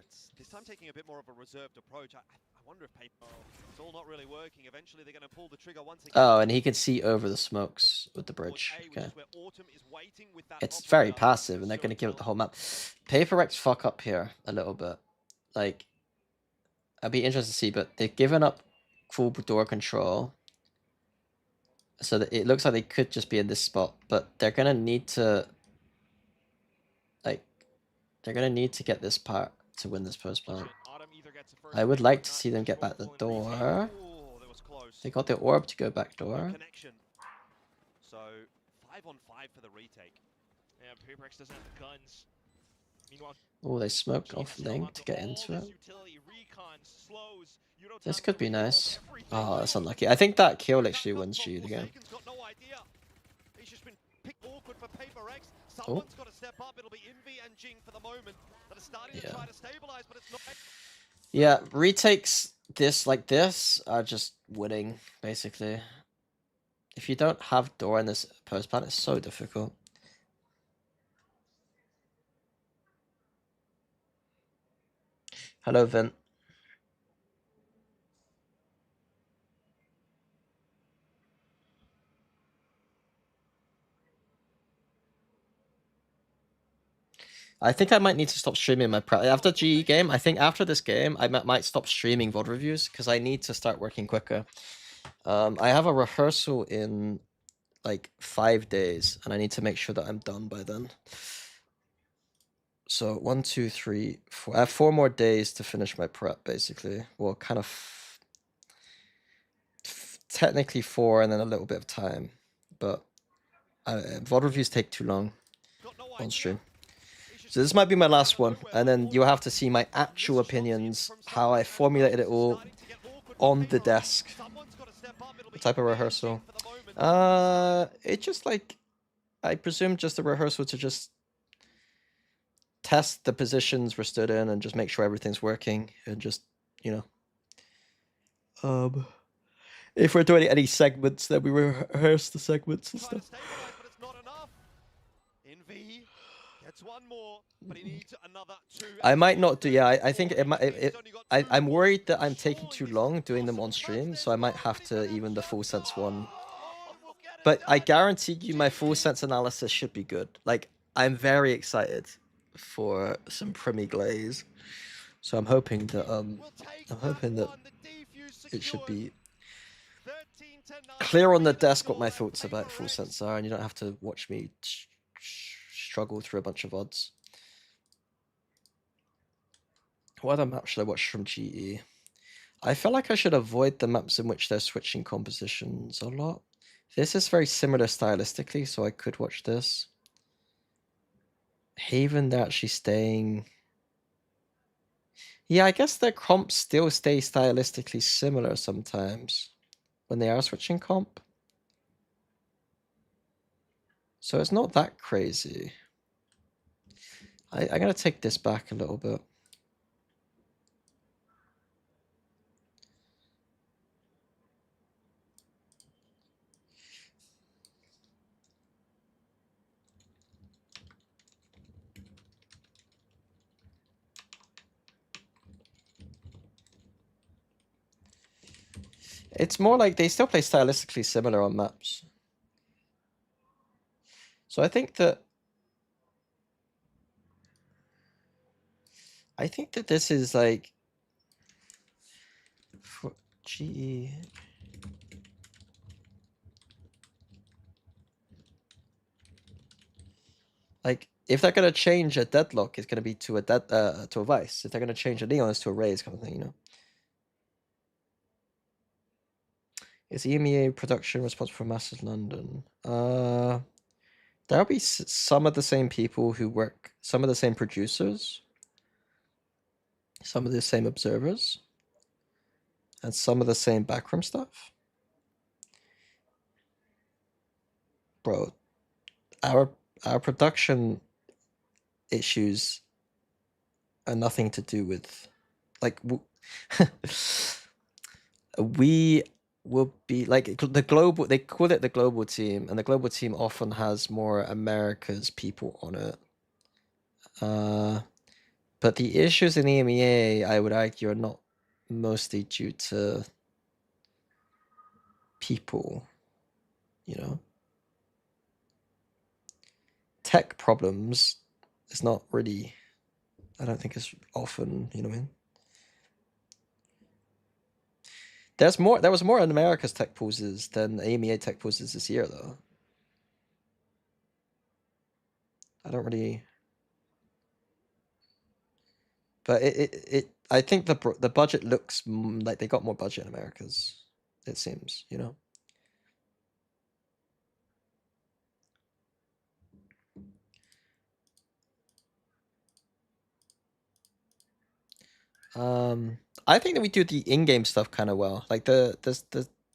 It's this time taking a bit more of a reserved approach. I wonder if Paper. It's all not really working. Eventually they're going to pull the trigger once again. Oh, and he can see over the smokes with the bridge. A, which Okay. is where Autumn is waiting with that It's operator. very passive, and they're So going to give it the kill. whole map. Paper Rex fuck up here a little bit. Like, I'd be interested to see, but they've given up full door control. So that it looks like they could just be in this spot, but they're going to need to... Like, they're going to need to get this part to win this post plant. Autumn either gets the first I would pick or like to not. see them get back the Control in retake. door. Oh, that was close. They got the orb to go back No door. connection. So 5-on-5 for the retake. Yeah, Paper Rex doesn't have the guns. Meanwhile, Oh, they smoked G off still Link onto to get all into this it. utility, recon, slows. Yuratan This could be with the nice. everything. Oh, that's unlucky. I think that kill actually That wins comes from G the game. Forsaken's got no idea. He's just been picked awkward for Paper Rex. Someone's got to step up. It'll be Envy and Jing for the moment that are starting to Yeah. try to stabilize, but it's not. Yeah, retakes this like this are just winning, basically. If you don't have door in this post plant, it's so difficult. Hello, Vin. I think I might need to stop streaming my prep after GE game. I think after this game, I might stop streaming VOD reviews because I need to start working quicker. I have a rehearsal in like 5 days, and I need to make sure that I'm done by then. So 1, 2, 3, 4. I have 4 more days to finish my prep, basically. Well, kind of technically 4, and then a little bit of time, but VOD reviews take too long Got no on idea. stream. He's just So this might be my last one, and then you'll have to see my actual opinions, how I formulated it all starting to get awkward for on the Paper Rex. desk. Someone's got to step up. It'll be Type of Envy and rehearsal. Jing for the moment. It's just like, I presume just a rehearsal to just test the positions we're stood in and just make sure everything's working, and just, you know, if we're doing any segments, then we rehearse the segments and Trying to stuff. stabilize, but it's not enough. Gets one more, but he needs another 2. I might not do. Yeah, I think it might. I'm worried that I'm taking too long doing them on stream, so I might have to even the full sense one. But I guarantee you, my full sense analysis should be good. Like, I'm very excited for some Primy Glaze, so I'm hoping that it should be clear on the desk what my thoughts about full sense are, and you don't have to watch me struggle through a bunch of odds. What other map should I watch from GE? I feel like I should avoid the maps in which they're switching compositions a lot. This is very similar stylistically, so I could watch this. Haven, they're actually staying... Yeah, I guess their comps still stay stylistically similar sometimes when they are switching comp. So it's not that crazy. I'm going to take this back a little bit. It's more like they still play stylistically similar on maps. So I think that this is like for GE. Like if they're gonna change a deadlock, it's gonna be to a vice. If they're gonna change a neon, it's to a raise kind of thing, you know. Is EMEA production responsible for Masters London? There'll be some of the same people who work, some of the same producers, some of the same observers, and some of the same backroom stuff. Bro, our production issues are nothing to do with, like, we will be like the global, they call it the global team, and the global team often has more America's people on it. But the issues in EMEA, I would argue, are not mostly due to people, you know. Tech problems is not really, I don't think it's often, you know what I mean? There was more in America's tech pauses than EMEA tech pauses this year, though. I don't really, but I think the budget looks like they got more budget in America's, it seems, you know. I think that we do the in-game stuff kind of well. Like the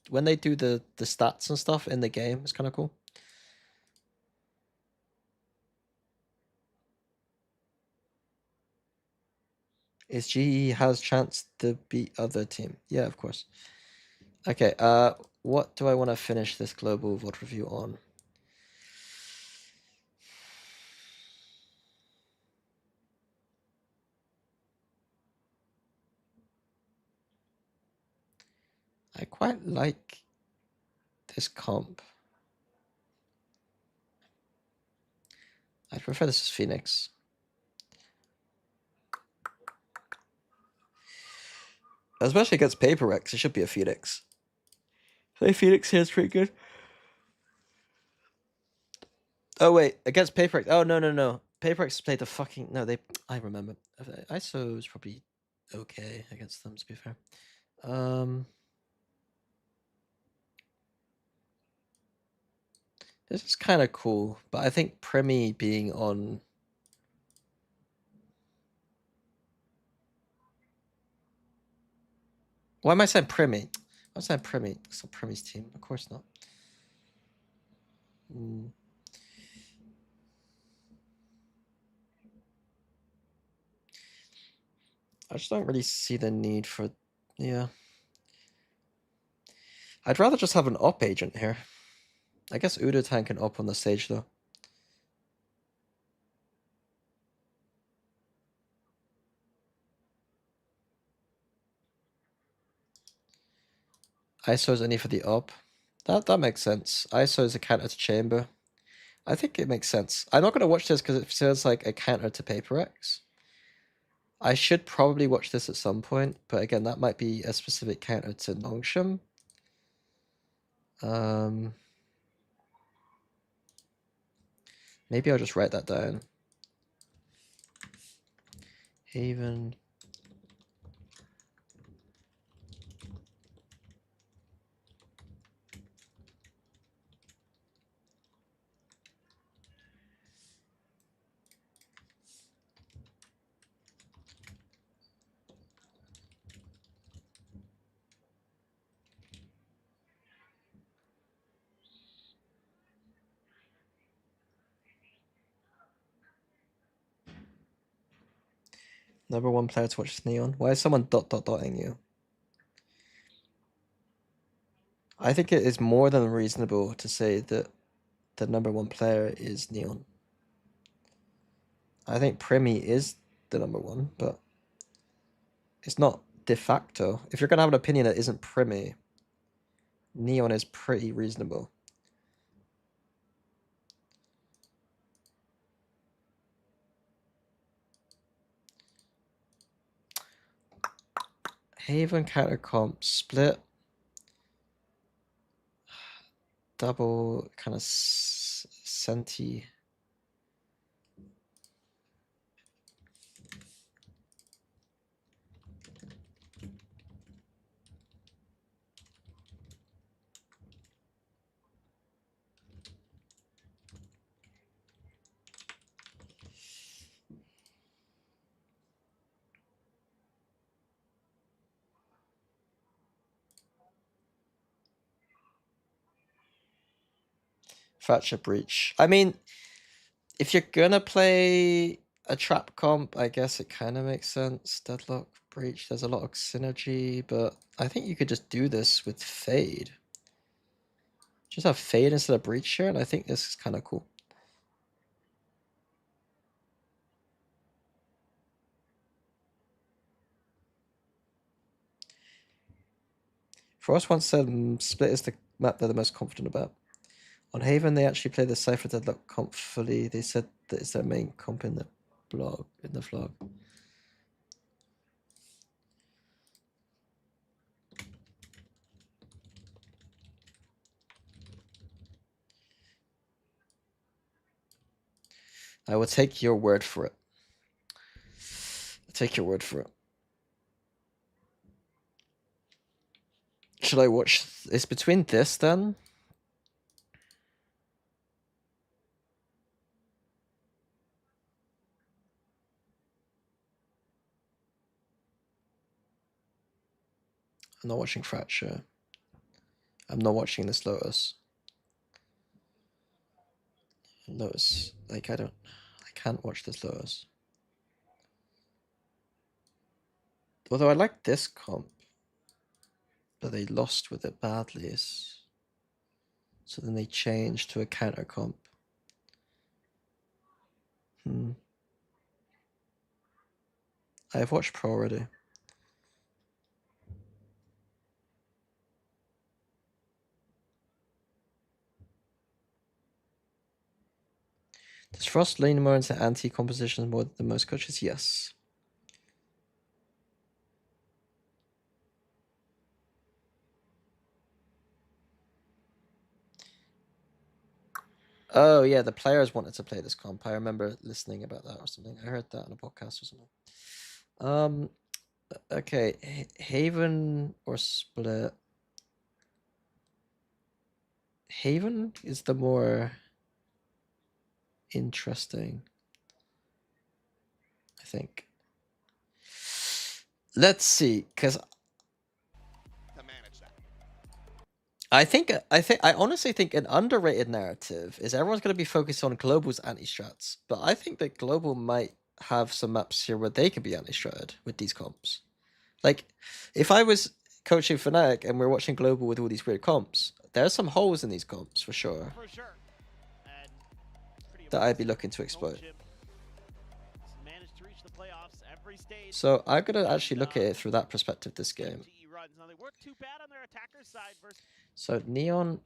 when they do the stats and stuff in the game, it's kind of cool. Is GE has chance to beat other team? Yeah, of course. Okay. What do I want to finish this global VOD review on? I quite like this comp. I prefer this as Phoenix. Especially against Paper Rex, it should be a Phoenix. Play Phoenix here is pretty good. Oh wait, against Paper Rex. Oh no. Paper Rex played the fucking I remember. ISO is probably okay against them, to be fair. This is kind of cool, but I think Primy being on... Why am I saying Primy? I'm saying Primy. It's not Primy's team. Of course not. I just don't really see the need for... Yeah. I'd rather just have an op agent here. I guess Udotan can op on the stage, though. ISO is only for the up. That makes sense. ISO is a counter to chamber. I think it makes sense. I'm not going to watch this because it feels like a counter to Paper X. I should probably watch this at some point, but again, that might be a specific counter to Nongshim. Maybe I'll just write that down. Haven. Number one player to watch is Neon. Why is someone dotting you? I think it is more than reasonable to say that the number one player is Neon. I think Primi is the number one, but it's not de facto. If you're going to have an opinion that isn't Primi, Neon is pretty reasonable. Haven counter comp split. Double kind of Senti. Fracture Breach. I mean, if you're gonna play a trap comp, I guess it kind of makes sense. Deadlock Breach, there's a lot of synergy, but I think you could just do this with Fade. Just have Fade instead of Breach here, and I think this is kind of cool. Frost once said Split is the map they're the most confident about. On Haven, they actually play the Cypher Deadlock comp fully. They said that it's their main comp in the blog, in the vlog. I will take your word for it. I'll take your word for it. Should I watch? It's between this then. I'm not watching Fracture. I'm not watching this Lotus. Lotus, like I can't watch this Lotus. Although I like this comp, but they lost with it badly. So then they changed to a counter comp. I have watched Pro already. Does Frost lean more into anti-compositions more than most coaches? Yes. Oh yeah, the players wanted to play this comp. I remember listening about that or something. I heard that on a podcast or something. Okay, Haven or Split. Haven is the more interesting, I think. Let's see, because I honestly think an underrated narrative is everyone's going to be focused on Global's anti-strats, but I think that Global might have some maps here where they can be anti-stratted with these comps. Like, if I was coaching Fnatic and we're watching Global with all these weird comps, there are some holes in these comps for sure. That I'd be looking to exploit. Managed to reach the playoffs every stage. So I'm gonna actually look at it through that perspective this game. runs. Now, they weren't too bad on their attacker's side versus So Neon.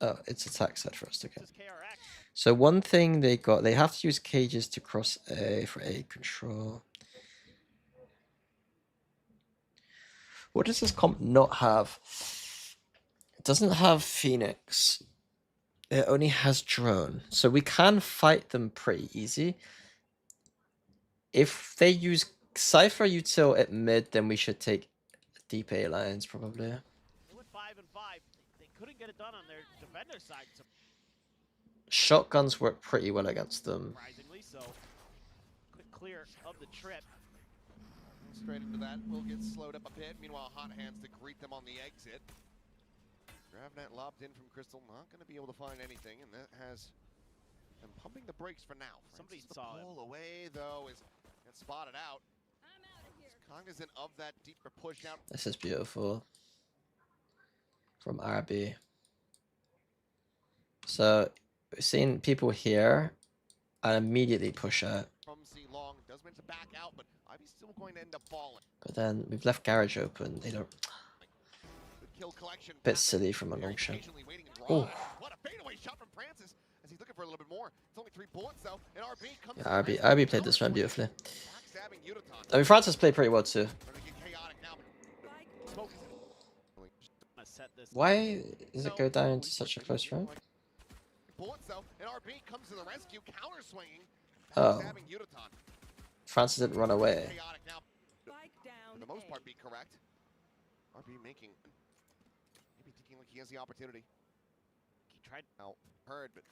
Oh, it's attack side first. Okay. KRX. So one thing they got, they have to use cages to cross A for A control. What does this comp not have? It doesn't have Phoenix. It only has drone. So we can fight them pretty easy. If they use Cypher util at mid, then we should take deep A lines probably. They went 5 and 5. They couldn't get it done on their defender side, Shotguns work pretty well against them. surprisingly. So, quick clear of the trip. Straight into that, will get slowed up a bit. Meanwhile, Hot Hands to greet them on the exit. Gravnet lobbed in from Crystal, not going to be able to find anything, and that has them pumping the brakes for now. Somebody Francis, saw the it. pull away, though, is gets spotted out. I'm out of here. Cognizant of that deeper push out. This is beautiful. From RB. So we've seen people here and immediately push out. From C Long does manage to back out, but Ivy's still going to end up falling. But then we've left garage open. They don't. Good kill collection. Bit Patrick silly from a very long shot. patiently waiting and Oh. drawing. What a fadeaway shot from Francis as he's looking for a little bit more. It's only 3 bullets though, and RB comes. Yeah, to the RB rescue. played this round beautifully. Backstabbing Udaton. I mean, Francis played pretty well too. Starting to get chaotic now, but Smoke is I'm gonna set this. Why does it go down into such a close round? bullets though, and RB comes to the rescue, counter swinging. Oh. Backstabbing Udaton. Francis didn't run away. Chaotic now. Spike down. For the most A. part, be correct. RB making, maybe thinking like he has the opportunity. He tried. Now heard, but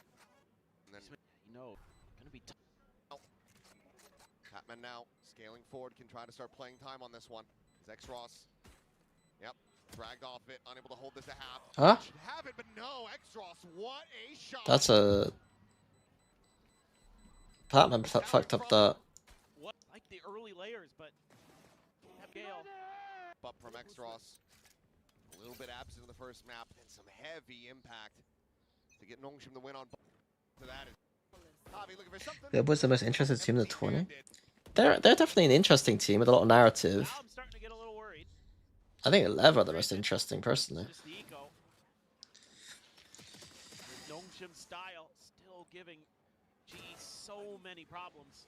and then You know, gonna be tough. Patman now scaling forward, can try to start playing time on this one. Zex Ross, yep, dragged off it, unable to hold this a half. Huh? Should have it, but no, X Ross, what a shot! That's a. Patman fucked up that. What? Like the early layers, but have Gale. Up from X Ross, a little bit absent in the first map, and some heavy impact to get Nongshim the win on. To that is Javi looking for something. It was the most interesting team in the Empty-handed. tourney. They're definitely an interesting team with a lot of narrative. Now I'm starting to get a little worried. I think Lev are the most interesting personally. Just the eco. Nongshim style still giving GE so many problems.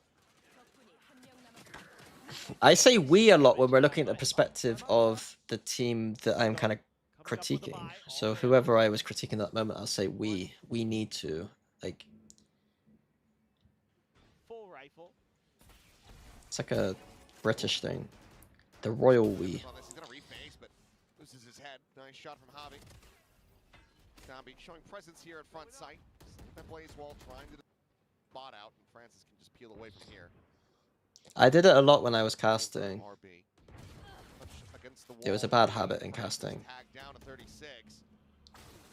I say we a lot when we're looking at the perspective of the team that I'm kind of Coming up with a critiquing. buy, So all in. whoever I was critiquing at that moment, I'll say we. We need to like. Full rifle. It's like a British thing. The royal we. On this, he's gonna reface, but loses his head. Nice shot from Javi. Zombie showing presence here at front sight. That Blaze Wall trying to spot out, and Francis can just peel away from here. I did it a lot when I was casting. RB. Against the It was a wall. bad habit in Francis casting. tagged down to 36.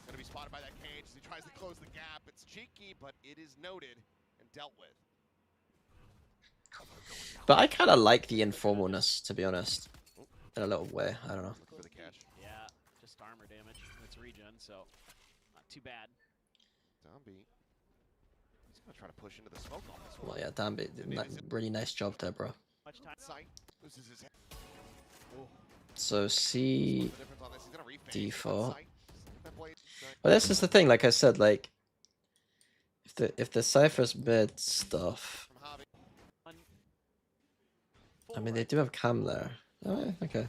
Gonna be spotted by that cage as he tries to close the gap. It's cheeky, but it is noted and dealt with. But I kind of like the informalness, to be honest. In a little way. I don't know. Looking for the catch. Yeah, just armor damage. It's regen, so not too bad. Zombie. He's gonna try to push into the smoke on this one. Well, yeah, damn it. Really nice job there, bro. Much time. Sight loses his head. So C. The difference on this, he's gonna reface. Default. Sight. That blade- Well, this is the thing. Like I said, like if the Cypher's mid stuff. From Javi. I mean, they do have cam there. Oh, okay.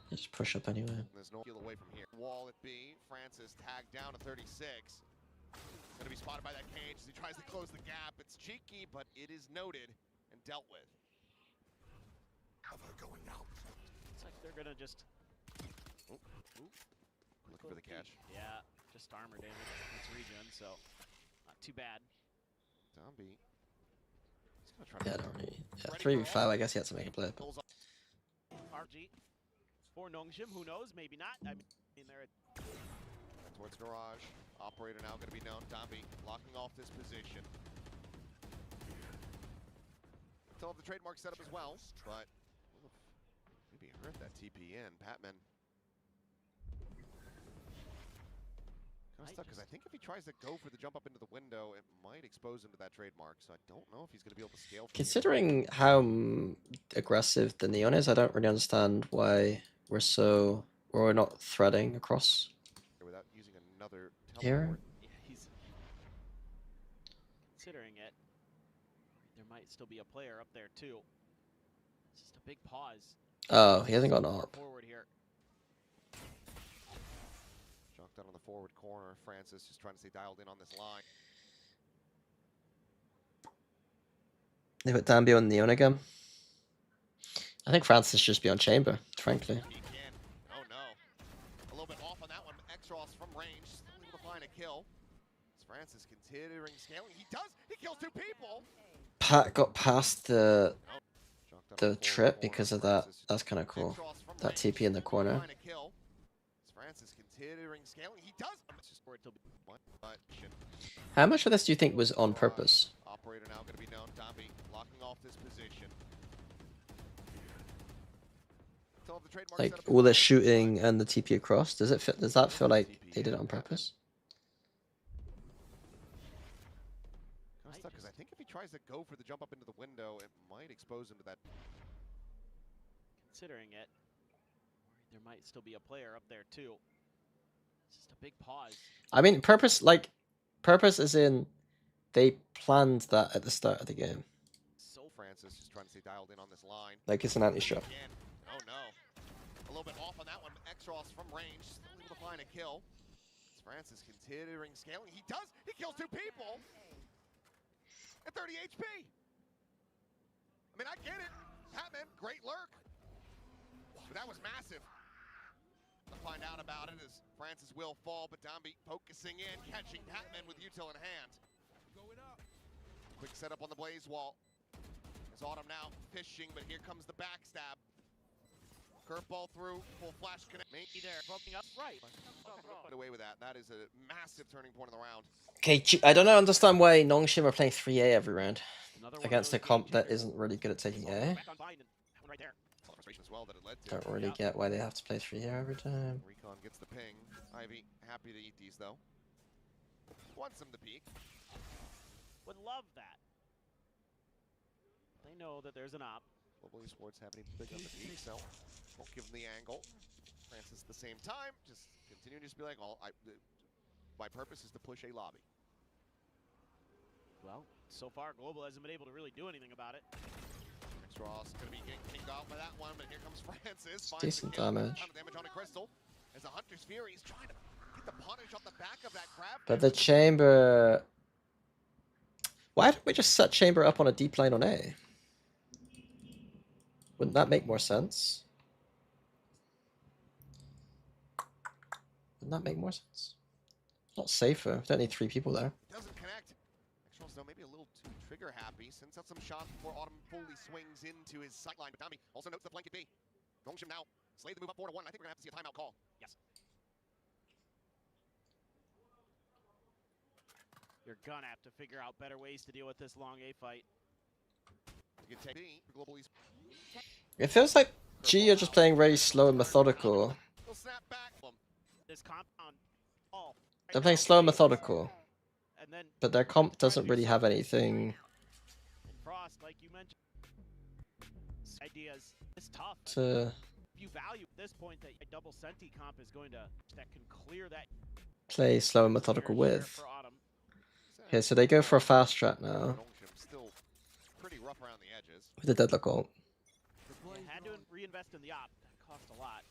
Just push up anyway. There's no heal away from here. Wall at B. Francis tagged down to 36. Gonna be spotted by that cage as he tries to close the gap. It's cheeky, but it is noted and dealt with. Cover going out. It's like they're gonna just. Looking for the catch. Yeah, just armor damage. It's regen, so not too bad. Zombie. He's gonna try to. Yeah, I don't really. Yeah, 3v5. I guess he had to make a play. But Goals RG for Nongshim, who knows? Maybe not. I mean, they're towards garage. Operator now gonna be known. Zombie locking off this position. Still have the trademark set up as well, but maybe hurt that TP in. Patman Kind of stuck, because I think if he tries to go for the jump up into the window, it might expose him to that trademark. So I don't know if he's going to be able to scale. From here. Considering how aggressive the Neon is, I don't really understand why we're not threading across Without using another here. teleport. Yeah, he's considering it. There might still be a player up there too. It's just a big pause. Oh, he hasn't gone up. Forward here. Jocked out on the forward corner. Francis just trying to stay dialed in on this line. They put Danby on Neon again. I think Francis should just be on Chamber, frankly. He can. Oh no. A little bit off on that one. Exros from range. Still able to find a kill. Is Francis considering scaling? He does! He kills 2 people! Pat got past the Jocked out on the forward trip corner. because of that. Francis That's kind of cool. Exros from That range. TP in the corner. Find a kill. Is Francis considering scaling? He does! It's just for it to be one. But How much of this do you think was on purpose? operator now going to be known. Dombey locking off this position. Still have the trademark Like set up all in the place. shooting and the TP across? Does that feel like they did it on purpose? Kind of stuck, because I think if he tries to go for the jump up into the window, it might expose him to that. Considering it. There might still be a player up there too. It's just a big pause. I mean, purpose is in they planned that at the start of the game. So Francis just trying to stay dialed in on this line. Like it's an anti-shot. Again. Oh no. A little bit off on that one. Exros from range. Still able to find a kill. Is Francis considering scaling? He does! He kills 2 people! At 30 HP! I mean, I get it. Patman, great lurk. But that was massive. To find out about it as Francis will fall, but Dombey focusing in, catching Patman with util in hand. Going up. Quick setup on the blaze wall. As Autumn now fishing, but here comes the backstab. Curveball through, full flash connect. Maybe there, bumping up right. Get away with that. That is a massive turning point of the round. Okay, I don't understand why Nongshim are playing 3A every round Another one of against a those comp game that changers. isn't really good at taking A. Back on Biden. That one right there. Frustration as well that it led to. Don't really get why they have to play 3A every time. Recon gets the ping. Ivy happy to eat these though. Wants him to peek. Would love that. They know that there's an op. Global Esports having a big on the peak, so won't give him the angle. Francis at the same time, just continue to just be like, my purpose is to push a lobby. Well, so far Global hasn't been able to really do anything about it. Ross gonna be getting kicked off by that one, but here comes Francis. Finds Decent the kill. damage. Ton of damage on a crystal. As the Hunter's Fury is trying to get the punish off the back of that grab. But the chamber. Why don't we just set chamber up on a deep lane on A? Wouldn't that make more sense? Wouldn't that make more sense? It's not safer. Don't need 3 people there. Doesn't connect. Extros though maybe a little too trigger happy. Sends out some shots before Autumn fully swings into his sightline. But Dombey also notes the flank at B. Nongshim now slay the move up 4-1. I think we're gonna have to see a timeout call. Yes. You're gonna have to figure out better ways to deal with this long A fight. You can take B for Global Esports. It feels like G are just playing very slow and methodical. He'll snap back. This compound all. They're playing slow and methodical, And then but their comp doesn't really have anything Frost, like you mentioned, ideas. It's tough. to If you value at this point that a double Senti comp is going to that can clear that play slow and methodical fair share with. for Autumn. Okay, so they go for a fast trap now Nongshim still pretty rough around the edges. with the deadlock ult. You had to reinvest in the op. That cost a lot.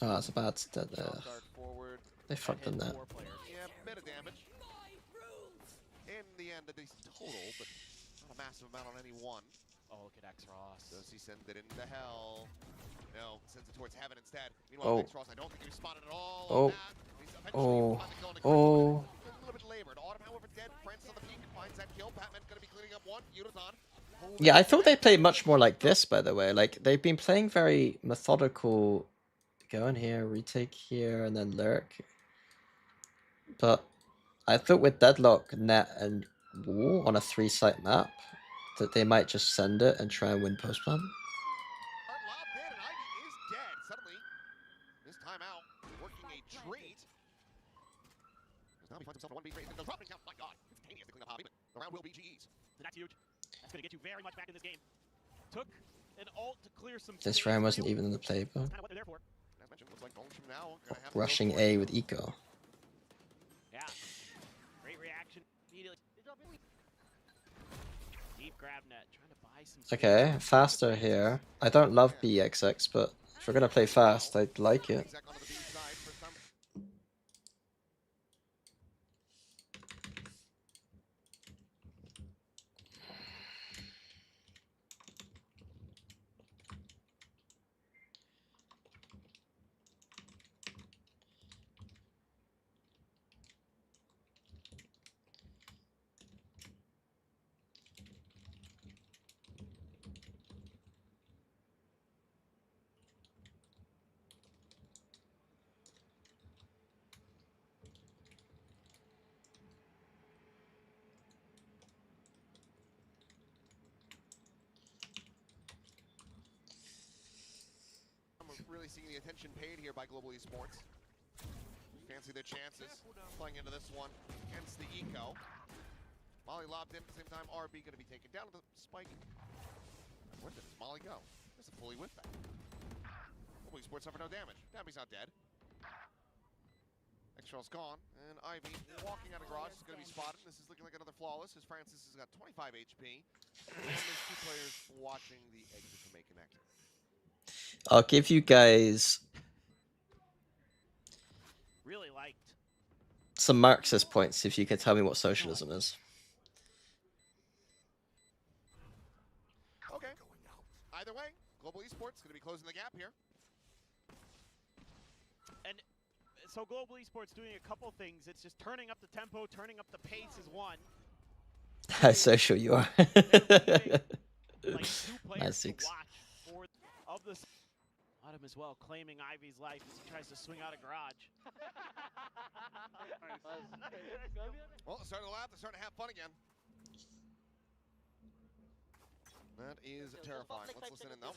Oh, it's a bad dead there. Shot dart forward. They fucked them there. 4 players. Yeah, bit of damage. In the end, a decent total, but not a massive amount on any one. Oh, look at X-Ross. Does he send it into hell? No, sends it towards heaven instead. Meanwhile, Oh. X-Ross, I don't think he was spotted at all. Oh. On that. He's eventually Oh. finds the kill on the crystal, Oh. but a little bit labored. Autumn, however, dead. Francis on the peak finds that kill. Patman gonna be cleaning up one. Yurazan. Yeah, I thought they played much more like this, by the way. Like, they've been playing very methodical. Go in here, retake here, and then lurk. But I thought with Deadlock, Net, and Wall on a 3-site map, that they might just send it and try and win post-plan. Lobbed in, and Ivy is dead. Suddenly, this time out, working a treat. Tommy finds himself in 1v3. He's going to drop and count. My God. Instantaneous to clean up Hobby, but the round will be GE's. And that's huge. That's going to get you very much back in this game. Took an ult to clear some This space round for wasn't you. even in the playbook. That's kind of what they're there for. As mentioned, looks like Golem now going to have to go Rushing for it. A with eco. Yeah. Great reaction. Immediately. Deep grab net. Trying to buy some space. Okay, faster here. I don't love BXX, but if we're gonna play fast, I'd like it. Exact onto the B side. First time. I'm really seeing the attention paid here by Global Esports. Fancy their chances. Playing into this one against the Eco. Molly lobbed in at the same time. RB going to be taken down with the spike. Where did Molly go? This is fully with that. Global Esports suffer no damage. Dabby's not dead. Extral's gone, and Ivy walking out of garage is going to be spotted. This is looking like another flawless, as Francis has got 25 HP. And there's two players watching the exit to make connect. I'll give you guys Really liked. some Marxist points if you can tell me what socialism is. Okay. Either way, Global Esports going to be closing the gap here. And so Global Esports doing a couple things. It's just turning up the tempo, turning up the pace is one. How social you are. Like two players Nice to six. watch for of the Autumn as well, claiming Ivy's life as he tries to swing out of garage. Well, they're starting to laugh. They're starting to have fun again. That is terrifying. Let's listen in, though.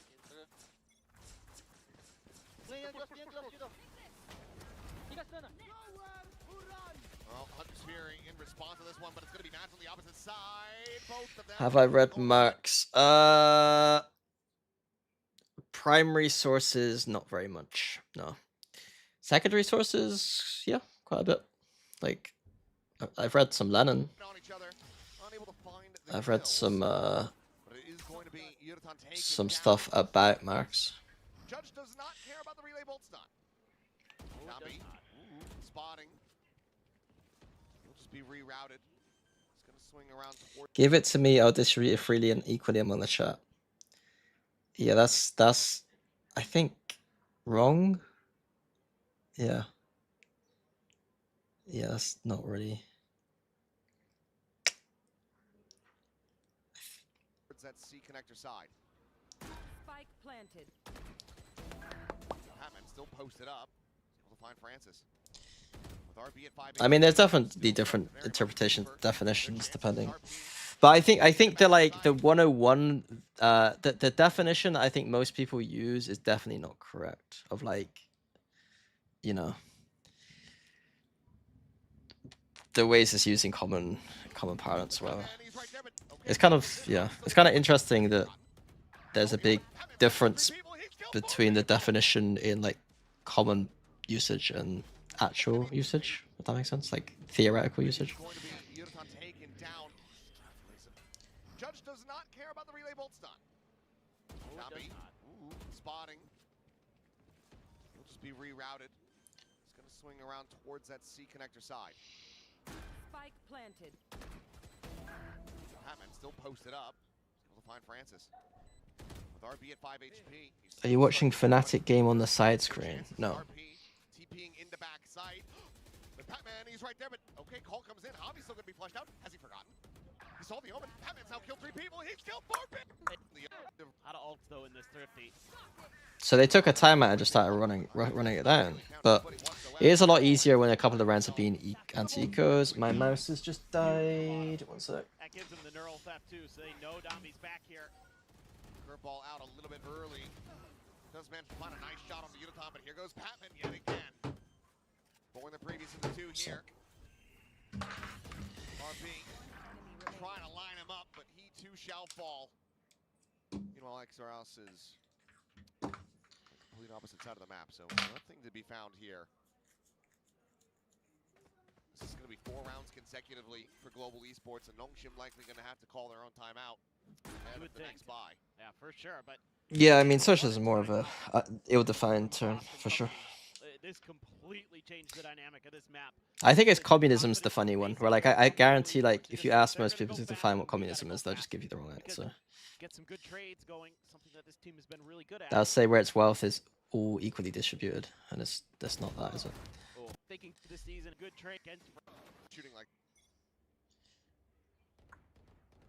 Well, Hunter's Fury in response to this one, but it's going to be matched on the opposite side. Both of them. Have I read Marx? Primary sources, not very much. No. Secondary sources, yeah, quite a bit. Like, I've read some Lenin. On each other, unable to find the I've read kills, some but it is going to be Yuratan taking some down. stuff about Marx. Judge does not care about the relay bolt stun. Nabi, spotting. He'll just be rerouted. He's going to swing around towards. Give it to me. I'll distribute it freely and equally among the chat. Yeah, that's I think wrong. Yeah. Yeah, that's not really. Towards that C connector side. Spike planted. Hatman still posted up. Able to find Francis. With RB at 5. I mean, there's definitely different interpretation definitions depending. But I think the like the 101 the definition I think most people use is definitely not correct of like, you know, the ways it's used in common parlance or whatever. It's kind of, yeah, it's kind of interesting that there's a big difference between the definition in like common usage and actual usage, if that makes sense, like theoretical usage. Going to be Yuratan taken down. Judge does not care about the relay bolt stun. Nabi, spotting. He'll just be rerouted. He's going to swing around towards that C connector side. Spike planted. Hatman still posted up. Able to find Francis. With RB at 5 HP. Are you watching Fnatic game on the side screen? No. RP TPing into backside. But Batman, he's right there, but okay, call comes in. Hobby's still gonna be flushed out. Has he forgotten? He saw the omen. Batman's now killed 3 people. He's killed 4 people. Out of ults though in this Thrifty. So they took a timeout and just started running it down. But it is a lot easier when a couple of the rounds have been anti-ecos. My mouse has just died. One sec. That gives them the neural theft too, so they know Dombi's back here. Curveball out a little bit early. Does manage to find a nice shot on the Unitron, but here goes Patman yet again. Pulling the previous into 2 here. RB trying to line him up, but he too shall fall. Meanwhile, XRS is complete opposite side of the map, so nothing to be found here. This is going to be 4 rounds consecutively for Global Esports, and Nongshim likely going to have to call their own timeout ahead of the next buy. Yeah, for sure. But Yeah, I mean, Social is more of a ill-defined term for sure. this completely changed the dynamic of this map. I think it's communism's the funny one, where like I guarantee like if you ask most people to define what communism is, they'll just give you the wrong answer. Get some good trades going, something that this team has been really good at. They'll say where its wealth is all equally distributed, and that's not that, is it? Thinking this season, good trade against Shooting like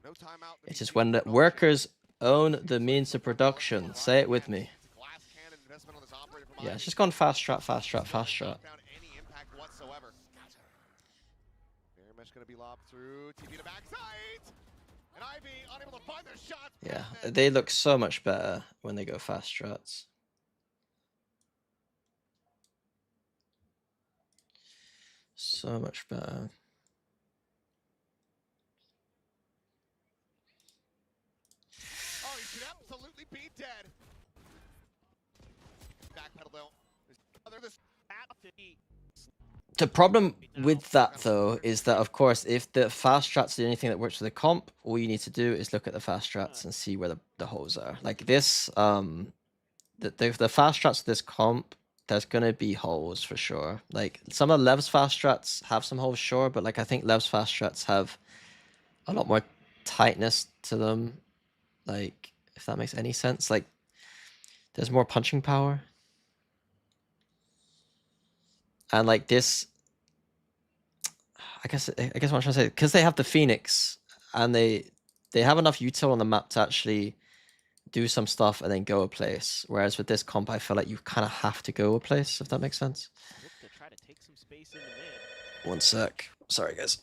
no timeout. It's just when the workers own the means of production. Say it with me. Yeah, it's just gone fast strat, fast strat, fast strat. Any impact whatsoever. Very much going to be lobbed through TV to backside. And Ivy unable to find their shot. Yeah, they look so much better when they go fast strats. So much better. Oh, he should absolutely be dead. Backpedal though. The problem with that though is that of course if the fast strats are the only thing that works for the comp, all you need to do is look at the fast strats and see where the holes are. Like this, the fast strats of this comp, there's gonna be holes for sure. Like some of Lev's fast strats have some holes, sure, but like I think Lev's fast strats have a lot more tightness to them. Like if that makes any sense, like there's more punching power. And like this, I guess what I'm trying to say, because they have the Phoenix and they have enough util on the map to actually do some stuff and then go a place. Whereas with this comp, I feel like you kind of have to go a place, if that makes sense. to try to take some space in the mid. One sec. Sorry, guys.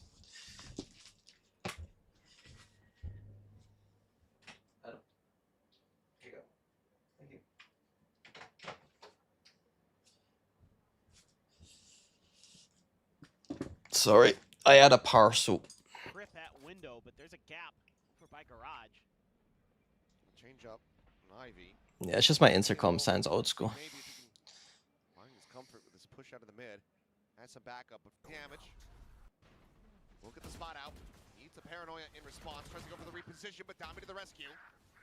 Sorry, I had a parcel. Grip at window, but there's a gap for by garage. Change up. Ivy. Yeah, it's just my intercom sounds old school. Maybe if he can find his comfort with this push out of the mid. Has some backup of damage. Look at the spot out. Needs a paranoia in response. Tries to go for the reposition, but Dami to the rescue.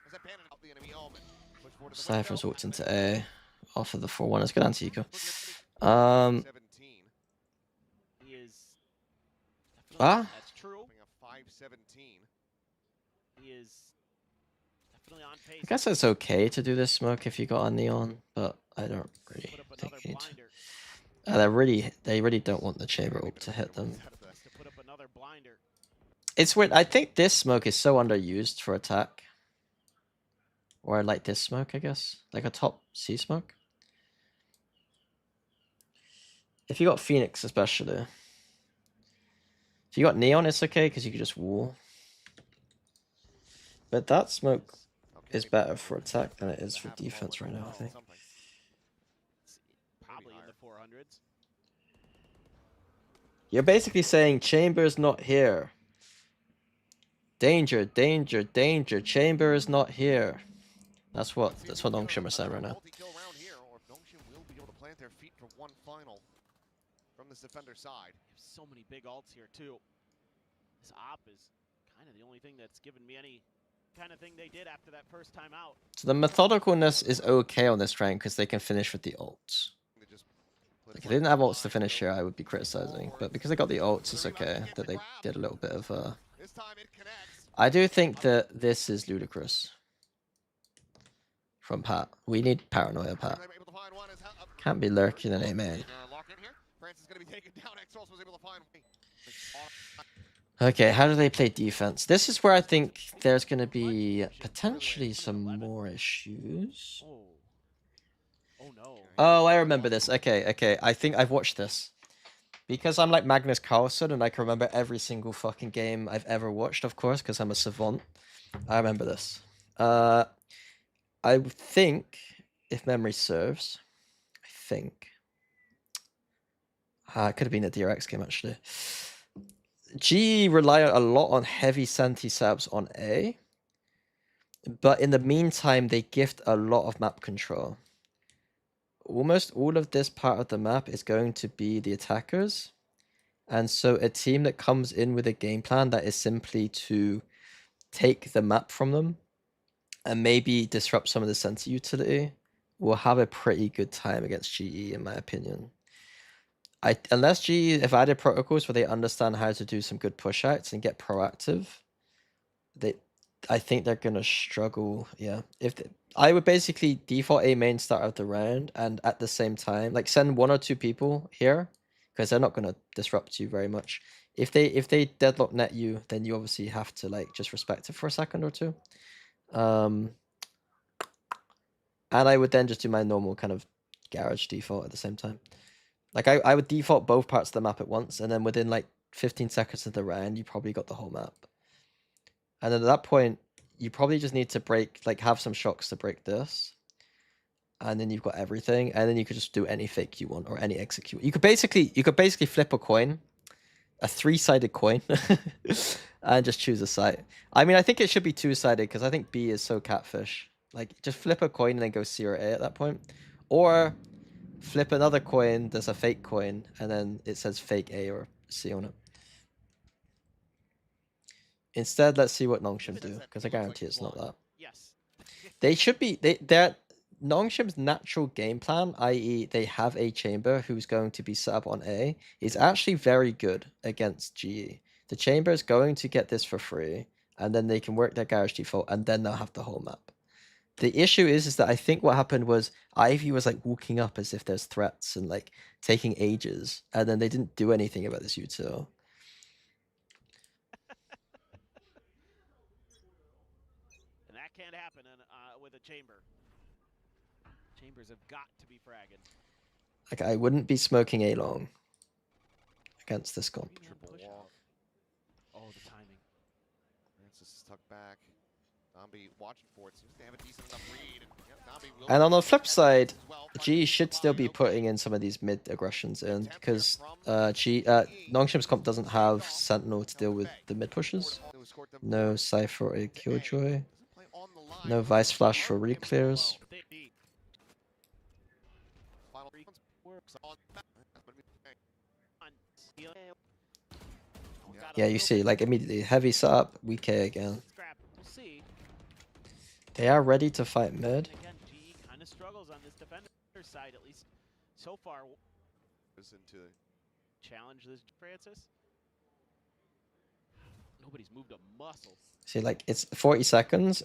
As that bandit out the enemy element. Push forward to the Cypher's window. walked into A. Off of the 4-1. It's good anti-eco. 17. He is. Ah? That's true. Having a 5-17. He is definitely on pace. I guess it's okay to do this smoke if you got a neon, but I don't really Put up think another you need to. blinder. They really don't want the chamber ult to hit them. To put up another blinder. It's weird. I think this smoke is so underused for attack. Or like this smoke, I guess. Like a top C smoke. If you got Phoenix, especially. If you got Neon, it's okay because you can just wall. But that smoke is better for attack than it is for defense right now, I think. Probably in the 400s. You're basically saying Chamber's not here. Danger, danger, danger. Chamber is not here. That's what Nongshim are saying right now. Multi-kill round here, or if Nongshim will be able to plant their feet for one final from this defender side. So many big ults here too. This op is kind of the only thing that's given me any kind of thing they did after that first time out. So the methodicalness is okay on this rank because they can finish with the ults. Like if they didn't have ults to finish here, I would be criticizing. But because they got the ults, it's okay that they did a little bit of This time it connects. I do think that this is ludicrous. From Pat. We need paranoia, Pat. Can't be lurking in A main. Lock in here. France is going to be taken down. Exos was able to find. Okay, how do they play defense? This is where I think there's going to be potentially some more issues. Oh. Oh no. Oh, I remember this. Okay. I think I've watched this. Because I'm like Magnus Carlsen and I can remember every single fucking game I've ever watched, of course, because I'm a savant. I remember this. I think, if memory serves, it could have been a DRX game actually. GE rely a lot on heavy Senti setups on A, but in the meantime, they gift a lot of map control. Almost all of this part of the map is going to be the attackers. And so a team that comes in with a game plan that is simply to take the map from them and maybe disrupt some of the Senti utility will have a pretty good time against GE, in my opinion. Unless GE have added protocols where they understand how to do some good push outs and get proactive, I think they're gonna struggle. Yeah, I would basically default A main start of the round, and at the same time, like send 1 or 2 people here because they're not gonna disrupt you very much. If they deadlock net you, then you obviously have to like just respect it for a second or two. And I would then just do my normal kind of garage default at the same time. Like I would default both parts of the map at once, and then within like 15 seconds of the round, you probably got the whole map. And then at that point, you probably just need to break, like have some shocks to break this. And then you've got everything, and then you could just do any fake you want or any execute. You could basically flip a coin, a 3-sided coin, and just choose a side. I mean, I think it should be 2-sided because I think B is so catfish. Like just flip a coin and then go C or A at that point. Or flip another coin, there's a fake coin, and then it says fake A or C on it. Instead, let's see what Nongshim do, because I guarantee it's not that. Yes. They should be, they're Nongshim's natural game plan, i.e. they have a chamber who's going to be set up on A, is actually very good against GE. The chamber is going to get this for free, and then they can work their garage default, and then they'll have the whole map. The issue is that I think what happened was Ivy was like walking up as if there's threats and like taking ages, and then they didn't do anything about this util. And that can't happen with a chamber. Chambers have got to be fragging. Like I wouldn't be smoking A long against this comp. Triple walk. Oh, the timing. Francis is tucked back. Zombie watching for it. Seems to have a decent enough read. And on the flip side, G should still be putting in some of these mid aggressions in because Nongshim's comp doesn't have Sentinel to deal with the mid pushes. No Cypher or Killjoy. No Vice Flash for reclears. Yeah, you see, like immediately heavy setup, weak A again. They are ready to fight mid. Again, GE kind of struggles on this defender side, at least so far. To challenge this, Francis. Nobody's moved a muscle. See, like it's 40 seconds.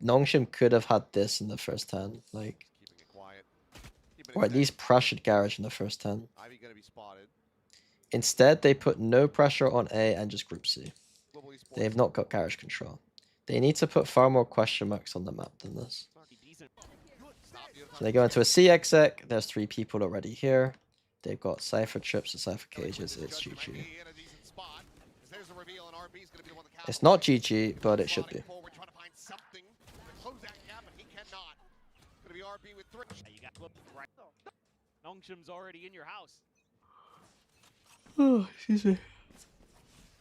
Nongshim could have had this in the first 10, like, keeping it quiet. or at least pressured garage in the first 10. Ivy gonna be spotted. Instead, they put no pressure on A and just group C. They have not got garage control. They need to put far more question marks on the map than this. So they go into a C exec. There's 3 people already here. They've got Cypher trips and Cypher cages. It's GG. It's not GG, but it should be. Nongshim's already in your house. Oh, excuse me.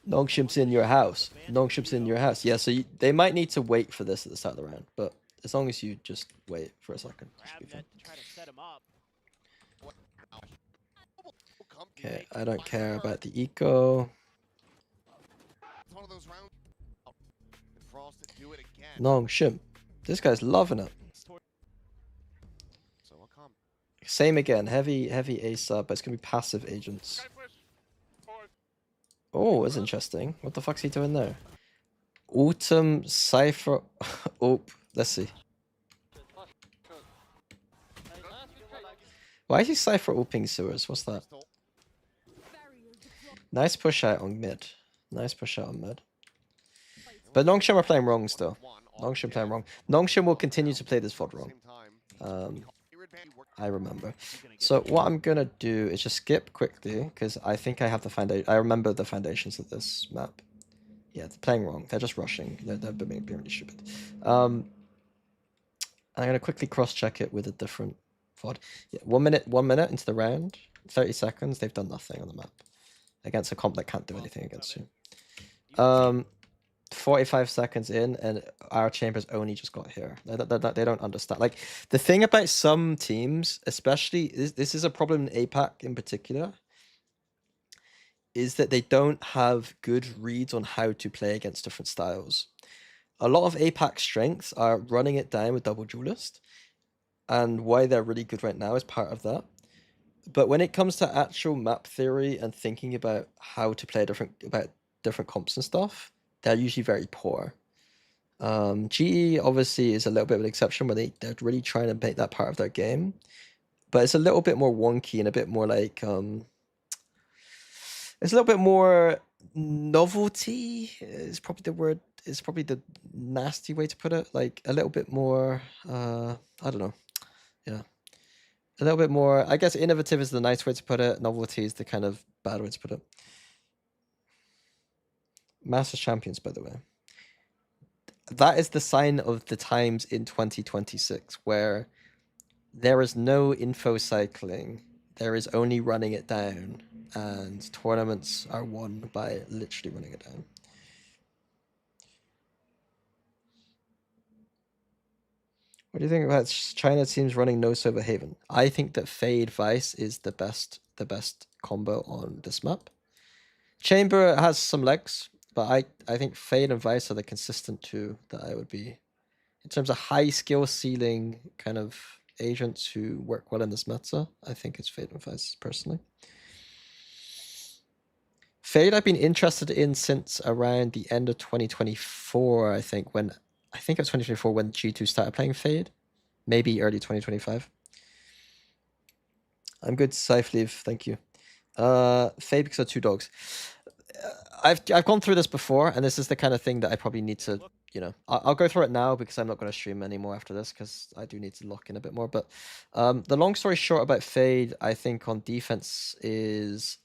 Nongshim's in your house. Nongshim's in your house. Yeah, so they might need to wait for this at the start of the round, but as long as you just wait for a second. Okay, I don't care about the eco. Nongshim. This guy's loving it. Same again, heavy A sub, but it's gonna be passive agents. Oh, that's interesting. What the fuck's he doing there? Autumn Cypher. Oh, let's see. Why is he Cypher opening sewers? What's that? Nice push out on mid. Nice push out on mid. But Nongshim are playing wrong still. Nongshim playing wrong. Nongshim will continue to play this VOD wrong. I remember. So what I'm gonna do is just skip quickly because I think I have the foundation. I remember the foundations of this map. Yeah, they're playing wrong. They're just rushing. They're being really stupid. I'm gonna quickly cross-check it with a different VOD. Yeah, 1 minute into the round, 30 seconds. They've done nothing on the map. against a comp that can't do anything against you. Even 45 seconds in, and our Chambers only just got here. They don't understand. Like, the thing about some teams, especially, this is a problem in APAC in particular, is that they don't have good reads on how to play against different styles. A lot of APAC strengths are running it down with double duelist, and why they're really good right now is part of that. But when it comes to actual map theory and thinking about how to play different comps and stuff, they're usually very poor. GE obviously is a little bit of an exception where they're really trying to make that part of their game, but it's a little bit more wonky and a bit more like it's a little bit more novelty is probably the word. Is probably the nasty way to put it. Like a little bit more. I don't know. Yeah, a little bit more. I guess innovative is the nice way to put it. Novelty is the kind of bad way to put it. Masters Champions, by the way. That is the sign of the times in 2026, where there is no info cycling. There is only running it down, and tournaments are won by literally running it down. What do you think about China teams running no Silver Haven? I think that Fade Vice is the best combo on this map. Chamber has some legs, but I think Fade and Vice are the consistent two that I would be in terms of high skill ceiling kind of agents who work well in this meta. I think it's Fade and Vice personally. Fade I've been interested in since around the end of 2024, I think it was 2024 when G2 started playing Fade. Maybe early 2025. I'm good, Saifleave, thank you. Fade because of two dogs. I've gone through this before, and this is the kind of thing that I probably need to, you know, I'll go through it now because I'm not going to stream anymore after this because I do need to lock in a bit more. But the long story short about Fade, I think on defense is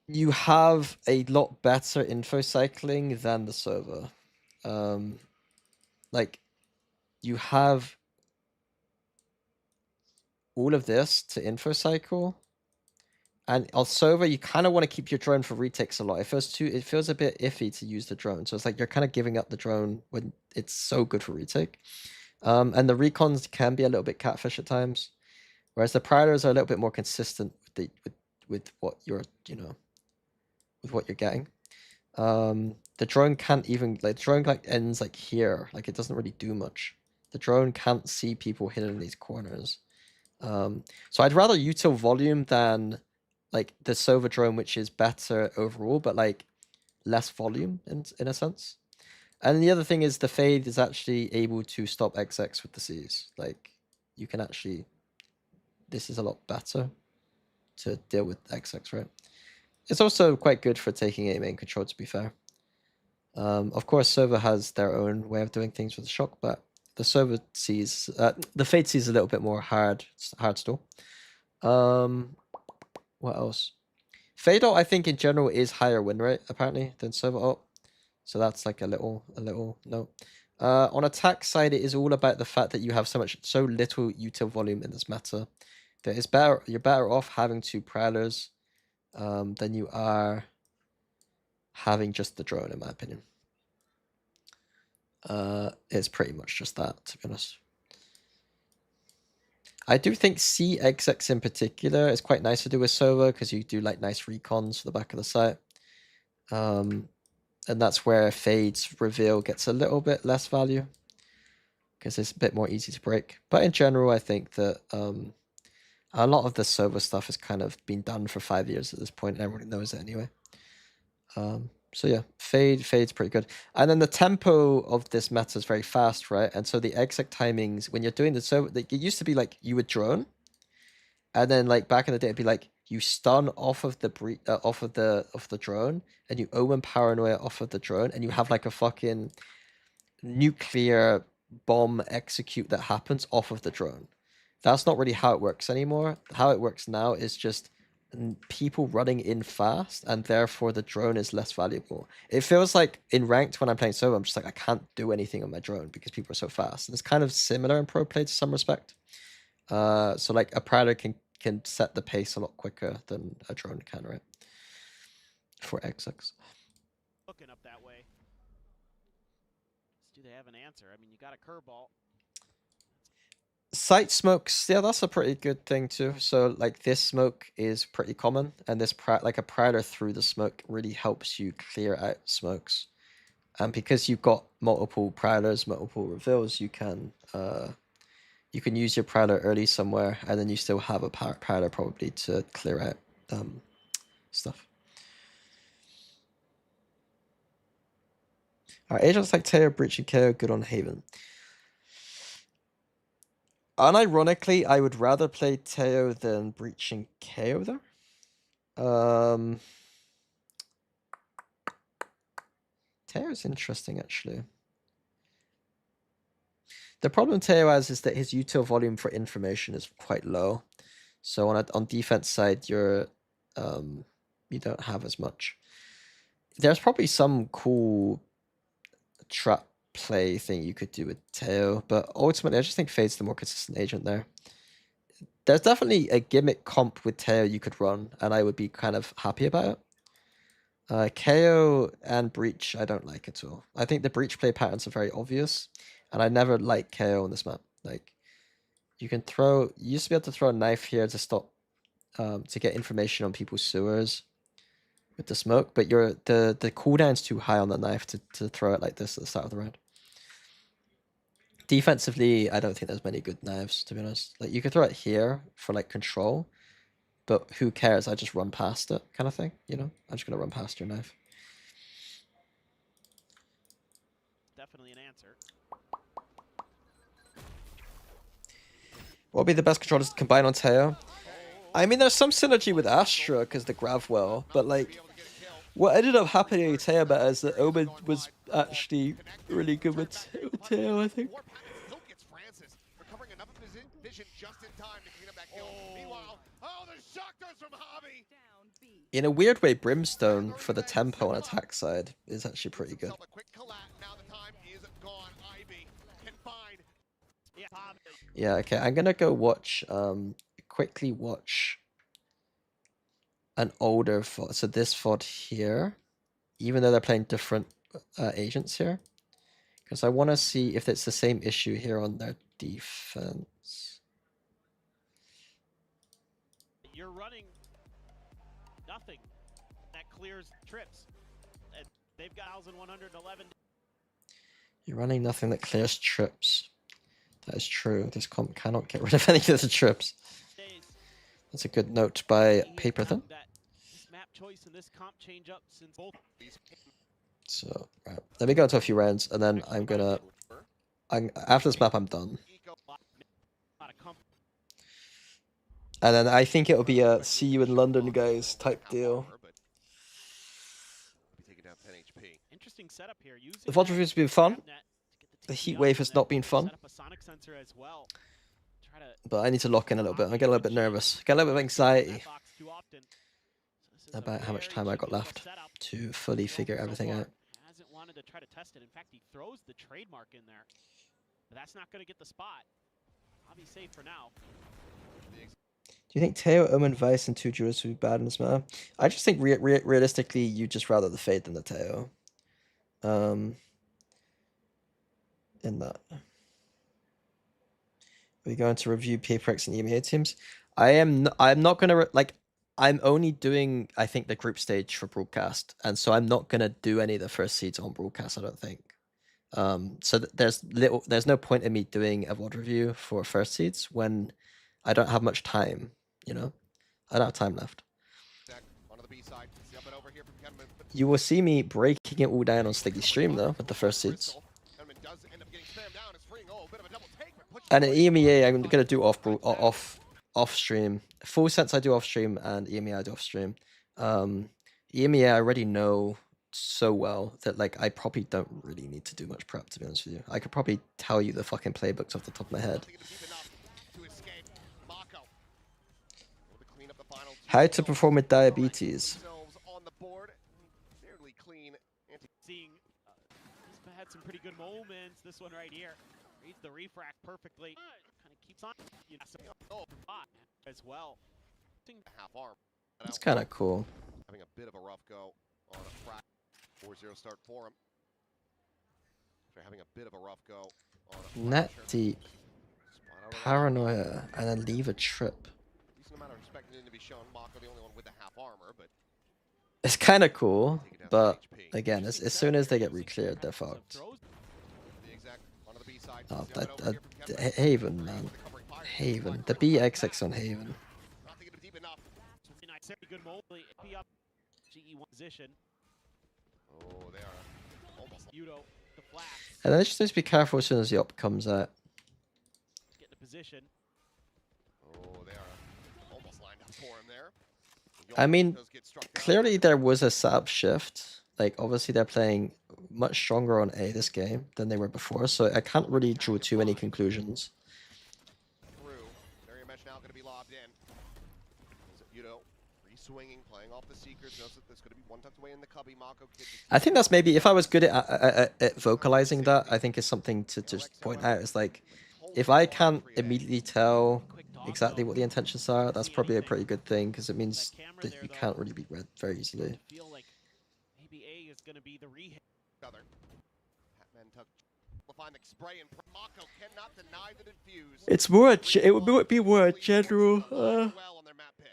you have a lot better info cycling than the server. Like you have all of this to info cycle, and on server you kind of want to keep your drone for retakes a lot. It feels a bit iffy to use the drone, so it's like you're kind of giving up the drone when it's so good for retake. And the recons can be a little bit catfish at times, whereas the Prowlers are a little bit more consistent with what you're, you know, with what you're getting. The drone can't even, like, the drone like ends like here, like it doesn't really do much. The drone can't see people hidden in these corners. So I'd rather util volume than like the Sova drone, which is better overall, but like less volume in a sense. And the other thing is the Fade is actually able to stop XX with the Cs. Like you can actually, this is a lot better to deal with XX, right? It's also quite good for taking A main control, to be fair. Of course, Sova has their own way of doing things with the shock, but the Sova sees, the Fade sees a little bit more hard stall. What else? Fade ult, I think in general is higher win rate apparently than Sova ult, so that's like a little note. On attack side, it is all about the fact that you have so little util volume in this meta that it's better. You're better off having two Prowlers than you are having just the drone, in my opinion. It's pretty much just that, to be honest. I do think CXX in particular is quite nice to do with Sova because you do like nice recons for the back of the site. And that's where Fade's reveal gets a little bit less value because it's a bit more easy to break. But in general, I think that a lot of the Sova stuff has kind of been done for 5 years at this point, and everybody knows it anyway. So yeah, Fade's pretty good. And then the tempo of this meta is very fast, right? And so the exec timings, when you're doing the Sova, it used to be like you would drone, and then like back in the day, it'd be like you stun off of the drone, and you Omen Paranoia off of the drone, and you have like a fucking nuclear bomb execute that happens off of the drone. That's not really how it works anymore. How it works now is just people running in fast, and therefore the drone is less valuable. It feels like in ranked when I'm playing solo, I'm just like, I can't do anything on my drone because people are so fast. And it's kind of similar in pro play to some respect. So like a Prowler can can set the pace a lot quicker than a drone can, right? For XX. Looking up that way. Do they have an answer? I mean, you got a curveball. Sight smokes, yeah, that's a pretty good thing too. So like this smoke is pretty common, and this like a prowler through the smoke really helps you clear out smokes. And because you've got multiple prowlers, multiple reveals, you can use your prowler early somewhere, and then you still have a prowler probably to clear out stuff. Alright, agents like Teo, Breach, and KO good on Haven. Unironically, I would rather play Teo than Breach and KO there. Teo's interesting actually. The problem Teo has is that his util volume for information is quite low. So on defense side, you don't have as much. There's probably some cool trap play thing you could do with Teo, but ultimately I just think Fade's the more consistent agent there. There's definitely a gimmick comp with Teo you could run, and I would be kind of happy about it. KO and Breach I don't like at all. I think the Breach play patterns are very obvious, and I never like KO on this map. Like, you used to be able to throw a knife here to stop, to get information on people's sewers with the smoke, but the cooldown's too high on the knife to throw it like this at the start of the round. Defensively, I don't think there's many good knives, to be honest. Like, you could throw it here for like control, but who cares? I just run past it, kind of thing. You know, I'm just gonna run past your knife. Definitely an answer. What would be the best controllers to combine on Teo? I mean, there's some synergy with Astra because the Gravwell, but like, what ended up happening with Teo better is that Omen was actually really good with Teo, I think. In a weird way, Brimstone for the tempo and attack side is actually pretty good. Yeah, okay, I'm gonna go watch, quickly watch an older VOD. So this VOD here, even though they're playing different agents here, because I want to see if it's the same issue here on their defense. You're running nothing that clears trips. And they've got 1,111. You're running nothing that clears trips. That is true. This comp cannot get rid of any of the trips. That's a good note by Paperthin. This map choice and this comp change up since both. So, right. Let me go into a few rounds, and then after this map, I'm done. And then I think it'll be a see you in London, guys type deal. Interesting setup here. The VOD review's been fun. The heat wave has not been fun. But I need to lock in a little bit. I get a little bit nervous. I get a little bit of anxiety about how much time I got left to fully figure everything out. Hasn't wanted to try to test it. In fact, he throws the trademark in there. But that's not going to get the spot. I'll be safe for now. Do you think Teo, Omen, Vice, and 2 Juras would be bad in this map? I just think realistically, you just rather the Fade than the Teo. In that. Are we going to review PaperX and EMEA teams? I'm not gonna I'm only doing, I think, the group stage for broadcast, and so I'm not gonna do any of the first seeds on broadcast, I don't think. So there's no point in me doing a VOD review for first seeds when I don't have much time, you know? I don't have time left. You will see me breaking it all down on Sliggy's stream, though, with the first seeds. And in EMEA, I'm going to do off stream. Full Sense I do off stream, and EMEA I do off stream. EMEA I already know so well that like I probably don't really need to do much prep, to be honest with you. I could probably tell you the fucking playbooks off the top of my head. How to perform with diabetes. Seeing he's had some pretty good moments. This one right here reads the refract perfectly. Kind of keeps on, you know, as well. half arm. It's kind of cool. Having a bit of a rough go on a frac. 4-0 start for him. After having a bit of a rough go on a Net fracture. deep, Spot out of the paranoia, and then leave a trip. decent amount of respect needed to be shown. Mako the only one with the half armor, but It's kind of cool, taking down but the HP. again, as soon as they get re-cleared, they're fucked. The exact onto the B side. Oh, Zip it over here from Kevin. Haven, man. With the covering fire. Haven. The BXX on Haven. Not thinking of deep enough. Nice, very good move. Be up GE1 position. Oh, they are almost Yudo, the flash, And then just need to be careful as soon as the op comes out. get in position. Oh, they are almost lined up for him there. I mean, Does get struck down. Clearly, there was a setup shift. Like, obviously, they're playing much stronger on A this game than they were before, so I can't really draw too many conclusions. Through. Area mesh now going to be lobbed in. Swinging, playing off the Seekers, knows that there's going to be one tucked away in the cubby. Mako kid. I think that's maybe, if I was good at vocalizing that, I think it's something to just point out. It's like, if I can't immediately tell exactly what the intentions are, that's probably a pretty good thing, because it means that you can't really be read very easily. Feel like maybe A is going to be the re-hit. Hatman tuck. We'll find the spray and Mako cannot deny the defuse. It's more, it would be more general. Well on their map pick.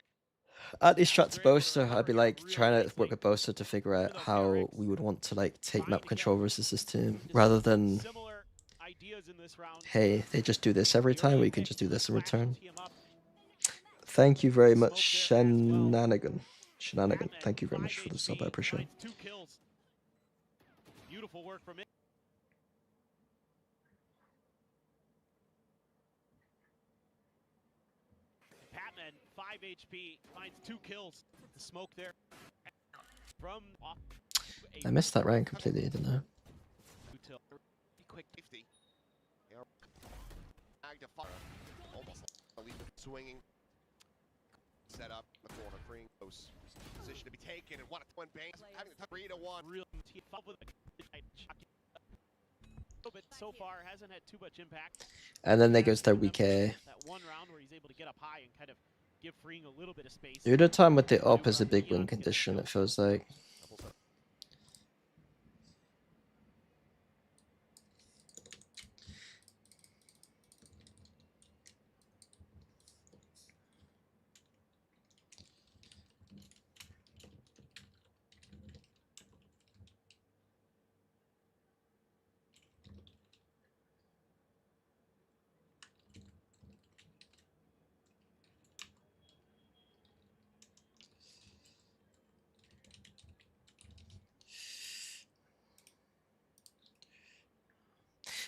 Anti-strat to Boaster, I'd be like trying to work with Boaster to figure out how we would want to like take map control versus this team, rather than, Similar ideas in this round. hey, they just do this every time, we can just do this in return. Thank you very much, Shenanigan. Shenanigan, thank you very much for the sub, I appreciate it. 2 kills. Beautiful work from it. Patman, 5 HP, finds 2 kills. The smoke there. From off. I missed that round completely, didn't I? Quick 50. Almost swinging. Set up the corner, freeing close position to be taken, and what a twin banks having the 3-1. Real with but so far hasn't had too much impact. And then they goes their weak A. That one round where he's able to get up high and kind of give Freeing a little bit of space. Udo time with the op is a big win condition, it feels like.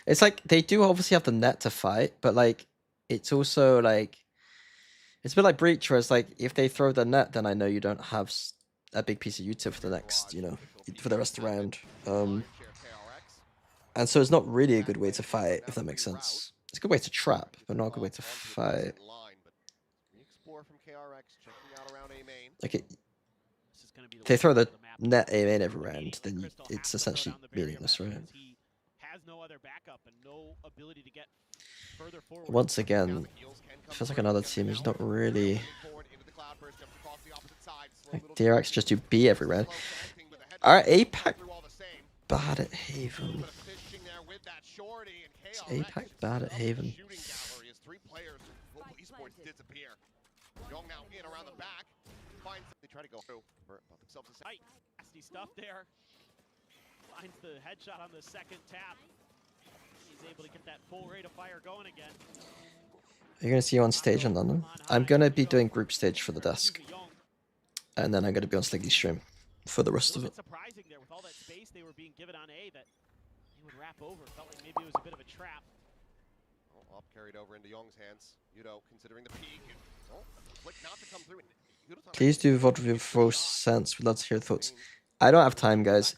It's like they do obviously have the net to fight, but like it's also like it's a bit like Breach, where it's like if they throw the net, then I know you don't have a big piece of utility for the next, you know, for the rest of the round. And so it's not really a good way to fight, if that makes sense. It's a good way to trap, but not a good way to fight. Like if they throw the net A main every round, then it's essentially meaningless, right? Has no other backup and no ability to get further forward. Once again, it feels like another team is not really. Like DRX just do B every round. Alright, APAC bad at Haven. Is APAC bad at Haven? Young now in around the back. Finds they try to go through for themselves. Nasty stuff there. Finds the headshot on the second tap. He's able to get that full rate of fire going again. You're gonna see you on stage in London. I'm gonna be doing group stage for the desk, and then I'm gonna be on Sliggy's stream for the rest of it. Surprising there with all that space they were being given on A that he would wrap over. Felt like maybe it was a bit of a trap. Up carried over into Young's hands. Yudo considering the peak. Flick not to come through. Please do vote review for sense. We'd love to hear thoughts. I don't have time, guys.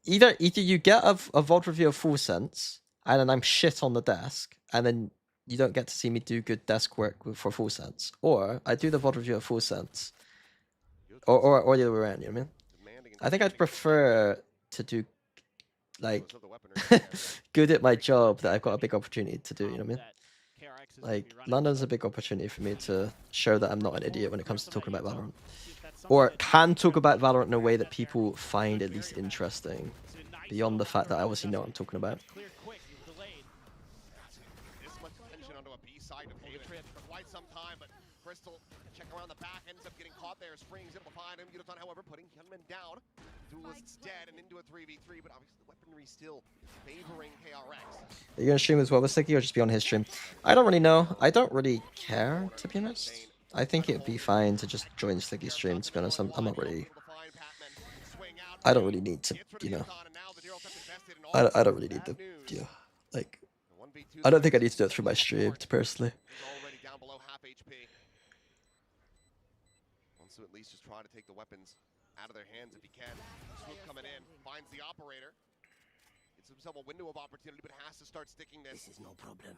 Either you get a VOD review of Full Sense, and then I'm shit on the desk, and then you don't get to see me do good desk work for Full Sense, or I do the VOD review of Full Sense, or the other way around. You know what I mean? I think I'd prefer to do like good at my job that I've got a big opportunity to do. You know what I mean? KRX is Like, gonna be running London's a so big opportunity for me to show that I'm not an idiot when it comes to talking about Valorant. see if that's something Or that can talk about Trevor Valorant in a way that there. people find at Very least effective. interesting, It's a nice beyond the little fact that I macro obviously know what I'm adjustment. talking about. Clear quick, he's delayed. This much attention onto a B side of Haven for quite some time, but Crystal check around the back, ends up getting caught there. Spring's able to find him. Yudotan, however, putting Hyunmin down. Duelist's dead and into a 3v3, but obviously the weaponry still favoring KRX. Are you gonna stream as well with Sticky or just be on his stream? I don't really know. I don't really care, to be honest. I think it'd be fine to just join Sticky's stream, to be honest. I'm not really... I don't really need to, you know... I don't really need the... Yeah, like... I don't think I need to do it through my stream, personally. Already down below half HP. Wants to at least just try to take the weapons out of their hands if he can. Swoop coming in, finds the operator. Gets himself a window of opportunity, but has to start sticking this. This is no problem.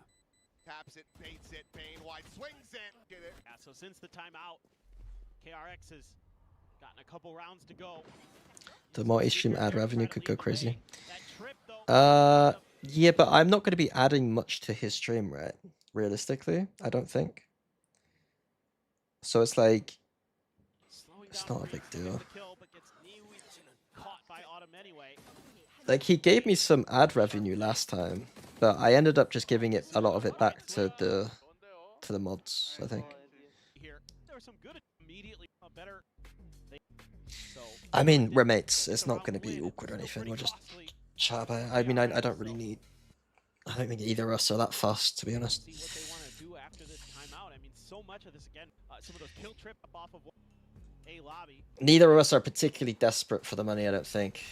Taps it, baits it, Bane wide, swings it. Get it. Yeah, so since the timeout, KRX has gotten a couple rounds to go. The multi-stream ad revenue could go crazy. That trip, though, Yeah, but I'm not going to be adding much to his stream, right? Realistically, I don't think. So it's like, slowing it's down not a big Freeze, deal. gets the kill, but gets caught by Autumn anyway. Like, he gave me some ad revenue last time, but I ended up just giving it a lot of it back to the mods, I think. Here, there were some good immediately better. So I mean, we're mates. It's not going to be awkward or anything. We'll just chat about it. I mean, I don't really need... I don't think either of us are that fussed, to be honest. See what they want to do after this timeout. I mean, so much of this again. Some of those kill trip off of a lobby. Neither of us are particularly desperate for the money, I don't think.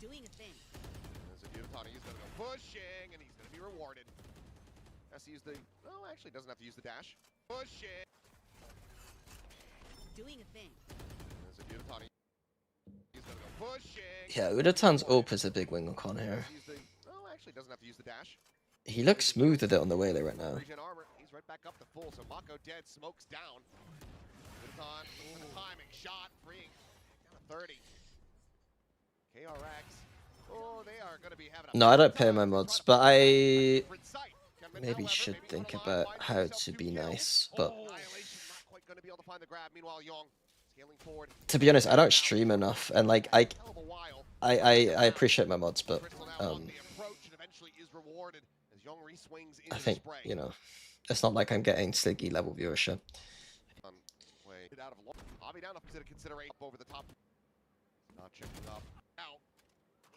Doing a thing. There's a Yutani, he's gonna go pushing, and he's gonna be rewarded. Has to use the... Oh, actually doesn't have to use the dash. Pushing. Doing a thing. There's a Yutani. He's gonna go pushing. Yeah, Udatan's ult is a big wing on here. Use the... Oh, actually doesn't have to use the dash. He looks smooth with it on the whaler right now. Regen armor. He's right back up to full, so Mako dead, smokes down. Yutani, and a timing shot, freeing down to 30. KRX. Oh, they are gonna be having a... No, I don't pay my mods, but I different sight. Kenman, maybe however, should maybe think will about find how himself to 2 be kills. nice, but Annihilation not quite gonna be able to find the grab. Meanwhile, Young scaling forward. to be honest, I don't stream enough, and like Hell of a while. I appreciate my mods, but Crystal now on the approach and eventually is rewarded as Young re-swings into I think, the spray. you know, it's not like I'm getting Sliggy level viewership. Way out of Avi down to consideration over the top. Not checking up. Out.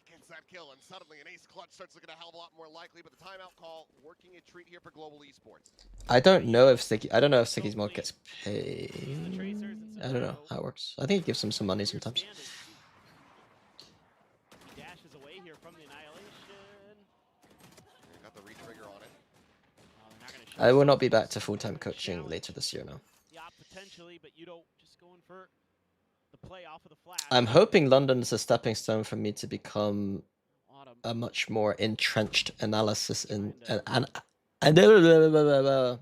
He gets that kill, and suddenly an ace clutch starts looking a hell of a lot more likely, but the timeout call working a treat here for Global Esports. I don't know if Sliggy's mod gets paid. I don't know how it works. I think it gives him some money sometimes. He dashes away here from the annihilation. Got the re-trigger on it. They're not gonna show I will not be something. back to full-time coaching later this year now. Yeah, potentially, but you don't just going for the play off of the flash. I'm hoping London is a stepping stone for me to become Autumn. a much more entrenched analysis in and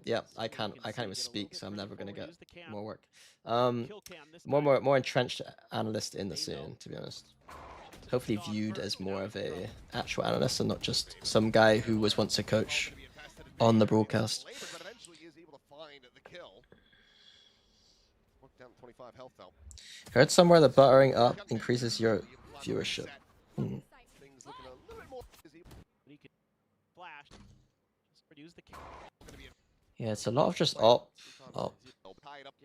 yeah, I can't even speak, so I'm never gonna get more work. Kill cam this time. More entrenched analyst in the scene, to be honest. Hopefully viewed as more of a actual analyst and not just some guy who was once a coach on the broadcast. But eventually is able to find the kill. Down 25 health though. Heard somewhere that buttering up increases your viewership. Things looking a little bit more busy. He can flash. Just produce the kill. Yeah, it's a lot of just op.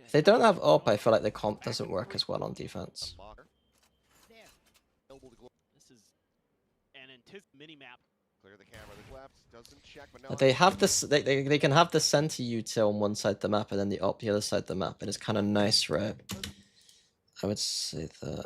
If they don't have op, I feel like the comp doesn't work as well on defense. This is an mini map. Clear the camera. The left doesn't check, but no. But they have this. They can have the center util on one side of the map and then the op the other side of the map, and it's kind of nice, right? I would say that.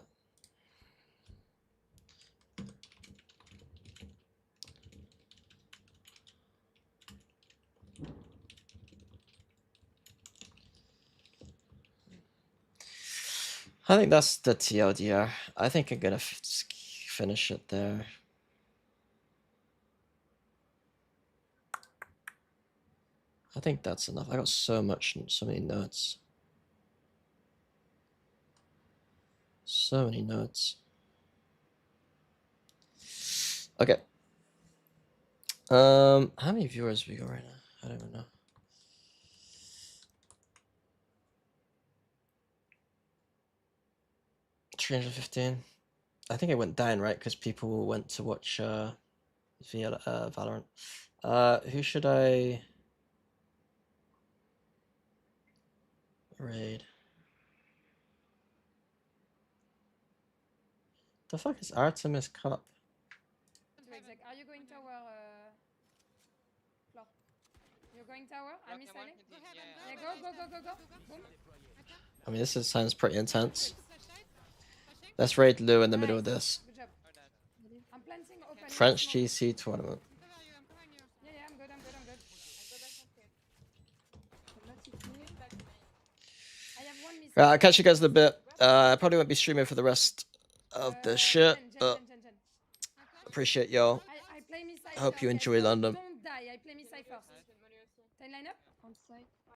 I think that's the TLDR. I think I'm gonna finish it there. I think that's enough. I got so many notes. So many notes. Okay. How many viewers we got right now? I don't even know. 315. I think it went down, right? Because people went to watch Valorant. Who should I raid? The fuck is Artemis Cup? Are you going tower, Floor? You're going tower? I'm missing. Yeah, go. Boom. I mean, sounds pretty intense. Let's raid Lou in the middle of Nice. this. Good job. I'm planting open. French smoke. GC tournament. Yeah, I'm good. I have one missing. Right, I'll catch you guys in a bit. I probably won't be streaming for the rest of the shit. Jen. Appreciate y'all. I play me side I hope you first, enjoy guys. London. Don't die. I play me side first. 10 line up? On site.